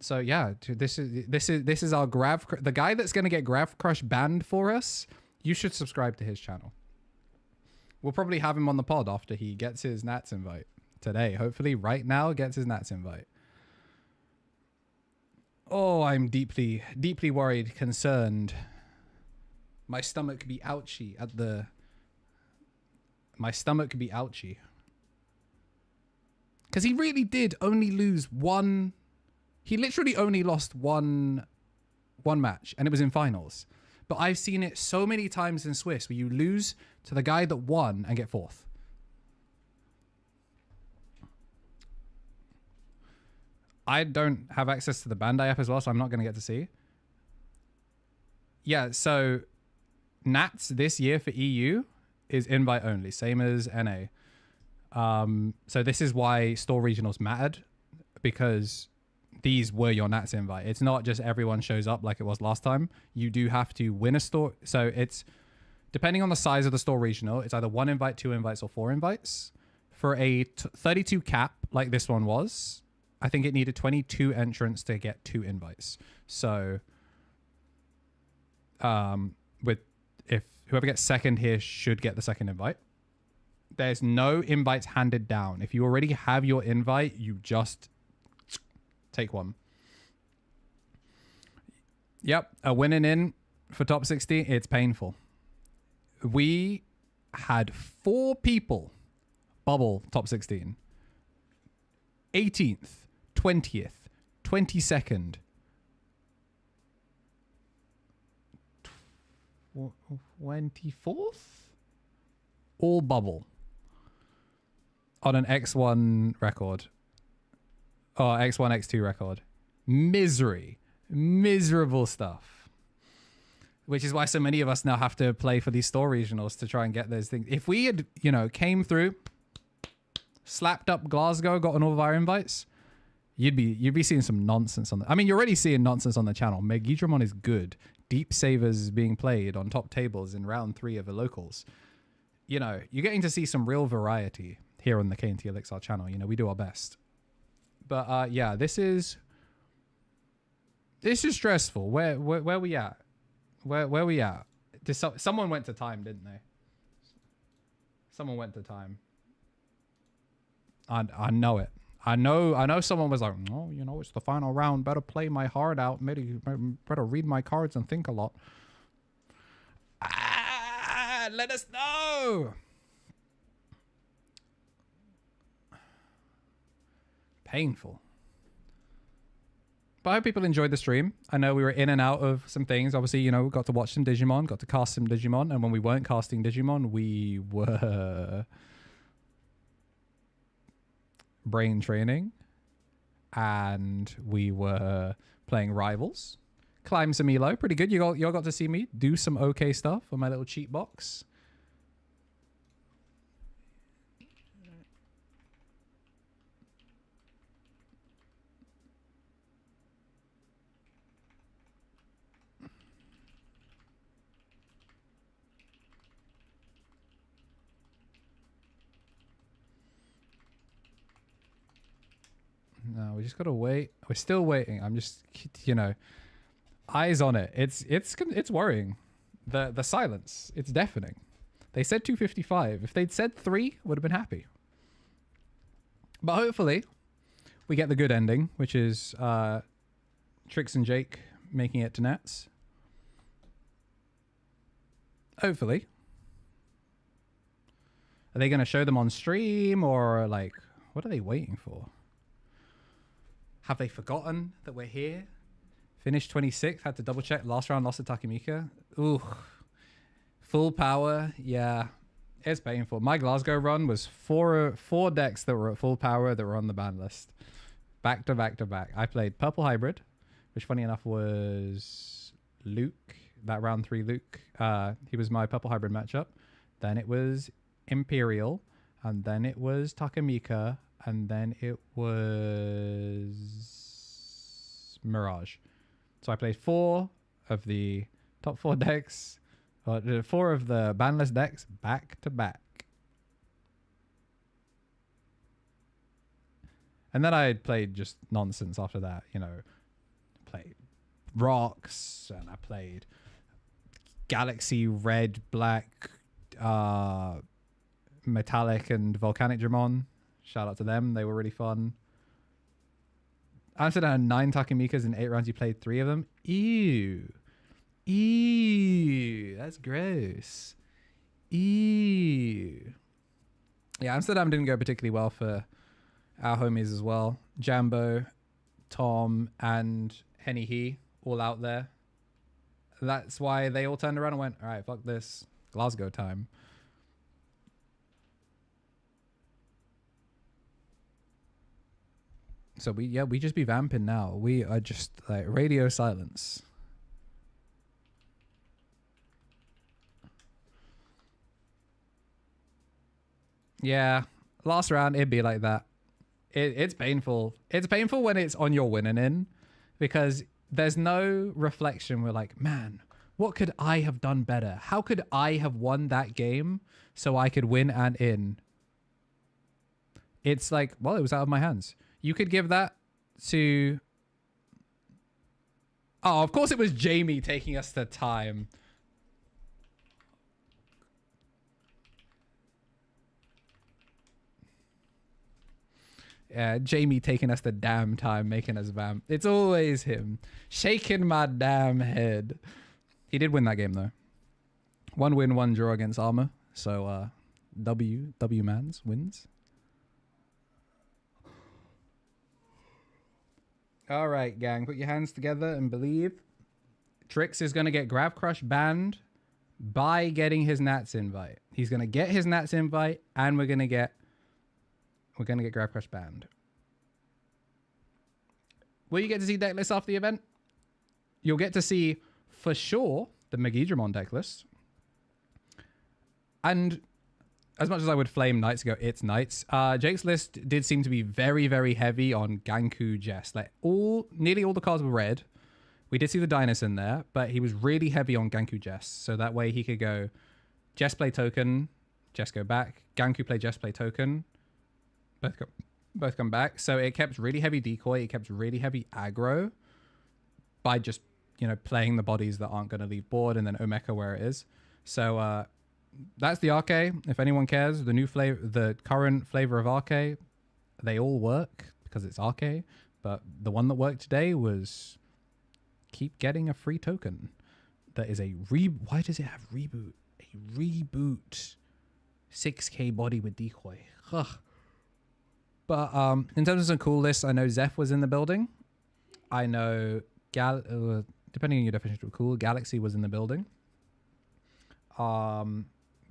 So yeah, this is our the guy that's going to get Grav Crush banned for us. You should subscribe to his channel. We'll probably have him on the pod after he gets his Nats invite today. Hopefully right now gets his Nats invite. Oh, I'm deeply worried, concerned. My stomach be ouchy at the... My stomach be ouchy. Because he really did only lose one... He literally only lost one match, and it was in finals. But I've seen it so many times in Swiss where you lose to the guy that won and get fourth. I don't have access to the Bandai app as well, so I'm not going to get to see. Yeah, so Nats this year for EU is invite only, same as NA. So this is why store regionals mattered, because these were your Nats invite. It's not just everyone shows up like it was last time. You do have to win a store. So it's, depending on the size of the store regional, it's either 1 invite, 2 invites, or 4 invites. For a 32 cap, like this one was, I think it needed 22 entrants to get 2 invites. So, if whoever gets second here should get the second invite. There's no invites handed down. If you already have your invite, you just take one. Yep, a winning in for top 60, it's painful. We had 4 people bubble top 16. 18th, 20th, 22nd, 24th? All bubble on an X1 record. Oh, X1, X2 record. Misery. Miserable stuff. Which is why so many of us now have to play for these store regionals to try and get those things. If we had, came through, slapped up Glasgow, gotten all of our invites, you'd be seeing some nonsense on the... I mean, you're already seeing nonsense on the channel. Megidramon is good. Deep Savers being played on top tables in round 3 of the locals. You know, you're getting to see some real variety here on the K&T Elixir channel. You know, we do our best. But yeah, this is stressful. Where we at? Where we at? Someone went to time, didn't they? Someone went to time. I know it. I know someone was like, oh, you know, it's the final round. Better play my heart out. Maybe better read my cards and think a lot. Let us know. Painful. But I hope people enjoyed the stream. I know we were in and out of some things. Obviously, you know, we got to watch some Digimon, got to cast some Digimon. And when we weren't casting Digimon, we were brain training. And we were playing Rivals. Climb some elo. Pretty good. You all got to see me do some okay stuff on my little cheat box. No, we just gotta wait. We're still waiting. I'm just, you know, eyes on it. It's worrying. The silence. It's deafening. They said 255. If they'd said 3, would have been happy. But hopefully, we get the good ending, which is Trix and Jake making it to Nats. Hopefully. Are they gonna show them on stream, or like, what are they waiting for? Have they forgotten that we're here? Finished 26th. Had to double check. Last round lost to Takemika. Ooh. Full power. Yeah. It's painful. My Glasgow run was four decks that were at full power that were on the ban list. Back to back to back. I played Purple Hybrid, which funny enough was Luke. That round 3 Luke. He was my Purple Hybrid matchup. Then it was Imperial. And then it was Takemika. And then it was Mirage. So I played 4 of the top 4 decks, 4 of the banless decks back to back. And then I played just nonsense after that, you know. Played Rocks, and I played Galaxy, Red, Black, Metallic, and Volcanic Dramon. Shout out to them. They were really fun. Amsterdam had 9 Takemikas in 8 rounds. You played 3 of them. Ew. Ew. That's gross. Ew. Yeah, Amsterdam didn't go particularly well for our homies as well. Jambo, Tom, and Henny He all out there. That's why they all turned around and went, all right, fuck this. Glasgow time. So we just be vamping now. We are just like radio silence. Yeah, last round it'd be like that. It's painful. It's painful when it's on your winning in, because there's no reflection. We're like, man, what could I have done better? How could I have won that game so I could win and in? It's like, well, it was out of my hands. You could give that to... Oh, of course it was Jamie taking us to time. Yeah, Jamie taking us the damn time, making us vamp. It's always him. Shaking my damn head. He did win that game, though. 1 win, 1 draw against Armor. So, W-Mans wins. All right, gang, put your hands together and believe. Trix is going to get Grab Crush banned by getting his Nats invite. He's going to get his Nats invite, and we're going to get Grab Crush banned. Will you get to see deck lists after the event? You'll get to see, for sure, the Megidramon deck list. And as much as I would flame Knights go, it's Knights. Jake's list did seem to be very, very heavy on Ganku Jest. Like nearly all the cards were red, We did see the Dynas in there, but he was really heavy on Ganku Jess. So that way he could go Jess play token, Jess go back, Ganku play Jess play token, both come back. So it kept really heavy decoy, it kept really heavy aggro by just, you know, playing the bodies that aren't going to leave board and then Omeka where it is. So that's the Arcade. If anyone cares, the new flavor, the current flavor of Arcade, they all work because it's Arcade. But the one that worked today was keep getting a free token. That is a why does it have reboot? A reboot 6k body with decoy. Ugh. But in terms of some cool lists, I know Zeph was in the building. I know depending on your definition of cool, Galaxy was in the building. We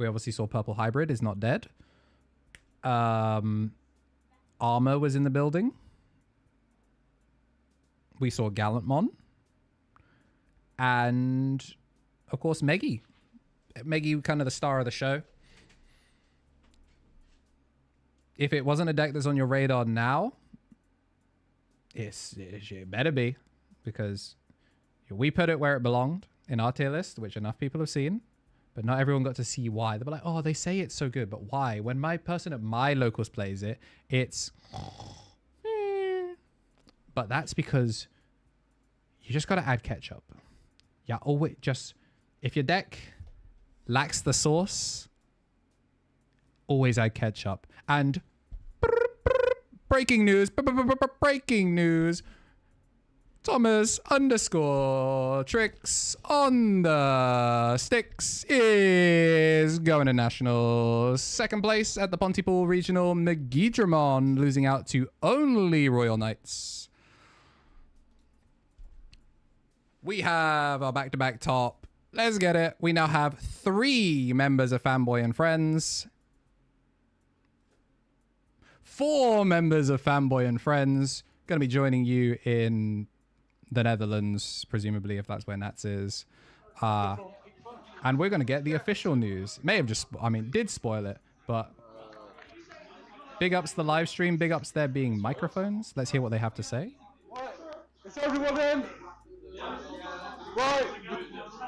obviously saw Purple Hybrid is not dead. Armor was in the building. We saw Gallantmon. And, of course, Meggy. Meggy, kind of the star of the show. If it wasn't a deck that's on your radar now, it better be. Because we put it where it belonged in our tier list, which enough people have seen. But not everyone got to see why. They were like, oh, they say it's so good, but why? When my person at my locals plays it, it's... But that's because you just got to add ketchup. Yeah, always just... If your deck lacks the sauce, always add ketchup. And... Breaking news! Breaking news! Thomas _ Tricks on the sticks is going to nationals. Second place at the Pontypool Regional, McGeedramon losing out to only Royal Knights. We have our back-to-back top. Let's get it. We now have 3 members of Fanboy and Friends. 4 members of Fanboy and Friends going to be joining you in the Netherlands, presumably, if that's where Nats is. And we're going to get the official news. May have just, did spoil it, but big ups the live stream, big ups there being microphones. Let's hear what they have to say. Right, is everyone in? Right,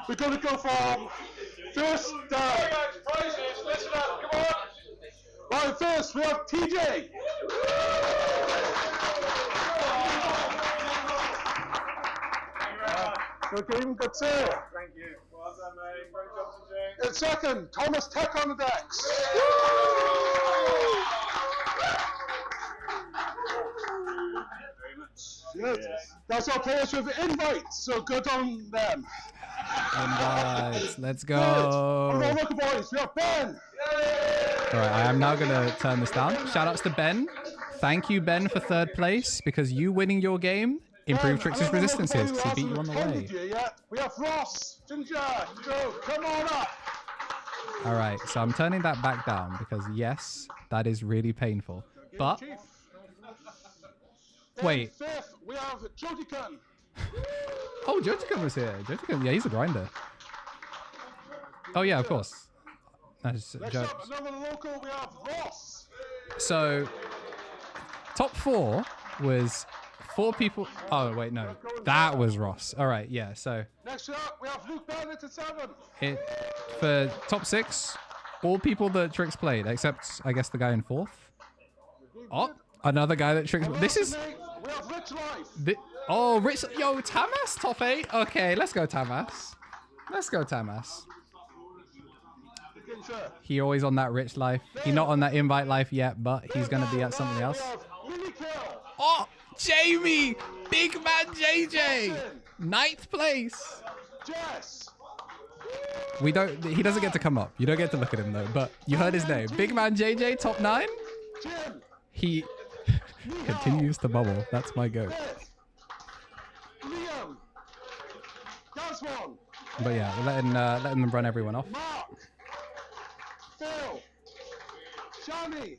we're going to go from first down. Listen up, come on. Right, first we have TJ. Good game, good sir. Thank you. Well done, mate. Great job to do. And second, Thomas Tech on the decks. Very much. Yes. Yeah. That's our players with invites, so good on them. Invites, let's go. All right, look, boys, we have Ben. All right, I am now going to turn this down. Shout outs to Ben. Thank you, Ben, for 3rd place, because you winning your game improved Trix's resistances because he beat you on the way. We have Ross, Ginger, Joe, come on up. All right, so I'm turning that back down because, yes, that is really painful. But, wait. 5th, we have Jotikan. Oh, Jotikan was here. Jotikan, yeah, he's a grinder. Oh, yeah, of course. Next up, another local, we have Ross. So, top 4 was 4 people. Oh, wait, no. That was Ross. All right, yeah, so. Next up, we have Luke Bennett at 7. For top 6, all people that Trix played, except, I guess, the guy in 4th. Oh, another guy that Trix... This is... We have Rich Life. Oh, Rich... Yo, Tamas, top 8? Okay, let's go, Tamas. Let's go, Tamas. He always on that Rich Life. He's not on that Invite Life yet, but he's going to be at something else. Oh, Jamie! Big man JJ! 9th place! Jess! He doesn't get to come up. You don't get to look at him, though, but you heard his name. Big man JJ, top 9? Jim! He continues to bubble. That's my goat. Liam! Gazwan! But yeah, letting them run everyone off. Mark! Phil! Johnny!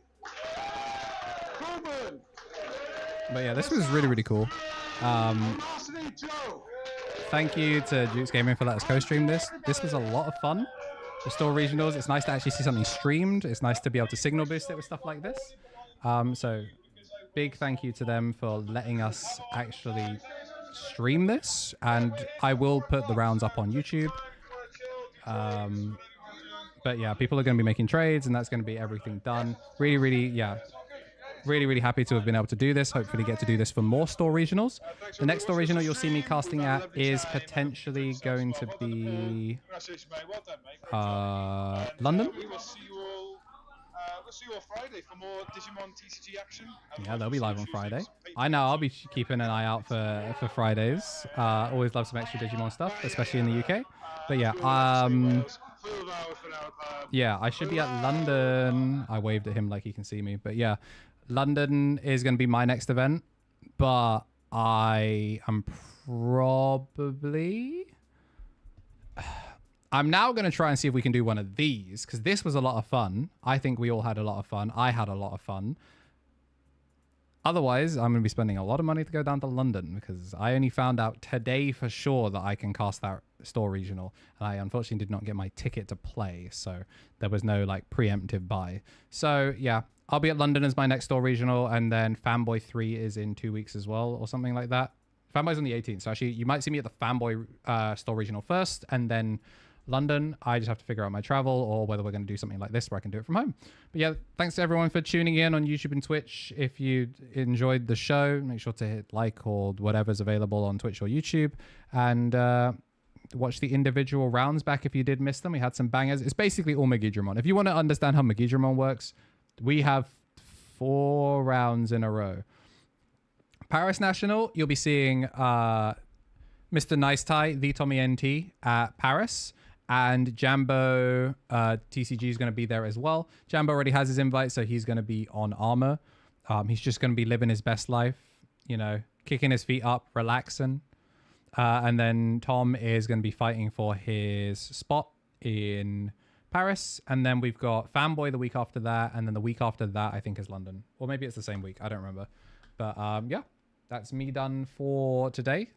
Coburn! But yeah, this was really, really cool. Thank you to Jukes Gaming for letting us co-stream this. This was a lot of fun. The store regionals, it's nice to actually see something streamed. It's nice to be able to signal boost it with stuff like this. So big thank you to them for letting us actually stream this, and I will put the rounds up on YouTube. But yeah, people are going to be making trades, and that's going to be everything done. Really, yeah. Really happy to have been able to do this. Hopefully get to do this for more store regionals. The next store regional you'll see me casting at is potentially going to be London. We'll see you all Friday for more Digimon TCG action. Yeah, they'll be live on Friday. I know I'll be keeping an eye out for Fridays. Always love some extra Digimon stuff, especially in the UK. But yeah, yeah, I should be at London. I waved at him like he can see me. But yeah, London is going to be my next event. But I am probably... I'm now going to try and see if we can do one of these, because this was a lot of fun. I think we all had a lot of fun. I had a lot of fun. Otherwise, I'm going to be spending a lot of money to go down to London, because I only found out today for sure that I can cast that store regional, and I unfortunately did not get my ticket to play, so there was no like preemptive buy. So yeah, I'll be at London as my next store regional, and then Fanboy 3 is in 2 weeks as well, or something like that. Fanboy's on the 18th, so actually you might see me at the Fanboy store regional first, and then London. I just have to figure out my travel, or whether we're going to do something like this where I can do it from home. But yeah, thanks to everyone for tuning in on YouTube and Twitch. If you enjoyed the show, make sure to hit like or whatever's available on Twitch or YouTube, and watch the individual rounds back if you did miss them. We had some bangers. It's basically all Megidramon. If you want to understand how Megidramon works, we have 4 rounds in a row. Paris National, you'll be seeing Mr. Nice Tie, the Tommy NT at Paris. And Jambo TCG is going to be there as well. Jambo already has his invite, so he's going to be on Armor. He's just going to be living his best life, you know, kicking his feet up, relaxing. And then Tom is going to be fighting for his spot in Paris. And then we've got Fanboy the week after that. And then the week after that, I think, is London. Or maybe it's the same week. I don't remember. But yeah, that's me done for today.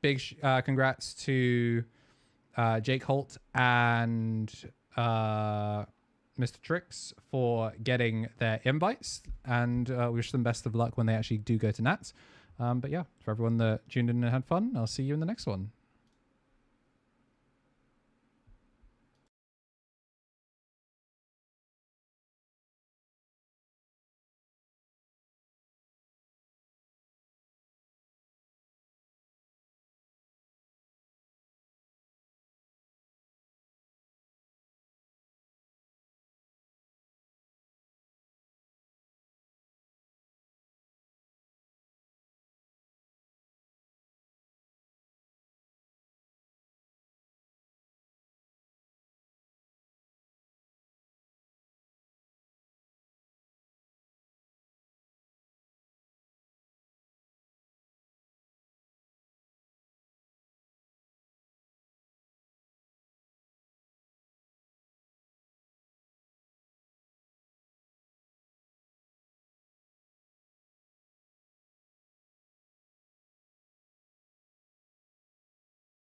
Big congrats to... Jake Holt and Mr. Trix for getting their invites, and wish them best of luck when they actually do go to Nats. But yeah, for everyone that tuned in and had fun, I'll see you in the next one.